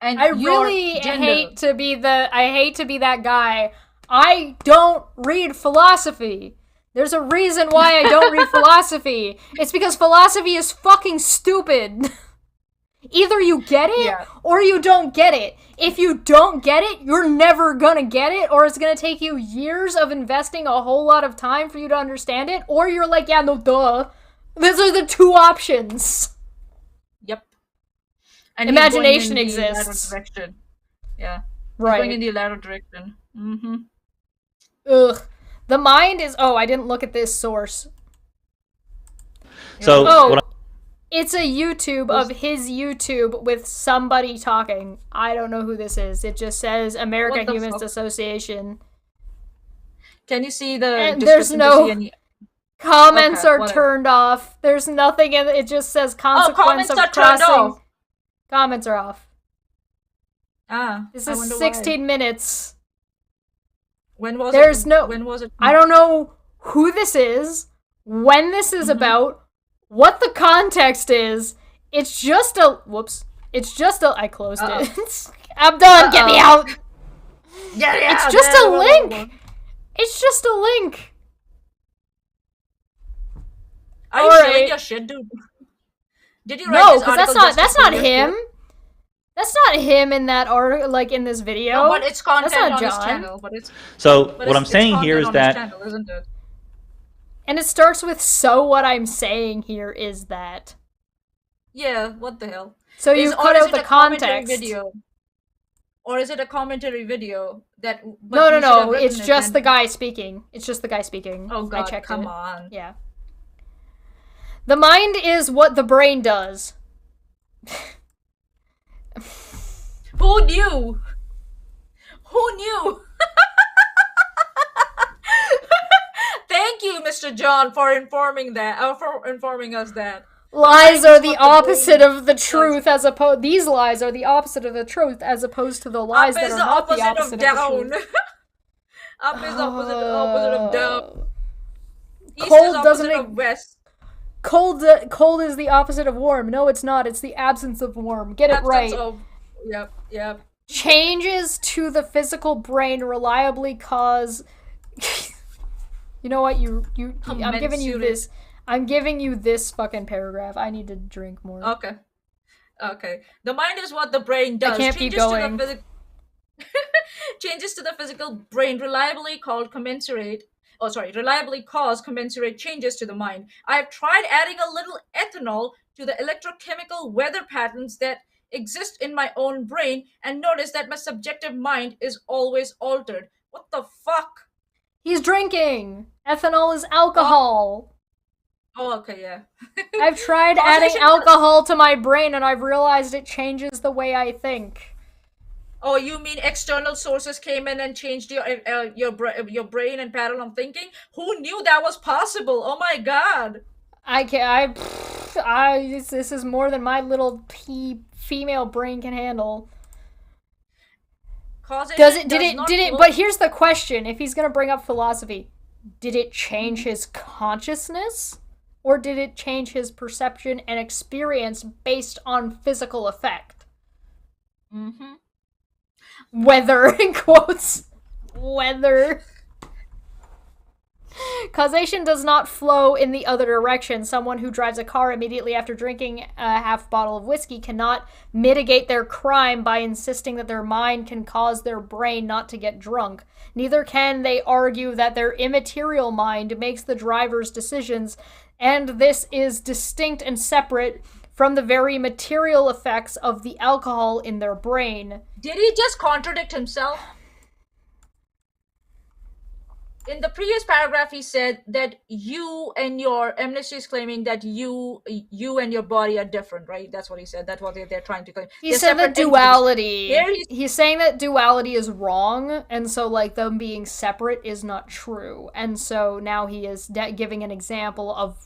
[SPEAKER 2] And
[SPEAKER 1] I
[SPEAKER 2] your
[SPEAKER 1] really
[SPEAKER 2] gender.
[SPEAKER 1] hate to be that guy. I don't read philosophy. There's a reason why I don't read philosophy. It's because philosophy is fucking stupid. Either you get it or you don't get it. If you don't get it, you're never gonna get it, or it's gonna take you years of investing a whole lot of time for you to understand it, or you're like, yeah, no, duh. Those are the two options.
[SPEAKER 2] Yep. And he's
[SPEAKER 1] Imagination
[SPEAKER 2] going in the latter
[SPEAKER 1] exists.
[SPEAKER 2] direction. Yeah.
[SPEAKER 1] Right.
[SPEAKER 2] He's going in the latter direction. Mm-hmm.
[SPEAKER 1] Ugh. The mind is... Oh, I didn't look at this source.
[SPEAKER 7] So
[SPEAKER 1] Oh, it's a YouTube of his YouTube with somebody talking. I don't know who this is. It just says America
[SPEAKER 2] What the
[SPEAKER 1] Humanist
[SPEAKER 2] fuck?
[SPEAKER 1] Association.
[SPEAKER 2] Can you see the
[SPEAKER 1] And there's
[SPEAKER 2] description
[SPEAKER 1] no-
[SPEAKER 2] to see any...
[SPEAKER 1] Comments
[SPEAKER 2] Okay,
[SPEAKER 1] are
[SPEAKER 2] whatever.
[SPEAKER 1] turned off. There's nothing in it. It just says consequence
[SPEAKER 2] comments
[SPEAKER 1] of
[SPEAKER 2] are turned
[SPEAKER 1] crossing.
[SPEAKER 2] off.
[SPEAKER 1] Comments are off.
[SPEAKER 2] This
[SPEAKER 1] This is 16 minutes.
[SPEAKER 2] When was
[SPEAKER 1] There's
[SPEAKER 2] it?
[SPEAKER 1] no-
[SPEAKER 2] When was it?
[SPEAKER 1] I don't know who this is, when this is about, what the context is. It's just a... Whoops. It's just a... I closed it. I'm done. Get me out. It's just a link. It's just a link.
[SPEAKER 2] Are you
[SPEAKER 1] Alright.
[SPEAKER 2] showing your shit, dude? Did you write
[SPEAKER 1] No,
[SPEAKER 2] this
[SPEAKER 1] because
[SPEAKER 2] article
[SPEAKER 1] that's
[SPEAKER 2] just
[SPEAKER 1] not
[SPEAKER 2] to prove your
[SPEAKER 1] him.
[SPEAKER 2] shit?
[SPEAKER 1] That's not him in that article, like in this video.
[SPEAKER 2] No, but it's content
[SPEAKER 1] That's not
[SPEAKER 2] on his
[SPEAKER 1] John.
[SPEAKER 2] channel. But it's
[SPEAKER 7] So
[SPEAKER 2] but
[SPEAKER 7] what
[SPEAKER 2] it's,
[SPEAKER 7] I'm saying
[SPEAKER 2] it's
[SPEAKER 7] here is
[SPEAKER 2] content on his
[SPEAKER 7] that
[SPEAKER 2] channel, isn't it?
[SPEAKER 1] And it starts with, so what I'm saying here is that.
[SPEAKER 2] Yeah, what the hell?
[SPEAKER 1] So you
[SPEAKER 2] Or
[SPEAKER 1] cut
[SPEAKER 2] is
[SPEAKER 1] out
[SPEAKER 2] it
[SPEAKER 1] the
[SPEAKER 2] a commentary
[SPEAKER 1] context.
[SPEAKER 2] video? Or is it a commentary video that? but
[SPEAKER 1] No,
[SPEAKER 2] you should have written
[SPEAKER 1] it's
[SPEAKER 2] it
[SPEAKER 1] just
[SPEAKER 2] and-
[SPEAKER 1] the guy speaking. It's just the guy speaking.
[SPEAKER 2] Oh
[SPEAKER 1] I
[SPEAKER 2] god,
[SPEAKER 1] checked
[SPEAKER 2] come
[SPEAKER 1] it.
[SPEAKER 2] on.
[SPEAKER 1] Yeah. The mind is what the brain does.
[SPEAKER 2] Who knew? Who knew? Thank you, Mr. John, for informing us that.
[SPEAKER 1] Lies
[SPEAKER 2] Lies
[SPEAKER 1] are
[SPEAKER 2] is
[SPEAKER 1] the
[SPEAKER 2] what the
[SPEAKER 1] opposite
[SPEAKER 2] brain
[SPEAKER 1] of the truth as opposed. These lies are the opposite of the truth as opposed to the lies
[SPEAKER 2] Up
[SPEAKER 1] that
[SPEAKER 2] is
[SPEAKER 1] are
[SPEAKER 2] the
[SPEAKER 1] not the
[SPEAKER 2] opposite
[SPEAKER 1] opposite
[SPEAKER 2] of
[SPEAKER 1] the
[SPEAKER 2] down.
[SPEAKER 1] truth.
[SPEAKER 2] Up is the opposite of down. East
[SPEAKER 1] Cold
[SPEAKER 2] is opposite
[SPEAKER 1] doesn't
[SPEAKER 2] of west.
[SPEAKER 1] Cold is the opposite of warm. No, it's not. It's the absence of warm. Get it
[SPEAKER 2] Absence
[SPEAKER 1] right.
[SPEAKER 2] of- Yep.
[SPEAKER 1] Changes to the physical brain reliably cause. You know what? I'm giving you this. I'm giving you this fucking paragraph. I need to drink more.
[SPEAKER 2] Okay. The mind is what the brain does.
[SPEAKER 1] I can't keep going.
[SPEAKER 2] Changes to the physical brain reliably cause commensurate changes to the mind. I have tried adding a little ethanol to the electrochemical weather patterns that exist in my own brain and notice that my subjective mind is always altered. What the fuck?
[SPEAKER 1] He's drinking. Ethanol is alcohol.
[SPEAKER 2] Oh, okay, yeah.
[SPEAKER 1] I've tried
[SPEAKER 2] Causation
[SPEAKER 1] adding alcohol to my brain and I've realized it changes the way I think.
[SPEAKER 2] Oh, you mean external sources came in and changed your brain and pattern of thinking? Who knew that was possible? Oh my god!
[SPEAKER 1] This is more than my little female brain can handle. But here's the question: if he's gonna bring up philosophy, did it change his consciousness, or did it change his perception and experience based on physical effect?
[SPEAKER 2] Mm-hmm.
[SPEAKER 1] Whether, in quotes, whether. Causation does not flow in the other direction. Someone who drives a car immediately after drinking a half bottle of whiskey cannot mitigate their crime by insisting that their mind can cause their brain not to get drunk. Neither can they argue that their immaterial mind makes the driver's decisions, and this is distinct and separate from the very material effects of the alcohol in their brain.
[SPEAKER 2] Did he just contradict himself? In the previous paragraph, he said that you and your amnesty is claiming that you and your body are different, right? That's what he said. That's what they're trying to claim.
[SPEAKER 1] He
[SPEAKER 2] They're
[SPEAKER 1] said that
[SPEAKER 2] separate
[SPEAKER 1] duality.
[SPEAKER 2] entities.
[SPEAKER 1] He's saying that duality is wrong, and so like them being separate is not true. And so now he is giving an example of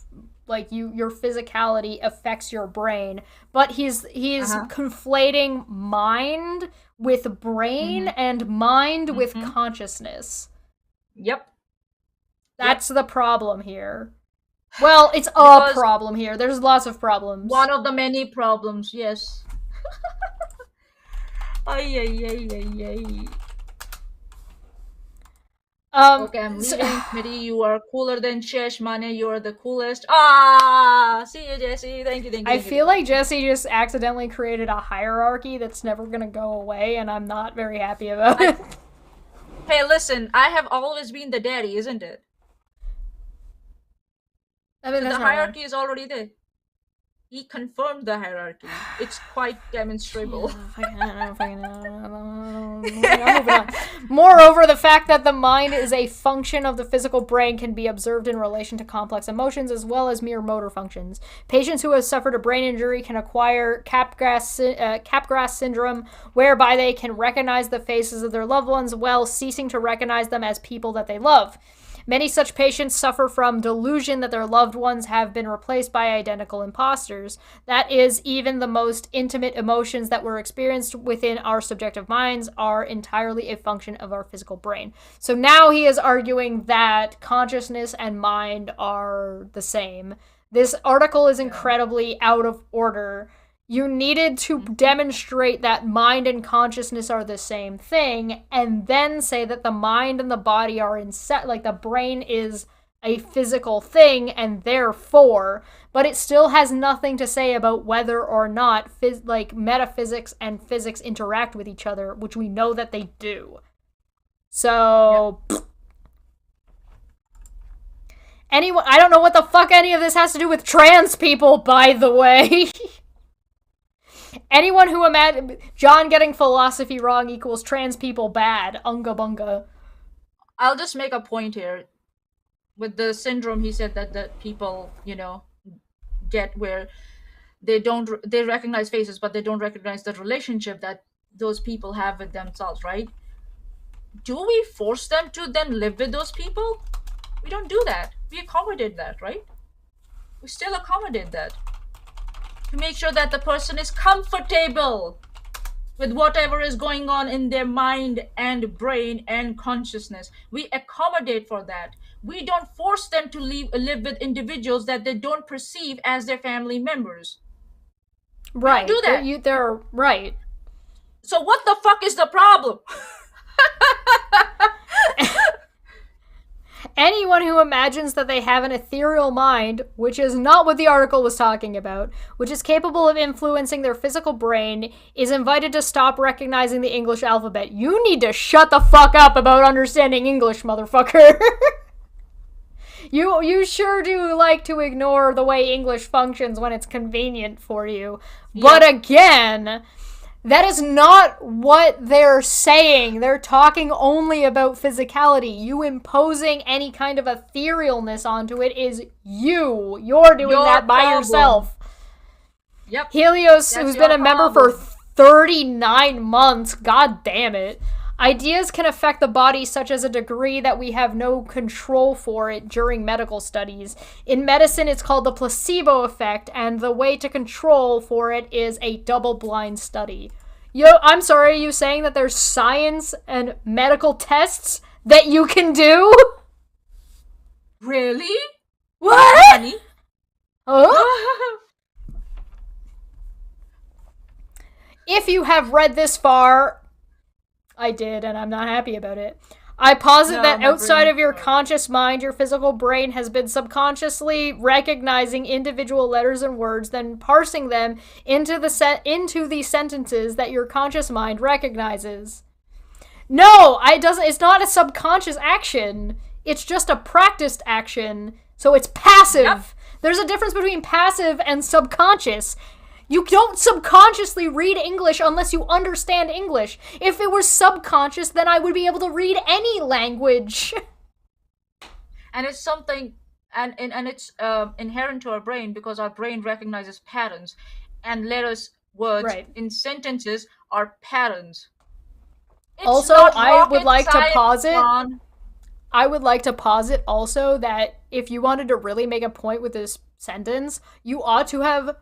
[SPEAKER 1] like your physicality affects your brain, but he's conflating mind with brain and mind with consciousness.
[SPEAKER 2] Yep.
[SPEAKER 1] That's the problem here. Well, it's a problem here. There's lots of problems.
[SPEAKER 2] One of the many problems, yes. Ay. Okay, I'm leaving. Mitty, you are cooler than Shesh. Mane, you are the coolest. See you, Jesse. Thank you.
[SPEAKER 1] I feel like Jesse just accidentally created a hierarchy that's never gonna go away, and I'm not very happy about it.
[SPEAKER 2] Hey, listen, I have always been the daddy, isn't it?
[SPEAKER 1] I mean,
[SPEAKER 2] So
[SPEAKER 1] that's
[SPEAKER 2] the
[SPEAKER 1] not
[SPEAKER 2] hierarchy is already there. He confirmed the hierarchy. It's quite demonstrable.
[SPEAKER 1] Moreover, the fact that the mind is a function of the physical brain can be observed in relation to complex emotions as well as mere motor functions. Patients who have suffered a brain injury can acquire Capgras syndrome, whereby they can recognize the faces of their loved ones while ceasing to recognize them as people that they love. Many such patients suffer from delusion that their loved ones have been replaced by identical imposters. That is, even the most intimate emotions that were experienced within our subjective minds are entirely a function of our physical brain. So now he is arguing that consciousness and mind are the same. This article is incredibly out of order. You needed to demonstrate that mind and consciousness are the same thing, and then say that the mind and the body are the brain is a physical thing, and therefore, but it still has nothing to say about whether or not metaphysics and physics interact with each other, which we know that they do. So, I don't know what the fuck any of this has to do with trans people, by the way. Anyone who John getting philosophy wrong equals trans people bad. Unga bunga.
[SPEAKER 2] I'll just make a point here. With the syndrome, he said that people, get where they recognize faces, but they don't recognize the relationship that those people have with themselves, right? Do we force them to then live with those people? We don't do that. We accommodate that, right? We still accommodate that. To make sure that the person is comfortable with whatever is going on in their mind and brain and consciousness. We accommodate for that. We don't force them to live with individuals that they don't perceive as their family members.
[SPEAKER 1] Right.
[SPEAKER 2] We don't do that.
[SPEAKER 1] They're right.
[SPEAKER 2] So what the fuck is the problem?
[SPEAKER 1] Anyone who imagines that they have an ethereal mind, which is not what the article was talking about, which is capable of influencing their physical brain, is invited to stop recognizing the English alphabet. You need to shut the fuck up about understanding English, motherfucker. You sure do like to ignore the way English functions when it's convenient for you. Yeah. But again, that is not what they're saying. They're talking only about physicality. You imposing any kind of etherealness onto it is you. You're doing that by yourself.
[SPEAKER 2] Yep.
[SPEAKER 1] Helios, who's been a member for 39 months, god damn it. Ideas can affect the body such as a degree that we have no control for it during medical studies. In medicine, it's called the placebo effect, and the way to control for it is a double-blind study. I'm sorry, are you saying that there's science and medical tests that you can do?
[SPEAKER 2] Really?
[SPEAKER 1] What?
[SPEAKER 2] Honey?
[SPEAKER 1] Huh? If you have read this far, I did, and I'm not happy about it. I posit that outside of your conscious mind, your physical brain has been subconsciously recognizing individual letters and words, then parsing them into the sentences that your conscious mind recognizes. No, it's not a subconscious action. It's just a practiced action, so it's passive. Yep. There's a difference between passive and subconscious. You don't subconsciously read English unless you understand English. If it was subconscious, then I would be able to read any language.
[SPEAKER 2] And it's something, and it's inherent to our brain because our brain recognizes patterns, and letters, words in sentences are patterns. It's
[SPEAKER 1] also, I would like to posit also that if you wanted to really make a point with this sentence, you ought to have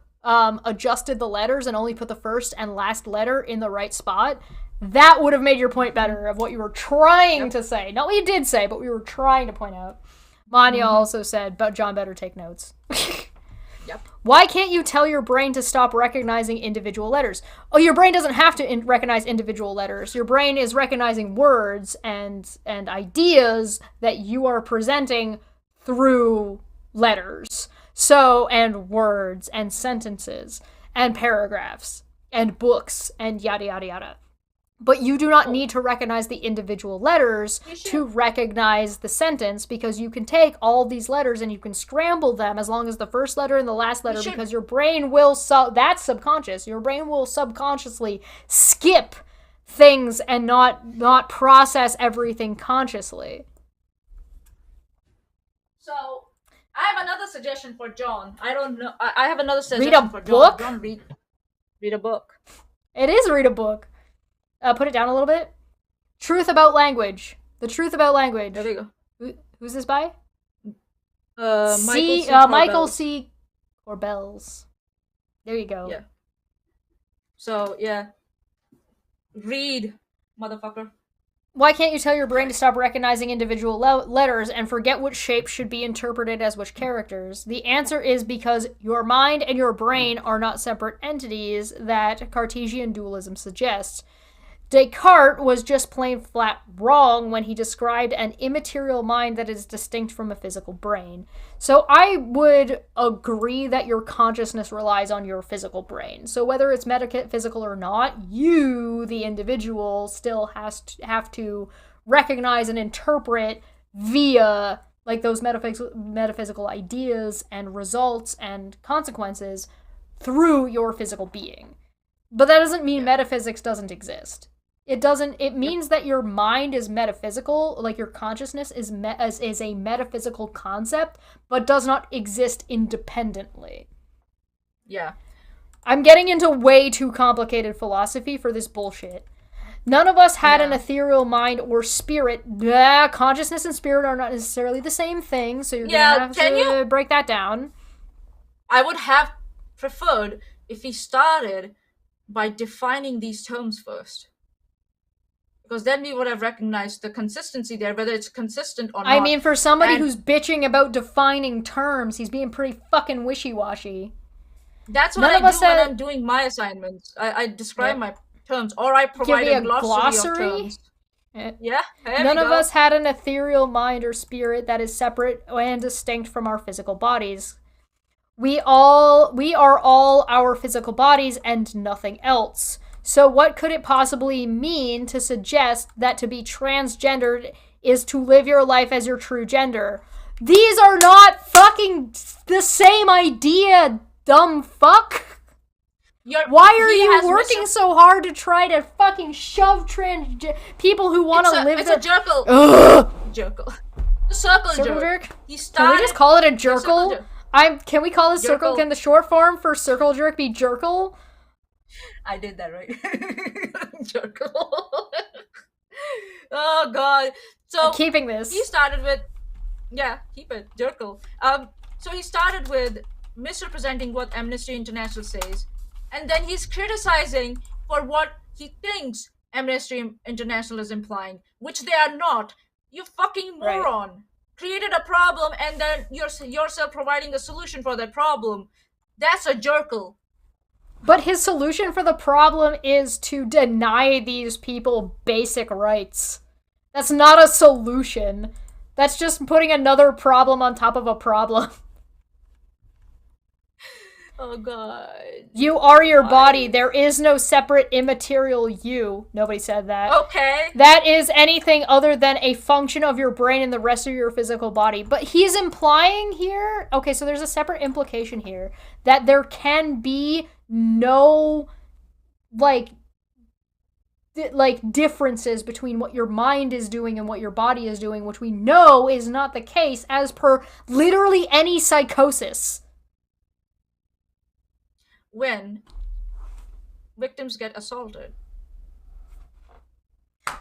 [SPEAKER 1] adjusted the letters and only put the first and last letter in the right spot. That would have made your point better of what you were trying to say. Not what you did say, but we were trying to point out. Manya also said, but John better take notes.
[SPEAKER 2] Yep.
[SPEAKER 1] Why can't you tell your brain to stop recognizing individual letters? Oh, your brain doesn't have to recognize individual letters. Your brain is recognizing words and ideas that you are presenting through letters. So, and words, and sentences, and paragraphs, and books, and yada yada yada. But you do not need to recognize the individual letters to recognize the sentence, because you can take all these letters and you can scramble them as long as the first letter and the last letter, because your brain will, that's subconscious, your brain will subconsciously skip things and not process everything consciously.
[SPEAKER 2] So, I have another suggestion for John. I don't know. I have another suggestion for John.
[SPEAKER 1] Book?
[SPEAKER 2] John, read a book.
[SPEAKER 1] It is read a book. Put it down a little bit. Truth About Language. The Truth About Language.
[SPEAKER 2] There we go.
[SPEAKER 1] Who's this by?
[SPEAKER 2] Michael
[SPEAKER 1] C. Corbels. There you go.
[SPEAKER 2] Yeah. So, yeah. Read, motherfucker.
[SPEAKER 1] Why can't you tell your brain to stop recognizing individual letters and forget which shapes should be interpreted as which characters? The answer is because your mind and your brain are not separate entities that Cartesian dualism suggests. Descartes was just plain flat wrong when he described an immaterial mind that is distinct from a physical brain. So I would agree that your consciousness relies on your physical brain. So whether it's metaphysical or not, you, the individual, still have to recognize and interpret via like those metaphysical ideas and results and consequences through your physical being. But that doesn't mean metaphysics doesn't exist. It means that your mind is metaphysical, like your consciousness is a metaphysical concept, but does not exist independently.
[SPEAKER 2] Yeah.
[SPEAKER 1] I'm getting into way too complicated philosophy for this bullshit. None of us had an ethereal mind or spirit. Consciousness and spirit are not necessarily the same thing, so you're gonna have to break that down.
[SPEAKER 2] I would have preferred if he started by defining these terms first. Because then we would have recognized the consistency there, whether it's consistent or not.
[SPEAKER 1] I mean, for somebody who's bitching about defining terms, he's being pretty fucking wishy-washy.
[SPEAKER 2] That's what I do when I'm doing my assignments. I describe my terms, or I provide a glossary of terms. Yeah.
[SPEAKER 1] None of us had an ethereal mind or spirit that is separate and distinct from our physical bodies. We are all our physical bodies and nothing else. So what could it possibly mean to suggest that to be transgendered is to live your life as your true gender? These are not fucking the same idea, dumb fuck. Why are you working so hard to try to fucking shove people who want to live?
[SPEAKER 2] It's a jerkle. Jerkle. Circle jerk.
[SPEAKER 1] Can we just call it a jerkle? Can we call this circle? Can the short form for circle jerk be jerkle?
[SPEAKER 2] I did that right. Jerkle. Oh god. So
[SPEAKER 1] I'm keeping this.
[SPEAKER 2] He started with keep it. Jerkle. So he started with misrepresenting what Amnesty International says, and then he's criticizing for what he thinks Amnesty International is implying, which they are not. You fucking moron. Right. Created a problem and then yourself providing a solution for that problem. That's a jerkle.
[SPEAKER 1] But his solution for the problem is to deny these people basic rights. That's not a solution. That's just putting another problem on top of a problem.
[SPEAKER 2] Oh god.
[SPEAKER 1] You are your body. There is no separate immaterial you. Nobody said that.
[SPEAKER 2] Okay.
[SPEAKER 1] That is anything other than a function of your brain and the rest of your physical body. But he's implying here... Okay, so there's a separate implication here. That there can be no... Like differences between what your mind is doing and what your body is doing, which we know is not the case as per literally any psychosis.
[SPEAKER 2] When victims get assaulted.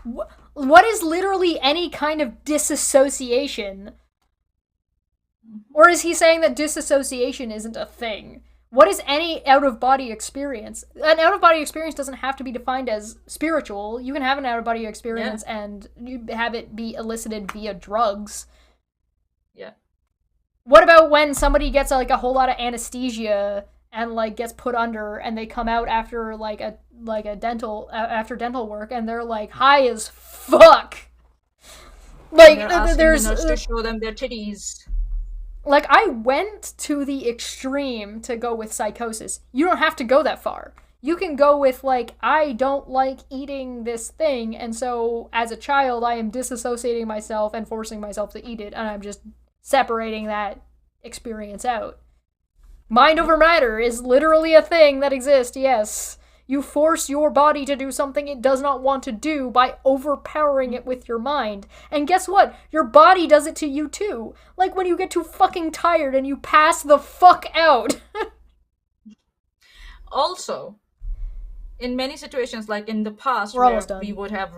[SPEAKER 1] What is literally any kind of disassociation? Or is he saying that disassociation isn't a thing? What is any out-of-body experience? An out-of-body experience doesn't have to be defined as spiritual. You can have an out-of-body experience and you have it be elicited via drugs. Yeah. What about when somebody gets a whole lot of anesthesia and gets put under and they come out after dental work and they're high as fuck?
[SPEAKER 2] There's to show them their titties.
[SPEAKER 1] I went to the extreme to go with psychosis. You don't have to go that far. You can go with, I don't like eating this thing, and so as a child, I am disassociating myself and forcing myself to eat it, and I'm just separating that experience out. Mind over matter is literally a thing that exists, yes. You force your body to do something it does not want to do by overpowering it with your mind. And guess what? Your body does it to you too. Like when you get too fucking tired and you pass the fuck out.
[SPEAKER 2] Also, in many situations, like in the past, where we would have,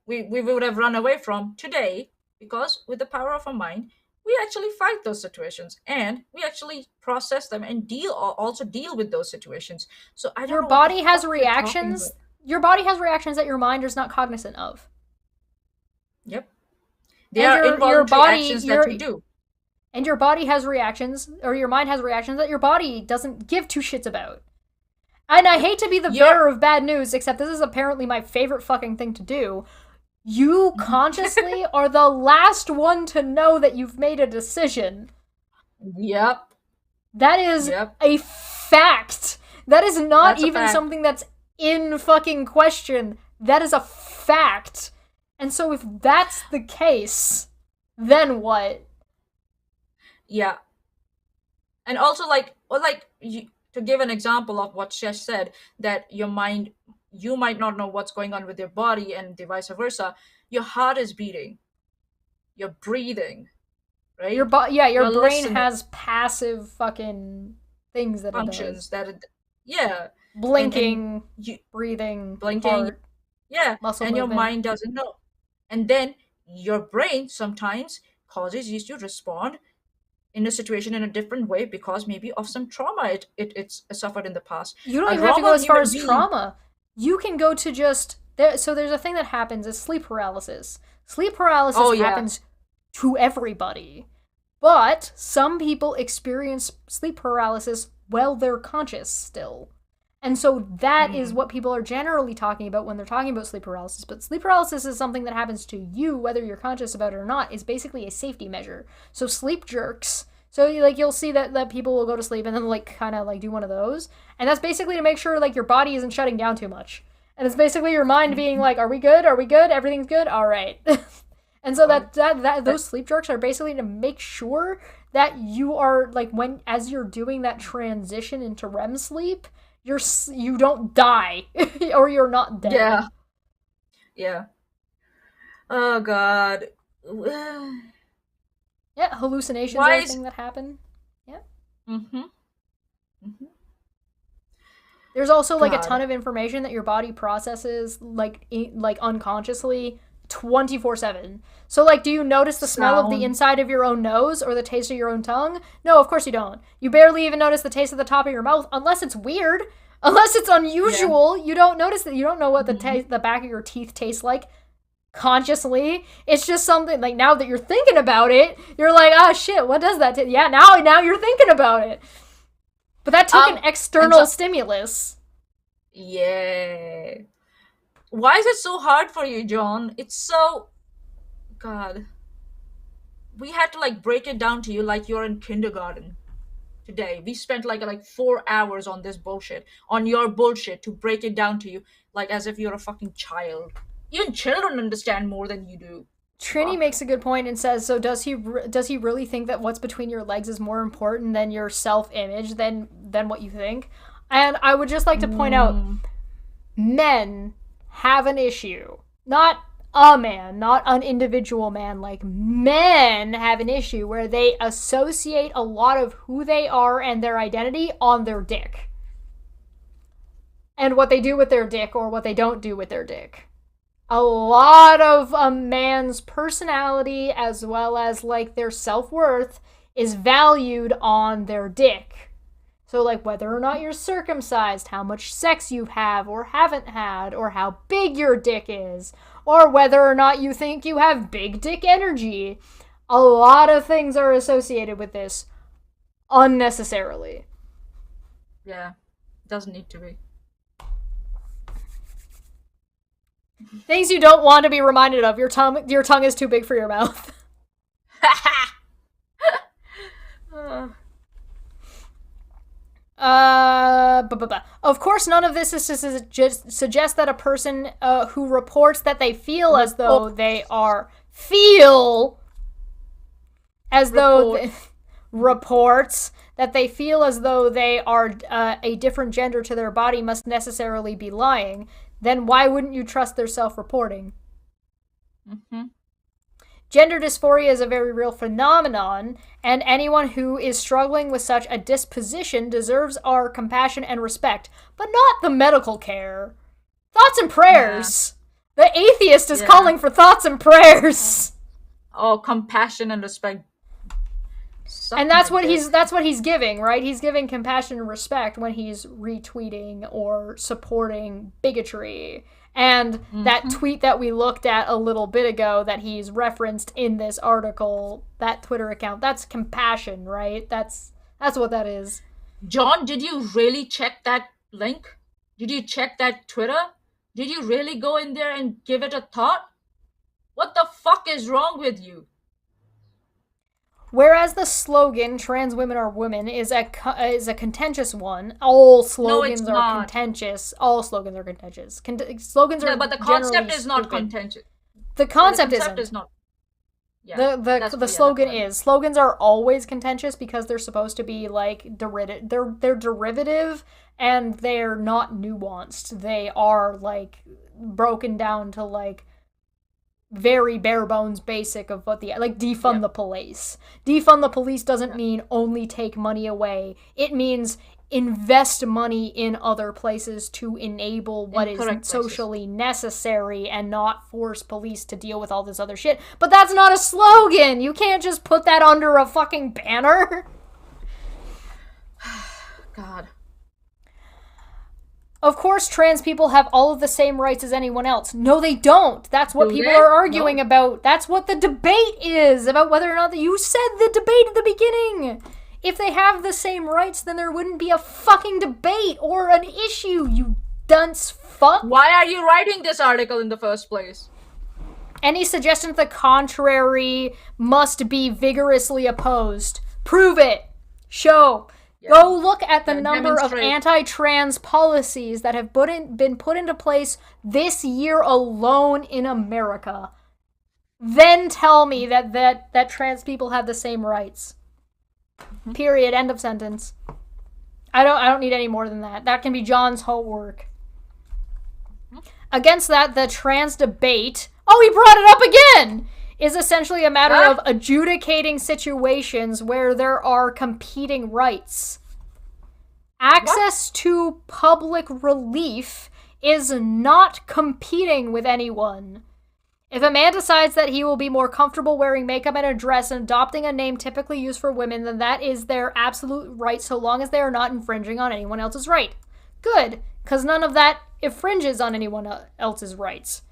[SPEAKER 2] we would have run away from today, because with the power of our mind, we actually fight those situations and we actually process them and also deal with those situations. So I don't know.
[SPEAKER 1] Your body has reactions. Your body has reactions that your mind is not cognizant of.
[SPEAKER 2] Yep. They are involuntary actions that you do.
[SPEAKER 1] And your body has reactions, or your mind has reactions that your body doesn't give two shits about. And I hate to be the bearer of bad news, except this is apparently my favorite fucking thing to do. You consciously are the last one to know that you've made a decision.
[SPEAKER 2] Yep.
[SPEAKER 1] That is a fact. That is not even
[SPEAKER 2] fact.
[SPEAKER 1] something that's in fucking question. That is a fact. And so if that's the case, then what?
[SPEAKER 2] Yeah. And also, to give an example of what Shesh said, that your mind, you might not know what's going on with your body and vice versa. Your heart is beating. You're breathing, right?
[SPEAKER 1] Your brain
[SPEAKER 2] listening.
[SPEAKER 1] has passive fucking things that
[SPEAKER 2] functions
[SPEAKER 1] it does.
[SPEAKER 2] Blinking,
[SPEAKER 1] breathing,
[SPEAKER 2] blinking,
[SPEAKER 1] heart, muscle
[SPEAKER 2] and
[SPEAKER 1] movement.
[SPEAKER 2] your mind doesn't know. And then your brain sometimes causes you to respond in a situation in a different way because maybe of some trauma it's suffered in the past.
[SPEAKER 1] You don't even have to go as far as trauma. You can go to just... So there's a thing that happens is sleep paralysis. Sleep paralysis happens to everybody. But some people experience sleep paralysis while they're conscious still. And so that is what people are generally talking about when they're talking about sleep paralysis. But sleep paralysis is something that happens to you, whether you're conscious about it or not, is basically a safety measure. So sleep jerks. So you'll see that people will go to sleep and then kind of do one of those. And that's basically to make sure your body isn't shutting down too much. And it's basically your mind being are we good? Are we good? Everything's good? All right. And so that those sleep jerks are basically to make sure that you are as you're doing that transition into REM sleep, you don't die or you're not dead.
[SPEAKER 2] Yeah. Oh God.
[SPEAKER 1] Yeah, hallucinations are a thing that happen. Yeah. There's also a ton of information that your body processes unconsciously 24/7. So do you notice the smell of the inside of your own nose or the taste of your own tongue? No, of course you don't. You barely even notice the taste of the top of your mouth unless it's weird, unless it's unusual. You don't notice that. You don't know what the back of your teeth tastes like consciously. It's just something now that you're thinking about it, you're oh shit, what does that taste? Yeah, now you're thinking about it. But that took an external stimulus.
[SPEAKER 2] Yeah. Why is it so hard for you, John? It's so... God. We had to break it down to you like you're in kindergarten today. We spent 4 hours on this bullshit, on your bullshit, to break it down to you as if you're a fucking child. Even children understand more than you do.
[SPEAKER 1] Trini makes a good point and says, so does he really think that what's between your legs is more important than your self-image than what you think? And I would just like to point out, men have an issue. Not a man, not an individual man. Men have an issue where they associate a lot of who they are and their identity on their dick. And what they do with their dick or what they don't do with their dick. A lot of a man's personality as well as their self-worth is valued on their dick. So whether or not you're circumcised, how much sex you have or haven't had, or how big your dick is, or whether or not you think you have big dick energy. A lot of things are associated with this unnecessarily.
[SPEAKER 2] Yeah, doesn't need to be.
[SPEAKER 1] Things you don't want to be reminded of. Your tongue is too big for your mouth. Of course, none of this is to suggest that a person who reports that they feel as though they are reports that they feel as though they are a different gender to their body must necessarily be lying. Then why wouldn't you trust their self-reporting? Gender dysphoria is a very real phenomenon, and anyone who is struggling with such a disposition deserves our compassion and respect, but not the medical care. Thoughts and prayers. Yeah. The atheist is calling for thoughts and prayers.
[SPEAKER 2] Oh, compassion and respect.
[SPEAKER 1] And that's what he's giving, right? He's giving compassion and respect when he's retweeting or supporting bigotry. And that tweet that we looked at a little bit ago that he's referenced in this article, that Twitter account, that's compassion, right? That's what that is.
[SPEAKER 2] John, did you really check that link? Did you check that Twitter? Did you really go in there and give it a thought? What the fuck is wrong with you?
[SPEAKER 1] Whereas the slogan "trans women are women" is a contentious one. All slogans
[SPEAKER 2] it's
[SPEAKER 1] are
[SPEAKER 2] not.
[SPEAKER 1] contentious. All slogans are contentious. Slogans are
[SPEAKER 2] But the concept
[SPEAKER 1] generally
[SPEAKER 2] is not
[SPEAKER 1] stupid.
[SPEAKER 2] contentious.
[SPEAKER 1] The concept
[SPEAKER 2] is not.
[SPEAKER 1] Yeah, the slogan is. Slogans are always contentious because they're supposed to be like they're derivative and they're not nuanced. They are like broken down to like very bare bones basic of what defund the police. Defund the police doesn't mean only take money away. It means invest money in other places to enable what is socially necessary and not force police to deal with all this other shit. But that's not a slogan! You can't just put that under a fucking banner!
[SPEAKER 2] God.
[SPEAKER 1] Of course, trans people have all of the same rights as anyone else. No, they don't. That's what people are arguing about. That's what the debate is, about whether or not you said the debate at the beginning. If they have the same rights, then there wouldn't be a fucking debate or an issue, you dunce fuck.
[SPEAKER 2] Why are you writing this article in the first place?
[SPEAKER 1] Any suggestion to the contrary must be vigorously opposed. Prove it. Show. Yeah. Go look at the number of anti-trans policies that have been put into place this year alone in America. Then tell me that trans people have the same rights. Mm-hmm. Period. End of sentence. I don't need any more than that. That can be John's homework. Mm-hmm. Against that, the trans debate, he brought it up again, is essentially a matter of adjudicating situations where there are competing rights. Access to public relief is not competing with anyone. If a man decides that he will be more comfortable wearing makeup and a dress and adopting a name typically used for women, then that is their absolute right so long as they are not infringing on anyone else's right. Good, because none of that infringes on anyone else's rights.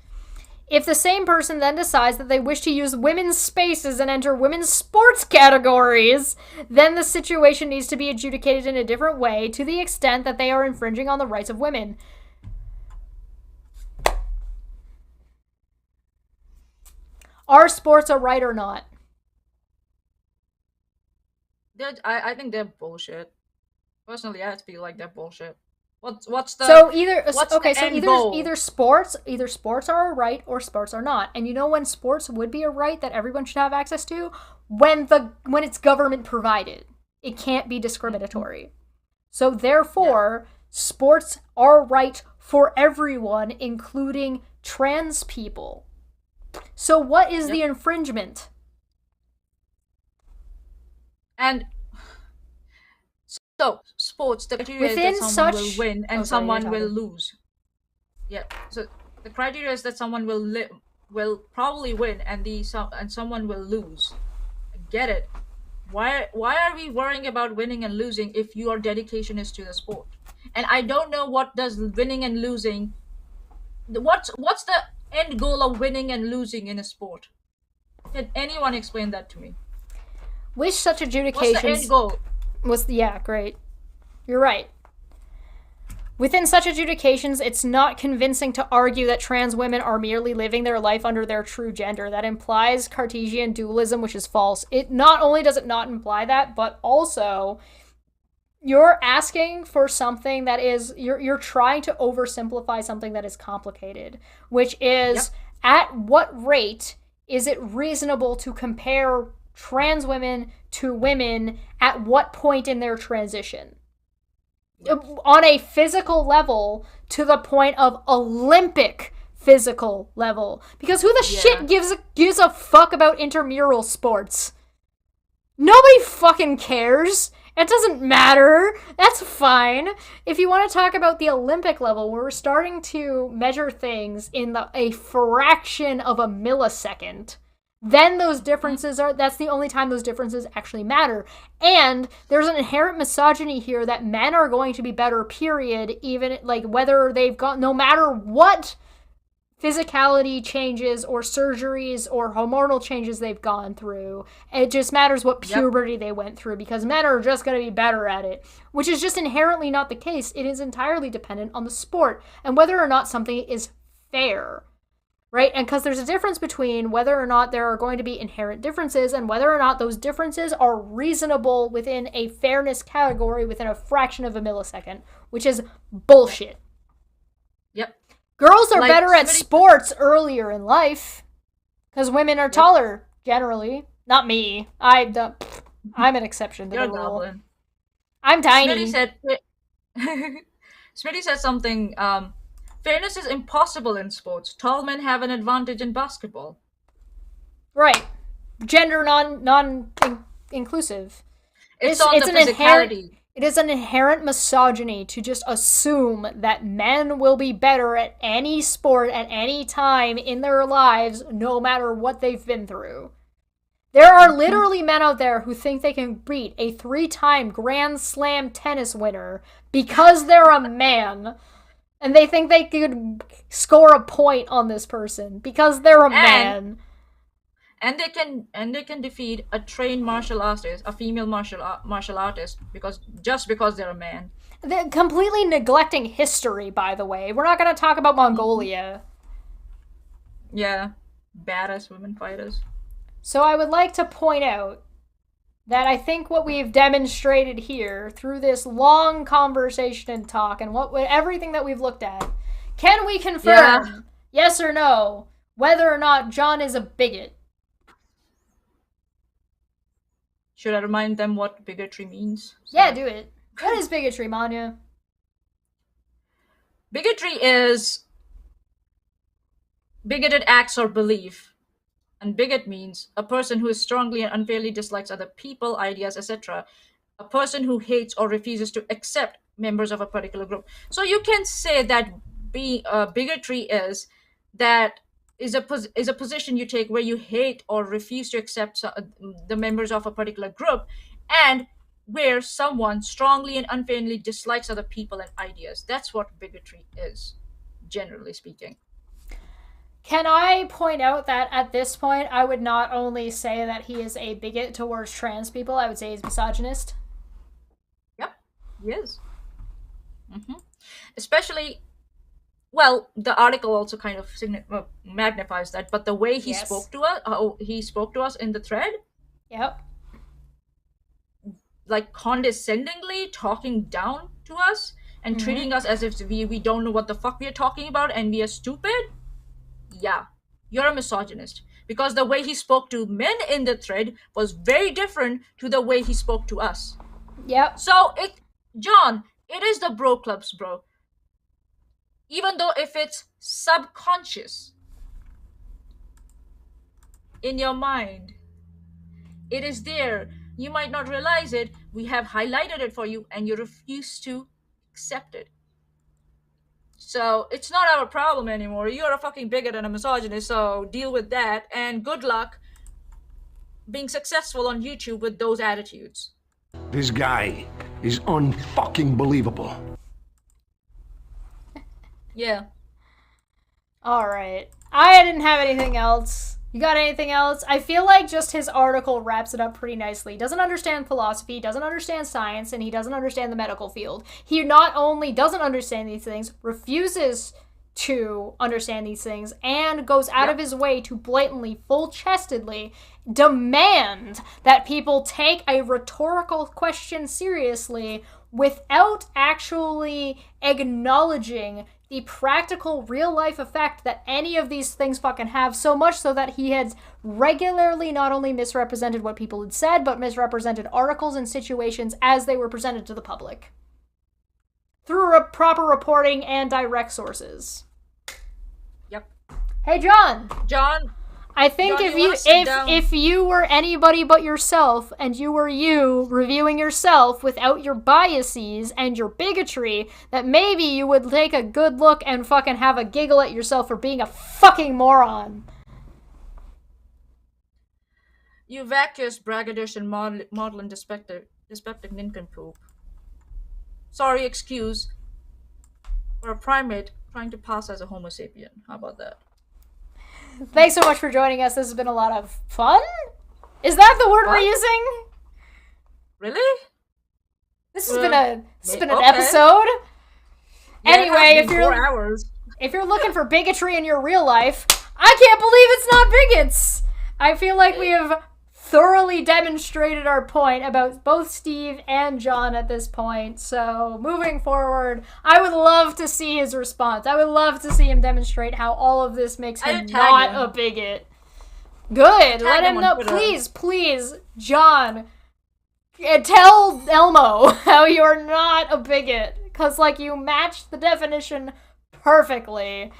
[SPEAKER 1] If the same person then decides that they wish to use women's spaces and enter women's sports categories, then the situation needs to be adjudicated in a different way to the extent that they are infringing on the rights of women. Are sports a right or not?
[SPEAKER 2] I think they're bullshit. Personally, I feel like they're bullshit. What's the
[SPEAKER 1] either sports are a right or sports are not. And you know when sports would be a right that everyone should have access to? When it's government provided. It can't be discriminatory. So therefore, sports are right for everyone, including trans people. So what is the infringement?
[SPEAKER 2] And so sports, the criteria is that someone will win and someone will lose. Yeah. So the criteria is that someone will probably win and someone will lose. I get it. Why are we worrying about winning and losing if your dedication is to the sport? And I don't know what does winning and losing. What's the end goal of winning and losing in a sport? Can anyone explain that to me?
[SPEAKER 1] With such adjudications,
[SPEAKER 2] what's the end goal?
[SPEAKER 1] Great. You're right. Within such adjudications, it's not convincing to argue that trans women are merely living their life under their true gender. That implies Cartesian dualism, which is false. It not only does it not imply that, but also you're asking for something that is, you're trying to oversimplify something that is complicated, which is at what rate is it reasonable to compare trans women to women at what point in their transition? On a physical level to the point of Olympic physical level. Because who the shit gives a fuck about intramural sports? Nobody fucking cares. It doesn't matter. That's fine. If you want to talk about the Olympic level, where we're starting to measure things in a fraction of a millisecond, then those differences that's the only time those differences actually matter. And there's an inherent misogyny here that men are going to be better, period, even like whether they've got, no matter what physicality changes or surgeries or hormonal changes they've gone through. It just matters what puberty they went through, because men are just going to be better at it, which is just inherently not the case. It is entirely dependent on the sport and whether or not something is fair, right? And because there's a difference between whether or not there are going to be inherent differences and whether or not those differences are reasonable within a fairness category within a fraction of a millisecond, which is bullshit.
[SPEAKER 2] Yep.
[SPEAKER 1] Girls are better at sports earlier in life because women are taller generally. Not me. I'm an exception to the rule.
[SPEAKER 2] Goblin.
[SPEAKER 1] I'm tiny.
[SPEAKER 2] Smitty said something. Fairness is impossible in sports. Tall men have an advantage in basketball.
[SPEAKER 1] Right. Gender non inclusive.
[SPEAKER 2] It's on the physicality.
[SPEAKER 1] It is an inherent misogyny to just assume that men will be better at any sport at any time in their lives, no matter what they've been through. There are literally men out there who think they can beat a 3-time Grand Slam tennis winner because they're a man. And they think they could score a point on this person because they're a man.
[SPEAKER 2] And they can defeat a trained martial artist, a female martial artist, because they're a man.
[SPEAKER 1] They're completely neglecting history, by the way. We're not going to talk about Mongolia.
[SPEAKER 2] Yeah, badass women fighters.
[SPEAKER 1] So I would like to point out that I think what we've demonstrated here through this long conversation and talk and everything that we've looked at, can we confirm, yes or no, whether or not John is a bigot?
[SPEAKER 2] Should I remind them what bigotry means?
[SPEAKER 1] Yeah, do it. What is bigotry, Manya?
[SPEAKER 2] Bigotry is bigoted acts or belief. And bigot means a person who strongly and unfairly dislikes other people, ideas, etc. A person who hates or refuses to accept members of a particular group. So you can say that bigotry is a position you take where you hate or refuse to accept the members of a particular group, and where someone strongly and unfairly dislikes other people and ideas. That's what bigotry is, generally speaking.
[SPEAKER 1] Can I point out that at this point, I would not only say that he is a bigot towards trans people, I would say he's misogynist.
[SPEAKER 2] Yep, he is. Especially, well, the article also kind of magnifies that, but the way he spoke to us in the thread, like condescendingly talking down to us and treating us as if we don't know what the fuck we are talking about and we are stupid. Yeah, you're a misogynist, because the way he spoke to men in the thread was very different to the way he spoke to us.
[SPEAKER 1] Yep.
[SPEAKER 2] So John, it is the bro clubs, bro. Even though if it's subconscious in your mind, it is there. You might not realize it. We have highlighted it for you and you refuse to accept it. So it's not our problem anymore. You're a fucking bigot and a misogynist, so deal with that, and good luck being successful on YouTube with those attitudes.
[SPEAKER 7] This guy is unfucking believable.
[SPEAKER 2] Yeah.
[SPEAKER 1] Alright. I didn't have anything else. You got anything else? I feel like just his article wraps it up pretty nicely. He doesn't understand philosophy, doesn't understand science, and he doesn't understand the medical field. He not only doesn't understand these things, refuses to understand these things, and goes out of his way to blatantly, full-chestedly demand that people take a rhetorical question seriously without actually acknowledging the practical real-life effect that any of these things fucking have, so much so that he has regularly not only misrepresented what people had said, but misrepresented articles and situations as they were presented to the public. Through proper reporting and direct sources.
[SPEAKER 2] Yep.
[SPEAKER 1] Hey, John! I think
[SPEAKER 2] John,
[SPEAKER 1] if you were anybody but yourself, and you were you reviewing yourself without your biases and your bigotry, that maybe you would take a good look and fucking have a giggle at yourself for being a fucking moron.
[SPEAKER 2] You vacuous, braggadocious, and maudlin, dyspeptic nincompoop. Sorry, excuse. For a primate, trying to pass as a Homo sapien. How about that?
[SPEAKER 1] Thanks so much for joining us. This has been a lot of fun. Is that the word we're
[SPEAKER 2] What?
[SPEAKER 1] using?
[SPEAKER 2] Really?
[SPEAKER 1] This has been an
[SPEAKER 2] okay.
[SPEAKER 1] episode.
[SPEAKER 2] Yeah,
[SPEAKER 1] Anyway,
[SPEAKER 2] it has
[SPEAKER 1] if
[SPEAKER 2] been
[SPEAKER 1] you're
[SPEAKER 2] 4 hours.
[SPEAKER 1] if you're looking for bigotry in your real life, I can't believe it's not bigots. I feel like we have thoroughly demonstrated our point about both Steve and John at this point. So moving forward, I would love to see his response. I would love to see him demonstrate how all of this makes him
[SPEAKER 2] I'd tag
[SPEAKER 1] not
[SPEAKER 2] him.
[SPEAKER 1] a bigot. Good. Let
[SPEAKER 2] him
[SPEAKER 1] him
[SPEAKER 2] on
[SPEAKER 1] know.
[SPEAKER 2] Twitter.
[SPEAKER 1] Please, John. Tell Elmo how you're not a bigot. Because, like, you match the definition perfectly.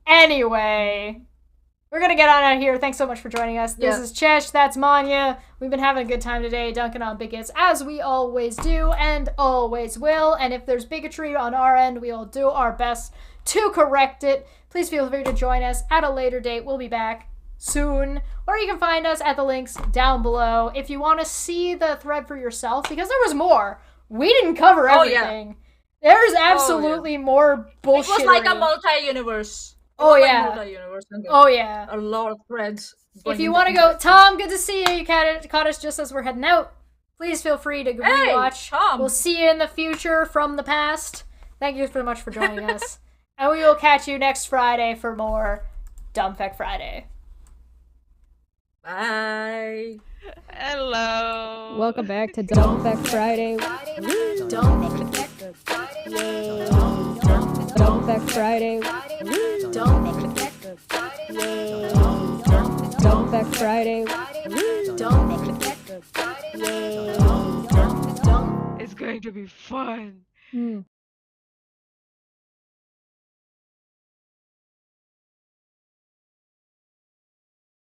[SPEAKER 1] Anyway, we're going to get on out of here. Thanks so much for joining us. This is Chesh. That's Manya. We've been having a good time today, dunking on bigots, as we always do and always will. And if there's bigotry on our end, we'll do our best to correct it. Please feel free to join us at a later date. We'll be back soon. Or you can find us at the links down below if you want to see the thread for yourself, because there was more. We didn't cover everything. There's absolutely more bullshit.
[SPEAKER 2] It was like a multi-universe.
[SPEAKER 1] Oh, yeah.
[SPEAKER 2] Multi-universe.
[SPEAKER 1] Oh, yeah.
[SPEAKER 2] A lot of threads.
[SPEAKER 1] If you want to go, Tom, good to see you. You caught us just as we're heading out. Please feel free to rewatch.
[SPEAKER 2] Tom.
[SPEAKER 1] We'll see you in the future from the past. Thank you so much for joining us. And we will catch you next Friday for more Dumb Fekk Friday.
[SPEAKER 2] Bye.
[SPEAKER 3] Hello.
[SPEAKER 4] Welcome back to Dumb Fekk Friday.
[SPEAKER 1] Dumb Fekk Friday.
[SPEAKER 4] Dumb Fekk Friday.
[SPEAKER 1] Dumb Fekk Friday.
[SPEAKER 4] Dumb Fekk Friday.
[SPEAKER 1] Dumb Fekk Friday.
[SPEAKER 3] It's going to be fun.